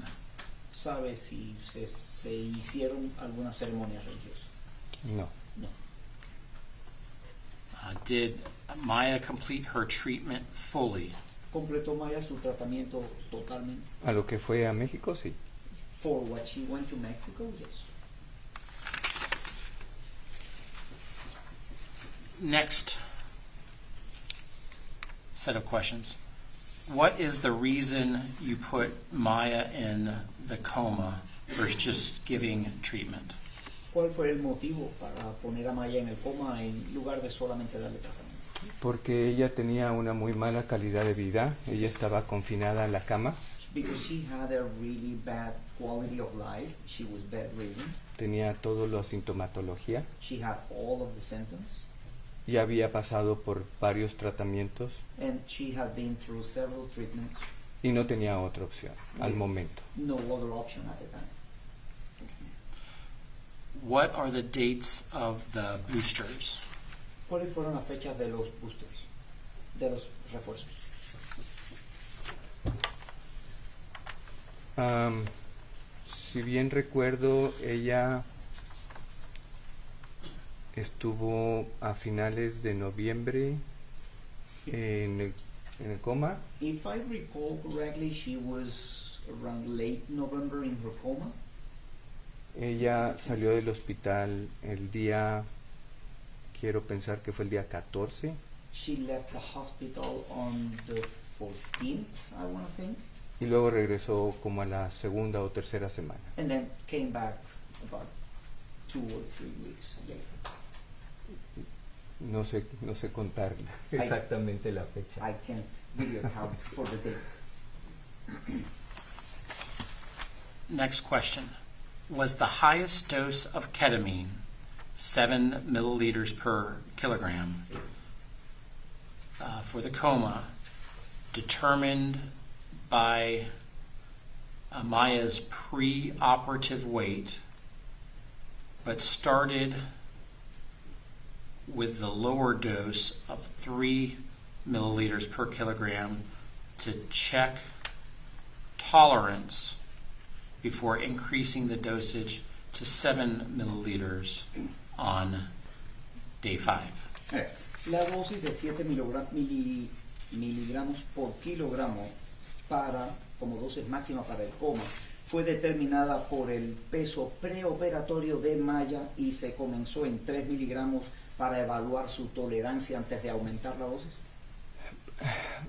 ¿Sabe si se hicieron algunas ceremonias religiosas? No. No. Did Maya complete her treatment fully? ¿Completó Maya su tratamiento totalmente? A lo que fue a México, sí. For what she went to Mexico, yes. Next set of questions. What is the reason you put Maya in the coma versus just giving treatment? ¿Cuál fue el motivo para poner a Maya en el coma en lugar de solamente darle tratamiento? Porque ella tenía una muy mala calidad de vida. Ella estaba confinada en la cama. Because she had a really bad quality of life. She was bedridden. Tenía toda la sintomatología. She had all of the symptoms. ya había pasado por varios tratamientos and she had been through several treatments. y no tenía otra opción al momento. No other option at the time. What are the dates of the boosters? ¿Cuáles fueron las fechas de los boosters, de los refuerzos? Si bien recuerdo, ella estuvo a finales de noviembre en el coma. If I recall correctly, she was around late November in her coma. Ella salió del hospital el día, quiero pensar que fue el día 14, She left the hospital on the 14th, I want to think, y luego regresó como a la segunda o tercera semana. and then came back about 2 or 3 weeks later. No sé contar exactamente la fecha. I can't give you a count for the dates. Next question. Was the highest dose of ketamine, 7 milliliters per kilogram, for the coma, determined by Maya's pre-operative weight, but started with the lower dose of 3 milliliters per kilogram to check tolerance before increasing the dosage to 7 milliliters on day 5. La dosis de 7 miligramos por kilogramo como dosis máxima para el coma fue determinada por el peso preoperatorio de Maya y se comenzó en 3 miligramos para evaluar su tolerancia antes de aumentar la dosis.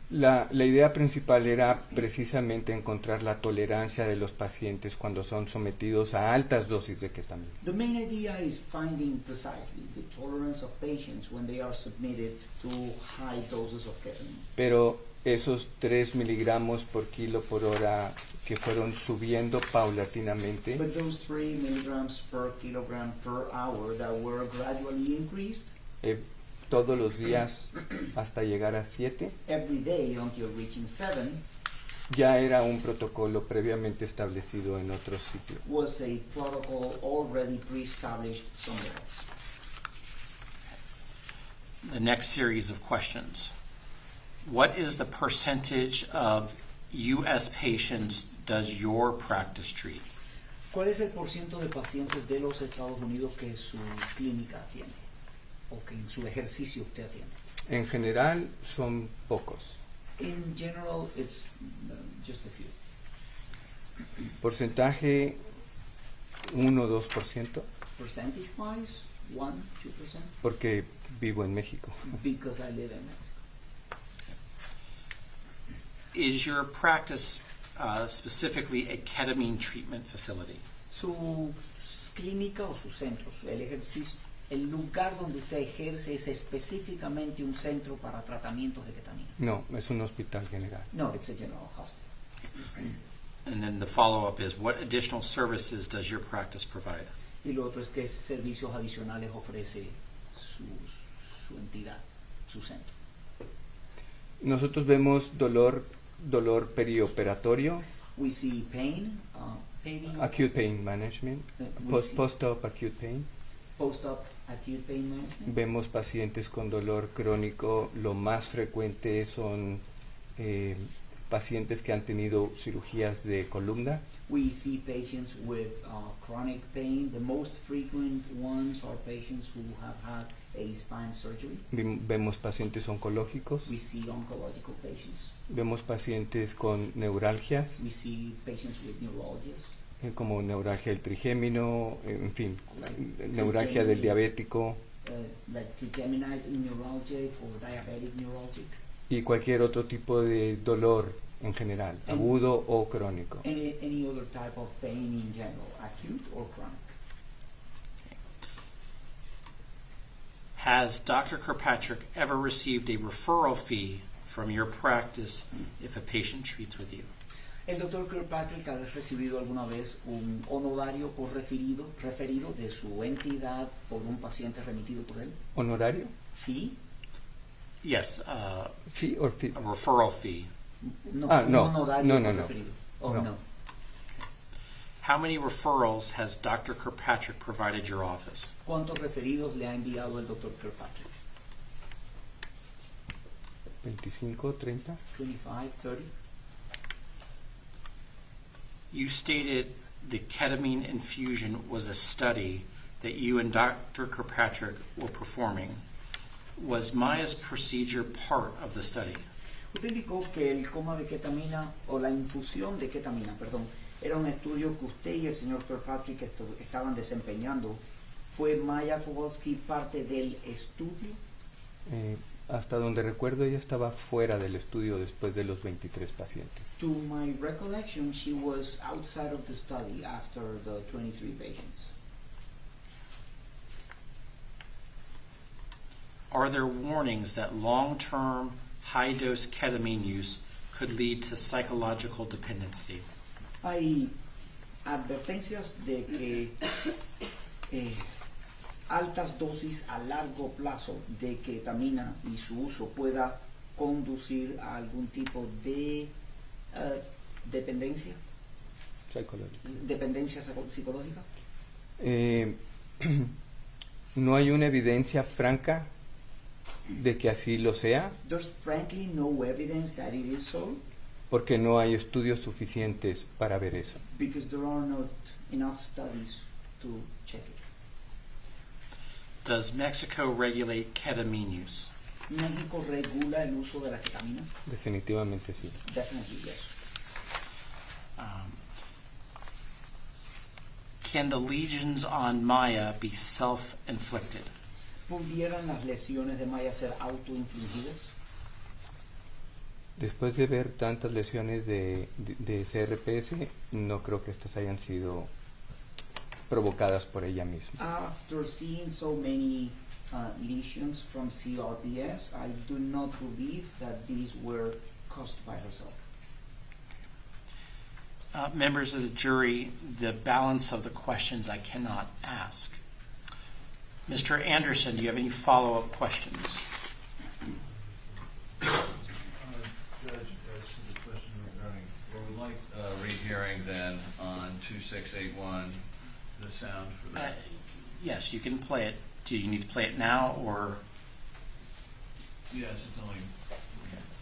La idea principal era precisamente encontrar la tolerancia de los pacientes cuando son sometidos a altas dosis de ketamina. The main idea is finding precisely the tolerance of patients when they are submitted to high doses of ketamine. Pero esos 3 miligramos por kilo por hora que fueron subiendo paulatinamente, But those 3 milligrams per kilogram per hour that were gradually increased todos los días hasta llegar a 7, every day until reaching 7 ya era un protocolo previamente establecido en otros sitios. was a protocol already pre-established somewhere else. The next series of questions. What is the percentage of U.S. patients does your practice treat? ¿Cuál es el porciento de pacientes de los Estados Unidos que su clínica atiende o que en su ejercicio usted atiende? En general son pocos. In general, it's just a few. Porcentaje 1-2%. Percentage-wise, 1-2%. Porque vivo en México. Because I live in Mexico. Is your practice specifically a ketamine treatment facility? Su clínica o su centro, el ejercicio, el lugar donde usted ejerce es específicamente un centro para tratamientos de ketamina. No, es un hospital general. No, it's a general hospital. And then the follow-up is, what additional services does your practice provide? Y lo otro es que servicios adicionales ofrece su entidad, su centro. Nosotros vemos dolor perioperatorio, We see pain, acute pain management, post-op acute pain. Post-op acute pain management. Vemos pacientes con dolor crónico. Lo más frecuente son pacientes que han tenido cirugías de columna. We see patients with chronic pain. The most frequent ones are patients who have had a spine surgery. Vemos pacientes oncológicos. We see oncological patients. Vemos pacientes con neuralgias. We see patients with neuralgias. Como neuralgia del trigémino, en fin, neuralgia del diabético. Like trigeminal neuralgic or diabetic neuralgic. Y cualquier otro tipo de dolor en general, agudo o crónico. Any other type of pain in general, acute or chronic. Has Dr. Kirkpatrick ever received a referral fee from your practice if a patient treats with you? ¿El doctor Kirkpatrick ha recibido alguna vez un honorario por referido de su entidad por un paciente remitido por él? ¿Honorario? Fee? Yes, Fee or fee? a referral fee. No, No. un honorario No. referido. Oh, No. no. How many referrals has Dr. Kirkpatrick provided your office? ¿Cuántos referidos le ha enviado el Dr. Kirkpatrick? 25, 30. 25, 30? You stated the ketamine infusion was a study that you and Dr. Kirkpatrick were performing. Was Maya's procedure part of the study? Usted indicó que el coma de ketamina, o la infusión de ketamina, perdón, era un estudio que usted y el señor Kirkpatrick estaban desempeñando. ¿Fue Maya Kowalski parte del estudio? Hasta donde recuerdo, ella estaba fuera del estudio después de los 23 pacientes. To my recollection, she was outside of the study after the 23 patients. Are there warnings that long-term high-dose ketamine use could lead to psychological dependency? Hay advertencias de que altas dosis a largo plazo de ketamina y su uso pueda conducir a algún tipo de dependencia. ¿Dependencia psicológica? No hay una evidencia franca de que así lo sea. There's frankly no evidence that it is so. Porque no hay estudios suficientes para ver eso. Because there are not enough studies to check it. Does Mexico regulate ketamine use? ¿México regula el uso de la ketamina? Definitivamente sí. Definitely yes. Can the lesions on Maya be self-inflicted? ¿Pudieran las lesiones de Maya ser autoinfligidas? Después de ver tantas lesiones de CRPS, no creo que estas hayan sido provocadas por ella misma. After seeing so many lesions from CRPS, I do not believe that these were caused by herself. Members of the jury, the balance of the questions I cannot ask. Mr. Anderson, do you have any follow-up questions? Judge, as to the question regarding, we would like rehearing then on 2681, the sound for that. Yes, you can play it. Do you need to play it now or? Yes, it's only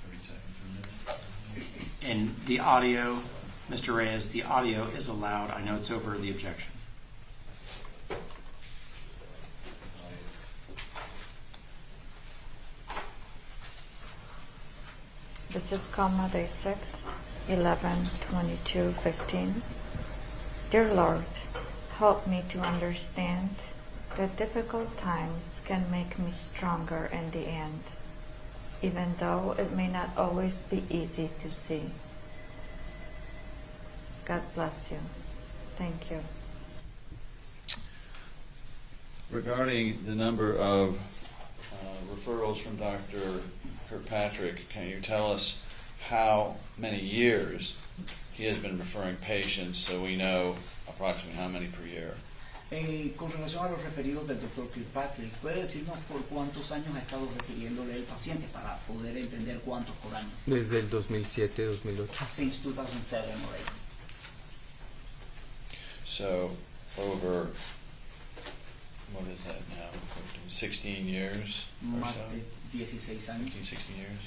30 seconds or a minute. And the audio, Mr. Reyes, the audio is allowed. I know it's over the objection. This is comma day 6, 11, 22, 15. Dear Lord, help me to understand that difficult times can make me stronger in the end, even though it may not always be easy to see. God bless you. Thank you. Regarding the number of referrals from Dr. Kirkpatrick, can you tell us how many years he has been referring patients so we know approximately how many per year? Con relación a los referidos del Dr. Kirkpatrick, ¿puede decirnos por cuántos años ha estado refiriéndole el paciente para poder entender cuántos por año? Desde el 2007, 2008. Since 2007 or 8. So over, what is that now, 16 years or Más so? de 16 años. 15, 16 years.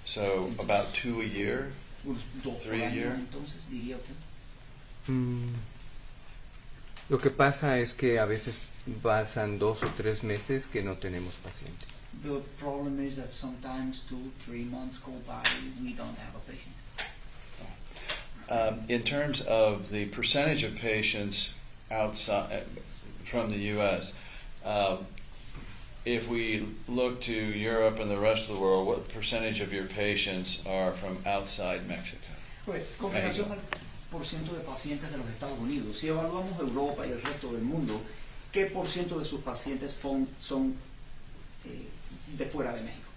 So about 2 a year? 3 a year? Entonces, diría usted. Lo que pasa es que a veces pasan 2 o 3 meses que no tenemos paciente. The problem is that sometimes 2-3 months go by, we don't have a patient. In terms of the percentage of patients outside from the U.S., if we look to Europe and the rest of the world, what percentage of your patients are from outside Mexico? Pues, con relación al porciento de pacientes de los Estados Unidos, si evaluamos Europa y el resto del mundo, ¿qué porciento de sus pacientes son de fuera de México?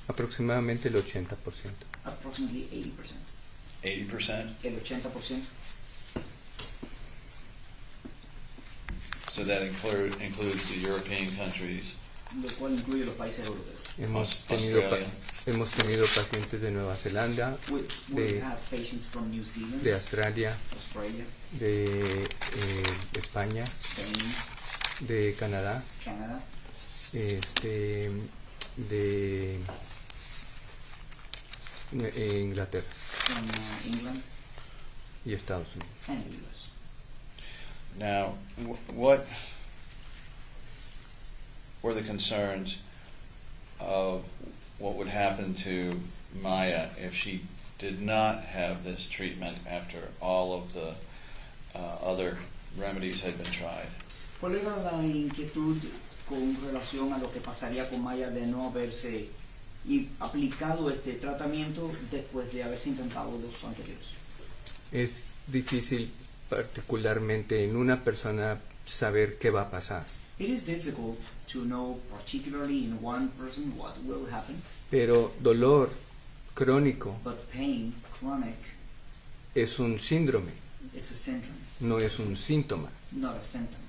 Aproximadamente el 80%. Approximately 80%. 80%? El 80%. So that includes the European countries. lo cual incluye los países europeos. Hemos tenido pacientes de Nueva Zelanda, We had patients from New Zealand, de Australia, de España, Spain, de Canadá, Canada, de Inglaterra from England, y Estados Unidos. and the US. Now, what were the concerns of what would happen to Maya if she did not have this treatment after all of the other remedies had been tried? ¿Cuál era la inquietud con relación a lo que pasaría con Maya de no haberse aplicado este tratamiento después de haberse intentado los anteriores? Es difícil, particularmente en una persona, saber qué va a pasar. It is difficult to know, particularly in one person, what will happen. Pero dolor crónico But pain, chronic, es un síndrome, it's a syndrome, no es un síntoma. not a symptom.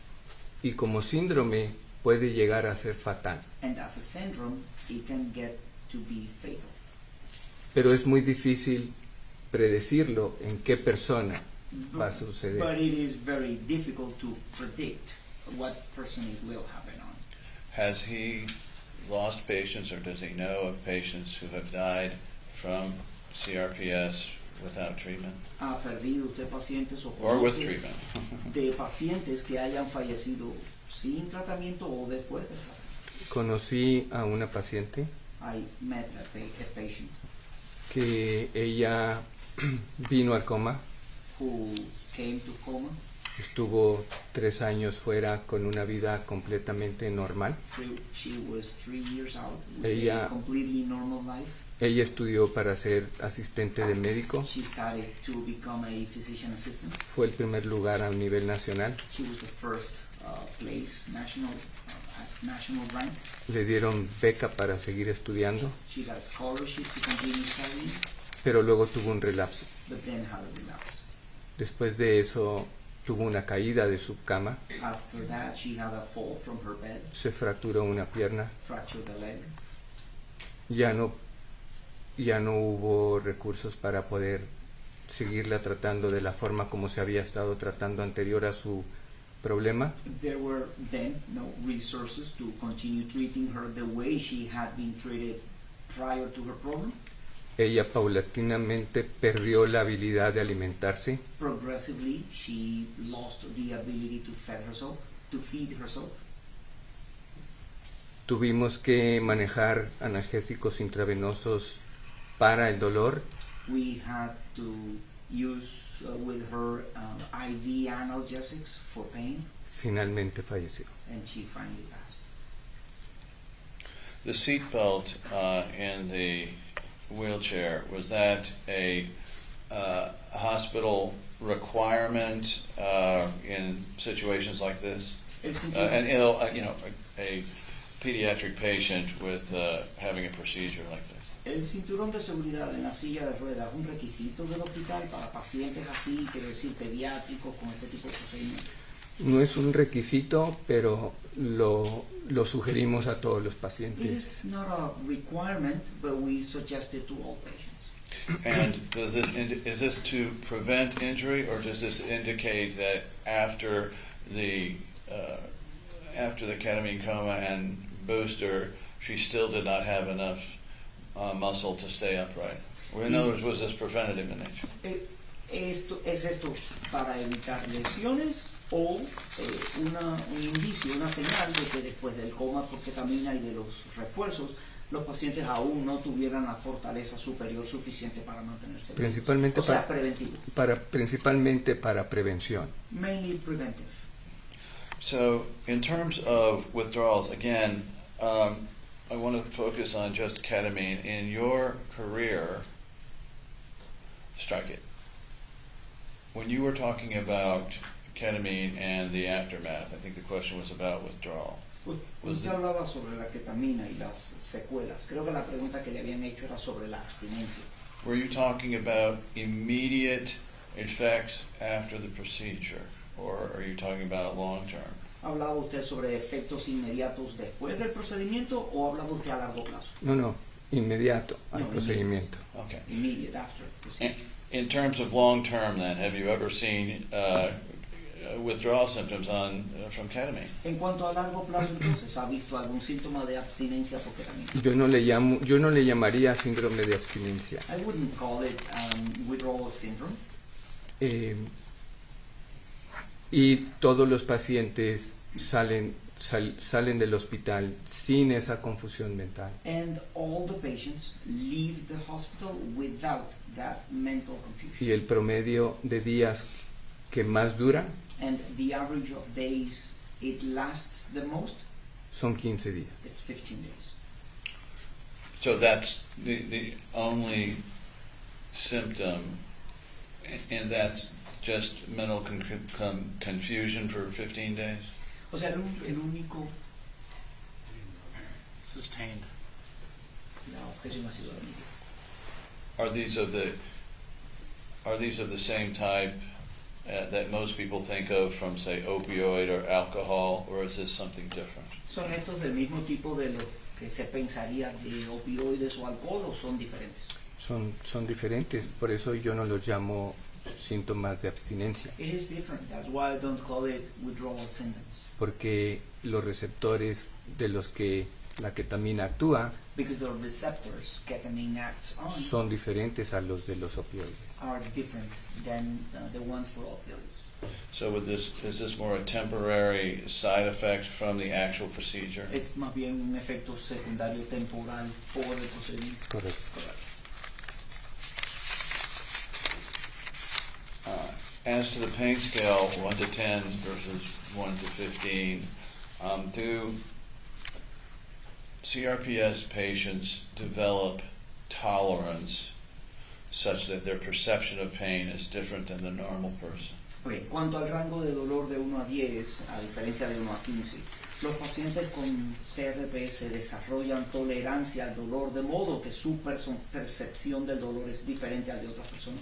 Y como síndrome puede llegar a ser fatal. And as a syndrome, it can get to be fatal. Pero es muy difícil predecirlo en qué persona va a But suceder. it is very difficult to predict what person it will happen on. Has he lost patients, or does he know of patients who have died from CRPS without treatment? ¿Ha perdido usted pacientes o Or with conoce treatment? de pacientes que hayan fallecido sin tratamiento o después del tratamiento? Conocí a una paciente I met a patient que ella vino al coma, who came to coma. estuvo 3 años fuera con una vida completamente normal. She was 3 years out with Ella- a completely normal life. Ella estudió para ser asistente de médico, She started to become a physician assistant. fue el primer lugar a nivel nacional, She was the first place, national rank. le dieron beca para seguir estudiando, She got a scholarship to continue studying, pero luego tuvo un relapso. but then had a relapse. Después de eso tuvo una caída de su cama, After that, she had a fall from her bed, se fracturó una pierna, fractured the leg. ya no hubo recursos para poder seguirla tratando de la forma como se había estado tratando anterior a su problema. There were then no resources to continue treating her the way she had been treated prior to her problem. Ella paulatinamente perdió la habilidad de alimentarse, Progressively, she lost the ability to feed herself. tuvimos que manejar analgésicos intravenosos para el dolor. We had to use with her IV analgesics for pain, Finalmente falleció. and she finally passed. The seatbelt in the wheelchair, was that a hospital requirement in situations like this? And a pediatric patient with having a procedure like this? El cinturón de seguridad en la silla de ruedas es un requisito del hospital para pacientes así, quiero decir, pediátricos con este tipo de procedimientos. No es un requisito, pero lo sugerimos a todos los It pacientes. is not a requirement, but we suggest it to all patients. And is this to prevent injury, or does this indicate that after the ketamine coma and booster, she still did not have enough muscle to stay upright? Or in other words, was this preventative in nature? ¿Es esto para evitar lesiones o un indicio, una señal de que después del coma por ketamina y de los refuerzos, los pacientes aún no tuvieran la fortaleza superior suficiente para mantenerse vivos? Principalmente O sea, preventivo. principalmente para prevención. Mainly preventive. So, in terms of withdrawals, again, I want to focus on just ketamine. In your career, strike it. When you were talking about ketamine and the aftermath, I think the question was about withdrawal. Usted hablaba sobre la ketamina y las secuelas. Creo que la pregunta que le habían hecho era sobre la abstinencia. Were you talking about immediate effects after the procedure, or are you talking about long term? ¿Hablaba usted sobre efectos inmediatos después del procedimiento o hablaba usted a largo plazo? No, inmediato al No, procedimiento. Okay. Immediate after procedure. In terms of long-term, then, have you ever seen withdrawal symptoms from ketamine? En cuanto a largo plazo, entonces, ¿ha visto algún síntoma de abstinencia por ketamina? Yo no le llamaría síndrome de abstinencia. I wouldn't call it withdrawal syndrome. Y todos los pacientes salen del hospital sin esa confusión mental. And all the patients leave the hospital without that mental confusion. Y el promedio de días que más dura And the average of days it lasts the most, son 15 días. it's 15 days. So that's the only symptom, and that's just mental confusion for 15 days? O sea, el único... Sustained. La objeción ha sido la misma. Are these of the same type that most people think of from, say, opioid or alcohol, or is this something different? ¿Son estos del mismo tipo de lo que se pensaría de opioides o alcohol o son diferentes? Son diferentes, por eso yo no los llamo síntomas de abstinencia. It is different. That's why I don't call it withdrawal symptoms. Porque los receptores de los que la ketamina actúa Because the receptors ketamine acts on son diferentes a los de los opioides. are different than the ones for opioids. So is this more a temporary side effect from the actual procedure? Es más bien un efecto secundario temporal por el procedimiento. Correcto. As to the pain scale, 1 to 10 versus 1 to 15, do CRPS patients develop tolerance such that their perception of pain is different than the normal person? Okay. Cuanto al rango de dolor de 1 a 10, a diferencia de 1 a 15, los pacientes con CRPS desarrollan tolerancia al dolor de modo que su percepción del dolor es diferente al de otras personas.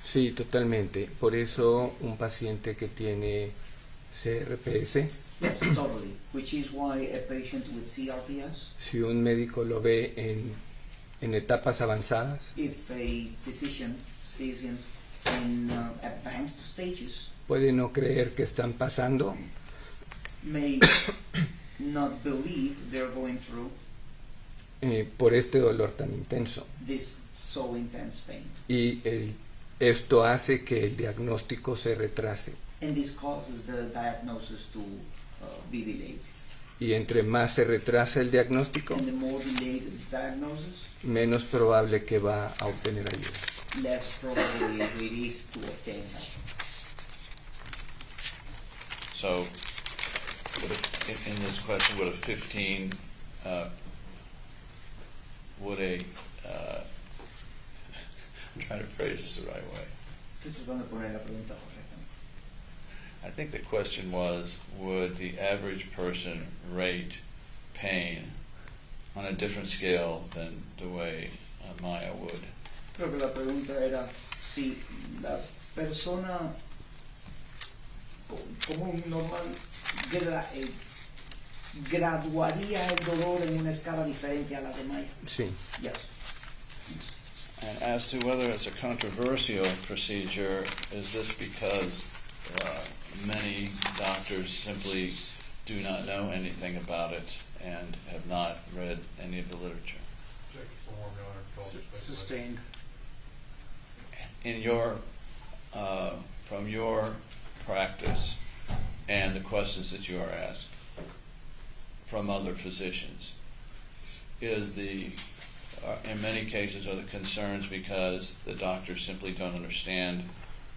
Sí, totalmente. Por eso un paciente que tiene CRPS, Yes, totally. Which is why a patient with CRPS, si un médico lo ve en etapas avanzadas, if a physician sees him in advanced stages, puede no creer que están pasando may not believe they're going through por este dolor tan intenso. this so intense pain. Y esto hace que el diagnóstico se retrase. And this causes the diagnosis to be delayed. Y entre más se retrasa el diagnóstico, And the more delayed the diagnosis, menos probable que va a obtener ayuda. less probably it is to obtain help. So, in this question, would a 15, I'm trying to phrase this the right way. Estoy tratando de poner la pregunta correcta. I think the question was, would the average person rate pain on a different scale than the way Maya would? Creo que la pregunta era si la persona común, normal, graduaría el dolor en una escala diferente a la de Maya. Sí. Yes. And as to whether it's a controversial procedure, is this because many doctors simply do not know anything about it and have not read any of the literature? Sustained. In your, from your practice and the questions that you are asked from other physicians, is in many cases are the concerns because the doctors simply don't understand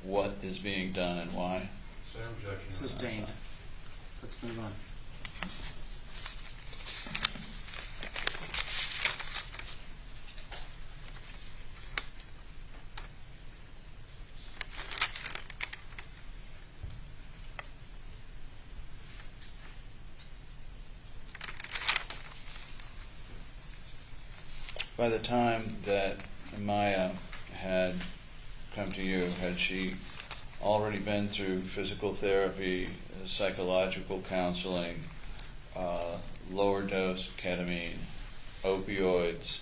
what is being done and why? Sustained. Let's move on. By the time that Maya had come to you, had she already been through physical therapy, psychological counseling, lower dose ketamine, opioids,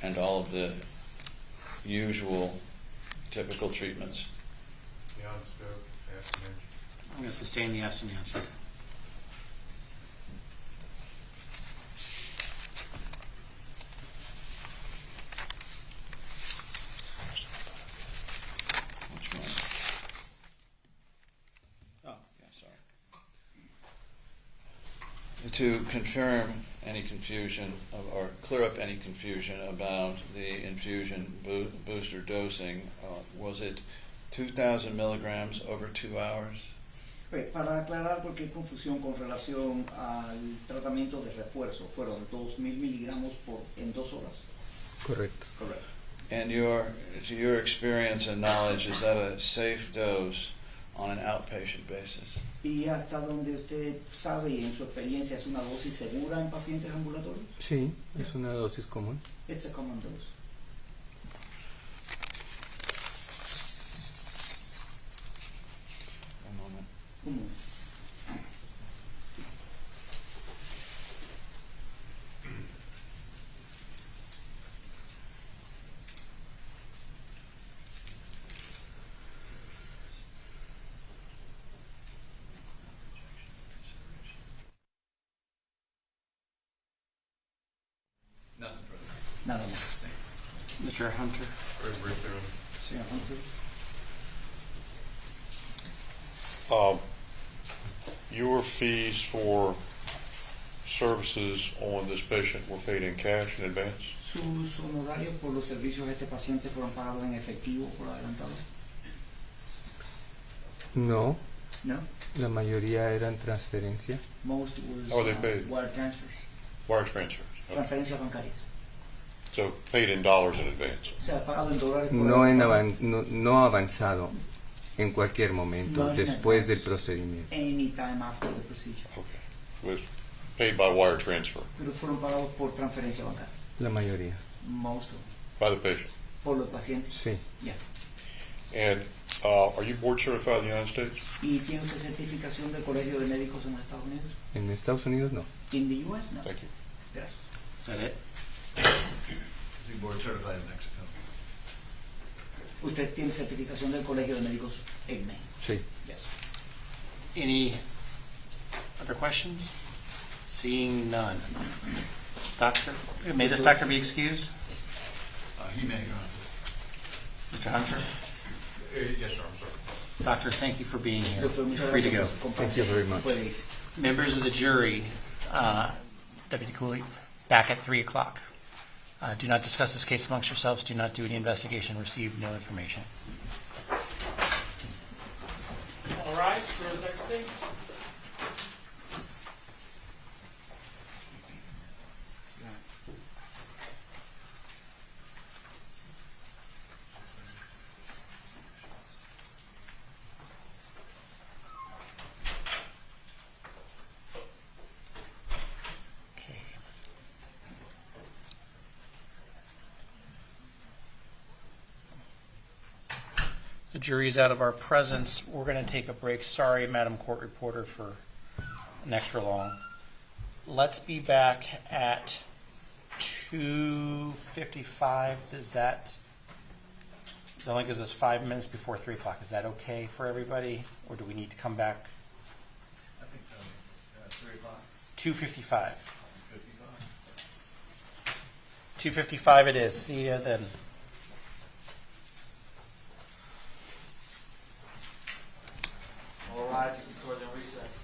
and all of the usual typical treatments. Beyond scope, estimate. I'm going to sustain the yes and answer. Which one? Oh, yeah, sorry. To confirm any confusion or clear up any confusion about the infusion booster dosing, was it 2,000 milligrams over 2 hours? Para aclarar cualquier confusión con relación al tratamiento de refuerzo, fueron 2,000 miligramos en 2 horas. Correcto. Correcto. And to your experience and knowledge, is that a safe dose on an outpatient basis? ¿Y hasta donde usted sabe y en su experiencia es una dosis segura en pacientes ambulatorios? Sí, es una dosis común. It's a common dose. Un moment. Un momento. Nothing further. Nada más. Mr. Hunter. Very briefly. Señor Hunter. Your fees for services on this patient were paid in cash in advance? ¿Sus honorarios por los servicios de este paciente fueron pagados en efectivo por adelantado? No, No. la mayoría eran transferencia. Most was How were they paid? wire transfers. Wire transfers. Okay. Transferencias bancarias. So paid in dollars in advance. O sea, pagado en dólares por No, adelantado. no avanzado en cualquier momento No in después del advance. procedimiento. Any time after the procedure. Okay. It was paid by wire transfer Pero fueron pagados por transferencia bancaria. La mayoría. Most of them. by the patient. Por los pacientes. Sí. Yeah. And are you board certified in the United States? ¿Y tiene usted certificación del Colegio de Médicos en los Estados Unidos? En Estados Unidos no. In the US? No. Thank you. Gracias. Is that it? Be board certified in Mexico. ¿Usted tiene certificación del Colegio de Médicos en México? Sí. Yes. Any other questions? Seeing none. Doctor, may this doctor be excused? He may, Your Honor. Mr. Hunter? Yes, sir, I'm sorry. Doctor, thank you for being here. Doctor, You're muchas free to gracias go. por su Thank you very much. Puede irse. Members of the jury, Deputy Cooley, back at 3 o'clock. Do not discuss this case amongst yourselves. Do not do any investigation. Receive no information. All rise for the next thing. The jury is out of our presence. We're going to take a break. Sorry, Madam Court Reporter, for an extra long. Let's be back at 2:55. Does that only gives us 5 minutes before 3 o'clock? Is that okay for everybody, or do we need to come back? I think so. 3 o'clock. 2:55. 55. 2:55 it is. See you then. All rise before the recess.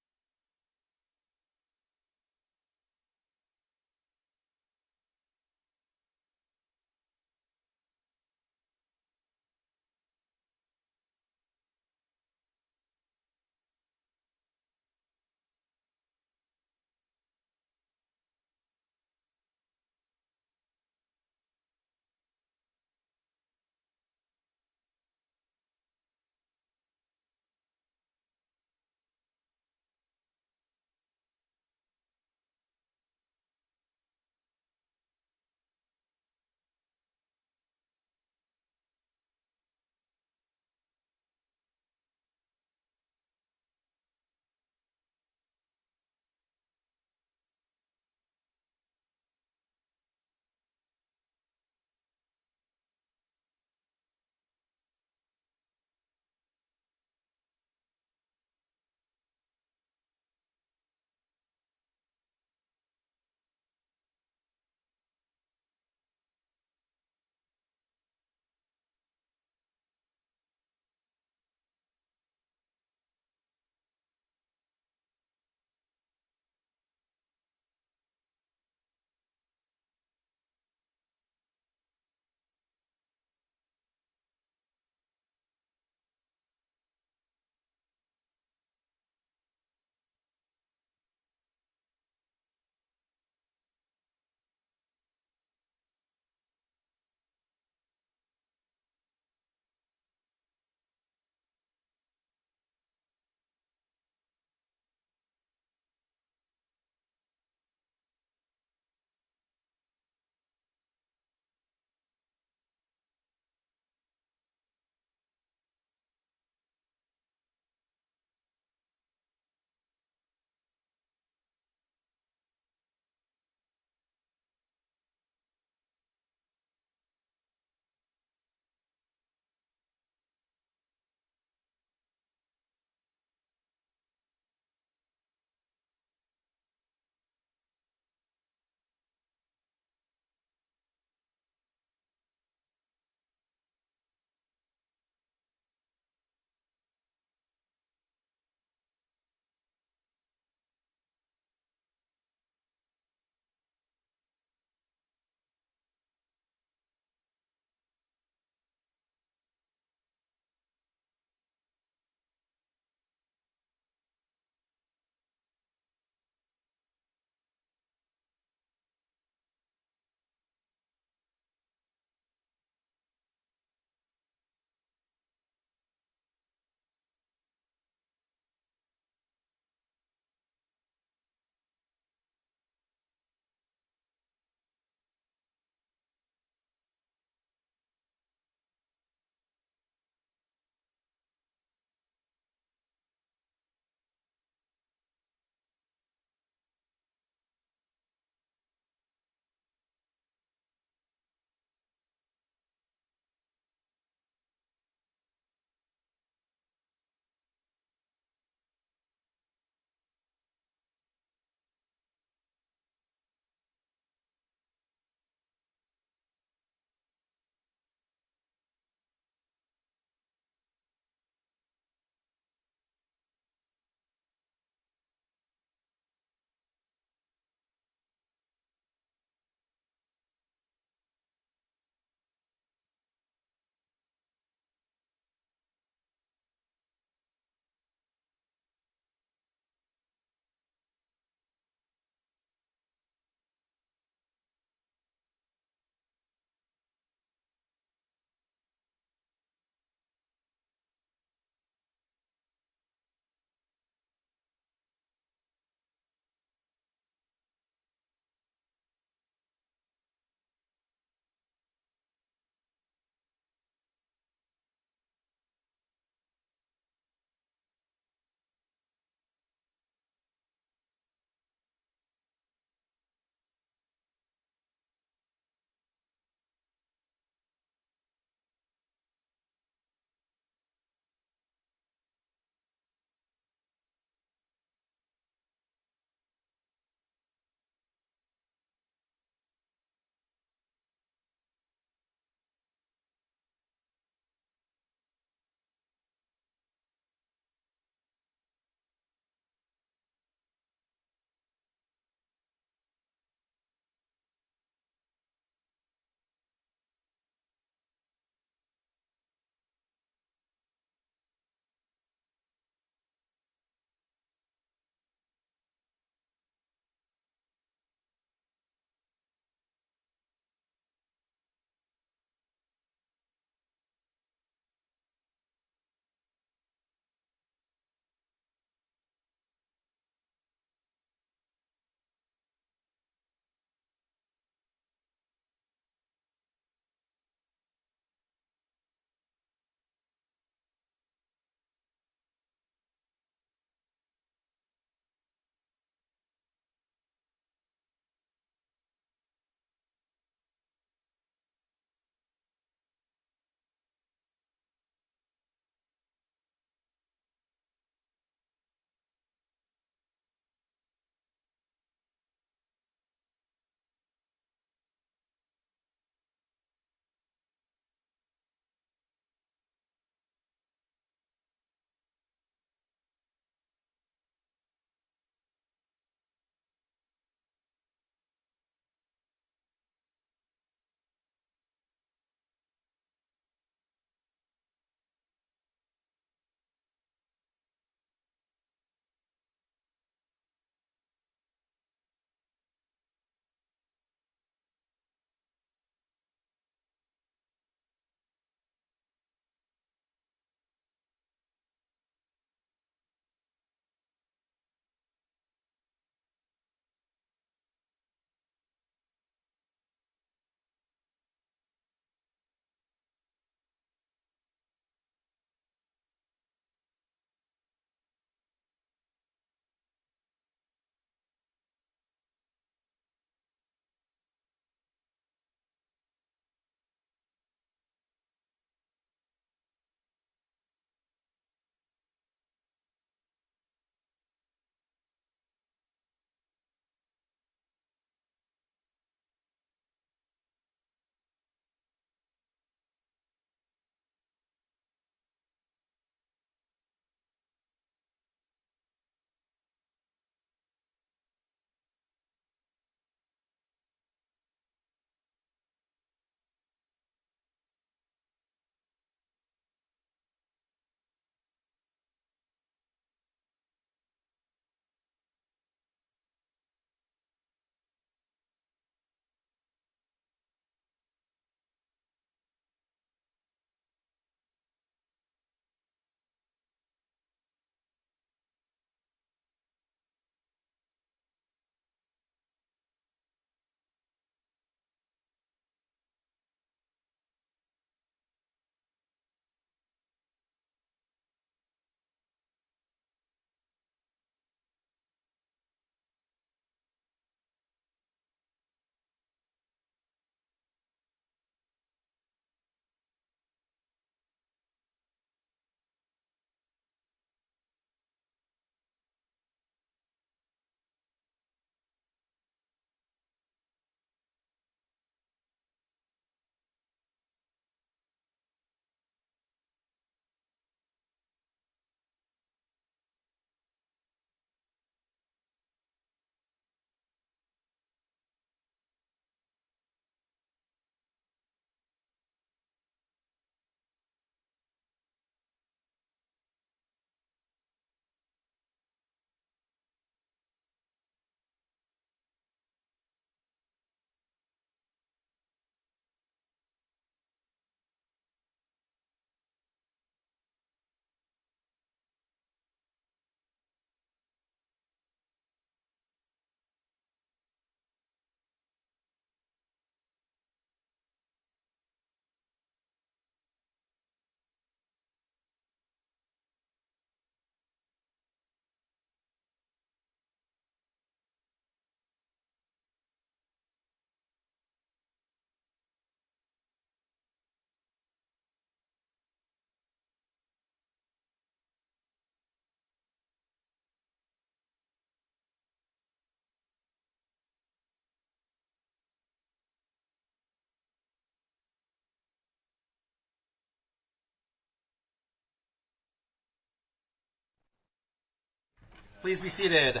Please be seated.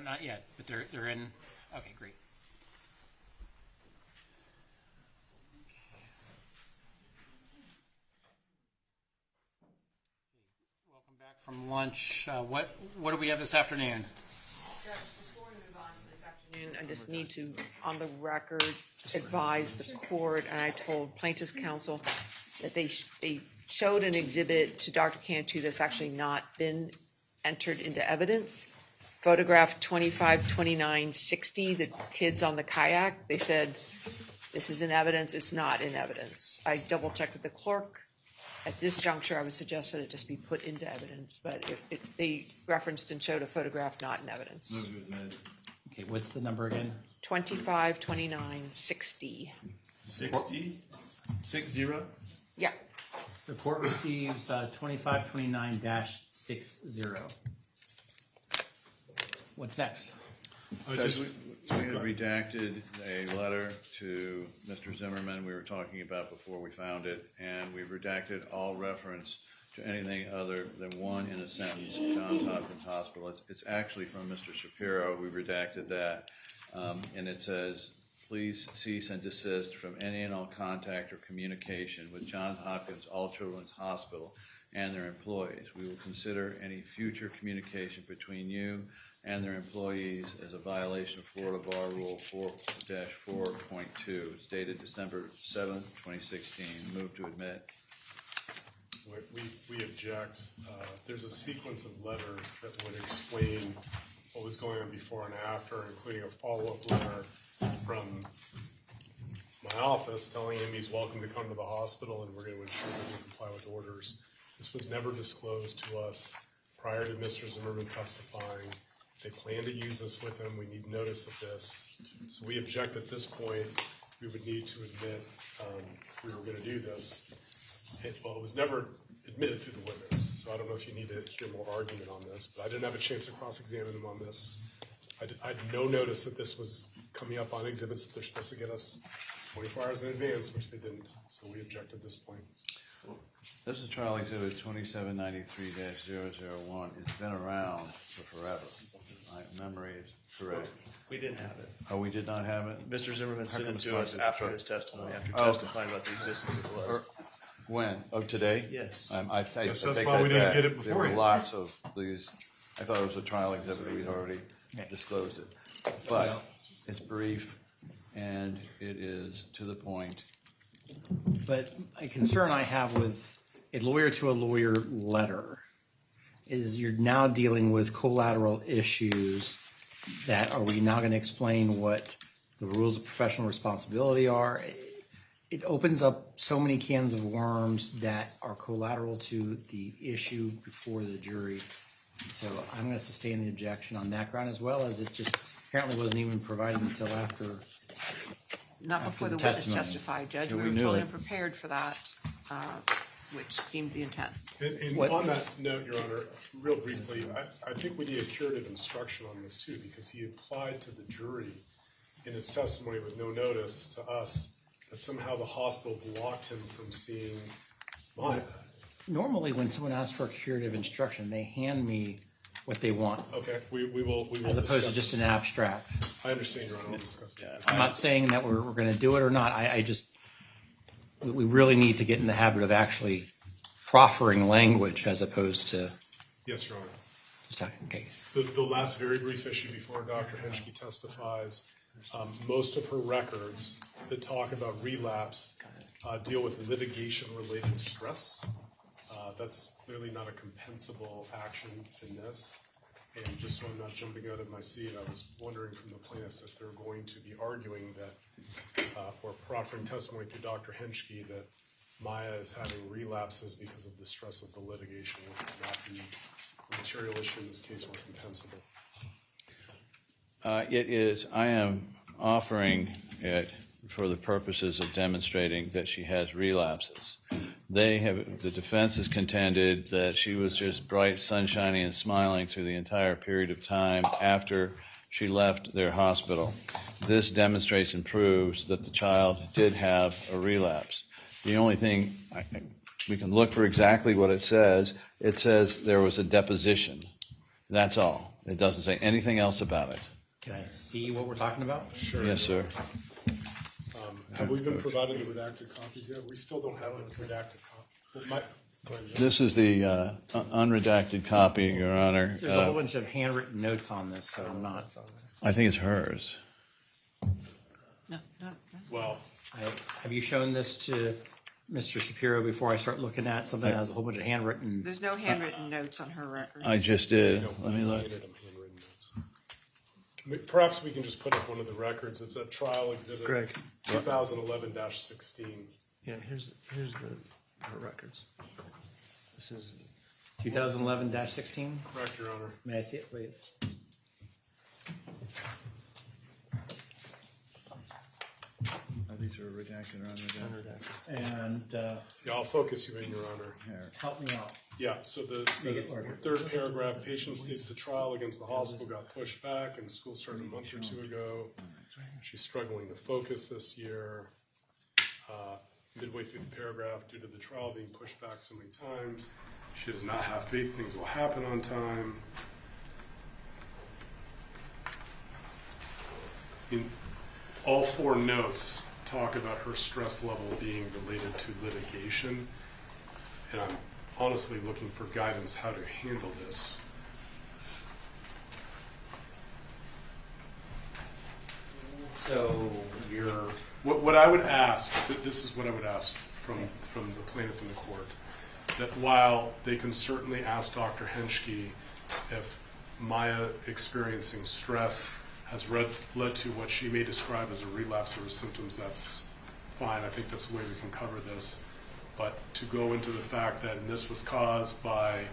Not yet, but they're in. Okay, great. Welcome back from lunch. What do we have this afternoon? Before we move on to this afternoon, I just need to, on the record, advise the court, and I told plaintiff's counsel that they showed an exhibit to Dr. Cantu that's actually not been entered into evidence. Photograph 252960, the kids on the kayak, they said, this is in evidence, it's not in evidence. I double checked with the clerk. At this juncture, I would suggest that it just be put into evidence, but they referenced and showed a photograph not in evidence. Okay, what's the number again? 252960. 60? 60? Yeah. The court receives 2529-60. What's next? We had redacted a letter to Mr. Zimmerman we were talking about before we found it, and we redacted all reference to anything other than one in a sentence, Johns Hopkins Hospital. It's actually from Mr. Shapiro. We redacted that, and it says, please cease and desist from any and all contact or communication with Johns Hopkins All Children's Hospital and their employees. We will consider any future communication between you and their employees as a violation of Florida Bar Rule 4-4.2. It's dated December 7th, 2016. Move to admit. We object. There's a sequence of letters that would explain what was going on before and after, including a follow-up letter from my office telling him he's welcome to come to the hospital and we're going to ensure that we comply with orders. This was never disclosed to us prior to Mr. Zimmerman testifying. They plan to use this with him. We need notice of this. So we object at this point. We would need to admit we were going to do this. It was never admitted through the witness. So I don't know if you need to hear more argument on this, but I didn't have a chance to cross-examine him on this. I had no notice that this was coming up on exhibits that they're supposed to get us 24 hours in advance, which they didn't. So we object at this point. This is trial exhibit 2793-001. It's been around for forever. My memory is correct. We didn't have it. Oh, we did not have it? Mr. Zimmerman sent it to us after his testimony, after testifying about the existence of the letter. When? Oh, today? Yes. I take That's that why we didn't back. get it There were beforehand. lots of these. I thought it was a trial exhibit. We'd already disclosed it. But it's brief and it is to the point. But a concern I have with a lawyer to a lawyer letter is you're now dealing with collateral issues that are we now going to explain what the rules of professional responsibility are? It opens up so many cans of worms that are collateral to the issue before the jury. So I'm going to sustain the objection on that ground, as well as it just apparently wasn't even provided until after. Not before the witness testified, Judge. We were totally unprepared for that, which seemed the intent. And on that note, Your Honor, real briefly, I think we need a curative instruction on this too, because he applied to the jury in his testimony with no notice to us that somehow the hospital blocked him from seeing Maya. Normally, when someone asks for a curative instruction, they hand me what they want. Okay, we will as opposed to just an abstract. I understand, Your Honor. We'll discuss that. I'm not saying that we're going to do it or not. I just we really need to get in the habit of actually proffering language as opposed to. Yes, Your Honor. Just talking. Okay. The last very brief issue before Dr. Henschke testifies, most of her records that talk about relapse deal with litigation-related stress. That's clearly not a compensable action in this. And just so I'm not jumping out of my seat, I was wondering from the plaintiffs if they're going to be arguing that, or proffering testimony through Dr. Henschke that Maya is having relapses because of the stress of the litigation, which would not be a material issue in this case or compensable. It is. I am offering it for the purposes of demonstrating that she has relapses. The defense has contended that she was just bright, sunshiny, and smiling through the entire period of time after she left their hospital. This demonstrates and proves that the child did have a relapse. The only thing, we can look for exactly what it says. It says there was a deposition. That's all. It doesn't say anything else about it. Can I see what we're talking about? Sure. Yes, sir. Have we been provided the redacted copies yet? We still don't have a redacted copy. This is the unredacted copy, Your Honor. There's a whole bunch of handwritten notes on this, so I'm not. I think it's hers. Well, have you shown this to Mr. Shapiro before I start looking at something that has a whole bunch of handwritten? There's no handwritten notes on her records. I just did. Let me look. Perhaps we can just put up one of the records. It's a trial exhibit, Greg. 2011-16. Yeah, here's her records. This is 2011-16? Correct, Your Honor. May I see it, please? These are redacted or unredacted? And Yeah, I'll focus you in, Your Honor. help me out. Yeah, so the third paragraph, patient states the trial against the hospital got pushed back and school started a month or two ago. She's struggling to focus this year. Midway through the paragraph, due to the trial being pushed back so many times, she does not have faith things will happen on time. All four notes talk about her stress level being related to litigation, and I'm honestly looking for guidance how to handle this. So you're What I would ask, this is what I would ask from the plaintiff in the court, that while they can certainly ask Dr. Henschke if Maya experiencing stress has led to what she may describe as a relapse or symptoms, that's fine. I think that's the way we can cover this. But to go into the fact that this was caused by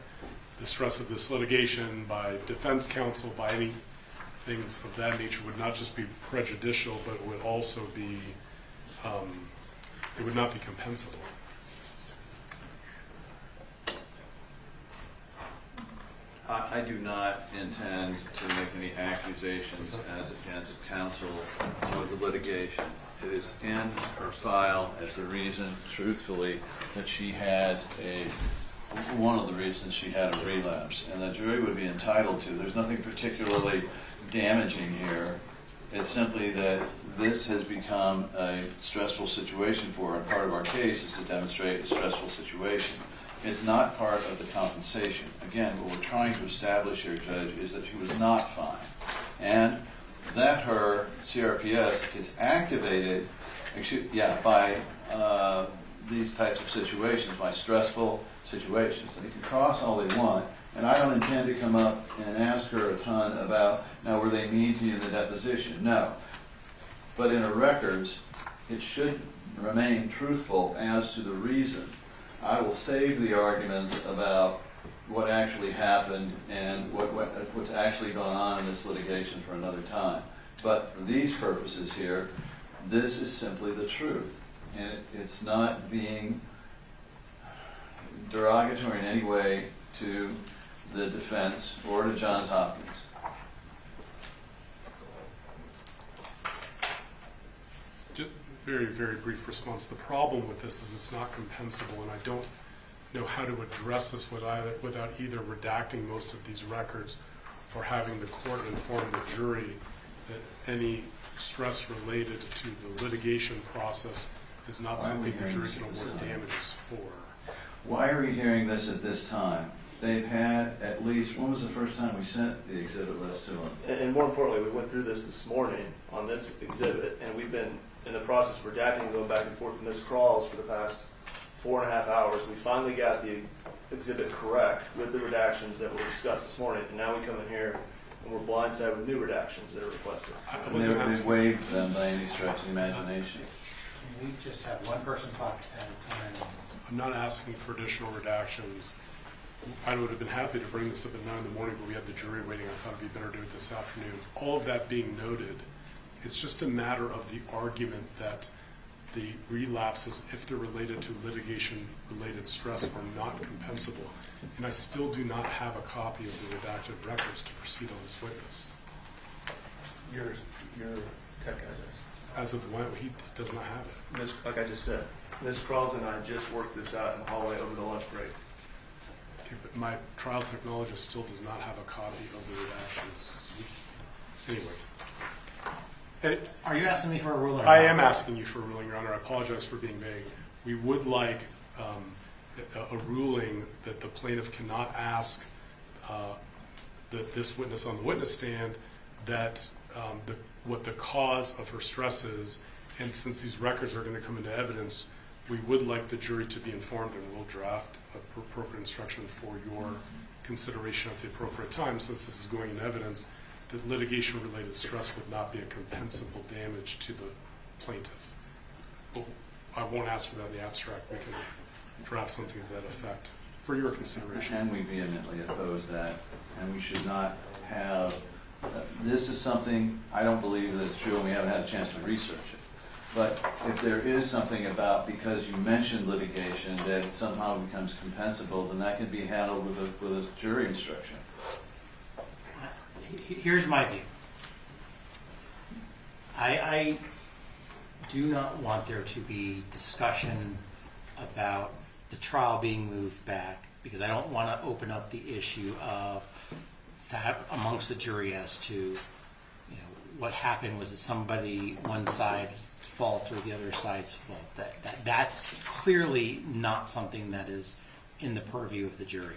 the stress of this litigation, by defense counsel, by any things of that nature would not just be prejudicial, but it would also be, it would not be compensable. I do not intend to make any accusations as against counsel or the litigation. It is in her file as a reason, truthfully, that she had one of the reasons she had a relapse. And the jury would be entitled to. There's nothing particularly damaging here. It's simply that this has become a stressful situation for her, and part of our case is to demonstrate a stressful situation. It's not part of the compensation. Again, what we're trying to establish here, Judge, is that she was not fine, and that her CRPS gets activated by these types of situations, by stressful situations. And they can cross all they want, and I don't intend to come up and ask her a ton about, now, were they mean to you in the deposition? No. But in her records, it should remain truthful as to the reason. I will save the arguments about what actually happened and what's actually gone on in this litigation for another time. But for these purposes here, this is simply the truth. And it's not being derogatory in any way to the defense or to Johns Hopkins. Just very, very brief response. The problem with this is it's not compensable, and I don't know how to address this without either redacting most of these records or having the court inform the jury that any stress related to the litigation process is not something the jury can award damages for. Why are we hearing this at this time? They've had at least, when was the first time we sent the exhibit list to them? And more importantly, we went through this morning on this exhibit, and we've been in the process of redacting, going back and forth from Ms. Crawls for the past 4.5 hours. We finally got the exhibit correct with the redactions that were discussed this morning, and now we come in here and we're blindsided with new redactions that are requested. They waived them by any stretch of the imagination. Can we just have one person talk at a time? I'm not asking for additional redactions. I would have been happy to bring this up at 9 in the morning, but we had the jury waiting. I thought it'd be better to do it this afternoon. All of that being noted, it's just a matter of the argument that the relapses, if they're related to litigation-related stress, are not compensable. And I still do not have a copy of the redacted records to proceed on this witness. your tech address? As of when, he does not have it. Like I just said, Ms. Crawls and I just worked this out in the hallway over the lunch break. Okay, but my trial technologist still does not have a copy of the redactions. Anyway. Are you asking me for a ruling? I am asking you for a ruling, Your Honor. I apologize for being vague. We would like a ruling that the plaintiff cannot ask this witness on the witness stand that what the cause of her stress is, and since these records are going to come into evidence, we would like the jury to be informed, and we'll draft appropriate instruction for your consideration at the appropriate time, since this is going in evidence, that litigation-related stress would not be a compensable damage to the plaintiff. But I won't ask for that in the abstract. We can draft something to that effect for your consideration. And we vehemently oppose that, and we should not have, this is something, I don't believe that it's true, and we haven't had a chance to research it. But if there is something about, because you mentioned litigation, that it somehow becomes compensable, then that can be handled with a jury instruction. Here's my view. I do not want there to be discussion about the trial being moved back, because I don't want to open up the issue of that amongst the jury as to what happened. Was it somebody one side's fault or the other side's fault? That's clearly not something that is in the purview of the jury.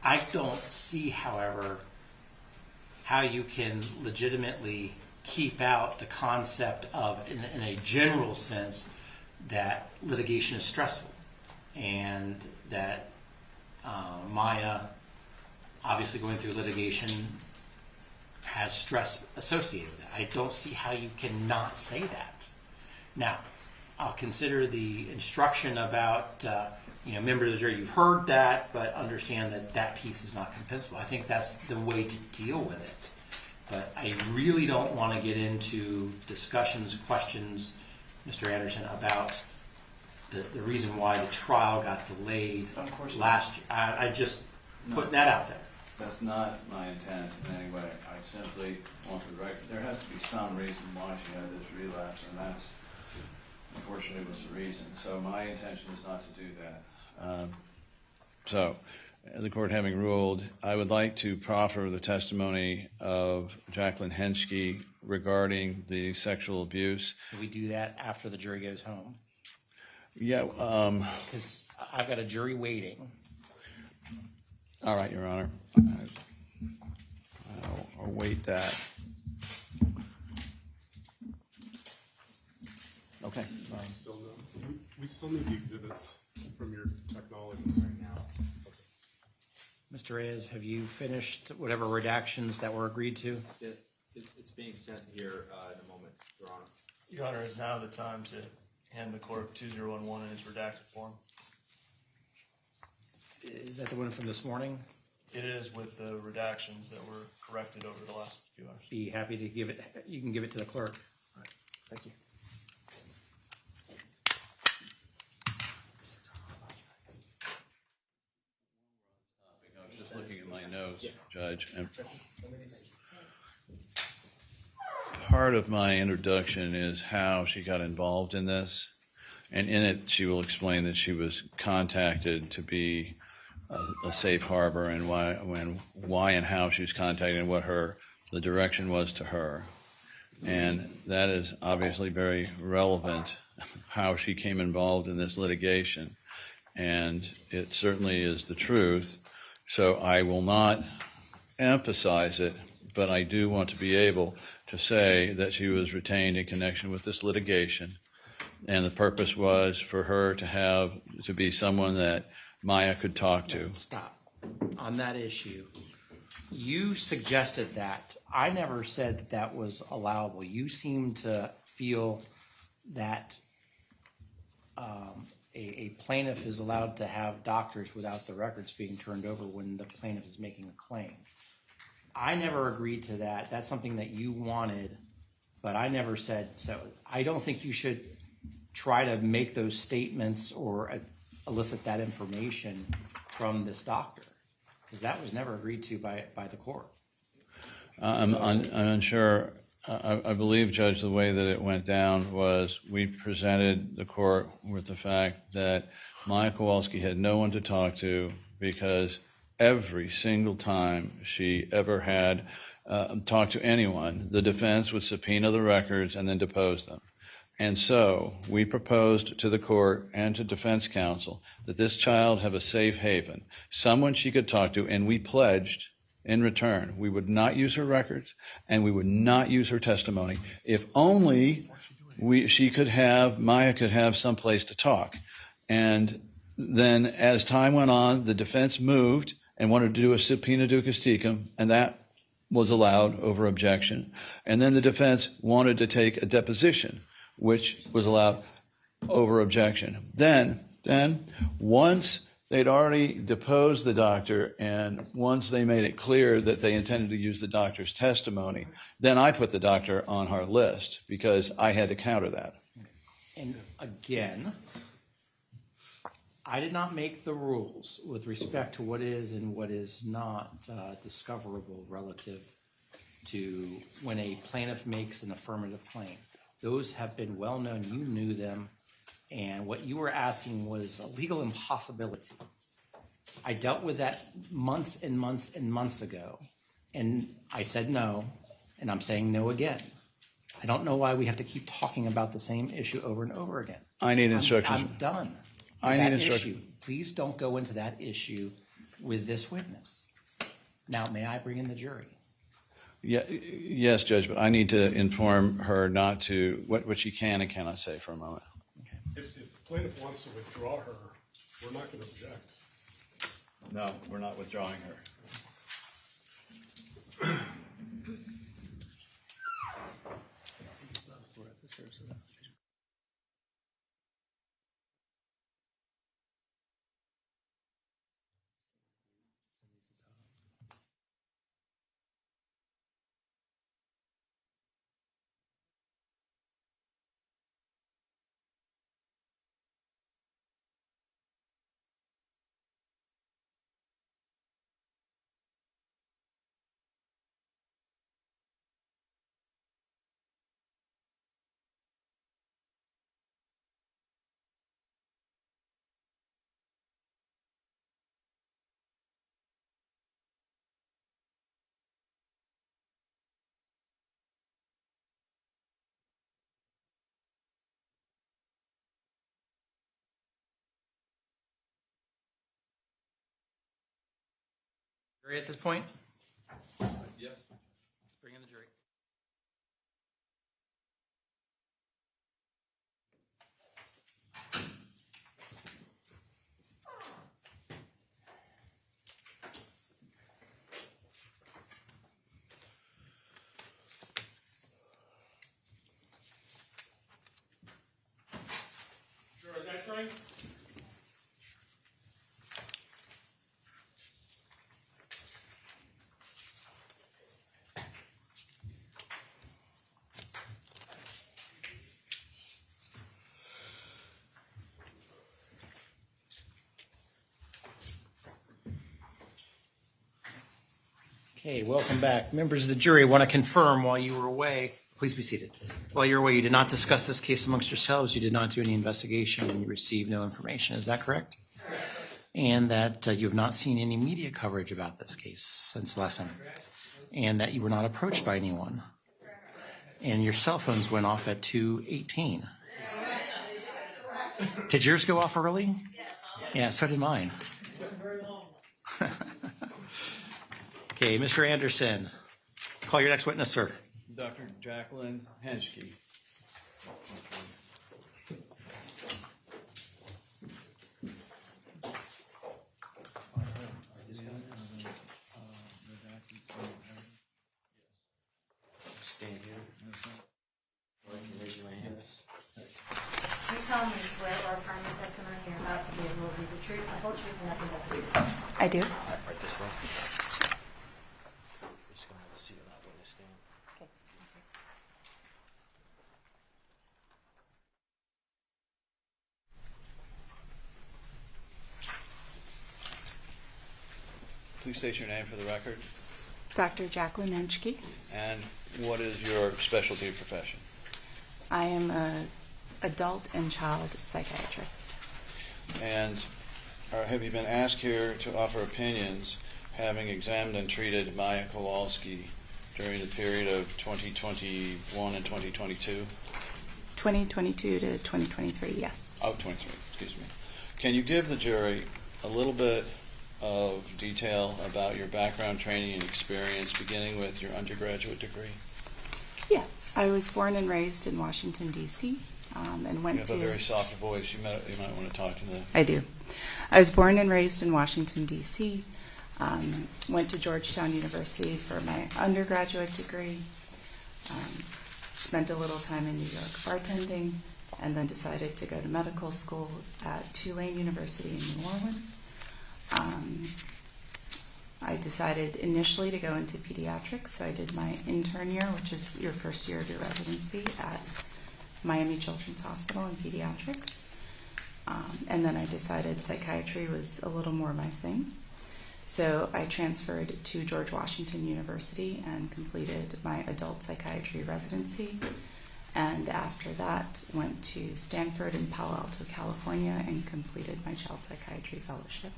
I don't see, however, how you can legitimately keep out the concept of, in a general sense, that litigation is stressful, and that Maya, obviously going through litigation, has stress associated with it. I don't see how you cannot say that. Now, I'll consider the instruction about members of the jury. You've heard that, but understand that that piece is not compensable. I think that's the way to deal with it. But I really don't want to get into discussions, questions, Mr. Anderson, about the reason why the trial got delayed last year. I just putting that out there. That's not my intent in any way. I simply want the record. There has to be some reason why she had this relapse, and that's unfortunately was the reason. So my intention is not to do that. So, the court having ruled, I would like to proffer the testimony of Jacqueline Henschke regarding the sexual abuse. Can we do that after the jury goes home? Yeah. Because I've got a jury waiting. All right, Your Honor. I'll await that. Okay. We still need the exhibits from your technologists right now. Mr. Reyes, have you finished whatever redactions that were agreed to? It's being sent here in a moment, Your Honor. Your Honor, is now the time to hand the court 2011 in its redacted form. Is that the one from this morning? It is, with the redactions that were corrected over the last few hours. Be happy to give it. You can give it to the clerk. All right. Thank you. I was just looking at my notes, Judge. And part of my introduction is how she got involved in this. And in it, she will explain that she was contacted to be a safe harbor, and why and how she was contacted, and what the direction was to her. And that is obviously very relevant, how she came involved in this litigation. And it certainly is the truth. So I will not emphasize it, but I do want to be able to say that she was retained in connection with this litigation. And the purpose was for her to be someone that Maya could talk to. Stop. On that issue, you suggested that. I never said that was allowable. You seem to feel that a plaintiff is allowed to have doctors without the records being turned over when the plaintiff is making a claim. I never agreed to that. That's something that you wanted, but I never said so. I don't think you should try to make those statements or elicit that information from this doctor, because that was never agreed to by the court. I'm unsure I believe, Judge, the way that it went down was we presented the court with the fact that Maya Kowalski had no one to talk to because every single time she ever had talked to anyone, the defense would subpoena the records and then depose them. And so we proposed to the court and to defense counsel that this child have a safe haven, someone she could talk to, and we pledged in return we would not use her records and we would not use her testimony if only Maya could have some place to talk. And then as time went on, the defense moved and wanted to do a subpoena ducis tecum, and that was allowed over objection. And then the defense wanted to take a deposition, which was allowed over objection. Then once they'd already deposed the doctor and once they made it clear that they intended to use the doctor's testimony, then I put the doctor on our list because I had to counter that. And again, I did not make the rules with respect to what is and what is not discoverable relative to when a plaintiff makes an affirmative claim. Those have been well known. You knew them. And what you were asking was a legal impossibility. I dealt with that months and months and months ago. And I said no, and I'm saying no again. I don't know why we have to keep talking about the same issue over and over again. I need instructions. I'm done. I need instructions. Please don't go into that issue with this witness. Now, may I bring in the jury? Yeah, yes, Judge, but I need to inform her not to, what she can and cannot say for a moment. If the plaintiff wants to withdraw her, we're not going to object. No, we're not withdrawing her. Jury at this point? Yes. Bring in the jury. Sure, is that right? Okay, welcome back. Members of the jury, want to confirm while you were away, please be seated. While you were away, you did not discuss this case amongst yourselves, you did not do any investigation, and you received no information. Is that correct? And that you have not seen any media coverage about this case since the last time. And that you were not approached by anyone. And your cell phones went off at 2:18. Did yours go off early? Yeah, so did mine. Okay, Mr. Anderson, call your next witness, sir. Dr. Jacqueline Henschke. Stand here. Raise your hand. Do you solemnly swear or affirm the testimony you're about to give will be the truth, the whole truth, and nothing but the truth? I do. Right this way. Just gonna have a seat on that witness stand. Okay. Please state your name for the record. Dr. Jacqueline Henschke. And what is your specialty of profession? I am an adult and child psychiatrist. And have you been asked here to offer opinions having examined and treated Maya Kowalski during the period of 2021 and 2022? 2022 to 2023, yes. Oh, 23, excuse me. Can you give the jury a little bit of detail about your background, training, and experience, beginning with your undergraduate degree? Yeah, I was born and raised in Washington, D.C., and went to... You have a very soft voice. You might want to talk to the... I do. I was born and raised in Washington, D.C., went to Georgetown University for my undergraduate degree, spent a little time in New York bartending, and then decided to go to medical school at Tulane University in New Orleans. I decided initially to go into pediatrics, so I did my intern year, which is your first year of your residency at Miami Children's Hospital in pediatrics. And then I decided psychiatry was a little more my thing. So I transferred to George Washington University and completed my adult psychiatry residency. And after that, went to Stanford in Palo Alto, California, and completed my child psychiatry fellowship.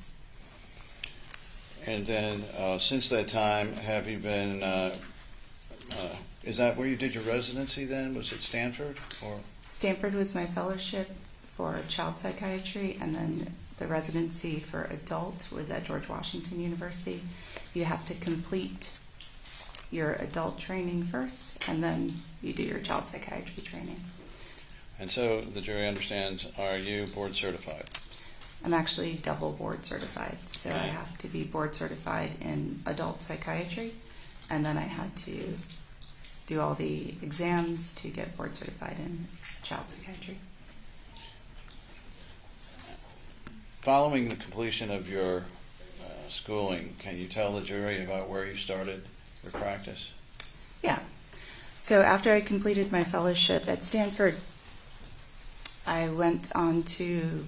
And then since that time, have you been, is that where you did your residency then? Was it Stanford? Or? Stanford was my fellowship for child psychiatry, and then the residency for adult was at George Washington University. You have to complete your adult training first, and then you do your child psychiatry training. And so the jury understands, are you board certified? I'm actually double board certified, so I have to be board certified in adult psychiatry, and then I had to do all the exams to get board certified in child psychiatry. Following the completion of your schooling, can you tell the jury about where you started your practice? Yeah. So after I completed my fellowship at Stanford, I went on to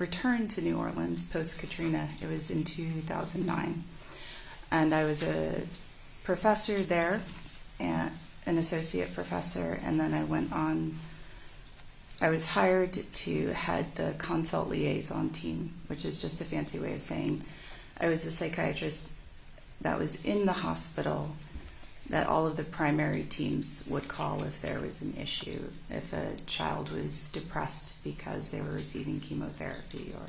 return to New Orleans post-Katrina. It was in 2009. And I was a professor there, and an associate professor, and then I went on. I was hired to head the consult liaison team, which is just a fancy way of saying I was a psychiatrist that was in the hospital that all of the primary teams would call if there was an issue. If a child was depressed because they were receiving chemotherapy or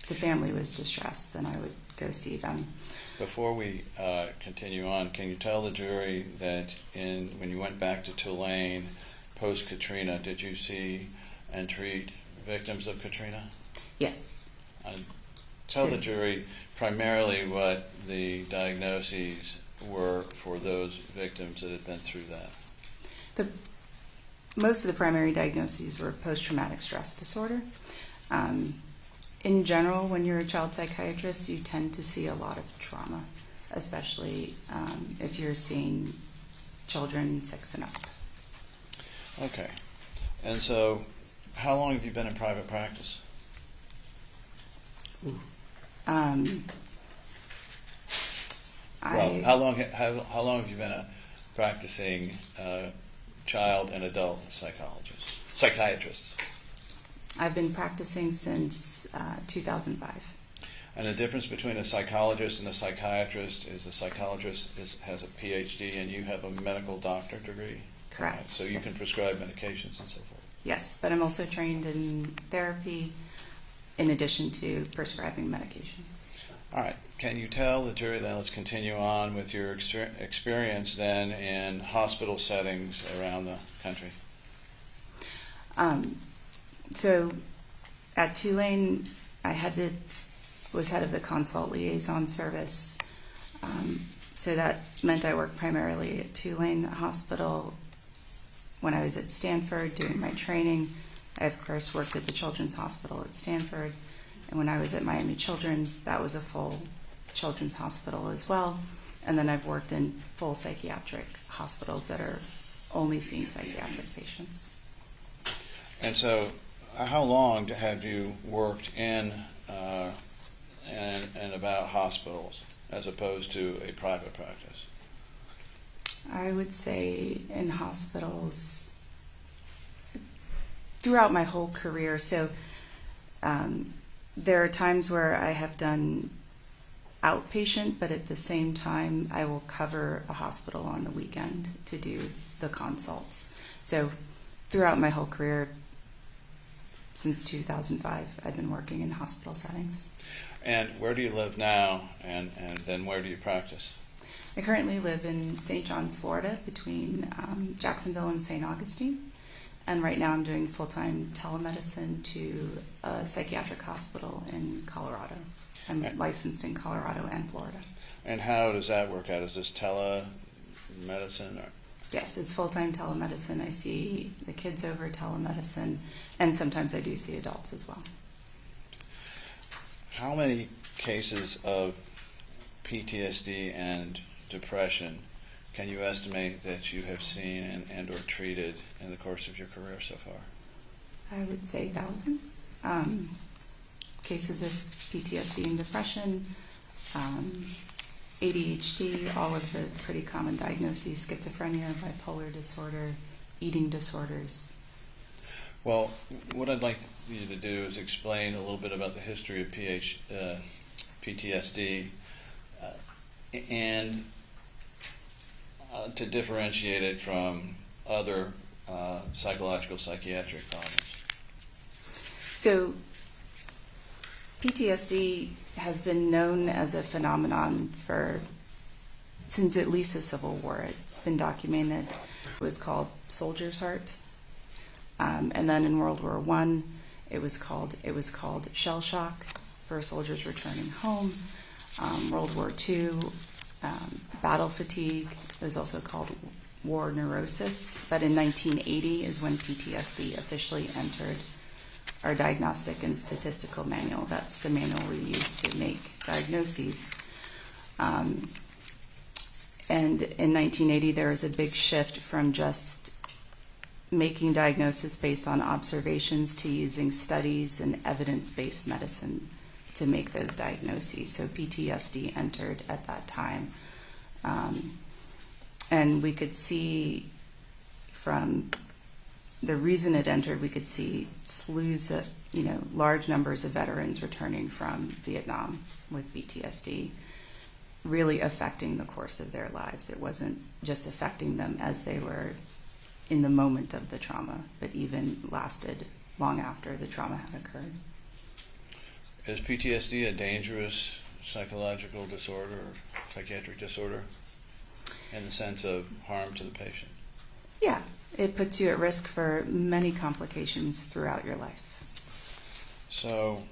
the family was distressed, then I would go see them. Before we continue on, can you tell the jury that when you went back to Tulane post-Katrina, did you see and treat victims of Katrina? Yes. Tell the jury primarily what the diagnoses were for those victims that had been through that. Most of the primary diagnoses were post-traumatic stress disorder. In general, when you're a child psychiatrist, you tend to see a lot of trauma, especially if you're seeing children 6 and up. Okay. And so, how long have you been in private practice? How long have you been a practicing child and adult psychiatrist? I've been practicing since 2005. And the difference between a psychologist and a psychiatrist is a psychologist has a PhD and you have a medical doctor degree? Correct. Right. So you can prescribe medications and so forth? Yes, but I'm also trained in therapy in addition to prescribing medications. All right. Can you tell the jury then, let's continue on with your experience then in hospital settings around the country? So at Tulane, I was head of the consult liaison service. So that meant I worked primarily at Tulane Hospital. When I was at Stanford doing my training, I of course worked at the Children's Hospital at Stanford. And when I was at Miami Children's, that was a full children's hospital as well. And then I've worked in full psychiatric hospitals that are only seeing psychiatric patients. And so how long have you worked in and about hospitals as opposed to a private practice? I would say in hospitals throughout my whole career. So there are times where I have done outpatient, but at the same time, I will cover a hospital on the weekend to do the consults. So throughout my whole career, since 2005, I've been working in hospital settings. And where do you live now, and then where do you practice? I currently live in St. John's, Florida, between Jacksonville and St. Augustine. And right now I'm doing full-time telemedicine to a psychiatric hospital in Colorado. I'm licensed in Colorado and Florida. And how does that work out? Is this telemedicine? Or? Yes, it's full-time telemedicine. I see the kids over telemedicine, and sometimes I do see adults as well. How many cases of PTSD and depression can you estimate that you have seen and or treated in the course of your career so far? I would say thousands. Cases of PTSD and depression, ADHD, all of the pretty common diagnoses, schizophrenia, bipolar disorder, eating disorders. Well, what I'd like you to do is explain a little bit about the history of PTSD and to differentiate it from other psychological psychiatric problems. So PTSD has been known as a phenomenon since at least the Civil War. It's been documented. It was called soldier's heart. And then in World War I, it was called shell shock for soldiers returning home. World War II, battle fatigue. It was also called war neurosis. But in 1980 is when PTSD officially entered our Diagnostic and Statistical Manual. That's the manual we use to make diagnoses. And in 1980, there was a big shift from just making diagnosis based on observations to using studies and evidence-based medicine to make those diagnoses. So PTSD entered at that time. And we could see from the reason it entered, we could see slews of, large numbers of veterans returning from Vietnam with PTSD, really affecting the course of their lives. It wasn't just affecting them as they were in the moment of the trauma, but even lasted long after the trauma had occurred. Is PTSD a dangerous psychological disorder or psychiatric disorder in the sense of harm to the patient? Yeah, it puts you at risk for many complications throughout your life. So,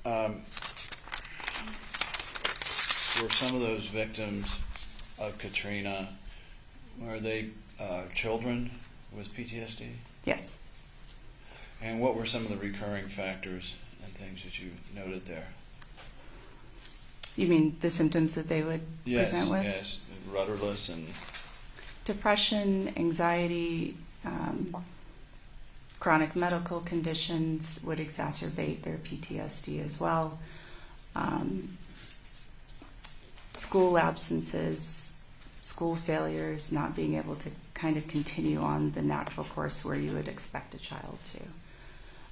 were some of those victims of Katrina, were they children with PTSD? Yes. And what were some of the recurring factors and things that you noted there? You mean the symptoms that they would present with? Yes, rudderless and... Depression, anxiety, chronic medical conditions would exacerbate their PTSD as well. School absences, school failures, not being able to kind of continue on the natural course where you would expect a child to.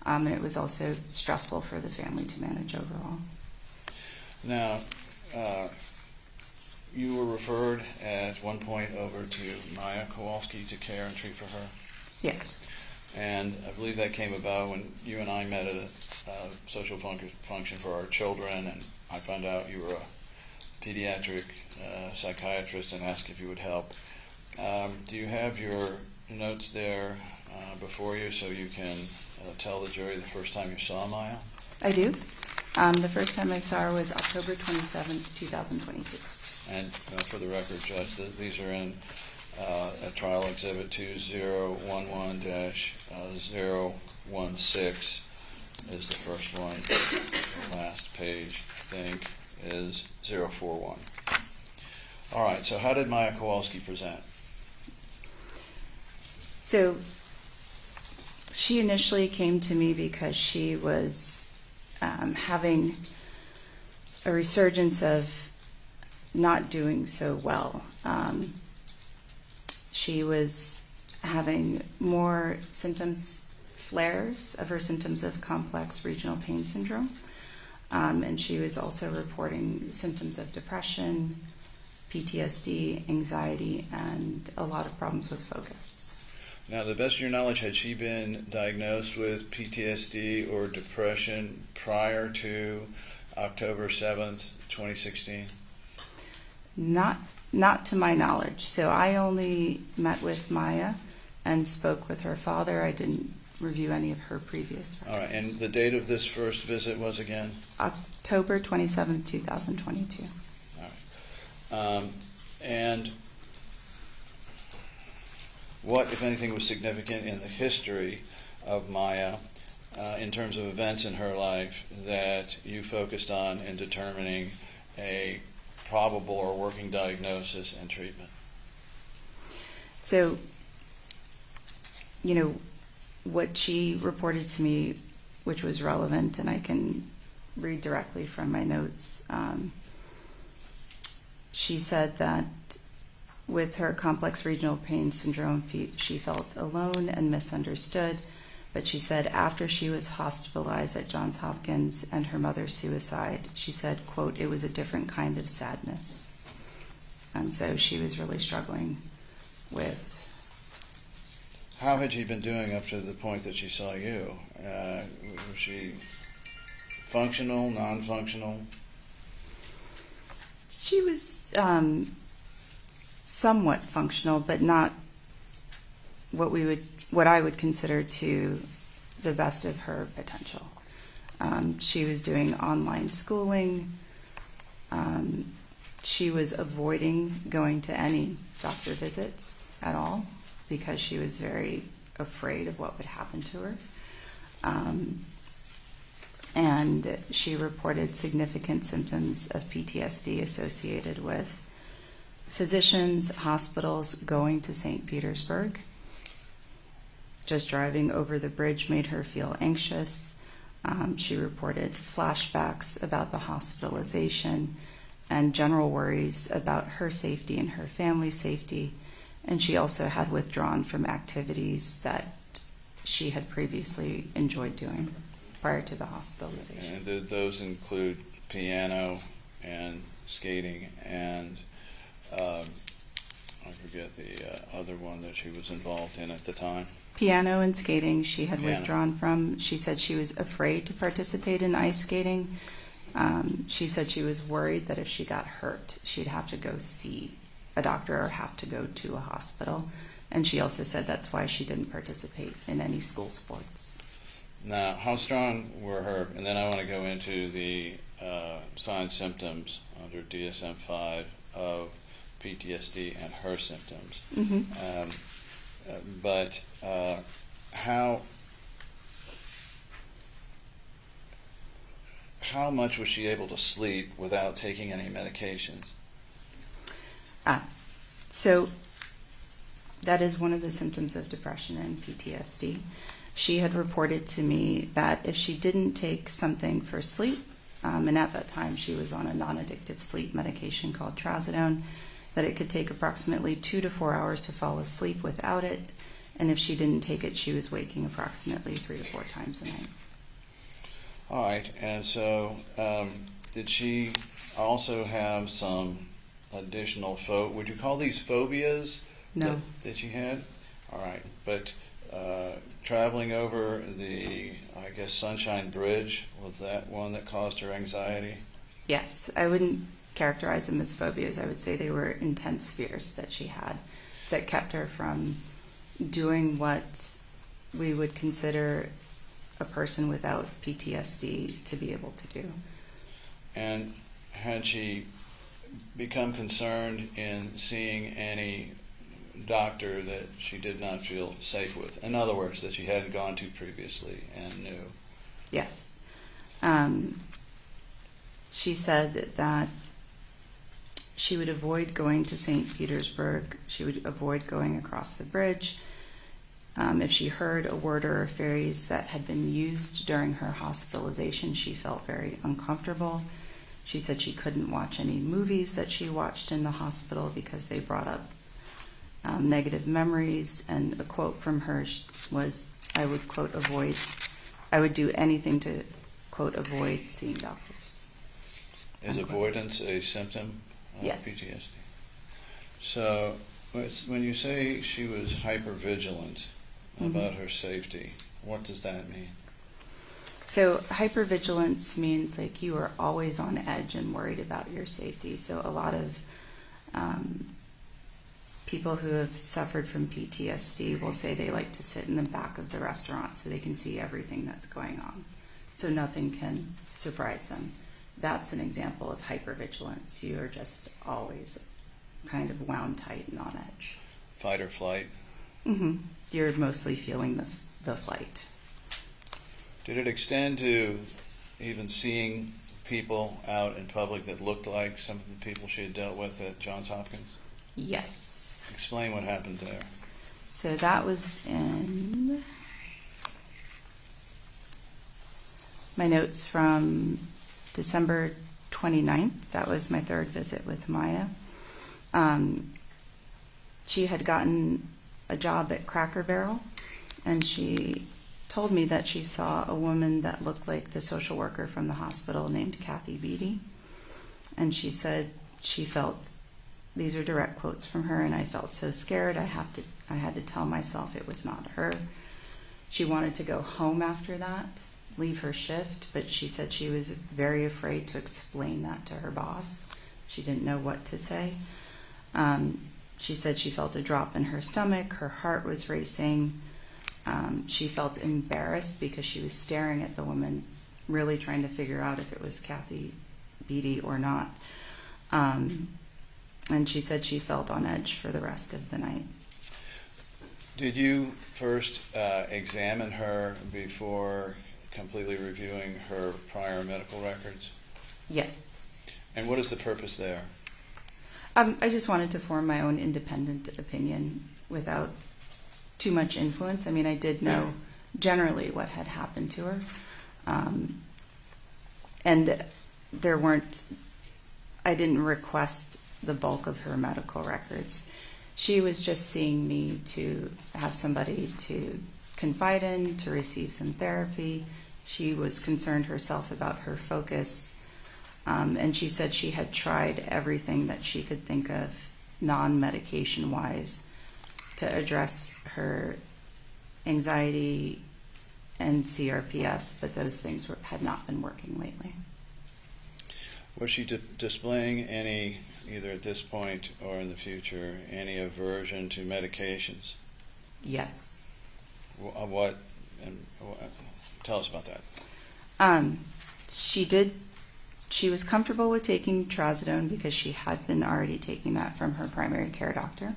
And it was also stressful for the family to manage overall. Now, you were referred at one point over to Maya Kowalski to care and treat for her? Yes. And I believe that came about when you and I met at a social function for our children, and I found out you were a pediatric psychiatrist and asked if you would help. Do you have your notes there before you so you can tell the jury the first time you saw Maya? I do. The first time I saw her was October 27th, 2022. And for the record, Judge, these are in a trial exhibit 2011-016 is the first one. The last page, I think, is 041. All right, so how did Maya Kowalski present? So she initially came to me because she was having a resurgence of not doing so well. she was having more symptoms, flares of her symptoms of complex regional pain syndrome. And she was also reporting symptoms of depression, PTSD, anxiety, and a lot of problems with focus. Now, to the best of your knowledge, had she been diagnosed with PTSD or depression prior to October 7th, 2016? Not to my knowledge. So I only met with Maya and spoke with her father. I didn't review any of her previous records. All right, and the date of this first visit was again? October 27, 2022. All right. And what, if anything, was significant in the history of Maya in terms of events in her life that you focused on in determining a probable or working diagnosis and treatment? So, you know, what she reported to me, which was relevant, and I can read directly from my notes, she said that with her complex regional pain syndrome, she felt alone and misunderstood. But she said after she was hospitalized at Johns Hopkins and her mother's suicide, she said, quote, "It was a different kind of sadness." And so she was really struggling with. How had she been doing up to the point that she saw you? Was she functional, non-functional? She was somewhat functional, but not what I would consider to the best of her potential. She was doing online schooling. She was avoiding going to any doctor visits at all because she was very afraid of what would happen to her. And she reported significant symptoms of PTSD associated with physicians, hospitals, going to St. Petersburg. Just driving over the bridge made her feel anxious. She reported flashbacks about the hospitalization and general worries about her safety and her family's safety. And she also had withdrawn from activities that she had previously enjoyed doing prior to the hospitalization. And did those include piano and skating and I forget the other one that she was involved in at the time? Piano and skating she had withdrawn from. She said she was afraid to participate in ice skating. She said she was worried that if she got hurt, she'd have to go see a doctor or have to go to a hospital. And she also said that's why she didn't participate in any school sports. Now, how strong were her, and then I want to go into the signs, symptoms under DSM-5 of PTSD and her symptoms. Mm-hmm. But how much was she able to sleep without taking any medications? So that is one of the symptoms of depression and PTSD. She had reported to me that if she didn't take something for sleep, and at that time she was on a non-addictive sleep medication called trazodone, that it could take approximately 2 to 4 hours to fall asleep without it. And if she didn't take it, she was waking approximately 3 to 4 times a night. All right, and so did she also have some additional would you call these phobias? No. That she had? All right, but traveling over the, I guess, Sunshine Bridge, was that one that caused her anxiety? Yes, I wouldn't characterize them as phobias. I would say they were intense fears that she had that kept her from doing what we would consider a person without PTSD to be able to do. And had she become concerned in seeing any doctor that she did not feel safe with? In other words, that she hadn't gone to previously and knew? Yes. She said that she would avoid going to St. Petersburg. She would avoid going across the bridge. If she heard a word or a phrase that had been used during her hospitalization, she felt very uncomfortable. She said she couldn't watch any movies that she watched in the hospital because they brought up negative memories, and a quote from her was, I would, quote, I would do anything to, quote, avoid seeing doctors. Is avoidance a symptom of Yes. PTSD? So when you say she was hypervigilant about her safety, what does that mean? So hypervigilance means like you are always on edge and worried about your safety. So a lot of people who have suffered from PTSD will say they like to sit in the back of the restaurant so they can see everything that's going on, so nothing can surprise them. That's an example of hypervigilance. You are just always kind of wound tight and on edge. Fight or flight? Mm-hmm. You're mostly feeling the flight. Did it extend to even seeing people out in public that looked like some of the people she had dealt with at Johns Hopkins? Yes. Explain what happened there. So that was in my notes from December 29th. That was my third visit with Maya. She had gotten a job at Cracker Barrel, and she told me that she saw a woman that looked like the social worker from the hospital named Kathy Beatty. And she said she felt, these are direct quotes from her, and I felt so scared I had to tell myself it was not her. She wanted to go home after that, leave her shift, but she said she was very afraid to explain that to her boss. She didn't know what to say. She said she felt a drop in her stomach, her heart was racing. She felt embarrassed because she was staring at the woman, really trying to figure out if it was Kathy Beatty or not. And she said she felt on edge for the rest of the night. Did you first examine her before completely reviewing her prior medical records? Yes. And what is the purpose there? I just wanted to form my own independent opinion without too much influence. I mean, I did know generally what had happened to her. And I didn't request the bulk of her medical records. She was just seeing me to have somebody to confide in, to receive some therapy. She was concerned herself about her focus. And she said she had tried everything that she could think of non-medication wise to address her anxiety and CRPS, but those things had not been working lately. Was she displaying any, either at this point or in the future, any aversion to medications? Yes. What? Tell us about that. She was comfortable with taking trazodone because she had been already taking that from her primary care doctor.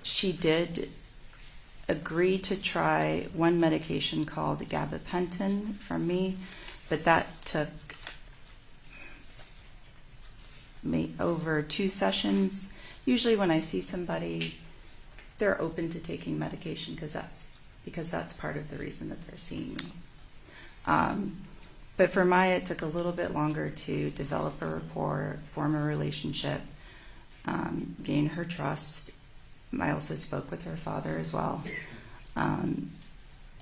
She did agree to try one medication called gabapentin from me, but that took me over 2 sessions. Usually when I see somebody, they're open to taking medication because that's part of the reason that they're seeing me. But for Maya, it took a little bit longer to develop a rapport, form a relationship, gain her trust. I also spoke with her father as well. And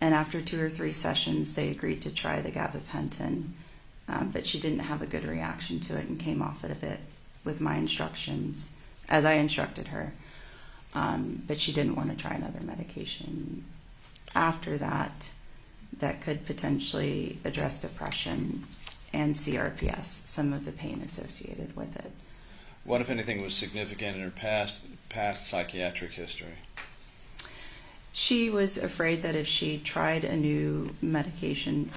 after 2 or 3 sessions, they agreed to try the gabapentin, but she didn't have a good reaction to it and came off it a bit with my instructions, as I instructed her. But she didn't want to try another medication after that could potentially address depression and CRPS, some of the pain associated with it. What, if anything, was significant in her past psychiatric history? She was afraid that if she tried a new medication,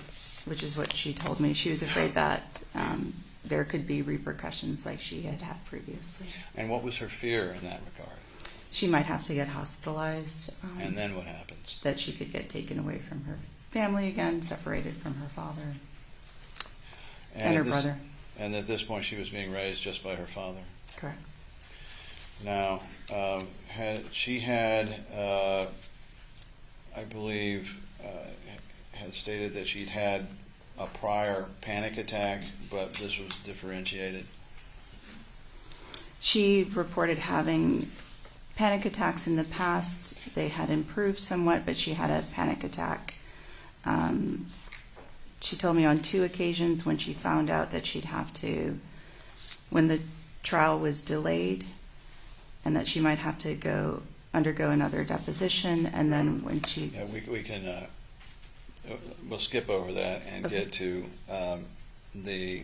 which is what she told me, she was afraid that there could be repercussions like she had had previously. And what was her fear in that regard? She might have to get hospitalized. And then what happens? That she could get taken away from her family again, separated from her father and her brother. And at this point she was being raised just by her father? Correct. Now, she had, I believe, had stated that she'd had a prior panic attack, but this was differentiated. She reported having panic attacks in the past. They had improved somewhat, but she had a panic attack. She told me on 2 occasions when she found out that she'd have to, when the trial was delayed, and that she might have to undergo another deposition, and then when she... Yeah, we can, we'll skip over that and get to the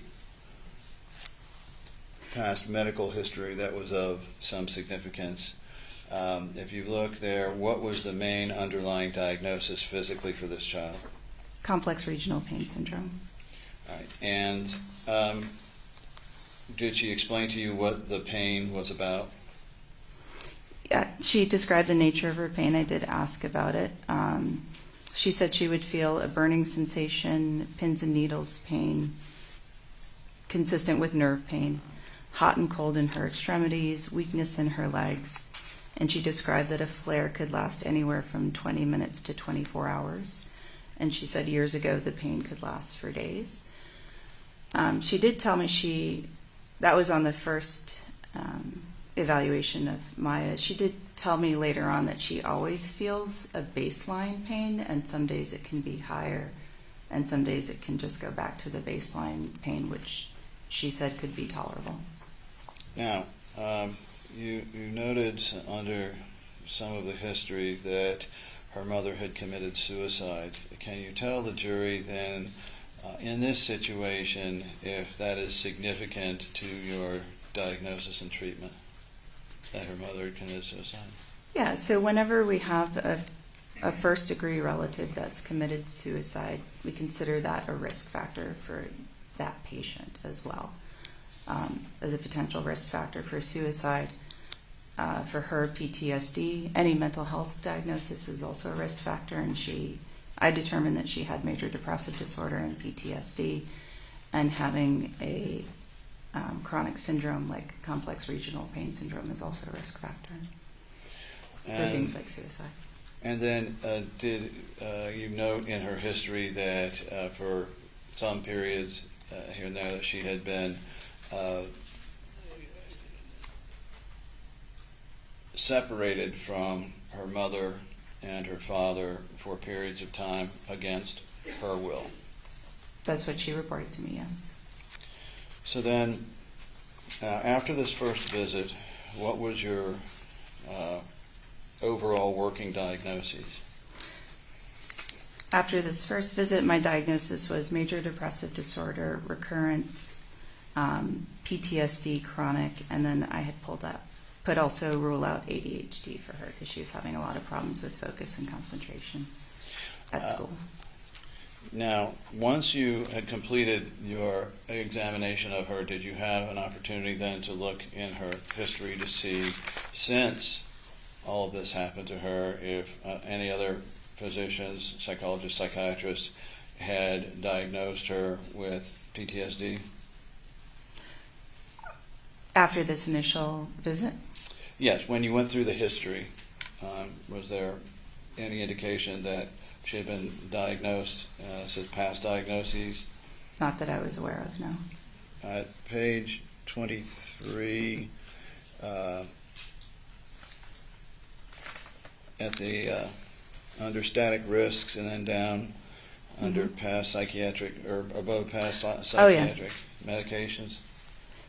past medical history that was of some significance. If you look there, what was the main underlying diagnosis physically for this child? Complex regional pain syndrome. All right. And did she explain to you what the pain was about? Yeah, she described the nature of her pain. I did ask about it. She said she would feel a burning sensation, pins and needles pain, consistent with nerve pain, hot and cold in her extremities, weakness in her legs, and she described that a flare could last anywhere from 20 minutes to 24 hours. And she said years ago the pain could last for days. She did tell me that was on the first evaluation of Maya. She did tell me later on that she always feels a baseline pain, and some days it can be higher, and some days it can just go back to the baseline pain, which she said could be tolerable. Now, you noted under some of the history that her mother had committed suicide. Can you tell the jury then, in this situation, if that is significant to your diagnosis and treatment, that her mother had committed suicide? Yeah, so whenever we have a first-degree relative that's committed suicide, we consider that a risk factor for that patient as well, as a potential risk factor for suicide. For her, PTSD, any mental health diagnosis is also a risk factor, and I determined that she had major depressive disorder and PTSD, and having a chronic syndrome like complex regional pain syndrome is also a risk factor for things like suicide. And then did you note in her history that for some periods here and there that she had been separated from her mother and her father for periods of time against her will? That's what she reported to me, yes. So then, after this first visit, what was your overall working diagnosis? After this first visit, my diagnosis was major depressive disorder, recurrence, PTSD, chronic, and then I had put also rule out ADHD for her because she was having a lot of problems with focus and concentration at school. Now, once you had completed your examination of her, did you have an opportunity then to look in her history to see, since all of this happened to her, if any other physicians, psychologists, psychiatrists had diagnosed her with PTSD? After this initial visit? Yes, when you went through the history, was there any indication that she had been diagnosed, says past diagnoses? Not that I was aware of, no. At page 23, at the under static risks, and then down under past psychiatric, or above past psychiatric medications?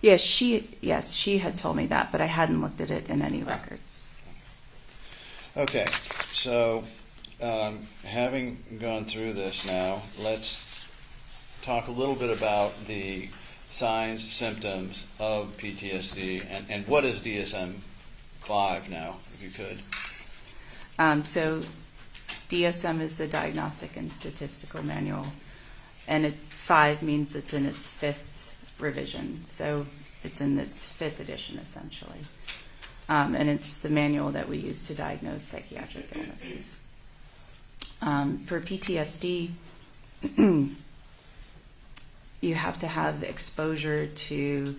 Yes, she had told me that, but I hadn't looked at it in any records. Okay, so having gone through this now, let's talk a little bit about the signs, symptoms of PTSD, and what is DSM-5 now, if you could. So DSM is the Diagnostic and Statistical Manual, and 5 means it's in its 5th revision, so it's in its 5th edition essentially, and it's the manual that we use to diagnose psychiatric illnesses. For PTSD, you have to have exposure to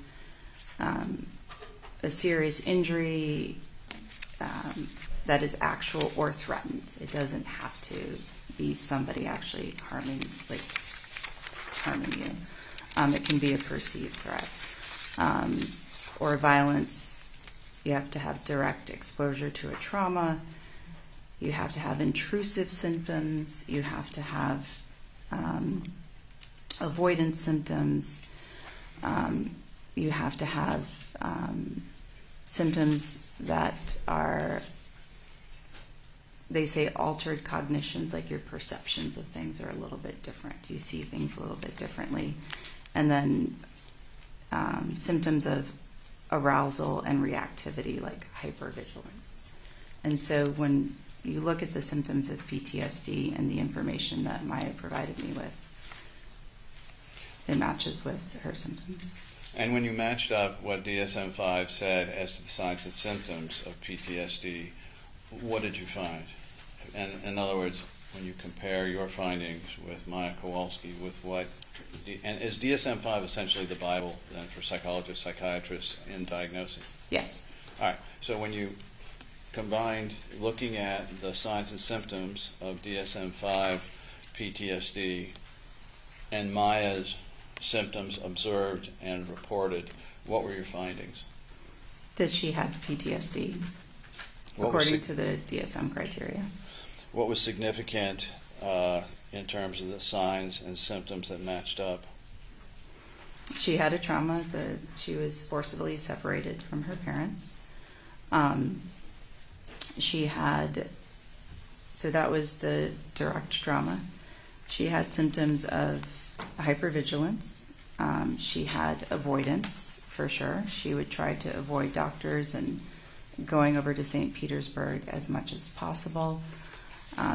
a serious injury that is actual or threatened. It doesn't have to be somebody actually harming you. It can be a perceived threat or violence You have to have direct exposure to a trauma. You have to have intrusive symptoms. You have to have avoidance symptoms. You have to have symptoms that are, they say, altered cognitions, like your perceptions of things are a little bit different. You see things a little bit differently. And then symptoms of arousal and reactivity, like hypervigilance. And so when you look at the symptoms of PTSD and the information that Maya provided me with, it matches with her symptoms. And when you matched up what DSM-5 said as to the signs and symptoms of PTSD, what did you find? And in other words, when you compare your findings with Maya Kowalski with what, and is DSM-5 essentially the Bible then for psychologists, psychiatrists in diagnosing? Yes. All right. So when you combined looking at the signs and symptoms of DSM-5 PTSD and Maya's symptoms observed and reported, what were your findings? That she had PTSD, according to the DSM criteria. What was significant in terms of the signs and symptoms that matched up? She had a trauma. She was forcibly separated from her parents. She had, so that was the direct trauma. She had symptoms of hypervigilance. She had avoidance, for sure. She would try to avoid doctors and going over to St. Petersburg as much as possible.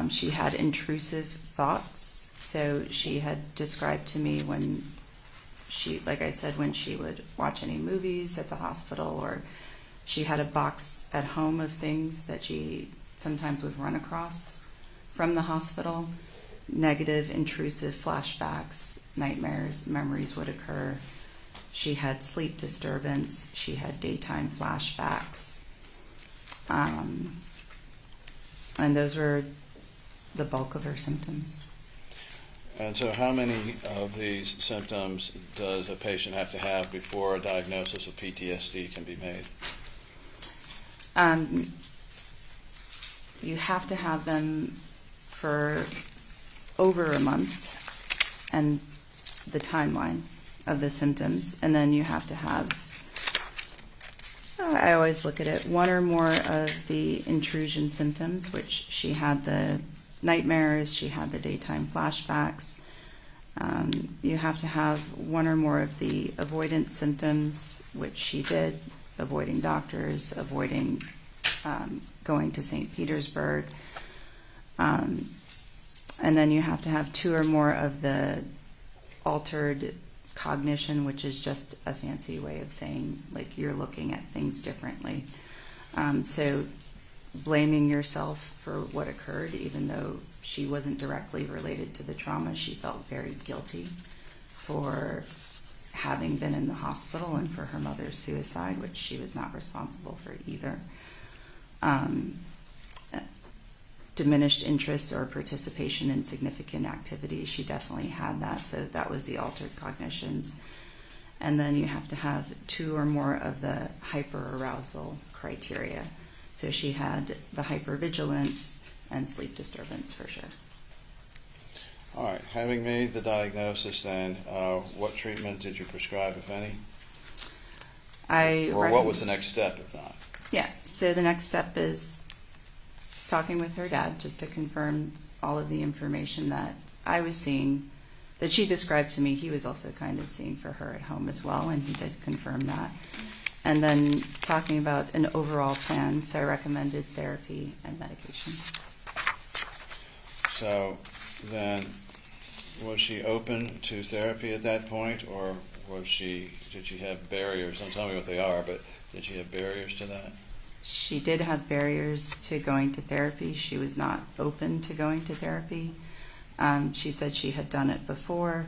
She had intrusive thoughts. So she had described to me when she, like I said, when she would watch any movies at the hospital, or she had a box at home of things that she sometimes would run across from the hospital. Negative, intrusive flashbacks, nightmares, memories would occur. She had sleep disturbance. She had daytime flashbacks. And those were the bulk of her symptoms. And so how many of these symptoms does a patient have to have before a diagnosis of PTSD can be made? You have to have them for over a month and the timeline of the symptoms. And then you have to have, I always look at it, one or more of the intrusion symptoms, which she had the nightmares, she had the daytime flashbacks. You have to have one or more of the avoidance symptoms, which she did, avoiding doctors, avoiding going to St. Petersburg. And then you have to have two or more of the altered cognition, which is just a fancy way of saying, like, you're looking at things differently. So blaming yourself for what occurred, even though she wasn't directly related to the trauma, she felt very guilty for having been in the hospital and for her mother's suicide, which she was not responsible for either. Diminished interest or participation in significant activities, she definitely had that, so that was the altered cognitions. And then you have to have two or more of the hyperarousal criteria. So she had the hypervigilance and sleep disturbance for sure. All right, having made the diagnosis then, what treatment did you prescribe, if any? Or what was the next step, if not? Yeah, so the next step is talking with her dad just to confirm all of the information that I was seeing, that she described to me. He was also kind of seeing for her at home as well, and he did confirm that. And then talking about an overall plan, so I recommended therapy and medication. So then, was she open to therapy at that point, or did she have barriers? Don't tell me what they are, but did she have barriers to that? She did have barriers to going to therapy. She was not open to going to therapy. She said she had done it before,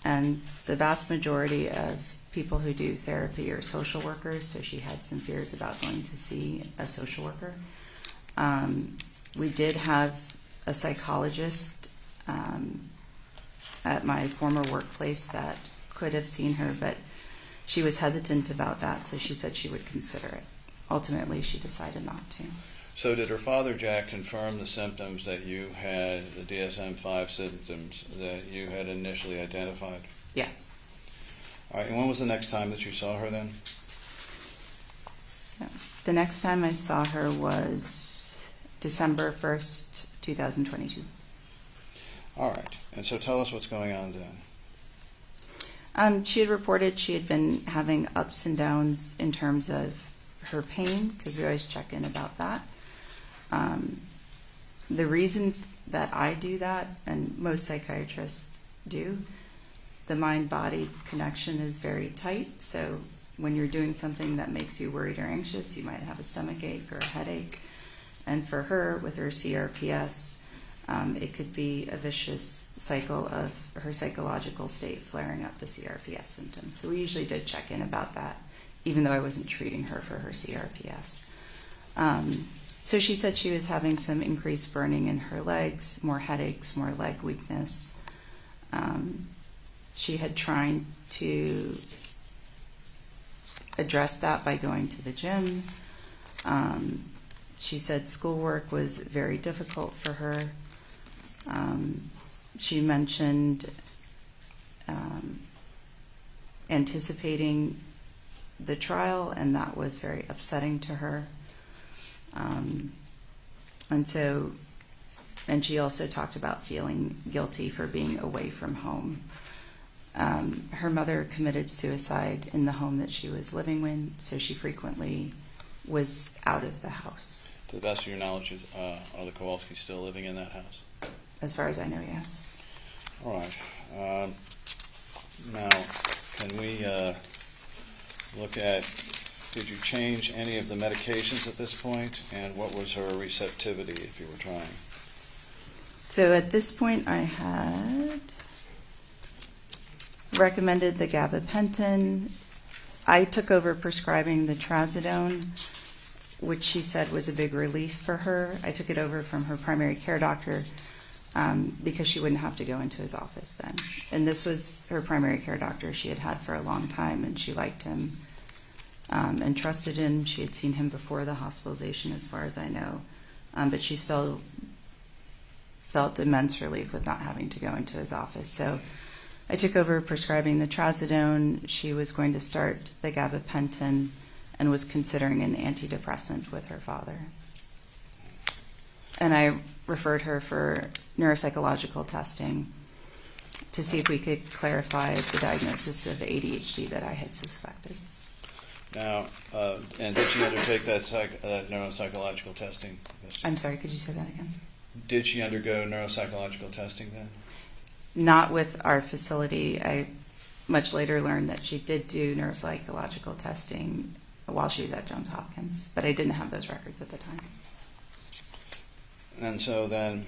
and the vast majority of people who do therapy are social workers, so she had some fears about going to see a social worker. We did have a psychologist at my former workplace that could have seen her, but she was hesitant about that, so she said she would consider it. ultimately she decided not to. So did her father, Jack, confirm the symptoms that you had, the DSM-5 symptoms that you had initially identified? Yes. All right, and when was the next time that you saw her then? So the next time I saw her was December 1st, 2022. All right, and so tell us what's going on then. She had reported she had been having ups and downs in terms of her pain, because we always check in about that. The reason that I do that, and most psychiatrists do, the mind-body connection is very tight. So when you're doing something that makes you worried or anxious, you might have a stomach ache or a headache. And for her, with her CRPS, it could be a vicious cycle of her psychological state flaring up the CRPS symptoms. So we usually did check in about that, even though I wasn't treating her for her CRPS. So she said she was having some increased burning in her legs, more headaches, more leg weakness. She had tried to address that by going to the gym. She said schoolwork was very difficult for her. She mentioned anticipating the trial, and that was very upsetting to her. And she also talked about feeling guilty for being away from home. Her mother committed suicide in the home that she was living in, so she frequently was out of the house. To the best of your knowledge, are the Kowalskis still living in that house? As far as I know, yes. All right. Now, can we look at, did you change any of the medications at this point, and what was her receptivity if you were trying? So at this point, I had recommended the gabapentin. I took over prescribing the trazodone, which she said was a big relief for her. I took it over from her primary care doctor because she wouldn't have to go into his office then. And this was her primary care doctor she had had for a long time, and she liked him and trusted him. She had seen him before the hospitalization, as far as I know. But she still felt immense relief with not having to go into his office. So I took over prescribing the trazodone. She was going to start the gabapentin and was considering an antidepressant with her father. And I referred her for neuropsychological testing to see if we could clarify the diagnosis of ADHD that I had suspected. Now, and did she undertake that neuropsychological testing? I'm sorry, could you say that again? Did she undergo neuropsychological testing then? Not with our facility. I much later learned that she did do neuropsychological testing while she was at Johns Hopkins, but I didn't have those records at the time. And so then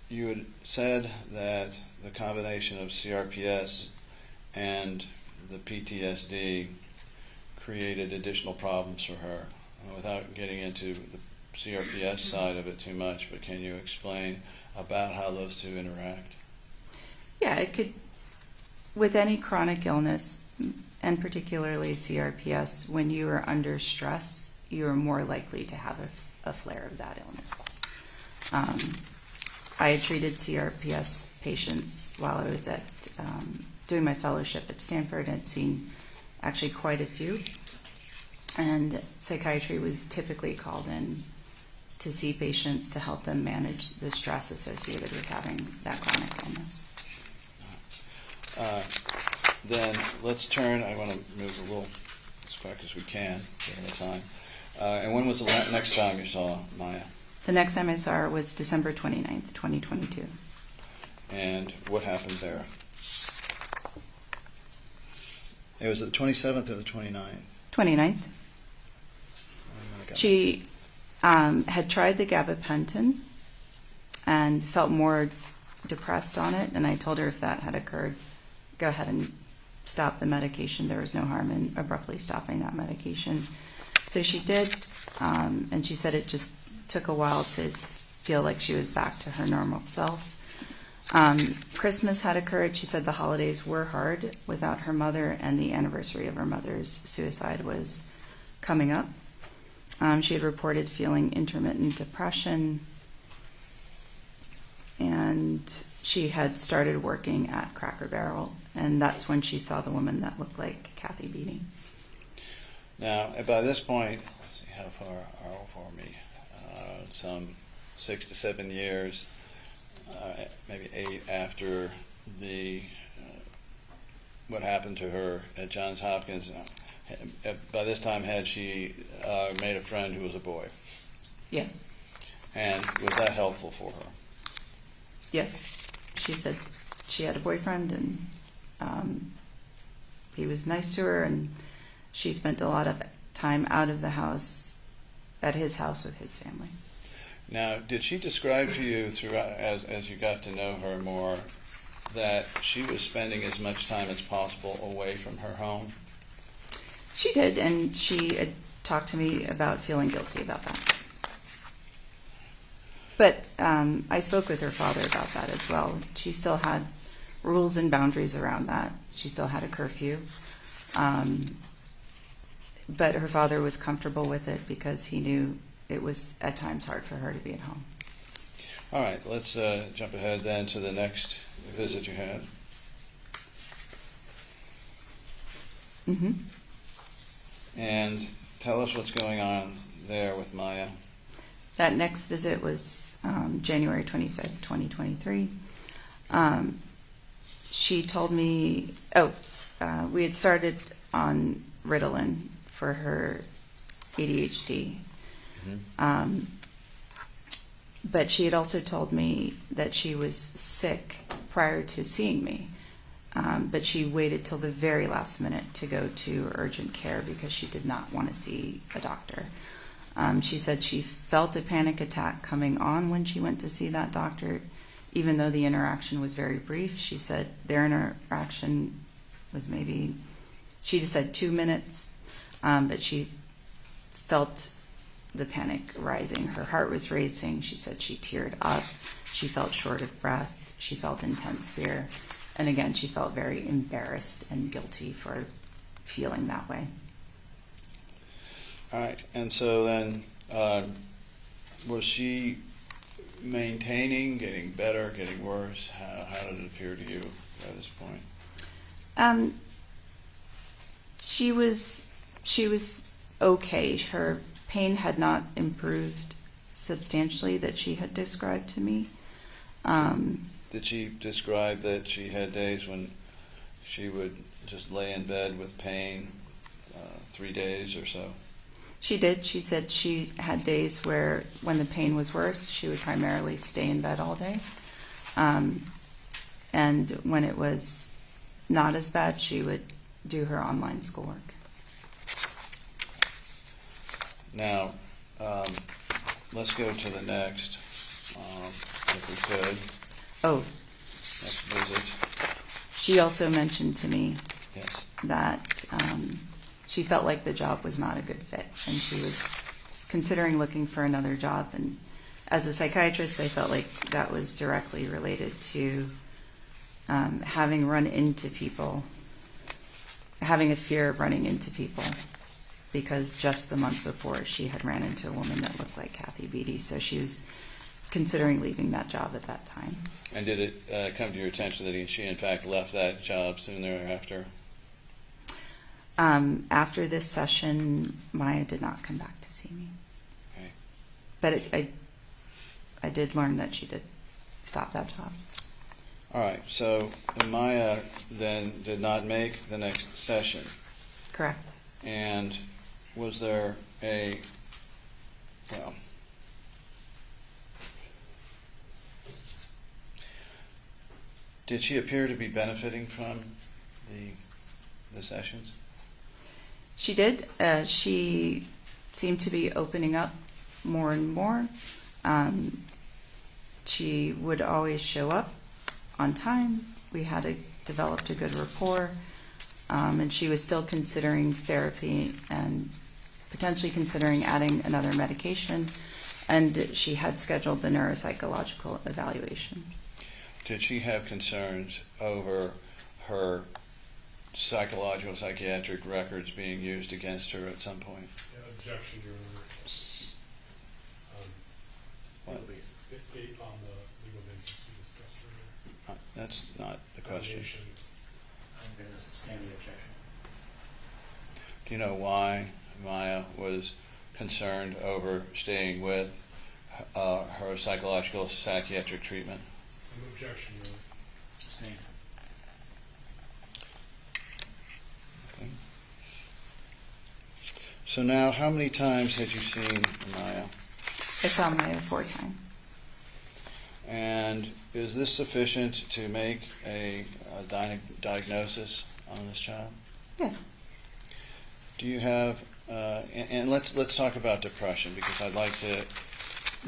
you had said that the combination of CRPS and the PTSD created additional problems for her. Without getting into the CRPS side of it too much, but can you explain about how those two interact? Yeah, it could, with any chronic illness, and particularly CRPS, when you are under stress, you are more likely to have a flare of that illness. I had treated CRPS patients while I was at doing my fellowship at Stanford. I'd seen actually quite a few, and psychiatry was typically called in to see patients to help them manage the stress associated with having that chronic illness. Then let's turn, I want to move a little as quick as we can during the time. And when was the next time you saw Maya? The next time I saw her was December 29th, 2022. And what happened there? It was the 27th or the 29th? 29th. She had tried the gabapentin and felt more depressed on it, and I told her if that had occurred, go ahead and stop the medication. There was no harm in abruptly stopping that medication. So she did, and she said it just took a while to feel like she was back to her normal self. Christmas had occurred. She said the holidays were hard without her mother, and the anniversary of her mother's suicide was coming up. She had reported feeling intermittent depression, and she had started working at Cracker Barrel, and that's when she saw the woman that looked like Kathy Beatty. Now, by this point, let's see how far are for me. Some 6 to 7 years, maybe 8 after the what happened to her at Johns Hopkins. By this time, had she made a friend who was a boy? Yes. And was that helpful for her? Yes. She said she had a boyfriend, and he was nice to her, and she spent a lot of time out of the house, at his house with his family. Now, did she describe to you throughout, as you got to know her more, that she was spending as much time as possible away from her home? She did, and she had talked to me about feeling guilty about that. But I spoke with her father about that as well. She still had rules and boundaries around that. She still had a curfew. But her father was comfortable with it because he knew it was at times hard for her to be at home. All right, let's jump ahead then to the next visit you had. Mm-hmm. And tell us what's going on there with Maya. That next visit was January 25th, 2023. She told me, we had started on Ritalin for her ADHD. Mm-hmm. But she had also told me that she was sick prior to seeing me. But she waited till the very last minute to go to urgent care because she did not want to see a doctor. She said she felt a panic attack coming on when she went to see that doctor, even though the interaction was very brief. She said their interaction was maybe, she just said 2 minutes, but she felt the panic rising. Her heart was racing. She said she teared up. She felt short of breath. She felt intense fear. And again, she felt very embarrassed and guilty for feeling that way. All right, and so then was she maintaining, getting better, getting worse? How did it appear to you at this point? She was okay. Her pain had not improved substantially that she had described to me. Did she describe that she had days when she would just lay in bed with pain 3 days or so? She did. She said she had days where, when the pain was worse, she would primarily stay in bed all day. And when it was not as bad, she would do her online schoolwork. Now, let's go to the next, if we could. Oh. Next visit. She also mentioned to me yes. that she felt like the job was not a good fit, and she was considering looking for another job. And as a psychiatrist, I felt like that was directly related to having run into people, having a fear of running into people, because just the month before she had ran into a woman that looked like Kathy Beatty, so she was considering leaving that job at that time. And did it come to your attention that she in fact left that job soon thereafter? After this session, Maya did not come back to see me. Okay. But I did learn that she did stop that job. All right, so Maya then did not make the next session. Correct. And was there a, well, did she appear to be benefiting from the sessions? She did. She seemed to be opening up more and more. She would always show up on time. We had developed a good rapport, and she was still considering therapy and potentially considering adding another medication, and she had scheduled the neuropsychological evaluation. Did she have concerns over her psychological, psychiatric records being used against her at some point? Objection, Your Honor. What? On the legal basis we discussed earlier. That's not the question. I'm going to sustain the objection. Do you know why Maya was concerned over staying with her psychological psychiatric treatment? Some objection, Your Honor. Sustained. Okay. So now, how many times had you seen Maya? I saw Maya 4 times. And is this sufficient to make a diagnosis on this child? Yes. Do you have, and let's talk about depression, because I'd like to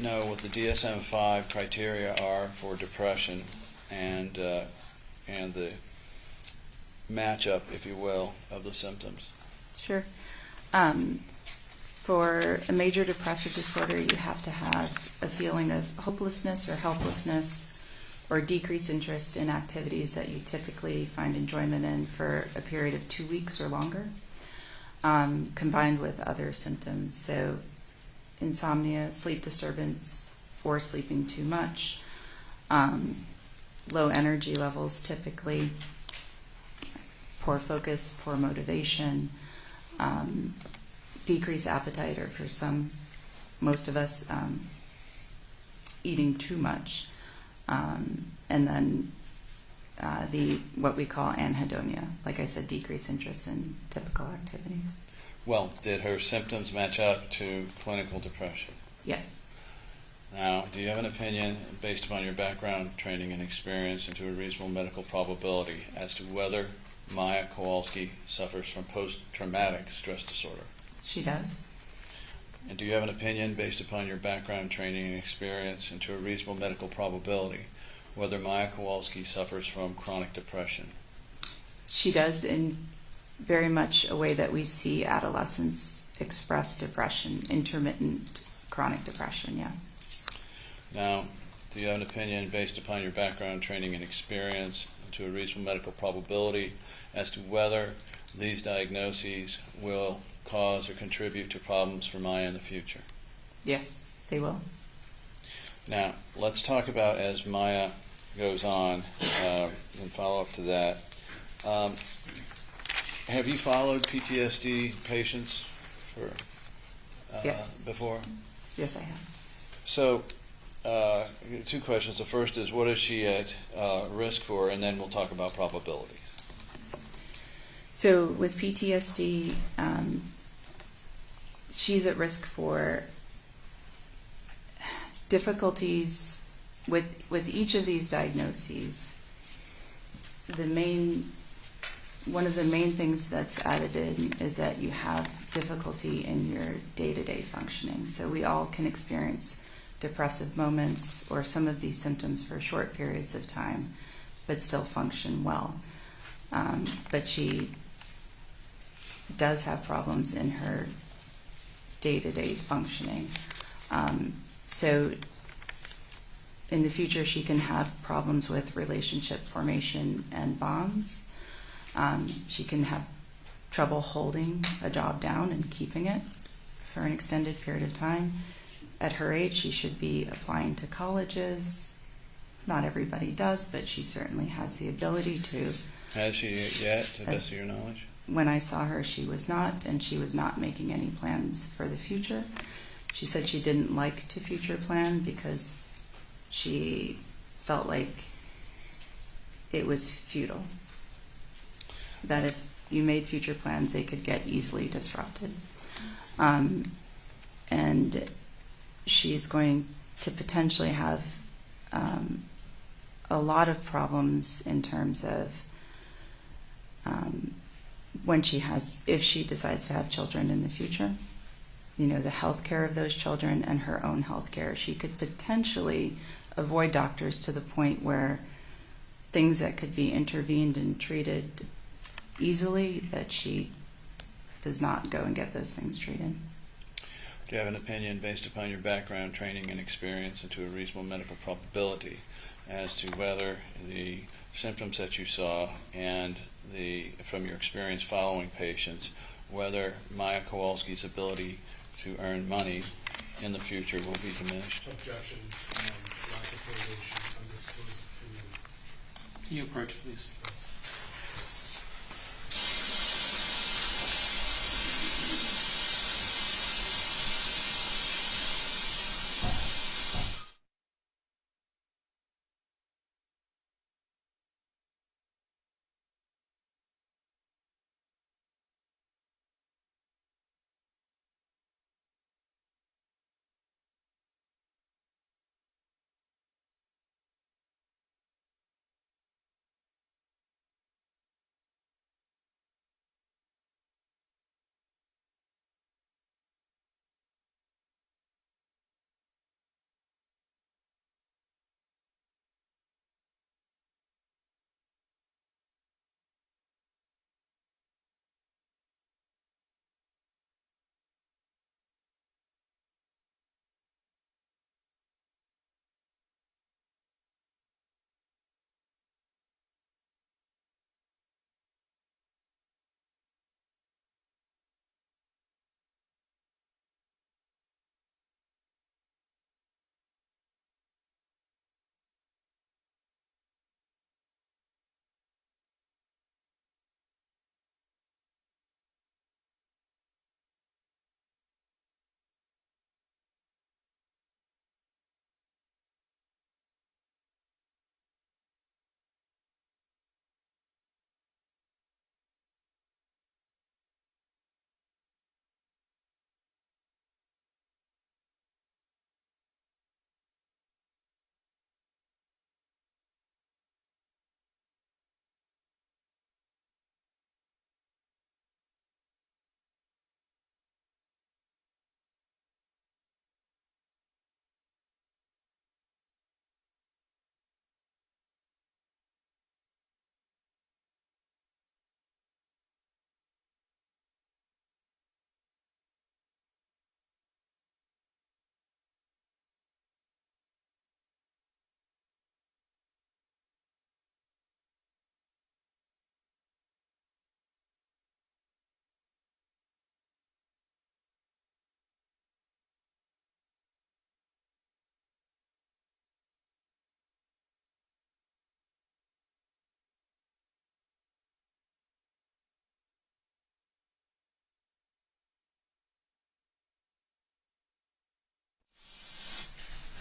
know what the DSM-5 criteria are for depression and the matchup, if you will, of the symptoms. Sure. For a major depressive disorder, you have to have a feeling of hopelessness or helplessness or decreased interest in activities that you typically find enjoyment in for a period of 2 weeks or longer, combined with other symptoms. So insomnia, sleep disturbance, or sleeping too much, low energy levels typically, poor focus, poor motivation, decreased appetite, or for most of us, eating too much, and then what we call anhedonia, like I said, decreased interest in typical activities. Well, did her symptoms match up to clinical depression? Yes. Now, do you have an opinion, based upon your background, training, and experience, into a reasonable medical probability as to whether Maya Kowalski suffers from post-traumatic stress disorder? She does. And do you have an opinion, based upon your background, training, and experience, into a reasonable medical probability whether Maya Kowalski suffers from chronic depression? She does, in very much a way that we see adolescents express depression, intermittent chronic depression, yes. Now, do you have an opinion, based upon your background, training, and experience, into a reasonable medical probability as to whether these diagnoses will cause or contribute to problems for Maya in the future? Yes, they will. Now, let's talk about, as Maya goes on, and follow up to that. Have you followed PTSD patients for Yes. before? Yes, I have. So, 2 questions. The first is, what is she at risk for? And then we'll talk about probabilities. So with PTSD, she's at risk for difficulties with each of these diagnoses. One of the main things that's added in is that you have difficulty in your day-to-day functioning. So we all can experience depressive moments or some of these symptoms for short periods of time, but still function well. But she does have problems in her day-to-day functioning. So in the future, she can have problems with relationship formation and bonds. She can have trouble holding a job down and keeping it for an extended period of time. At her age, she should be applying to colleges. Not everybody does, but she certainly has the ability to. Has she yet, to the best of your knowledge? When I saw her, she was not, and she was not making any plans for the future. She said she didn't like to future plan because she felt like it was futile. That if you made future plans, they could get easily disrupted. And she's going to potentially have a lot of problems in terms of if she decides to have children in the future, the health care of those children and her own health care. She could potentially avoid doctors to the point where things that could be intervened and treated easily, that she does not go and get those things treated. Do you have an opinion, based upon your background, training, and experience, into a reasonable medical probability as to whether the symptoms that you saw and from your experience following patients, whether Maya Kowalski's ability to earn money in the future will be diminished? Objection. Lack of foundation. Undisclosed opinion. Can you approach, please? Yes.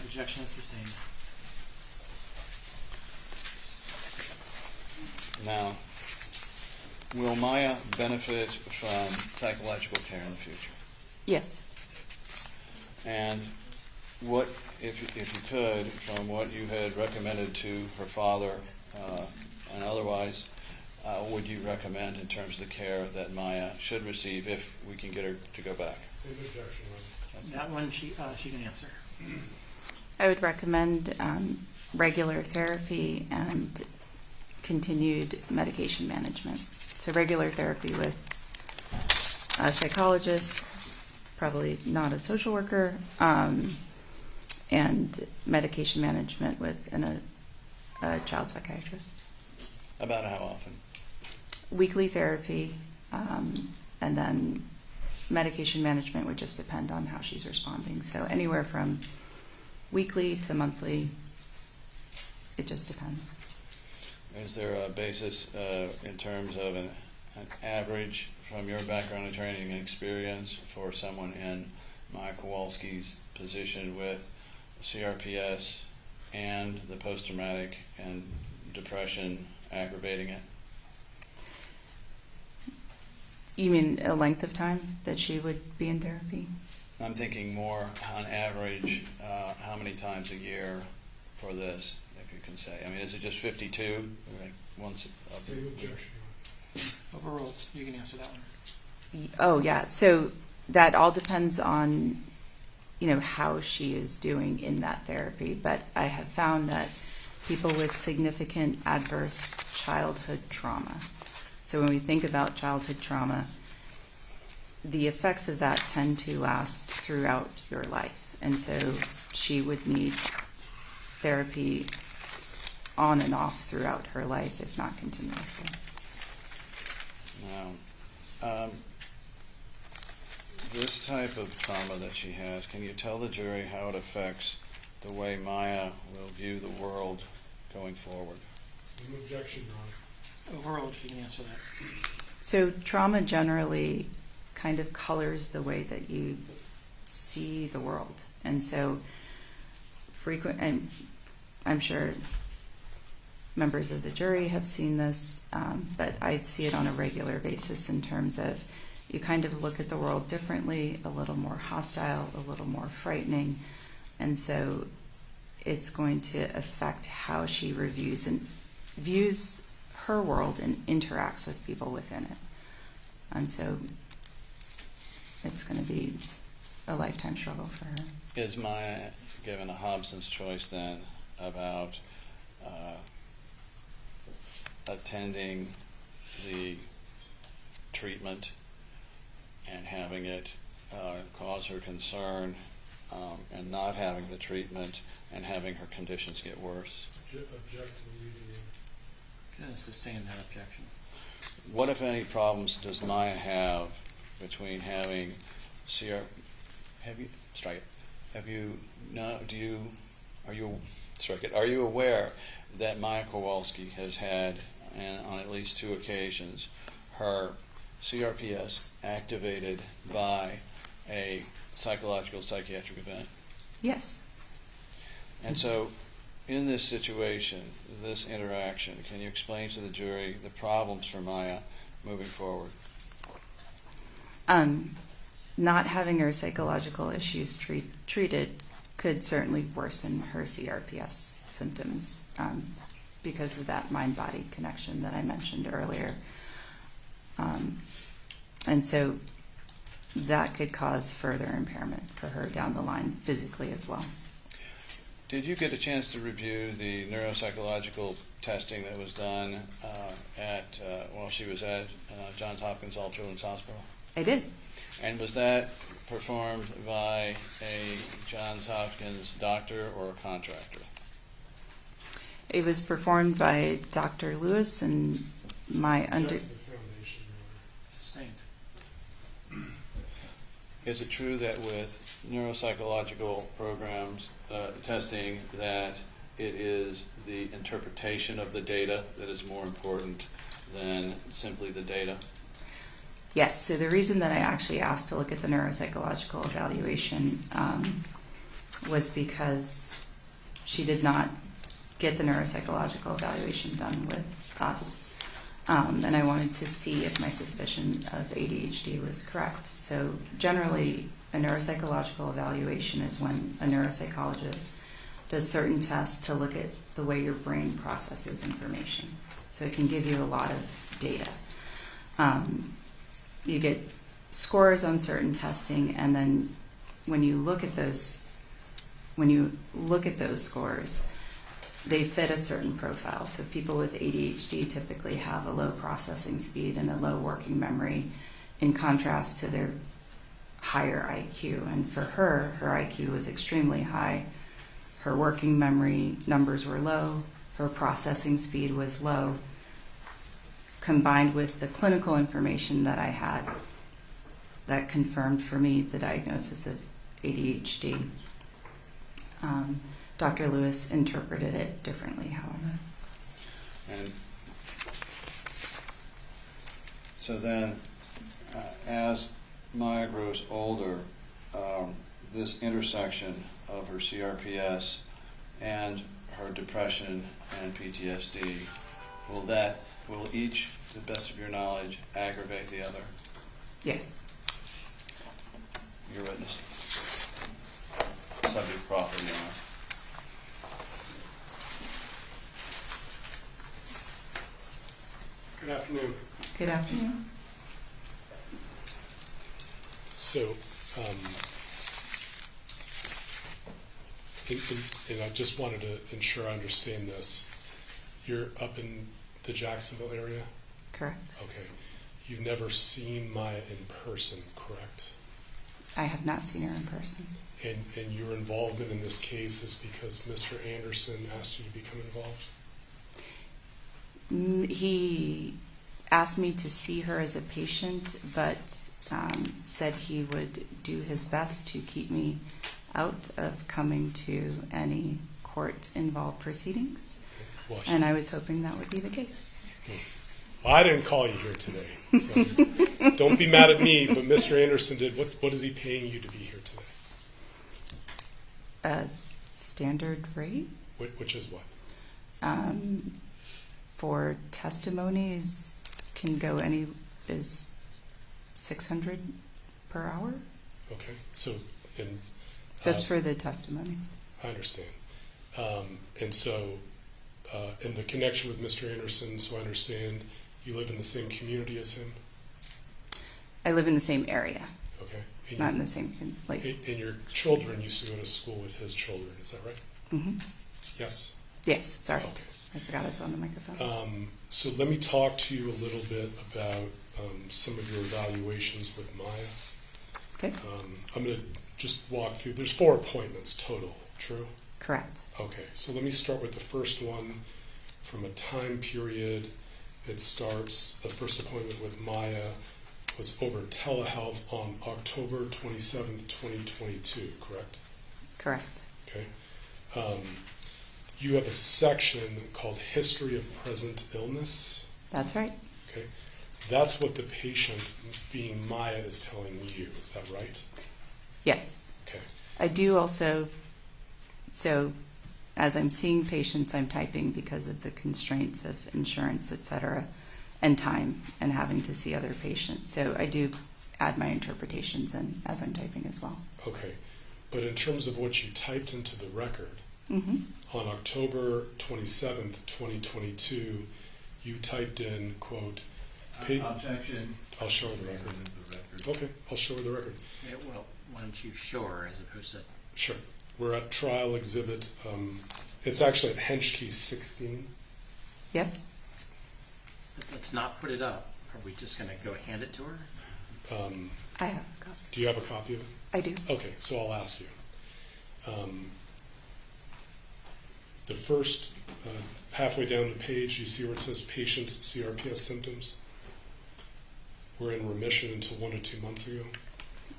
Objection is sustained. Now, will Maya benefit from psychological care in the future? Yes. And what, if you could, from what you had recommended to her father and otherwise, would you recommend in terms of the care that Maya should receive if we can get her to go back? Same objection. That one she can answer. I would recommend regular therapy and continued medication management. So regular therapy with a psychologist, probably not a social worker, and medication management with a child psychiatrist. About how often? Weekly therapy, and then medication management would just depend on how she's responding. So anywhere from weekly to monthly, it just depends. Is there a basis in terms of an average from your background and training and experience for someone in Maya Kowalski's position with CRPS and the post-traumatic and depression aggravating it? You mean a length of time that she would be in therapy? I'm thinking more on average, how many times a year for this, if you can say. I mean, is it just 52? Like once a week? Overruled. You can answer that one. Oh, yeah. So that all depends on, how she is doing in that therapy. But I have found that people with significant adverse childhood trauma. So when we think about childhood trauma, the effects of that tend to last throughout your life. And so she would need therapy on and off throughout her life, if not continuously. now. This type of trauma that she has, can you tell the jury how it affects the way Maya will view the world going forward? Same objection, Your Honor. Overall, if you can answer that. So trauma generally kind of colors the way that you see the world. And so and I'm sure members of the jury have seen this, but I see it on a regular basis in terms of you kind of look at the world differently, a little more hostile, a little more frightening. And so it's going to affect how she views her world and interacts with people within it. And so it's going to be a lifetime struggle for her. Is Maya given a Hobson's choice then about attending the treatment and having it cause her concern and not having the treatment and having her conditions get worse? Object to the reading. Going to sustain that objection. What, if any, problems does Maya have between having are you aware that Maya Kowalski has had, and on at least 2 occasions, her CRPS activated by a psychiatric event? Yes. And so, in this situation, this interaction, can you explain to the jury the problems for Maya moving forward? Not having her psychological issues treated could certainly worsen her CRPS symptoms because of that mind-body connection that I mentioned earlier. And so that could cause further impairment for her down the line physically as well. Did you get a chance to review the neuropsychological testing that was done while she was at Johns Hopkins All Children's Hospital? I did. And was that performed by a Johns Hopkins doctor or a contractor? It was performed by Dr. Lewis and my Sustained. Is it true that with neuropsychological programs testing that it is the interpretation of the data that is more important than simply the data? Yes, so the reason that I actually asked to look at the neuropsychological evaluation was because she did not get the neuropsychological evaluation done with us. And I wanted to see if my suspicion of ADHD was correct. So generally, a neuropsychological evaluation is when a neuropsychologist does certain tests to look at the way your brain processes information. So it can give you a lot of data. You get scores on certain testing, and then when you look at those scores, they fit a certain profile. So people with ADHD typically have a low processing speed and a low working memory, in contrast to their higher IQ. And for her IQ was extremely high. Her working memory numbers were low. Her processing speed was low. Combined with the clinical information that I had that confirmed for me the diagnosis of ADHD. Dr. Lewis interpreted it differently, however. And so then, as Maya grows older, this intersection of her CRPS and her depression and PTSD, will each, to the best of your knowledge, aggravate the other? Yes. Your witness. Subject property owner. Good afternoon. Good afternoon. So, and I just wanted to ensure I understand this. You're up in the Jacksonville area? Correct. Okay. You've never seen Maya in person, correct? I have not seen her in person. And your involvement in this case is because Mr. Anderson asked you to become involved? He asked me to see her as a patient, but said he would do his best to keep me out of coming to any court-involved proceedings. Well, And I was hoping that would be the case. Well, I didn't call you here today, so don't be mad at me, but Mr. Anderson did. What is he paying you to be here today? Standard rate? Which is what? For testimonies can go is $600 per hour. Okay, so in just for the testimony. I understand. And so in the connection with Mr. Anderson, so I understand you live in the same community as him? I live in the same area. Okay. Not in the same, like. And your children used to go to school with his children, is that right? Mm-hmm. Yes? Yes, sorry. Okay. I forgot I was on the microphone. So let me talk to you a little bit about some of your evaluations with Maya. Okay. I'm going to just walk through. There's 4 appointments total, true? Correct. Okay, so let me start with the first one from a time period. It starts, the first appointment with Maya was over telehealth on October 27th, 2022, correct? Correct. Okay. You have a section called History of Present Illness. That's right. Okay. That's what the patient, being Maya, is telling you. Is that right? Yes. Okay. I do also, so as I'm seeing patients, I'm typing because of the constraints of insurance, et cetera, and time, and having to see other patients. So I do add my interpretations in as I'm typing as well. Okay. But in terms of what you typed into the record, mm-hmm. on October 27th, 2022, you typed in, quote, Objection. I'll show her the record. Okay, I'll show her the record. Yeah, well, why don't you show her as opposed to... Sure. We're at trial exhibit. It's actually at Henschke 16. Yes. Let's not put it up. Are we just going to go hand it to her? I have a copy. Do you have a copy of it? I do. Okay, so I'll ask you. The first, halfway down the page, you see where it says patient's CRPS symptoms? Were in remission until 1 or 2 months ago?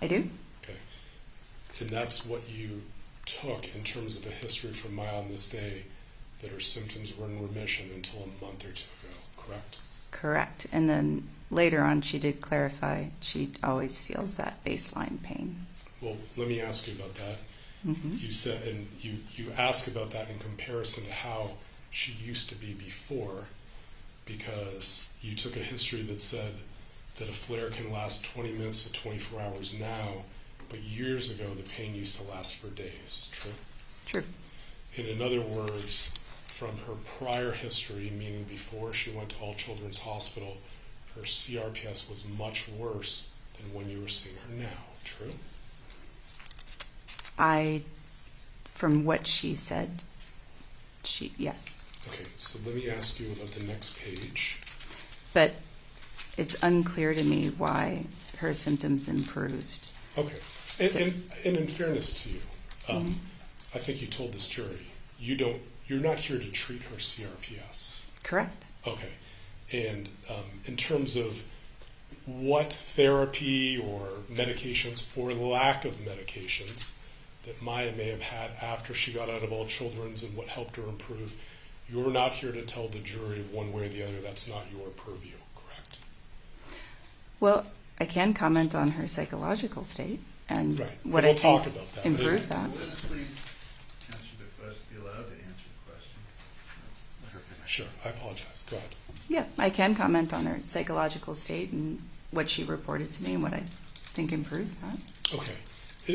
I do. Okay. And that's what you took in terms of a history from Maya on this day, that her symptoms were in remission until a month or 2 ago, correct? Correct. And then later on, she did clarify she always feels that baseline pain. Well, let me ask you about that. Mm-hmm. You said, and you ask about that in comparison to how she used to be before, because you took a history that said that a flare can last 20 minutes to 24 hours now, but years ago the pain used to last for days. True? True. And in other words, from her prior history, meaning before she went to All Children's Hospital, her CRPS was much worse than when you were seeing her now. True? From what she said, yes. Okay, so let me ask you about the next page. But it's unclear to me why her symptoms improved. Okay, and in fairness to you, I think you told this jury, you're not here to treat her CRPS. Correct. Okay, and in terms of what therapy or medications or lack of medications that Maya may have had after she got out of All Children's and what helped her improve, you're not here to tell the jury one way or the other. That's not your purview, correct? Well, I can comment on her psychological state and right. what we'll I talk think about that. improved that. Please answer the question. Be allowed to answer the question. Let's let her finish. Sure, I apologize. Go ahead. Yeah, I can comment on her psychological state and what she reported to me and what I think improved that. Okay.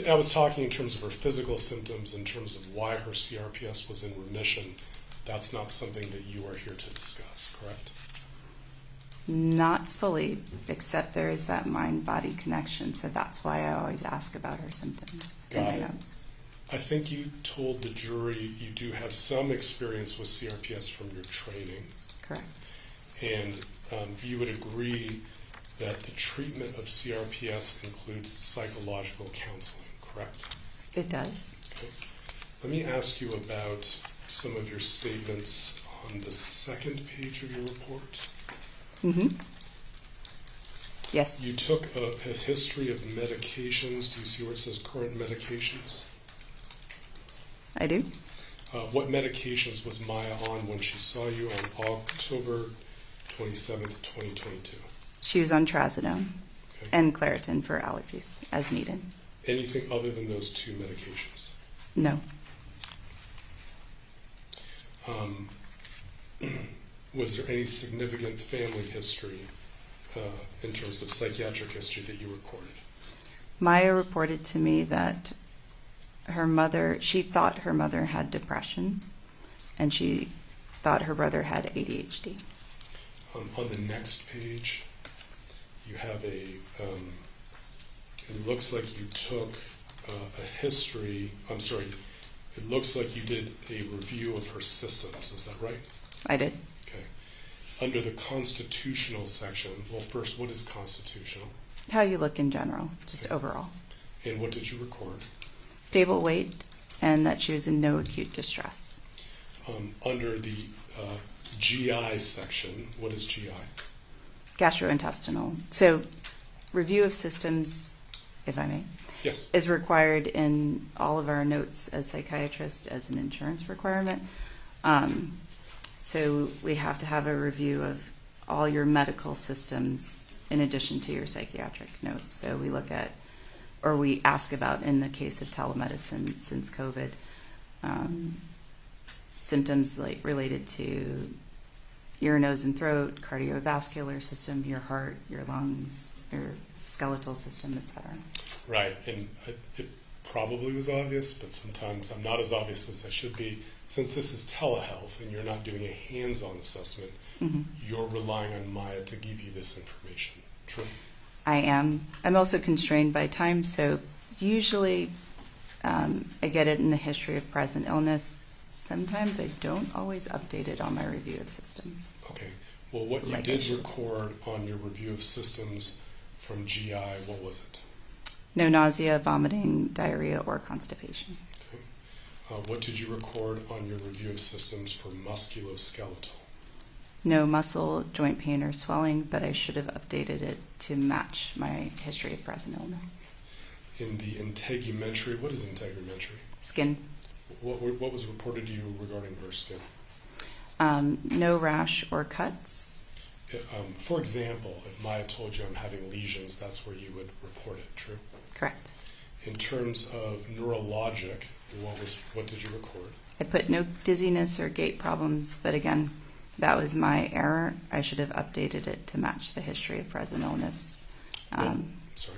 I was talking in terms of her physical symptoms, in terms of why her CRPS was in remission. That's not something that you are here to discuss, correct? Not fully, except there is that mind-body connection, so that's why I always ask about her symptoms in my notes. I think you told the jury you do have some experience with CRPS from your training. Correct. And you would agree that the treatment of CRPS includes psychological counseling, correct? It does. Okay. Let me ask you about some of your statements on the second page of your report. Mm-hmm. Yes. You took a history of medications. Do you see where it says current medications? I do. What medications was Maya on when she saw you on October 27th, 2022? She was on trazodone and Claritin for allergies as needed. Anything other than those two medications? No. Was there any significant family history in terms of psychiatric history that you recorded? Maya reported to me that she thought her mother had depression, and she thought her brother had ADHD. On the next page, you have it looks like you took it looks like you did a review of her systems, is that right? I did. Okay. Under the constitutional section, well, first, what is constitutional? How you look in general, just overall. And what did you record? Stable weight, and that she was in no acute distress. Under the GI section, what is GI? Gastrointestinal. So, review of systems, if I may, yes, is required in all of our notes as psychiatrists as an insurance requirement. So we have to have a review of all your medical systems in addition to your psychiatric notes. So we look at, or we ask about, in the case of telemedicine since COVID, symptoms like related to ear, nose, and throat, cardiovascular system, your heart, your lungs, your skeletal system, etc. Right, and it probably was obvious, but sometimes I'm not as obvious as I should be. Since this is telehealth and you're not doing a hands-on assessment, you're relying on Maya to give you this information. True? I am. I'm also constrained by time, so usually I get it in the history of present illness. Sometimes I don't always update it on my review of systems. Okay. Well, what you did record on your review of systems from GI, what was it? No nausea, vomiting, diarrhea, or constipation. Okay. What did you record on your review of systems for musculoskeletal? No muscle, joint pain, or swelling, but I should have updated it to match my history of present illness. In the integumentary, what is integumentary? Skin. What was reported to you regarding her skin? No rash or cuts. For example, if Maya told you I'm having lesions, that's where you would report it, true? Correct. In terms of neurologic, what did you record? I put no dizziness or gait problems, but again, that was my error. I should have updated it to match the history of present illness. Sorry,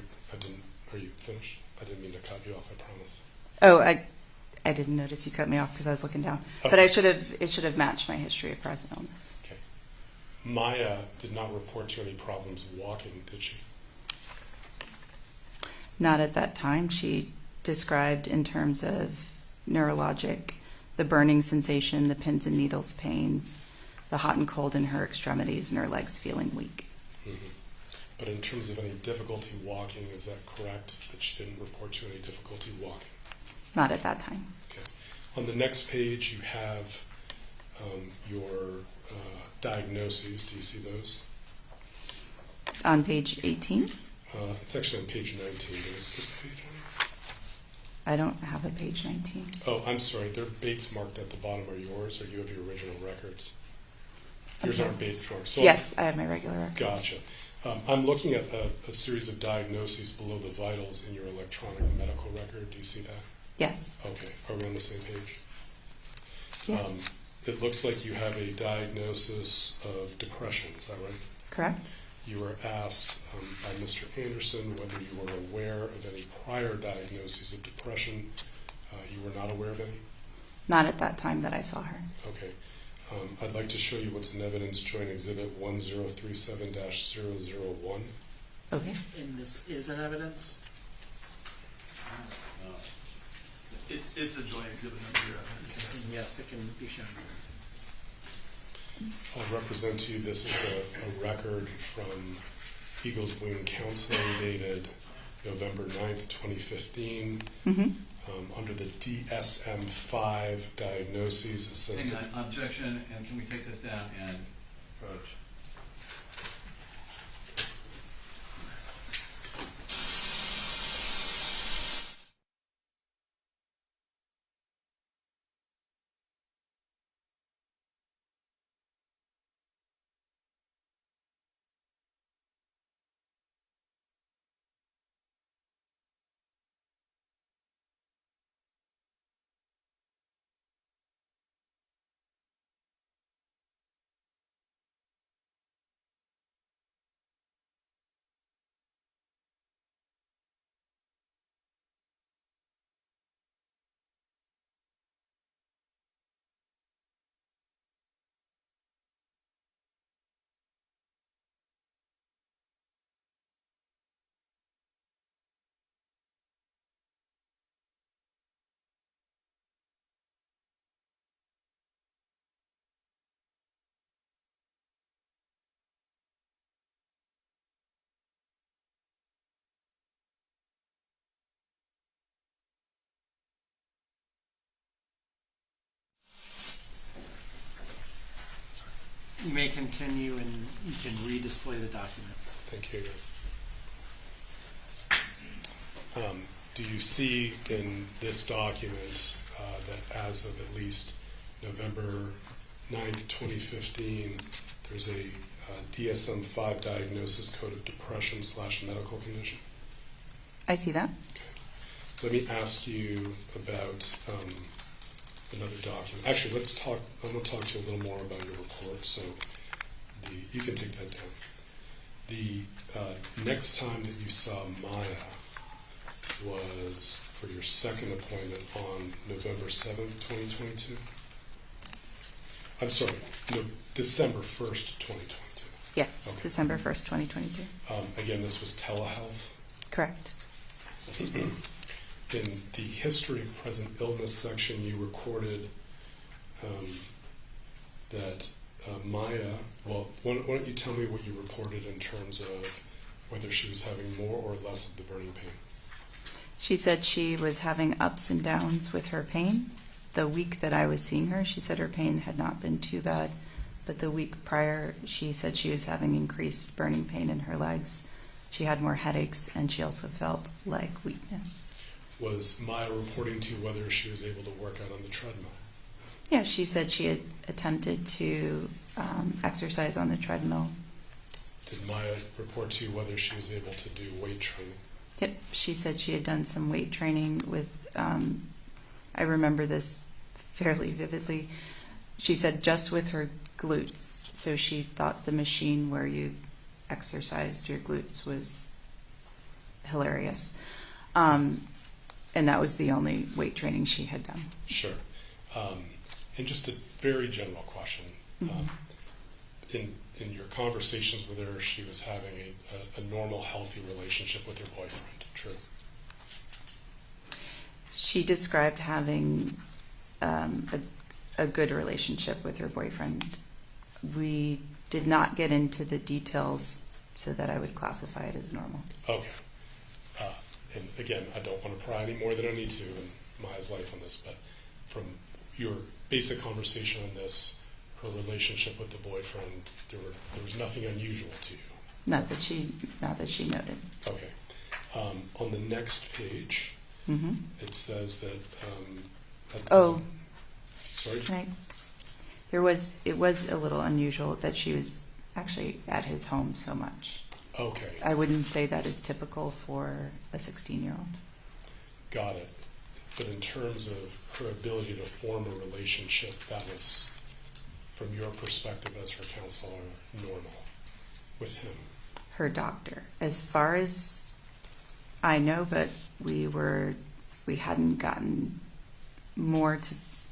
are you finished? I didn't mean to cut you off, I promise. Oh, I didn't notice you cut me off because I was looking down. Okay. But it should have matched my history of present illness. Okay. Maya did not report to you any problems walking, did she? Not at that time. She described in terms of neurologic, the burning sensation, the pins and needles pains, the hot and cold in her extremities, and her legs feeling weak. Mm-hmm. But in terms of any difficulty walking, is that correct, that she didn't report to any difficulty walking? Not at that time. Okay. On the next page, you have your diagnoses. Do you see those? On page 18? It's actually on page 19. Did I skip a page? I don't have a page 19. Oh, I'm sorry. They're Bates marked at the bottom. Are yours, or do you have your original records? Yours aren't Bates marked. So yes, I have my regular records. Gotcha. I'm looking at a series of diagnoses below the vitals in your electronic medical record. Do you see that? Yes. Okay. Are we on the same page? Yes. It looks like you have a diagnosis of depression. Is that right? Correct. You were asked by Mr. Anderson whether you were aware of any prior diagnoses of depression. You were not aware of any? Not at that time that I saw her. Okay. I'd like to show you what's in evidence, Joint Exhibit 1037-001. Okay. And this is an evidence? It's a joint exhibit number. Yes, it can be shown. I'll represent to you this is a record from Eagles Wing Counseling dated November 9th, 2015. Under the DSM-5 diagnoses, it says... Hang on, objection, and can we take this down and approach? continue and you can redisplay the document. Thank you. Do you see in this document that as of at least November 9th, 2015, there's a DSM-5 diagnosis code of depression / medical condition? I see that. Okay. Let me ask you about another document. Actually, I'm going to talk to you a little more about your report, so you can take that down. The next time that you saw Maya was for your second appointment on November 7th, 2022? I'm sorry, no, December 1st, 2022. Yes, okay. December 1st, 2022. Again, this was telehealth? Correct. In the history of present illness section, you recorded that Maya, well, why don't you tell me what you reported in terms of whether she was having more or less of the burning pain? She said she was having ups and downs with her pain. The week that I was seeing her, she said her pain had not been too bad, but the week prior, she said she was having increased burning pain in her legs. She had more headaches, and she also felt leg weakness. Was Maya reporting to you whether she was able to work out on the treadmill? Yeah, she said she had attempted to exercise on the treadmill. Did Maya report to you whether she was able to do weight training? Yep, she said she had done some weight training with, I remember this fairly vividly. She said just with her glutes. So she thought the machine where you exercised your glutes was hilarious. And that was the only weight training she had done. Sure. And just a very general question. In your conversations with her, she was having a normal, healthy relationship with her boyfriend, true? She described having a good relationship with her boyfriend. We did not get into the details so that I would classify it as normal. Okay. And again, I don't want to pry any more than I need to in Maya's life on this, but from your basic conversation on this, her relationship with the boyfriend, there was nothing unusual to you? Not that she noted. Okay. On the next page, it says that... sorry? It was a little unusual that she was actually at his home so much. Okay. I wouldn't say that is typical for a 16-year-old. Got it. But in terms of her ability to form a relationship, that was, from your perspective as her counselor, normal with him? Her doctor. As far as I know, but we hadn't gotten more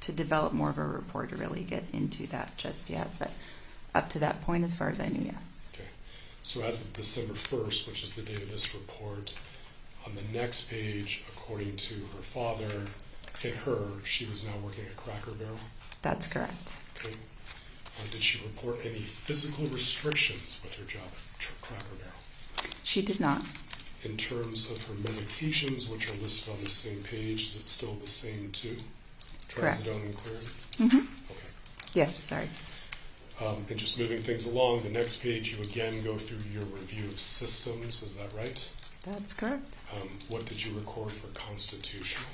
to develop more of a rapport to really get into that just yet. But up to that point, as far as I knew, yes. Okay. So as of December 1st, which is the date of this report, on the next page, according to her father and her, she was now working at Cracker Barrel? That's correct. Okay. Did she report any physical restrictions with her job at Cracker Barrel? She did not. In terms of her medications, which are listed on the same page, is it still the same too? Correct. Trazodone included? Mm-hmm. Okay. Yes, sorry. And just moving things along, the next page you again go through your review of systems, is that right? That's correct. What did you record for constitutional?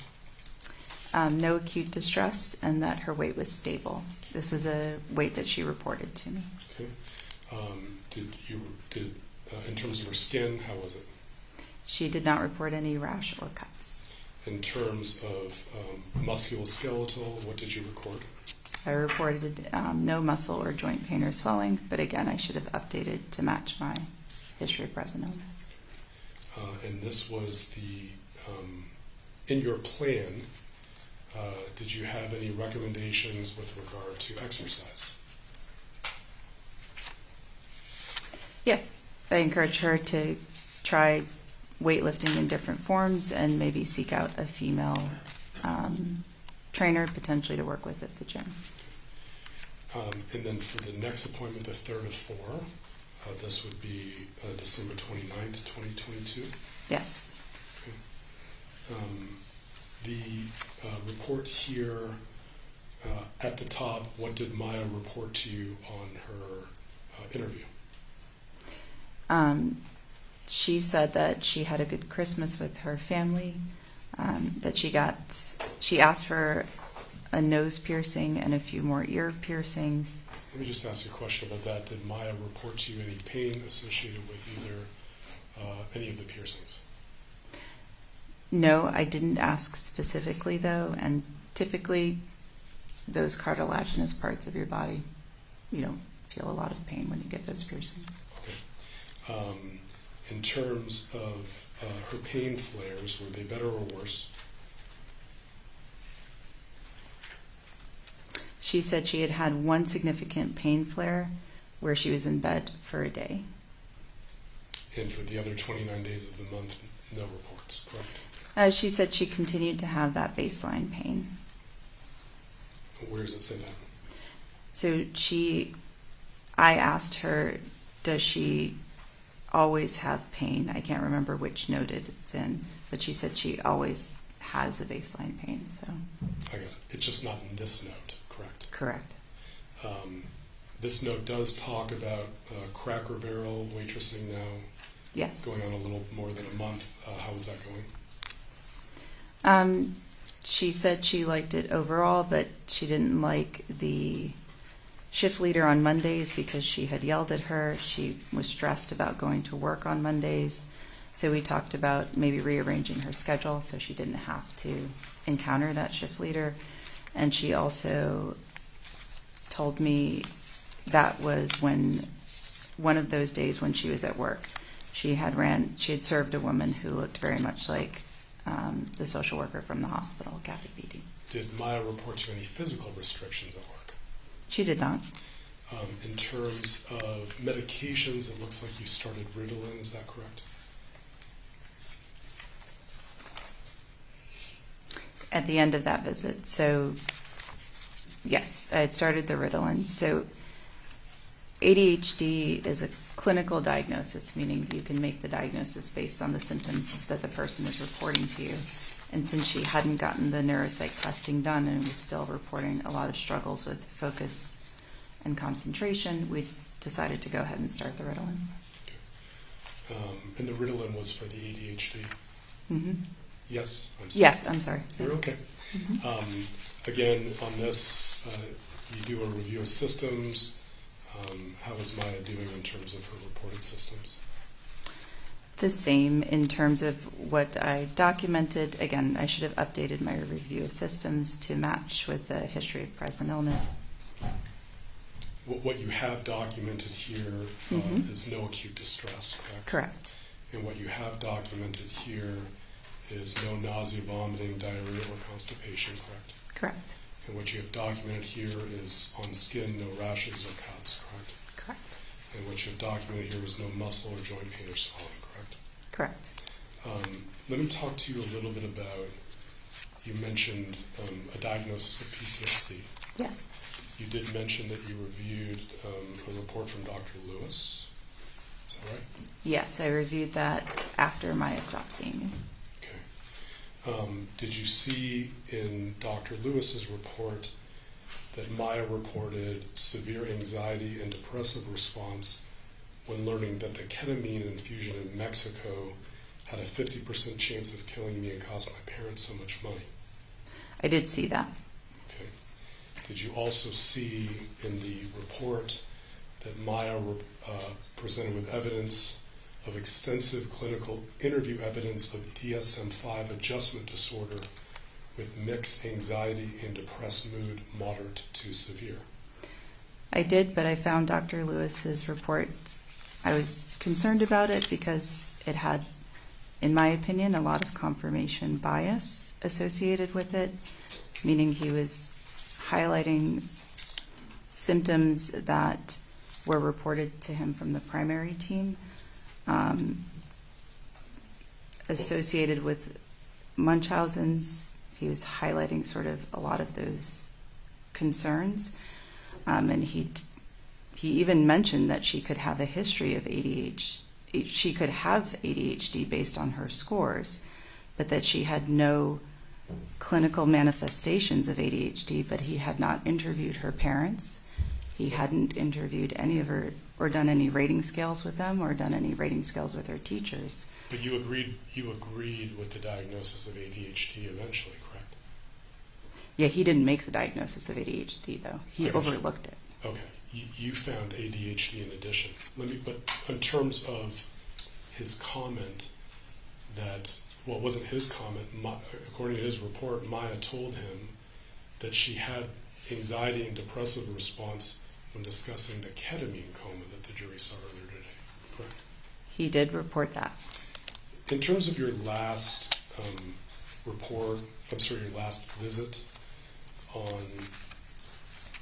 No acute distress, and that her weight was stable. This is a weight that she reported to me. Okay. In terms of her skin, how was it? She did not report any rash or cuts. In terms of musculoskeletal, what did you record? I reported no muscle or joint pain or swelling, but again, I should have updated to match my history of present illness. And this was in your plan, did you have any recommendations with regard to exercise? Yes. I encourage her to try weightlifting in different forms and maybe seek out a female trainer potentially to work with at the gym. And then for the next appointment, the third of 4, this would be December 29th, 2022? Yes. Okay. The report here at the top, what did Maya report to you on her interview? She said that she had a good Christmas with her family, that she asked for a nose piercing and a few more ear piercings. Let me just ask you a question about that. Did Maya report to you any pain associated with either any of the piercings? No, I didn't ask specifically though, and typically those cartilaginous parts of your body, you don't feel a lot of pain when you get those piercings. Okay. In terms of her pain flares, were they better or worse? She said she had had one significant pain flare where she was in bed for a day. And for the other 29 days of the month, no reports, correct? She said she continued to have that baseline pain. Where does it say that? So I asked her, does she always have pain? I can't remember which note it's in, but she said she always has a baseline pain. So I got it. It's just not in this note, correct? Correct. This note does talk about Cracker Barrel waitressing now. Yes. Going on a little more than a month. How is that going? She said she liked it overall, but she didn't like the shift leader on Mondays because she had yelled at her. She was stressed about going to work on Mondays. So we talked about maybe rearranging her schedule so she didn't have to encounter that shift leader. And she also told me that was when one of those days when she was at work. She had served a woman who looked very much like the social worker from the hospital, Kathy Beatty. Did Maya report to any physical restrictions at work? She did not. In terms of medications, it looks like you started Ritalin, is that correct? At the end of that visit. So, yes, I had started the Ritalin. So, ADHD is a clinical diagnosis, meaning you can make the diagnosis based on the symptoms that the person is reporting to you. And since she hadn't gotten the neuropsych testing done and was still reporting a lot of struggles with focus and concentration, we decided to go ahead and start the Ritalin. And the Ritalin was for the ADHD? Mm-hmm. Yes? I'm sorry. Yes, I'm sorry. You're okay. Mm-hmm. Again, on this, you do a review of systems. How is Maya doing in terms of her reported systems? The same in terms of what I documented. Again, I should have updated my review of systems to match with the history of present illness. What you have documented here is no acute distress, correct? Correct. And what you have documented here is no nausea, vomiting, diarrhea, or constipation, correct? Correct. And what you have documented here is on skin, no rashes or cuts, correct? Correct. And what you have documented here is no muscle or joint pain or swelling, correct? Correct. Let me talk to you a little bit about, you mentioned a diagnosis of PTSD. Yes. You did mention that you reviewed a report from Dr. Lewis. Is that right? Yes, I reviewed that after Maya stopped seeing me. Did you see in Dr. Lewis's report that Maya reported severe anxiety and depressive response when learning that the ketamine infusion in Mexico had a 50% chance of killing me and cost my parents so much money? I did see that. Okay. Did you also see in the report that Maya presented with evidence of extensive clinical interview evidence of DSM-5 adjustment disorder with mixed anxiety and depressed mood, moderate to severe? I did, but I found Dr. Lewis's report. I was concerned about it because it had, in my opinion, a lot of confirmation bias associated with it, meaning he was highlighting symptoms that were reported to him from the primary team associated with Munchausen's. He was highlighting sort of a lot of those concerns, and he even mentioned that she could have a history of ADHD. She could have ADHD based on her scores, but that she had no clinical manifestations of ADHD, but he had not interviewed her parents. He hadn't interviewed any of her or done any rating scales with them or done any rating scales with her teachers. But you agreed with the diagnosis of ADHD eventually, correct? Yeah, he didn't make the diagnosis of ADHD, though. He overlooked it. Okay. You found ADHD in addition. But in terms of his comment that, well, it wasn't his comment. According to his report, Maya told him that she had anxiety and depressive response when discussing the ketamine coma that the jury saw earlier today, correct? He did report that. In terms of your last your last visit on,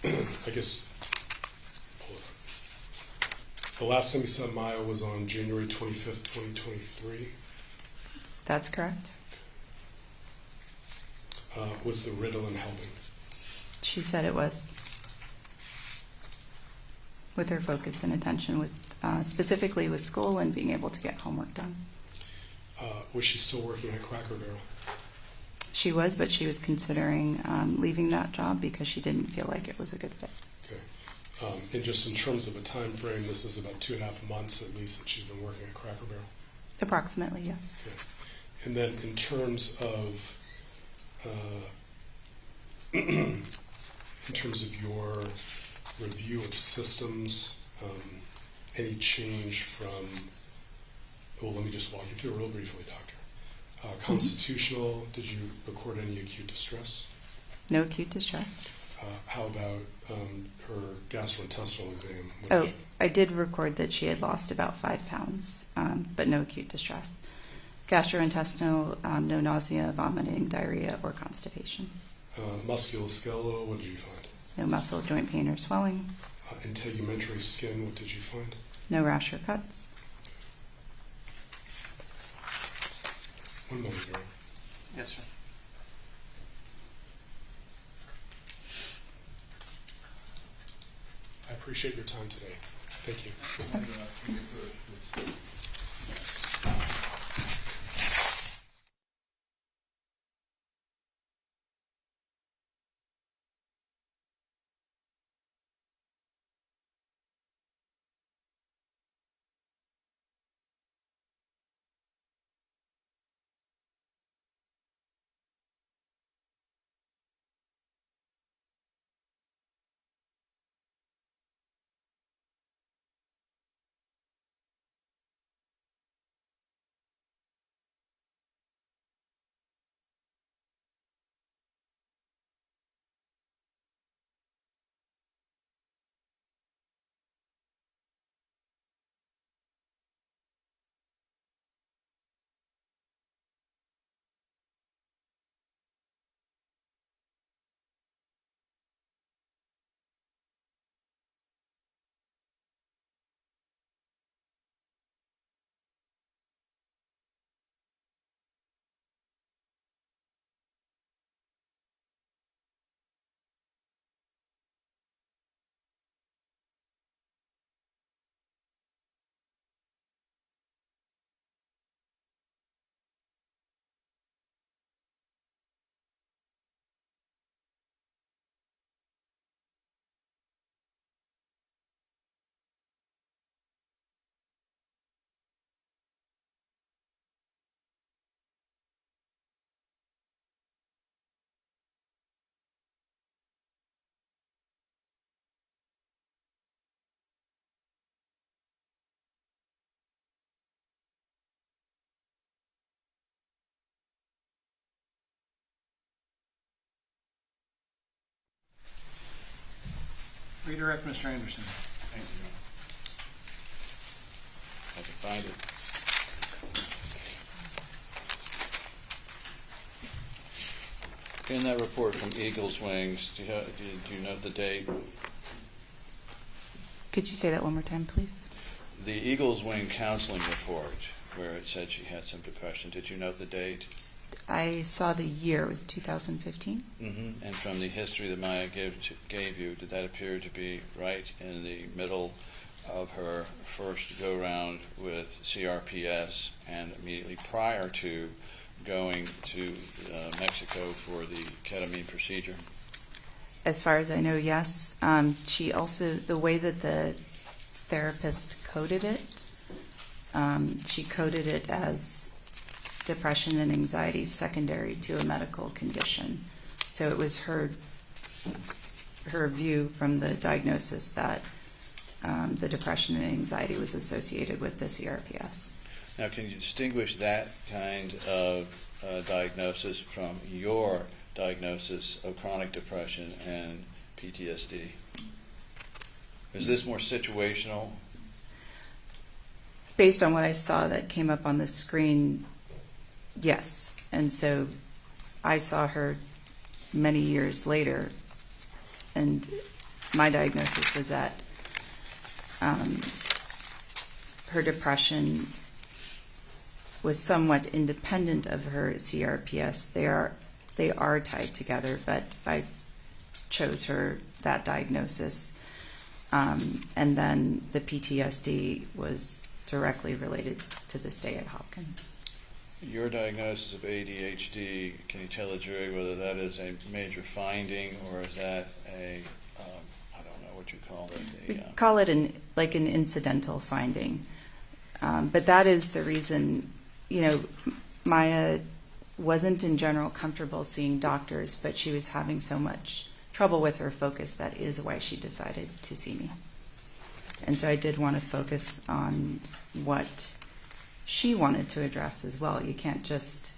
I guess, hold it up. The last time you saw Maya was on January 25th, 2023? That's correct. Was the Ritalin helping? She said it was. With her focus and attention, with specifically with school and being able to get homework done. Was she still working at Cracker Barrel? She was, but she was considering leaving that job because she didn't feel like it was a good fit. Okay. And just in terms of a time frame, this is about 2.5 months at least that she's been working at Cracker Barrel? Approximately, yes. Okay. And then in terms of your review of systems, any change from, well, let me just walk you through it real briefly, Doctor. Constitutional, did you record any acute distress? No acute distress. How about her gastrointestinal exam? I did record that she had lost about 5 pounds, but no acute distress. Gastrointestinal, no nausea, vomiting, diarrhea, or constipation. Musculoskeletal, what did you find? No muscle, joint pain, or swelling. Integumentary skin, what did you find? No rash or cuts. One moment, Your Honor. Yes, sir. I appreciate your time today. Thank you. Redirect, Mr. Anderson. Thank you. I can find it. In that report from Eagle's Wings, do you note the date? Could you say that one more time, please? The Eagle's Wing counseling report, where it said she had some depression, did you note the date? I saw the year. It was 2015. Mm-hmm. And from the history that Maya gave you, did that appear to be right in the middle of her first go-round with CRPS and immediately prior to going to Mexico for the ketamine procedure? As far as I know, yes. She also, the way that the therapist coded it, she coded it as depression and anxiety secondary to a medical condition. So it was her view from the diagnosis that the depression and anxiety was associated with the CRPS. Now, can you distinguish that kind of diagnosis from your diagnosis of chronic depression and PTSD? Is this more situational? Based on what I saw that came up on the screen, yes. And so I saw her many years later, and my diagnosis was that her depression was somewhat independent of her CRPS. They are tied together, but I chose her that diagnosis. And then the PTSD was directly related to the stay at Hopkins. Your diagnosis of ADHD, can you tell the jury whether that is a major finding or is that a, I don't know what you call it. We call it an incidental finding. But that is the reason, Maya wasn't in general comfortable seeing doctors, but she was having so much trouble with her focus. That is why she decided to see me. And so I did want to focus on what she wanted to address as well. You can't just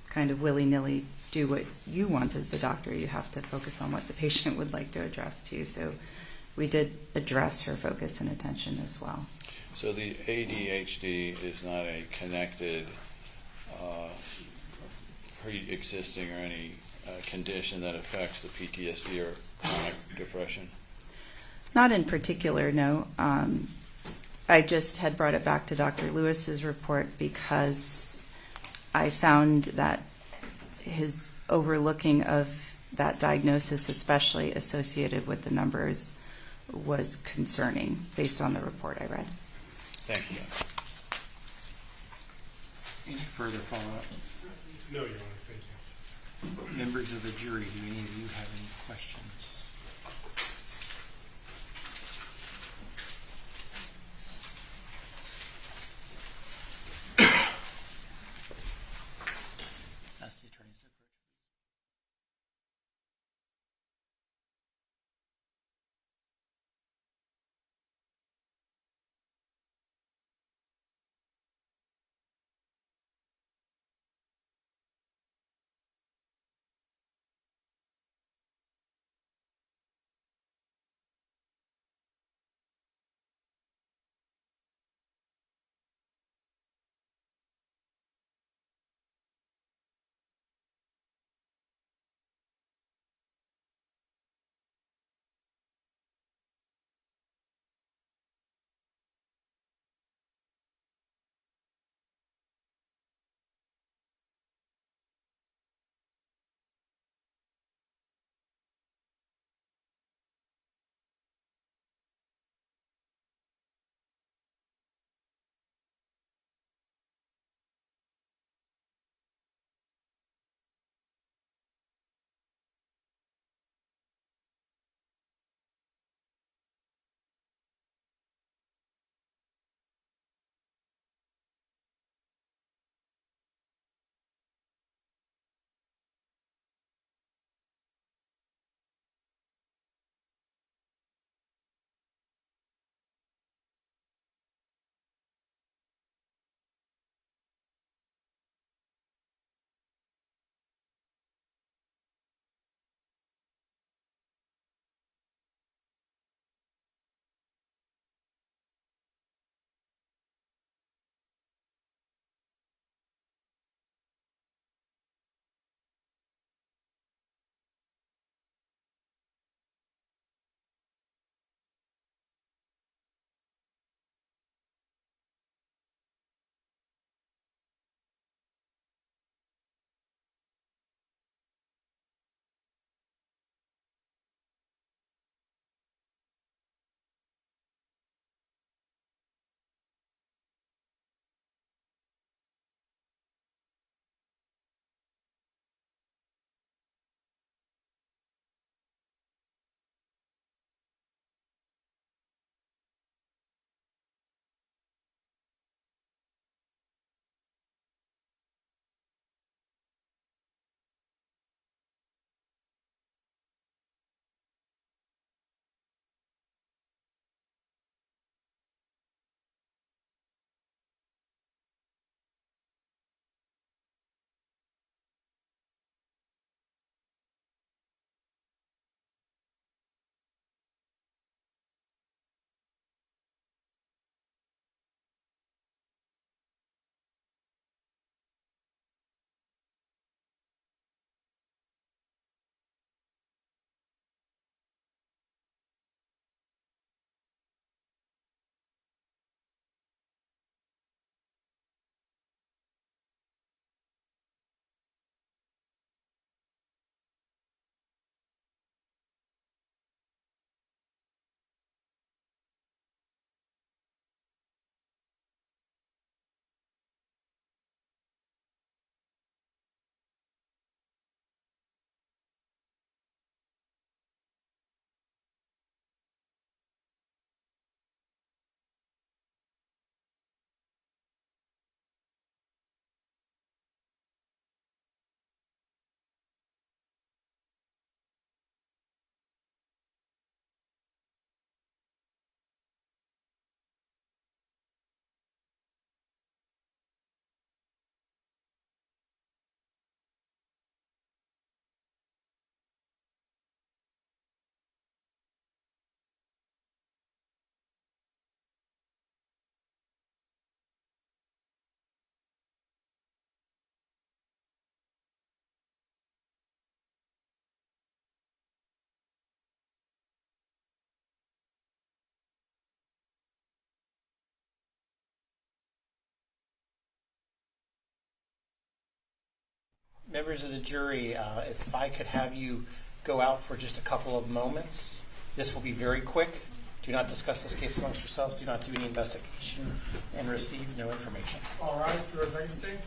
kind of willy-nilly do what you want as the doctor. You have to focus on what the patient would like to address too. So we did address her focus and attention as well. So the ADHD is not a connected, pre-existing or any condition that affects the PTSD or chronic depression? Not in particular, no. I just had brought it back to Dr. Lewis's report because I found that his overlooking of that diagnosis, especially associated with the numbers, was concerning based on the report I read. Thank you. Any further follow-up? No, Your Honor, thank you. Members of the jury, do any of you have any questions? Members of the jury, if I could have you go out for just a couple of moments. This will be very quick. Do not discuss this case amongst yourselves. Do not do any investigation and receive no information. All right, jurors exiting.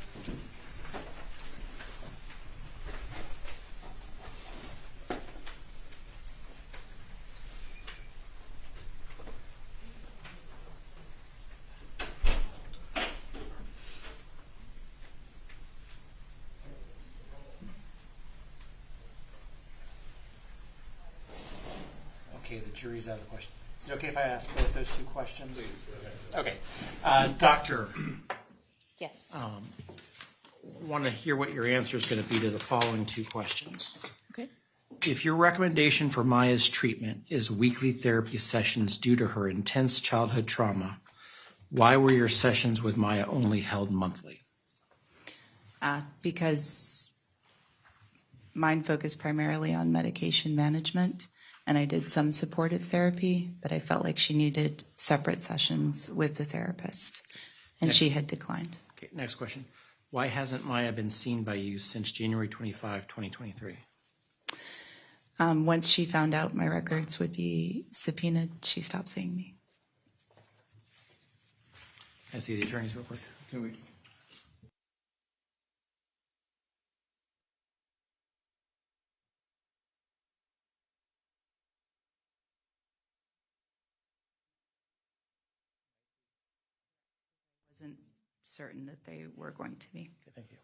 Okay, the jury's out of the question. Is it okay if I ask both those two questions? Please, go ahead. Okay. Doctor. Yes. Want to hear what your answer is going to be to the following two questions. Okay. If your recommendation for Maya's treatment is weekly therapy sessions due to her intense childhood trauma, why were your sessions with Maya only held monthly? Because mine focused primarily on medication management, and I did some supportive therapy, but I felt like she needed separate sessions with the therapist, and she had declined. Okay, next question. Why hasn't Maya been seen by you since January 25, 2023? Once she found out my records would be subpoenaed, she stopped seeing me. Can I see the attorneys real quick? Can we? Wasn't certain that they were going to be. Okay, thank you.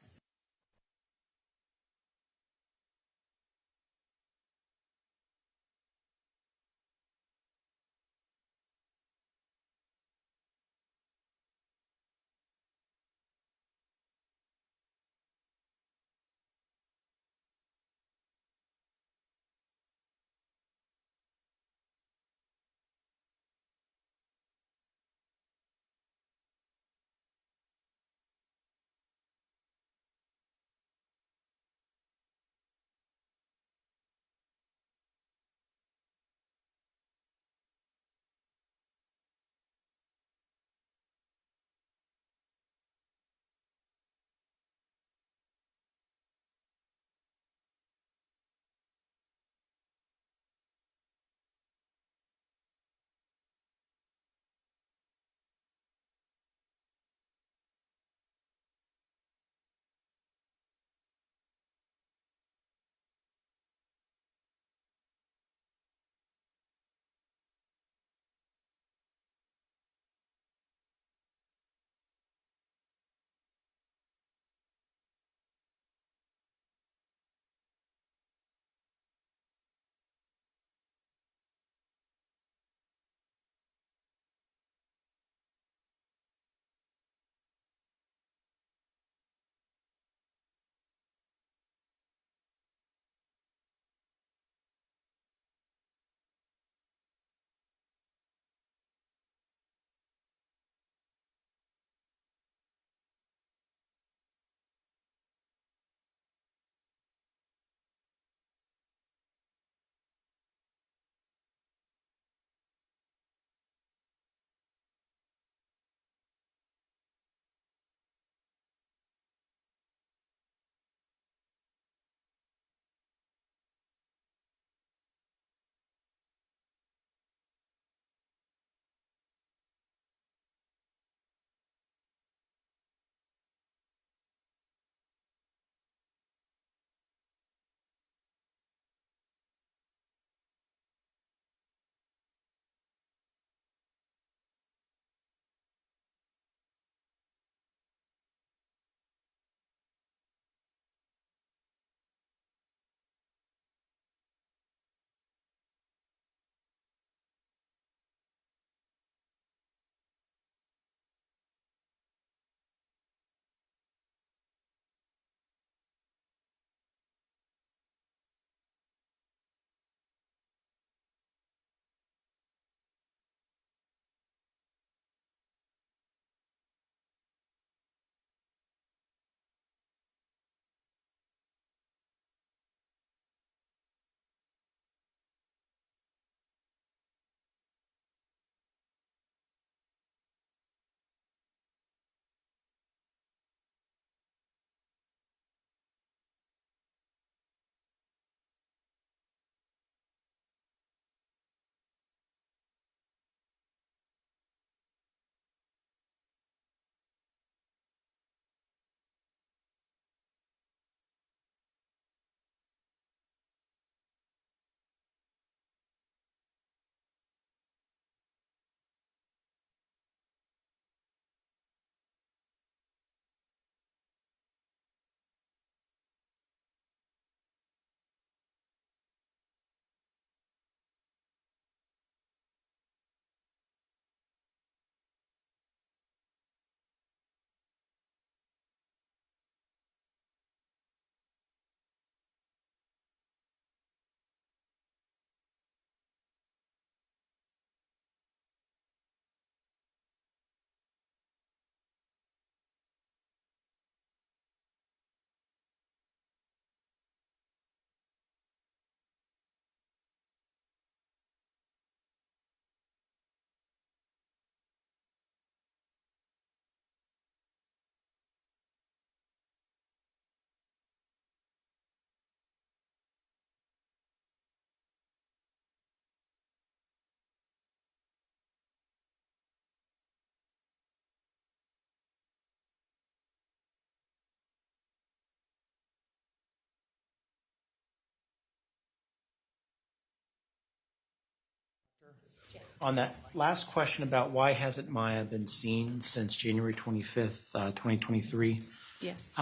On that last question about why hasn't Maya been seen since January 25th, 2023? Yes.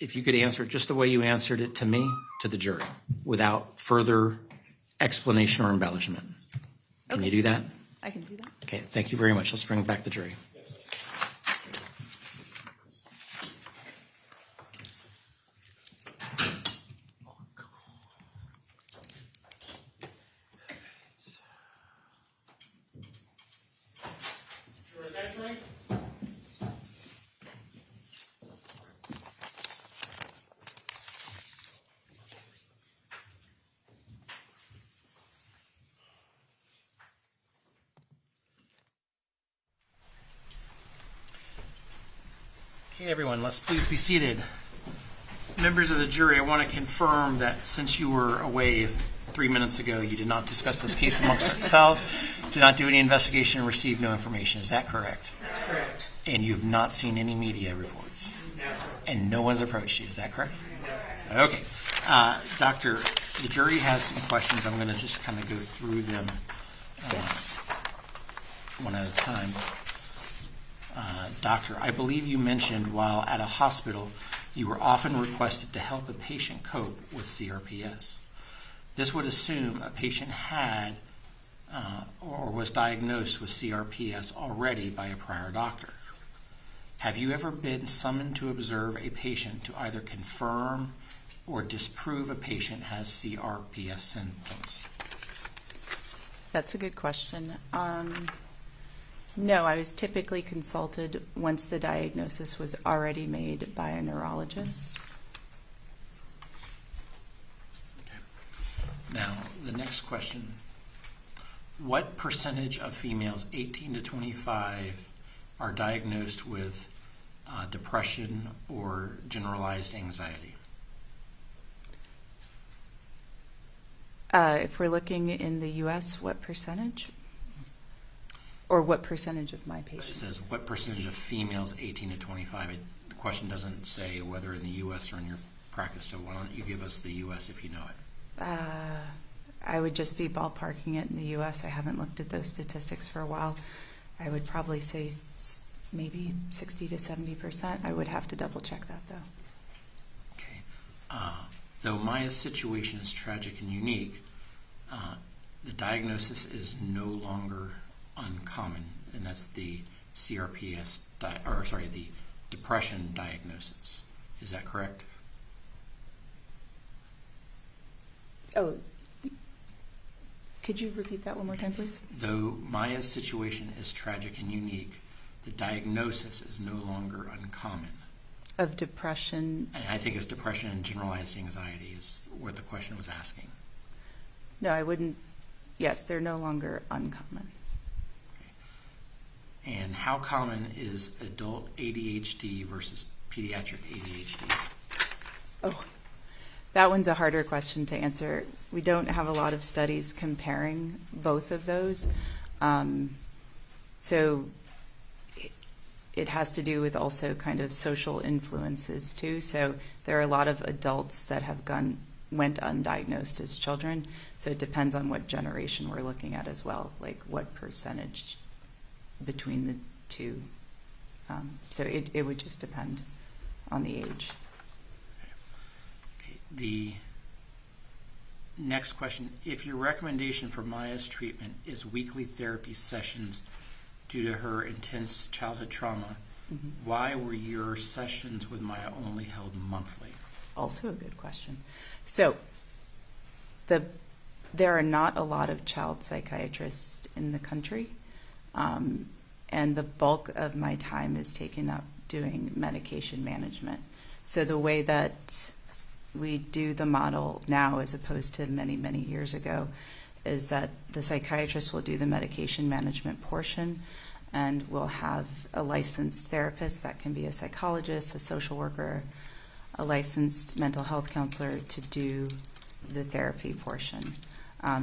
If you could answer it just the way you answered it to me, to the jury, without further explanation or embellishment. Can you do that? I can do that. Okay, thank you very much. Let's bring back the jury. Okay, everyone, let's please be seated. Members of the jury, I want to confirm that since you were away 3 minutes ago, you did not discuss this case amongst yourselves, did not do any investigation, and received no information. Is that correct? That's correct. And you've not seen any media reports? No. And no one's approached you. Is that correct? No. Okay. Doctor, the jury has some questions. I'm going to just kind of go through them one at a time. Doctor, I believe you mentioned while at a hospital you were often requested to help a patient cope with CRPS. This would assume a patient had or was diagnosed with CRPS already by a prior doctor. Have you ever been summoned to observe a patient to either confirm or disprove a patient has CRPS symptoms? That's a good question. No, I was typically consulted once the diagnosis was already made by a neurologist. Okay. Now, the next question. What percentage of females 18 to 25 are diagnosed with depression or generalized anxiety? If we're looking in the U.S., what percentage? Or what percentage of my patients? It says what percentage of females 18 to 25. The question doesn't say whether in the U.S. or in your practice, so why don't you give us the U.S. if you know it? I would just be ballparking it in the U.S. I haven't looked at those statistics for a while. I would probably say maybe 60 to 70%. I would have to double check that, though. Okay. Though Maya's situation is tragic and unique, the diagnosis is no longer uncommon, and that's the CRPS, the depression diagnosis. Is that correct? Oh, could you repeat that one more time, please? Though Maya's situation is tragic and unique, the diagnosis is no longer uncommon. Of depression? And I think it's depression and generalized anxiety is what the question was asking. No, I wouldn't. Yes, they're no longer uncommon. And how common is adult ADHD versus pediatric ADHD? Oh, that one's a harder question to answer. We don't have a lot of studies comparing both of those. So it has to do with also kind of social influences too. So there are a lot of adults that have went undiagnosed as children. So it depends on what generation we're looking at as well, like what percentage between the two. So it would just depend on the age. Okay. The next question, if your recommendation for Maya's treatment is weekly therapy sessions due to her intense childhood trauma, why were your sessions with Maya only held monthly? Also a good question. So there are not a lot of child psychiatrists in the country. And the bulk of my time is taken up doing medication management. So the way that we do the model now, as opposed to many, many years ago, is that the psychiatrist will do the medication management portion, and we'll have a licensed therapist, that can be a psychologist, a social worker, a licensed mental health counselor, to do the therapy portion.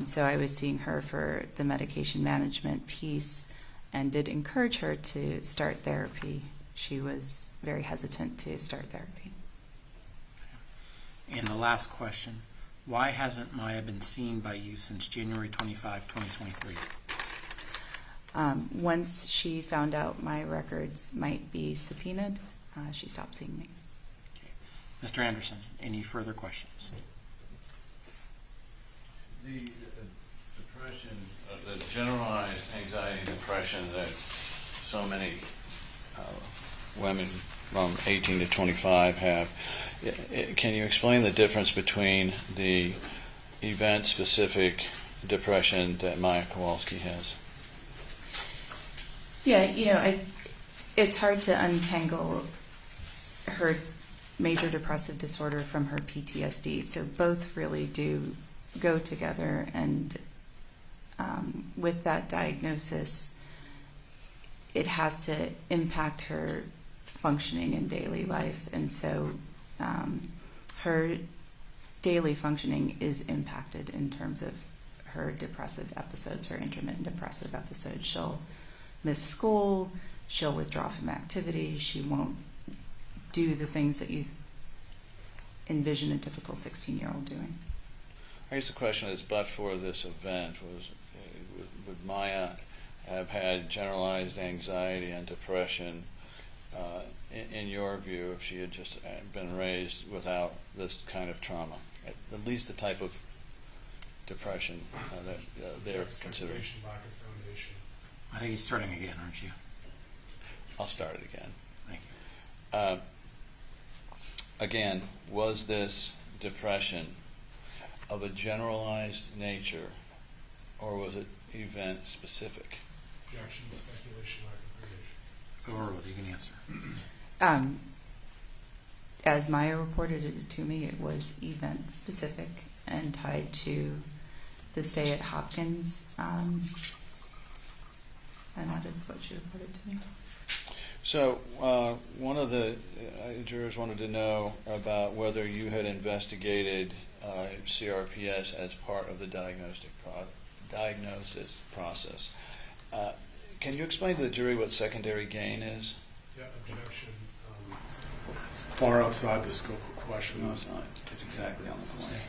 So I was seeing her for the medication management piece and did encourage her to start therapy. She was very hesitant to start therapy. And the last question, why hasn't Maya been seen by you since January 25, 2023? Once she found out my records might be subpoenaed, she stopped seeing me. Mr. Anderson, any further questions? The depression, the generalized anxiety and depression that so many women from 18 to 25 have, can you explain the difference between the event-specific depression that Maya Kowalski has? Yeah, it's hard to untangle her major depressive disorder from her PTSD. So both really do go together, and with that diagnosis, it has to impact her functioning in daily life, and so her daily functioning is impacted in terms of her depressive episodes, her intermittent depressive episodes. She'll miss school, she'll withdraw from activity, she won't do the things that you envision a typical 16-year-old doing. I guess the question is, but for this event, would Maya have had generalized anxiety and depression, in your view, if she had just been raised without this kind of trauma? At least the type of depression that they're considering. Lack of foundation. I think you're starting again, aren't you? I'll start it again. Thank you. Again, was this depression of a generalized nature, or was it event specific? Objection, speculation, lack of foundation. Overruled. You can answer. As Maya reported it to me, it was event specific and tied to the stay at Hopkins, and that is what she reported to me. So one of the jurors wanted to know about whether you had investigated CRPS as part of the diagnosis process. Can you explain to the jury what secondary gain is? Yeah, objection. Far outside the scope of question. No, it's not. It's exactly on the point.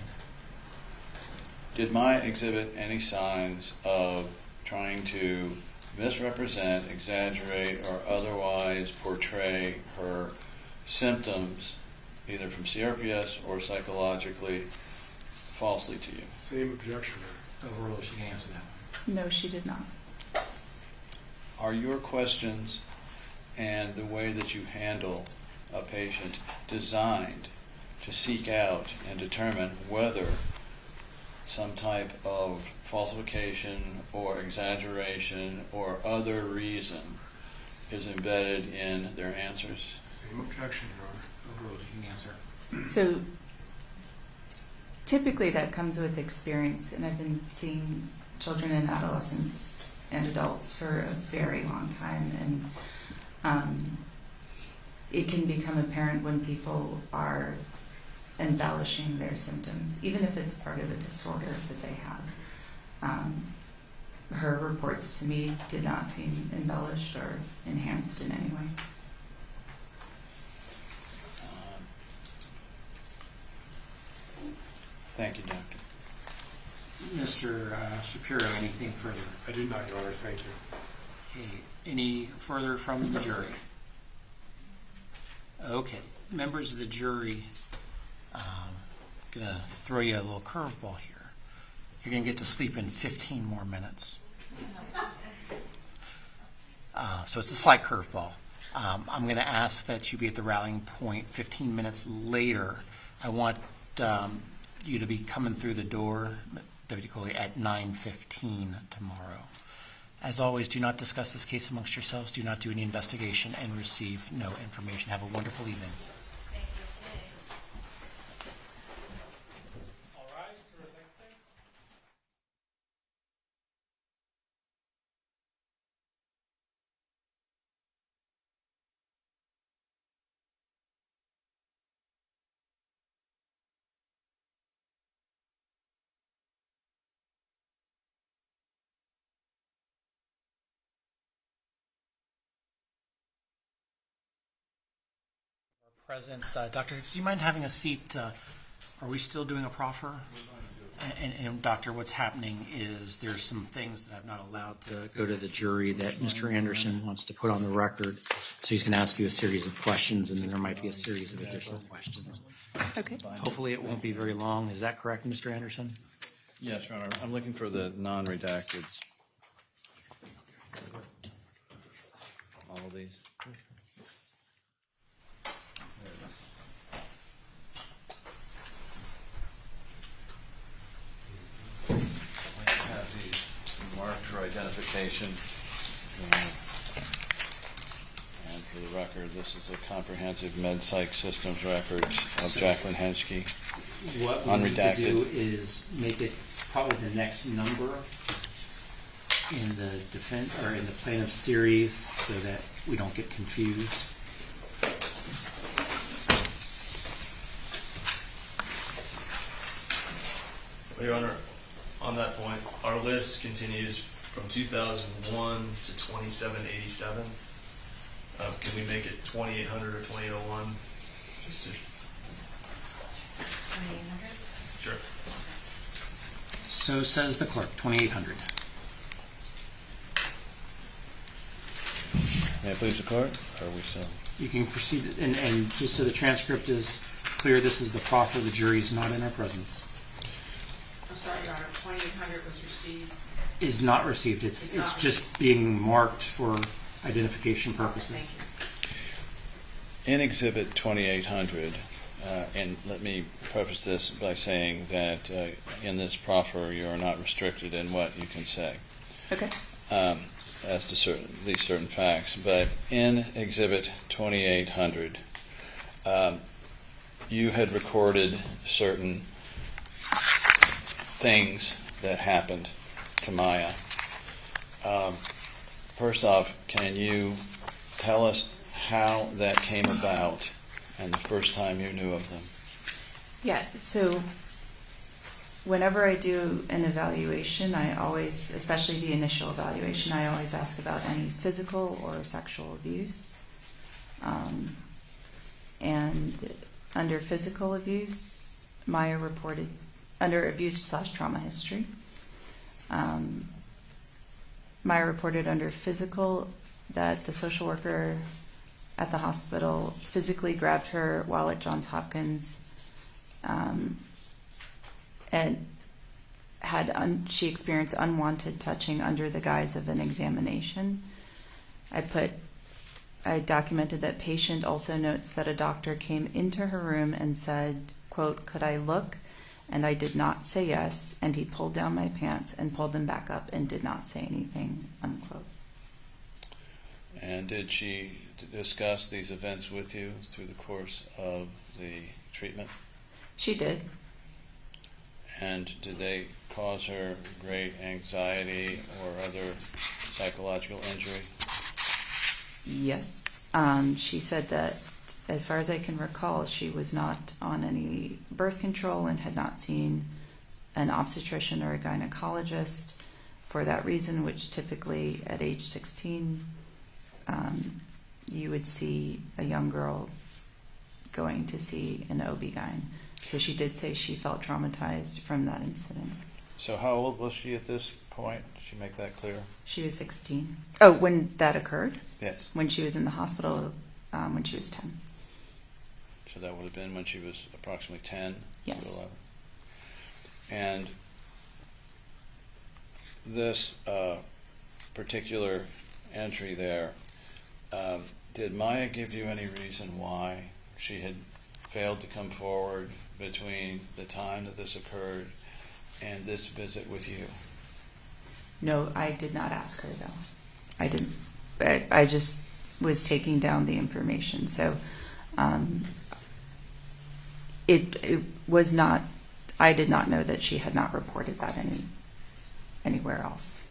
Did Maya exhibit any signs of trying to misrepresent, exaggerate, or otherwise portray her symptoms, either from CRPS or psychologically, falsely to you? Same objection. Overruled. She can answer that one. No, she did not. Are your questions and the way that you handle a patient designed to seek out and determine whether some type of falsification or exaggeration or other reason is embedded in their answers? Same objection, Your Honor. Overruled. You can answer. So typically that comes with experience, and I've been seeing children and adolescents and adults for a very long time, and it can become apparent when people are embellishing their symptoms, even if it's part of a disorder that they have. Her reports to me did not seem embellished or enhanced in any way. Thank you, Doctor. Mr. Shapiro, anything further? I do not, Your Honor. Thank you. Okay. Any further from the jury? Okay. Members of the jury, going to throw you a little curveball here. You're going to get to sleep in 15 more minutes. So it's a slight curveball. I'm going to ask that you be at the rallying point 15 minutes later. I want you to be coming through the door, Deputy Coley, at 9:15 tomorrow. As always, do not discuss this case amongst yourselves. Do not do any investigation and receive no information. Have a wonderful evening. Presence. Doctor, do you mind having a seat? Are we still doing a proffer? And Doctor, what's happening is there's some things that I'm not allowed to go to the jury that Mr. Anderson wants to put on the record. So he's going to ask you a series of questions, and then there might be a series of additional questions. Okay. Hopefully it won't be very long. Is that correct, Mr. Anderson? Yes, Your Honor. I'm looking for the non-redacted. All of these. Have these marked for identification. And for the record, this is a comprehensive med-psych systems record of Jacqueline Henschke. What we need to do is make it probably the next number in the defense or in the plaintiff series so that we don't get confused. Your Honor, on that point, our list continues from 2001 to 2787. Can we make it 2800 or 2801? Just to 2800? Sure. So says the clerk, 2800. May I please the court? Or are we still? You can proceed, and just so the transcript is clear, this is the proffer. The jury is not in our presence. I'm sorry, Your Honor, 2800 was received. Is not received. It's just being marked for identification purposes. In Exhibit 2800, and let me preface this by saying that in this proffer you are not restricted in what you can say. Okay. As to these certain facts, but in Exhibit 2800, you had recorded certain things that happened to Maya. First off, can you tell us how that came about and the first time you knew of them? Yeah, so whenever I do an evaluation, I always, especially the initial evaluation, I always ask about any physical or sexual abuse. And under physical abuse, Maya reported, under abuse/trauma history, Maya reported under physical that the social worker at the hospital physically grabbed her while at Johns Hopkins, and she experienced unwanted touching under the guise of an examination. I documented that patient also notes that a doctor came into her room and said, quote, "Could I look?" And I did not say yes, and he pulled down my pants and pulled them back up and did not say anything, unquote. And did she discuss these events with you through the course of the treatment? She did. And did they cause her great anxiety or other psychological injury? Yes. She said that, as far as I can recall, she was not on any birth control and had not seen an obstetrician or a gynecologist for that reason, which typically at age 16, you would see a young girl going to see an OB-GYN. So she did say she felt traumatized from that incident. So how old was she at this point? Did she make that clear? She was 16. Oh, when that occurred? Yes. When she was in the hospital, when she was 10. So that would have been when she was approximately 10 Yes. to 11. And this particular entry there, did Maya give you any reason why she had failed to come forward between the time that this occurred and this visit with you? No, I did not ask her, though. I didn't. I just was taking down the information. So it was not, I did not know that she had not reported that anywhere else.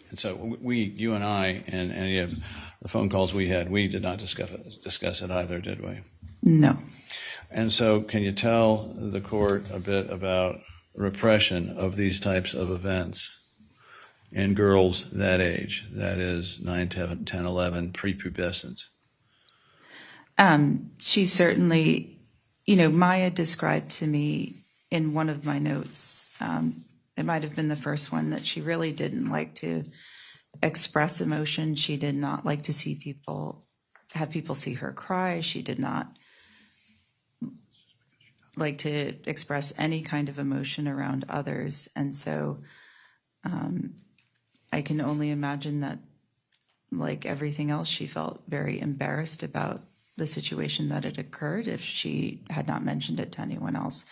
And so you and I, and any of the phone calls we had, we did not discuss it either, did we? No. And so can you tell the court a bit about repression of these types of events in girls that age, that is 9, 10, 11, prepubescent? She certainly, Maya described to me in one of my notes, it might have been the first one, that she really didn't like to express emotion. She did not like to see have people see her cry. She did not like to express any kind of emotion around others. And so I can only imagine that, like everything else, she felt very embarrassed about the situation that had occurred if she had not mentioned it to anyone else.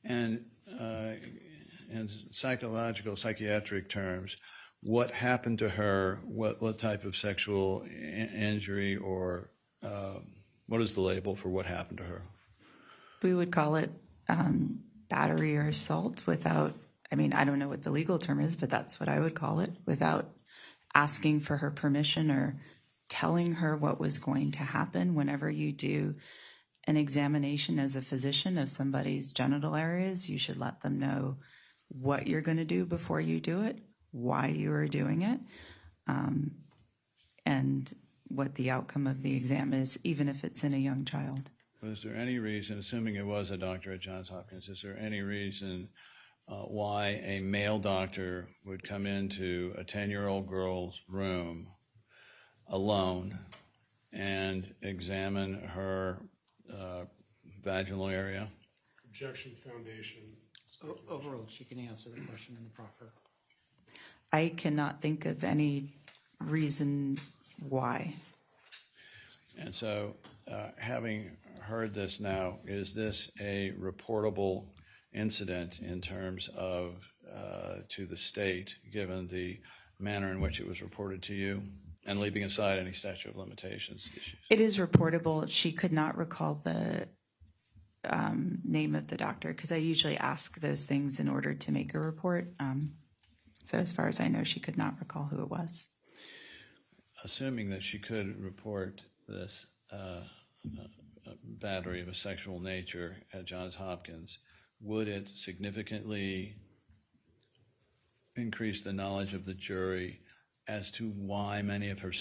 And in psychiatric terms, what happened to her? What type of sexual injury, or what is the label for what happened to her? We would call it battery or assault without, I mean, I don't know what the legal term is, but that's what I would call it, without asking for her permission or telling her what was going to happen. Whenever you do an examination as a physician of somebody's genital areas, you should let them know what you're going to do before you do it, why you are doing it, and what the outcome of the exam is, even if it's in a young child. Was there any reason, assuming it was a doctor at Johns Hopkins, is there any reason why a male doctor would come into a 10-year-old girl's room alone and examine her vaginal area? Objection, foundation. Overruled. She can answer the question in the proffer. I cannot think of any reason why. And so, having heard this now, is this a reportable incident in terms of to the state, given the manner in which it was reported to you, and leaving aside any statute of limitations issues? It is reportable. She could not recall the name of the doctor, because I usually ask those things in order to make a report. So as far as I know, she could not recall who it was. Assuming that she could report this battery of a sexual nature at Johns Hopkins, would it significantly increase the knowledge of the jury as to why many of her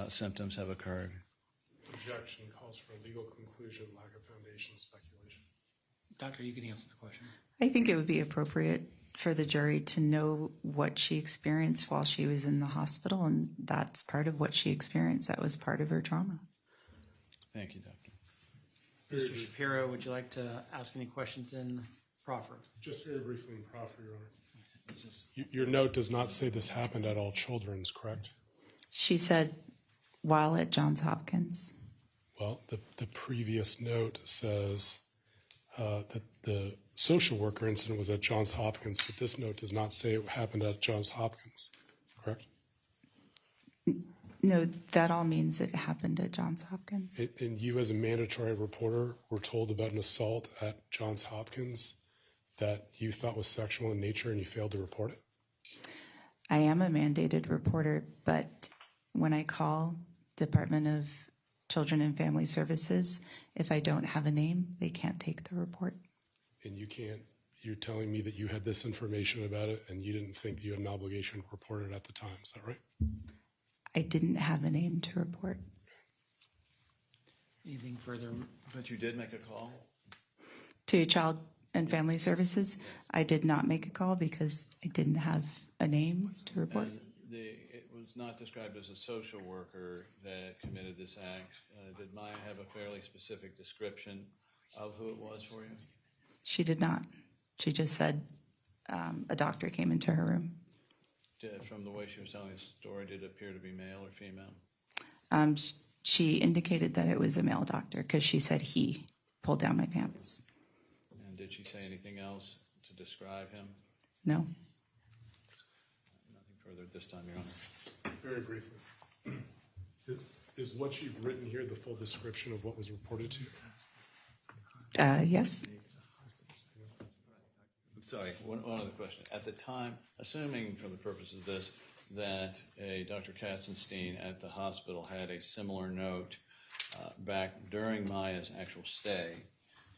symptoms have occurred? Objection calls for a legal conclusion, lack of foundation, speculation. Doctor, you can answer the question. I think it would be appropriate for the jury to know what she experienced while she was in the hospital, and that's part of what she experienced. That was part of her trauma. Thank you, Doctor. Mr. Shapiro, would you like to ask any questions in proffer? Just very briefly in proffer, Your Honor. Your note does not say this happened at all children's, correct? She said while at Johns Hopkins. Well, the previous note says that the social worker incident was at Johns Hopkins, but this note does not say it happened at Johns Hopkins, correct? No, that all means it happened at Johns Hopkins. And you, as a mandatory reporter, were told about an assault at Johns Hopkins that you thought was sexual in nature and you failed to report it? I am a mandated reporter, but when I call Department of Children and Family Services, if I don't have a name, they can't take the report. And you can't, you're telling me that you had this information about it and you didn't think you had an obligation to report it at the time, is that right? I didn't have a name to report. Anything further? But you did make a call? To Child and Family Services, I did not make a call because I didn't have a name to report. It was not described as a social worker that committed this act. Did Maya have a fairly specific description of who it was for you? She did not. She just said a doctor came into her room. From the way she was telling the story, did it appear to be male or female? She indicated that it was a male doctor because she said he pulled down my pants. And did she say anything else to describe him? No. Nothing further at this time, Your Honor. Very briefly. Is what you've written here the full description of what was reported to you? Yes. Sorry, one other question. At the time, assuming for the purpose of this, that a Dr. Katzenstein at the hospital had a similar note back during Maya's actual stay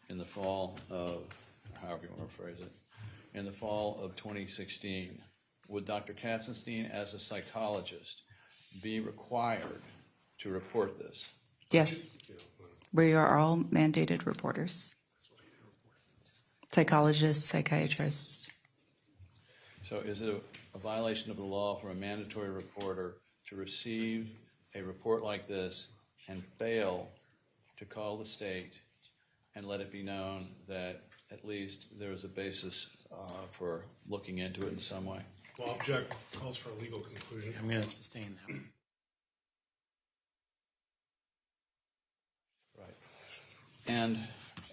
in the fall of, however you want to phrase it, in the fall of 2016, would Dr. Katzenstein, as a psychologist, be required to report this? Yes. We are all mandated reporters. psychologists, psychiatrists. So is it a violation of the law for a mandatory reporter to receive a report like this and fail to call the state and let it be known that at least there is a basis for looking into it in some way? Well, object calls for a legal conclusion. I'm going to sustain that one. Right. And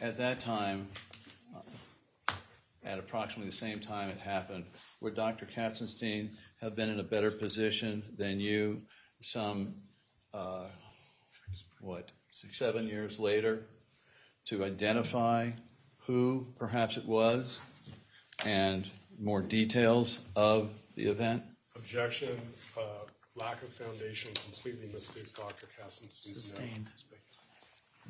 at that time, at approximately the same time it happened, would Dr. Katzenstein have been in a better position than you some, 6, 7 years later to identify who perhaps it was and more details of the event? Objection, lack of foundation completely misstates Dr. Katzenstein's note. Sustained.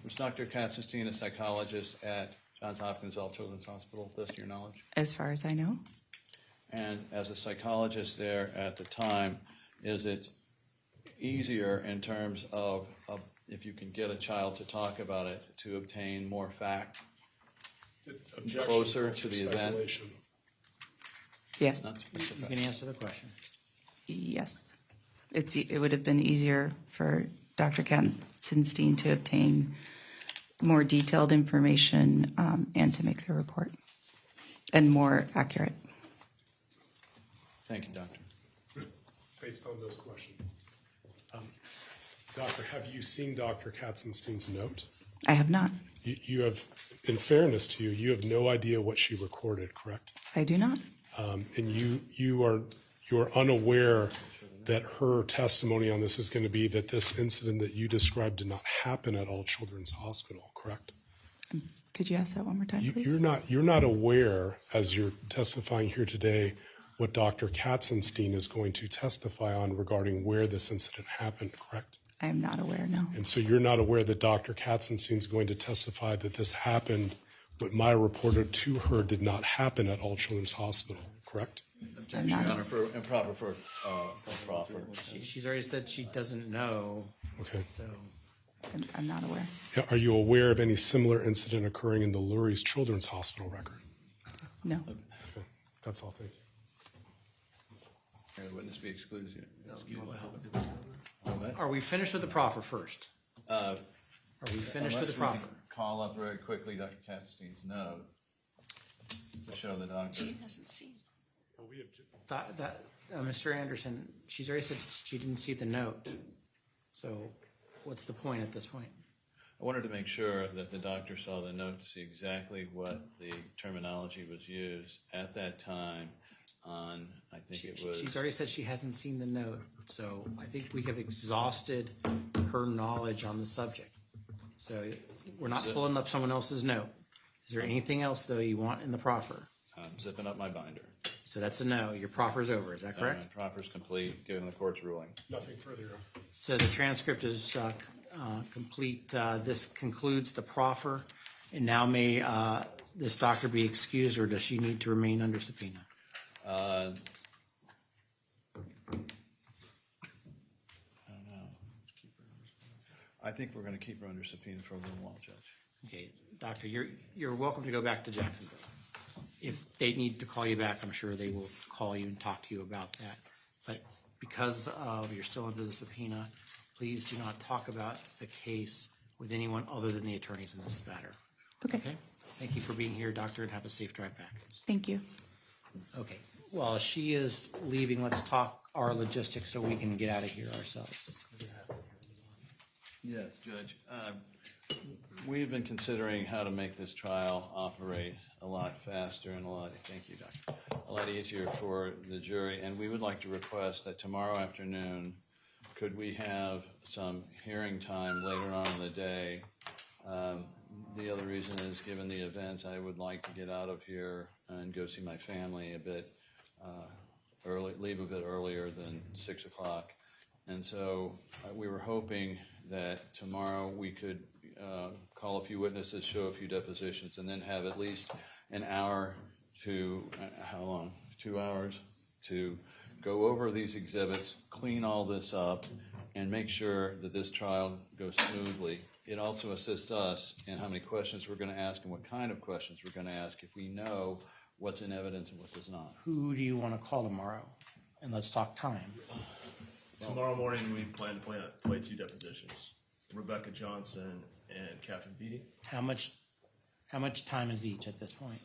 Was Dr. Katzenstein a psychologist at Johns Hopkins All Children's Hospital, best to your knowledge? As far as I know. And as a psychologist there at the time, is it easier in terms of if you can get a child to talk about it, to obtain more fact Objection closer calls to for the event? speculation. Yes. You can answer the question. Yes. It would have been easier for Dr. Katzenstein to obtain more detailed information and to make the report, and more accurate. Thank you, Doctor. Based on those questions. Doctor, have you seen Dr. Katzenstein's note? I have not. You have, in fairness to you, you have no idea what she recorded, correct? I do not. And you're unaware that her testimony on this is going to be that this incident that you described did not happen at All Children's Hospital, correct? Could you ask that one more time, please? You're not aware, as you're testifying here today, what Dr. Katzenstein is going to testify on regarding where this incident happened, correct? I am not aware, no. And so you're not aware that Dr. Katzenstein is going to testify that this happened, what Maya reported to her did not happen at All Children's Hospital, correct? Objection, Your Honor, for improper for proffer. She's already said she doesn't know. Okay. So I'm not aware. Are you aware of any similar incident occurring in the Lurie's Children's Hospital record? No. Okay. That's all, thank you. The witness be excused. are we finished with the proffer first? Are we finished with the proffer? Call up very quickly Dr. Katzenstein's note to show the doctor. She hasn't seen. Mr. Anderson, she's already said she didn't see the note. So what's the point at this point? I wanted to make sure that the doctor saw the note to see exactly what the terminology was used at that time on, I think it was... She's already said she hasn't seen the note, so I think we have exhausted her knowledge on the subject. So we're not pulling up someone else's note. Is there anything else, though, you want in the proffer? I'm zipping up my binder. So that's a no. Your proffer's over. Is that correct? My proffer's complete, given the court's ruling. Nothing further, Your Honor. So the transcript is complete. This concludes the proffer. And now may this doctor be excused, or does she need to remain under subpoena? I don't know. I think we're going to keep her under subpoena for a little while, Judge. Okay, doctor, you're welcome to go back to Jacksonville. If they need to call you back, I'm sure they will call you and talk to you about that. But because you're still under the subpoena, please do not talk about the case with anyone other than the attorneys in this matter. Okay. Thank you for being here, doctor, and have a safe drive back. Thank you. Okay. While she is leaving, let's talk our logistics so we can get out of here ourselves. Yes, Judge. We've been considering how to make this trial operate a lot faster and a lot easier for the jury, and we would like to request that tomorrow afternoon, could we have some hearing time later on in the day? The other reason is, given the events, I would like to get out of here and go see my family a bit early, leave a bit earlier than 6 o'clock. And so we were hoping that tomorrow we could call a few witnesses, show a few depositions, and then have at least an hour to, how long? 2 hours to go over these exhibits, clean all this up, and make sure that this trial goes smoothly it also assists us in how many questions we're going to ask and what kind of questions we're going to ask if we know what's in evidence and what does not. Who do you want to call tomorrow? And let's talk time. Tomorrow morning, we plan to play 2 depositions, Rebecca Johnson and Catherine Beatty. How much time is each at this point?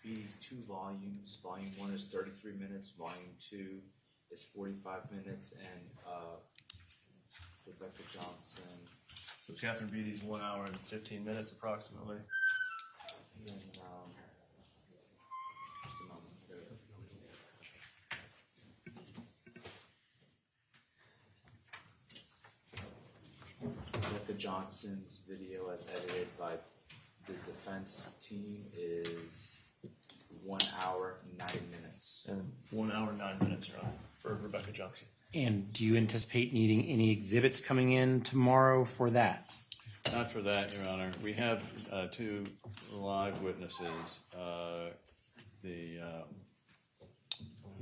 These 2 volumes. Volume 1 is 33 minutes. Volume 2 is 45 minutes. And Rebecca Johnson. So Catherine Beatty's 1 hour and 15 minutes approximately. And then, just a moment. Rebecca Johnson's video, as edited by the defense team, is 1 hour, 9 minutes. And 1 hour, 9 minutes, Your Honor, for Rebecca Johnson. And do you anticipate needing any exhibits coming in tomorrow for that? Not for that, Your Honor. We have 2 live witnesses. Who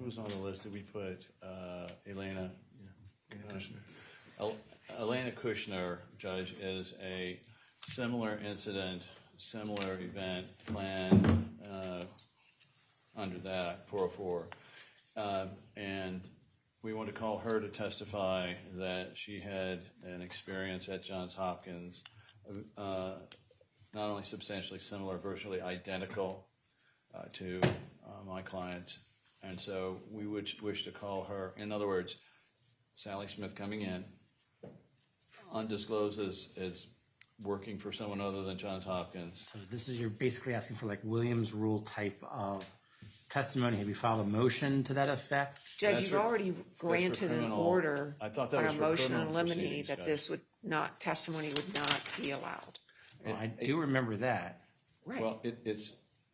was on the list? Did we put Elena? Elena Kushner, Judge, is a similar incident, similar event planned under that 404, and we want to call her to testify that she had an experience at Johns Hopkins, not only substantially similar, virtually identical to my clients, and so we would wish to call her. In other words, Sally Smith coming in, undisclosed as working for someone other than Johns Hopkins. So this is, you're basically asking for like Williams Rule type of testimony. Have you filed a motion to that effect? Judge, you've already granted an order I thought that on was a for motion criminal in limine proceedings, that Judge. this would not, testimony would not be allowed. Well, I do remember that. Right. Well,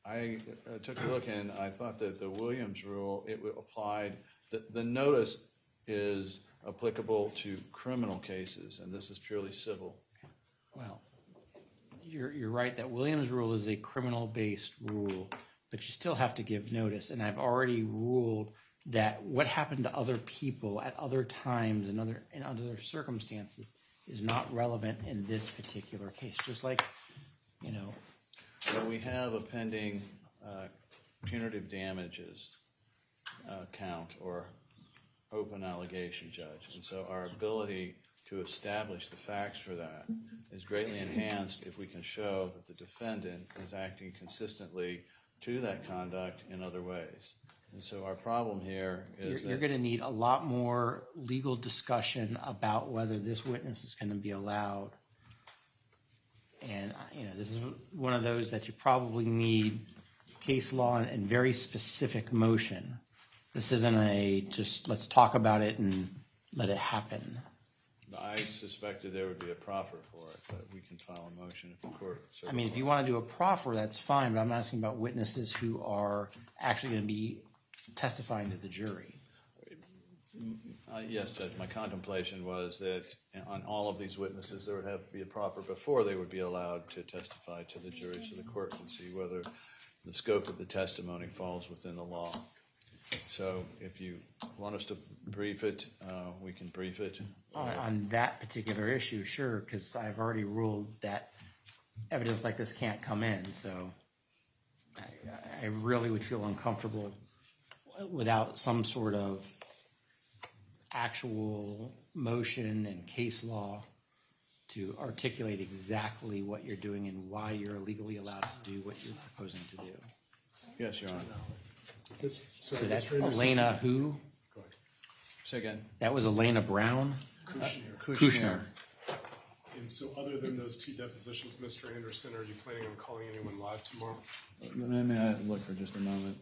I took a look and I thought that the Williams rule, it applied, the notice is applicable to criminal cases, and this is purely civil. Well, you're right that Williams Rule is a criminal-based rule, but you still have to give notice. And I've already ruled that what happened to other people at other times and in other circumstances is not relevant in this particular case. Just like, you know. Well, we have a pending punitive damages count or open allegation, Judge. And so our ability to establish the facts for that is greatly enhanced if we can show that the defendant is acting consistently to that conduct in other ways. And so our problem here is You're going to need a lot more legal discussion about whether this witness is going to be allowed. And, you know, this is one of those that you probably need case law and very specific motion. This isn't a just let's talk about it and let it happen. I suspected there would be a proffer for it, but we can file a motion if the court. I mean, if you want to do a proffer, that's fine, but I'm asking about witnesses who are actually going to be testifying to the jury. Yes, Judge, my contemplation was that on all of these witnesses, there would have to be a proffer before they would be allowed to testify to the jury so the court can see whether the scope of the testimony falls within the law. So if you want us to brief it, we can brief it. On that particular issue, sure, because I've already ruled that evidence like this can't come in, so I really would feel uncomfortable without some sort of actual motion and case law to articulate exactly what you're doing and why you're legally allowed to do what you're proposing to do. Yes, Your Honor. So that's Elena who? Say again. That was Elena Brown? Kushner. And so other than those 2 depositions, Mr. Anderson, are you planning on calling anyone live tomorrow? Let me look for just a moment.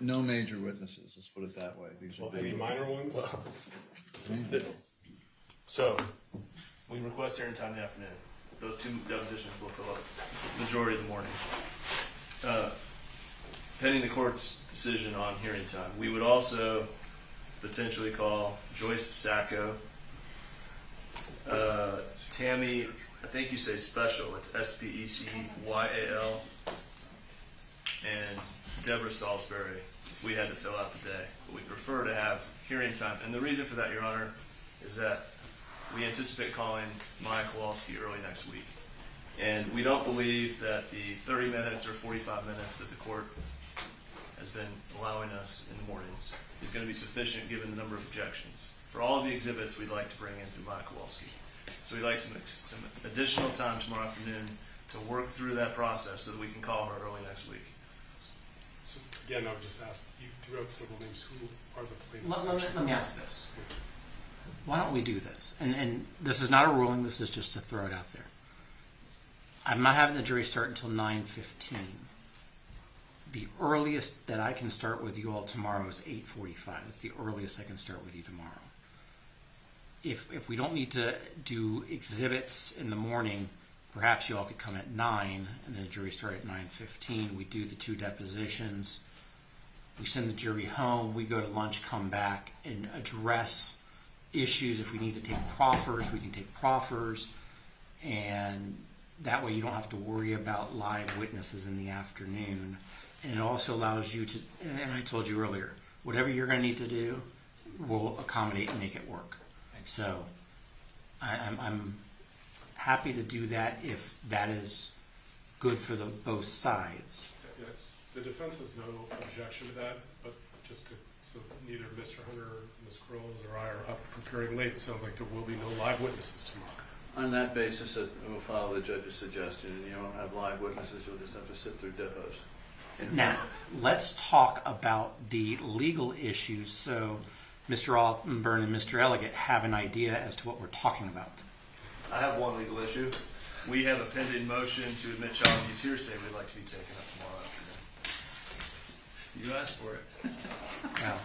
No major witnesses, let's put it that way. These are Any minor ones? So, we request hearing time in the afternoon. Those 2 depositions will fill up the majority of the morning. Pending the court's decision on hearing time, we would also potentially call Joyce Sacco, Tammy, I think you say Special, it's Speceyal, and Deborah Salisbury if we had to fill out the day. But we prefer to have hearing time. And the reason for that, Your Honor, is that we anticipate calling Maya Kowalski early next week. And we don't believe that the 30 minutes or 45 minutes that the court has been allowing us in the mornings is going to be sufficient given the number of objections. For all of the exhibits we'd like to bring in through Maya Kowalski. So we'd like some additional time tomorrow afternoon to work through that process so that we can call her early next week. So again, I would just ask, you threw out several names. Who are the plaintiffs? Let me ask this. Why don't we do this? And this is not a ruling, this is just to throw it out there. I'm not having the jury start until 9:15. The earliest that I can start with you all tomorrow is 8:45. That's the earliest I can start with you tomorrow. If we don't need to do exhibits in the morning, perhaps you all could come at 9 and then the jury start at 9:15. We do the 2 depositions. We send the jury home. We go to lunch, come back, and address issues. If we need to take proffers, we can take proffers. And that way you don't have to worry about live witnesses in the afternoon. And it also allows you to, and I told you earlier, whatever you're going to need to do, we'll accommodate and make it work. So I'm happy to do that if that is good for both sides. Yes. The defense has no objection to that, but just so neither Mr. Hunter, Ms. Groves, or I are up preparing late, it sounds like there will be no live witnesses tomorrow. On that basis, we'll follow the judge's suggestion, and you don't have live witnesses, you'll just have to sit through depots. Now, let's talk about the legal issues so Mr. Altenburn and Mr. Elegant have an idea as to what we're talking about. I have one legal issue. We have a pending motion to admit child abuse hearsay we'd like to be taken up tomorrow afternoon. You asked for it. Well,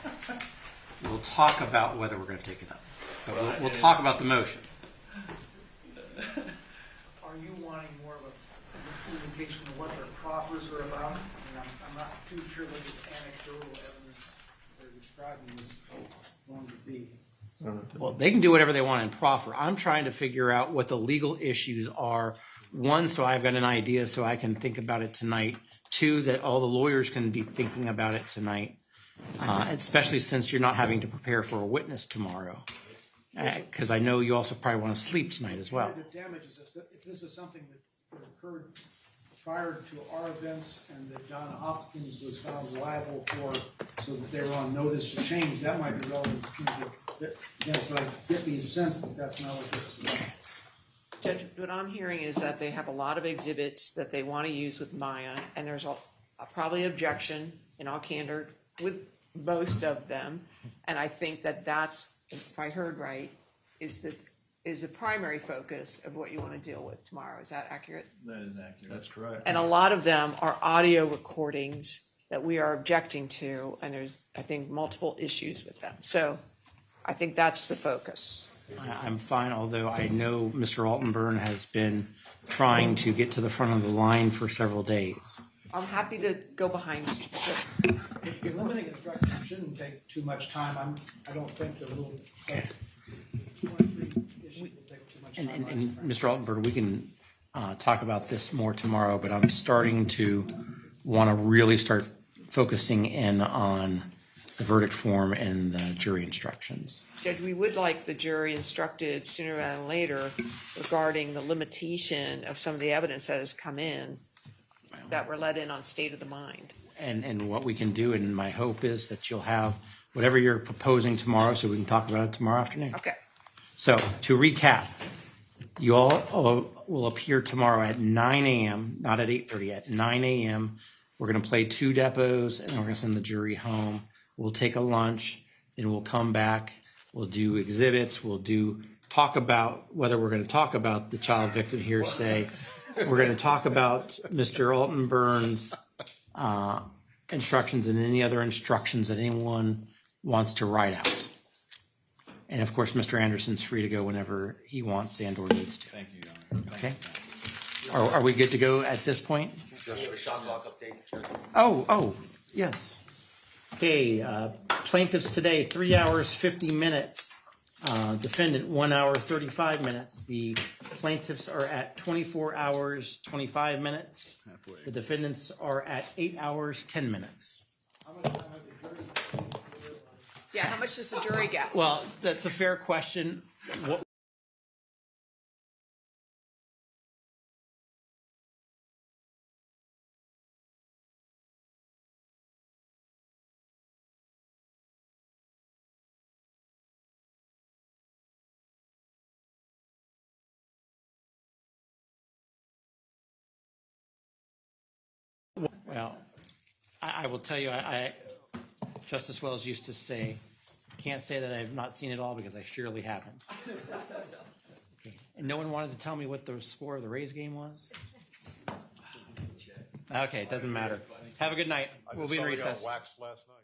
we'll talk about whether we're going to take it up. But we'll talk about the motion. Are you wanting more of a indication of what their proffers are about? I mean, I'm not too sure what this anecdotal evidence they're describing is going to be. Well, they can do whatever they want in proffer. I'm trying to figure out what the legal issues are. One, so I've got an idea so I can think about it tonight. Two, that all the lawyers can be thinking about it tonight, especially since you're not having to prepare for a witness tomorrow. Because I know you also probably want to sleep tonight as well. The damages, if this is something that occurred prior to our events and that John Hopkins was found liable for, so that they were on notice to change, that might be relevant to people. Yes, but I get the sense that that's not what this is about. Judge, what I'm hearing is that they have a lot of exhibits that they want to use with Maya, and there's a probably objection in all candor with most of them, and I think that that's, if I heard right, is the primary focus of what you want to deal with tomorrow. Is that accurate? That is accurate. That's correct. And a lot of them are audio recordings that we are objecting to, and there's, I think, multiple issues with them. So I think that's the focus. I'm fine, although I know Mr. Altenburn has been trying to get to the front of the line for several days. I'm happy to go behind Mr. Bishop. If limiting instruction shouldn't take too much time, I don't think the rule issue will take too much time. And Mr. Altenburn, we can talk about this more tomorrow, but I'm starting to want to really start focusing in on the verdict form and the jury instructions. Judge, we would like the jury instructed sooner rather than later regarding the limitation of some of the evidence that has come in that were let in on state of the mind. And what we can do, and my hope is that you'll have whatever you're proposing tomorrow so we can talk about it tomorrow afternoon. Okay. So to recap, you all will appear tomorrow at 9 a.m., not at 8:30, at 9 a.m. We're going to play 2 depots, and we're going to send the jury home. We'll take a lunch, then we'll come back. We'll do exhibits. We'll talk about whether we're going to talk about the child victim hearsay. We're going to talk about Mr. Altenburn's instructions and any other instructions that anyone wants to write out. And of course, Mr. Anderson's free to go whenever he wants and or needs to. Thank you, Your Honor. Okay. Are we good to go at this point? Shot clock update. Oh, yes. Okay, plaintiffs today, 3 hours, 50 minutes. Defendant, 1 hour, 35 minutes. The plaintiffs are at 24 hours, 25 minutes. Halfway. The defendants are at 8 hours, 10 minutes. How much time have the jury? Yeah, how much does the jury get? Well, that's a fair question. What, well, I will tell you, Justice Wells used to say, can't say that I've not seen it all because I surely haven't. Okay. And no one wanted to tell me what the score of the Rays game was? Okay, it doesn't matter. Have a good night. We'll be in recess. Waxed last night.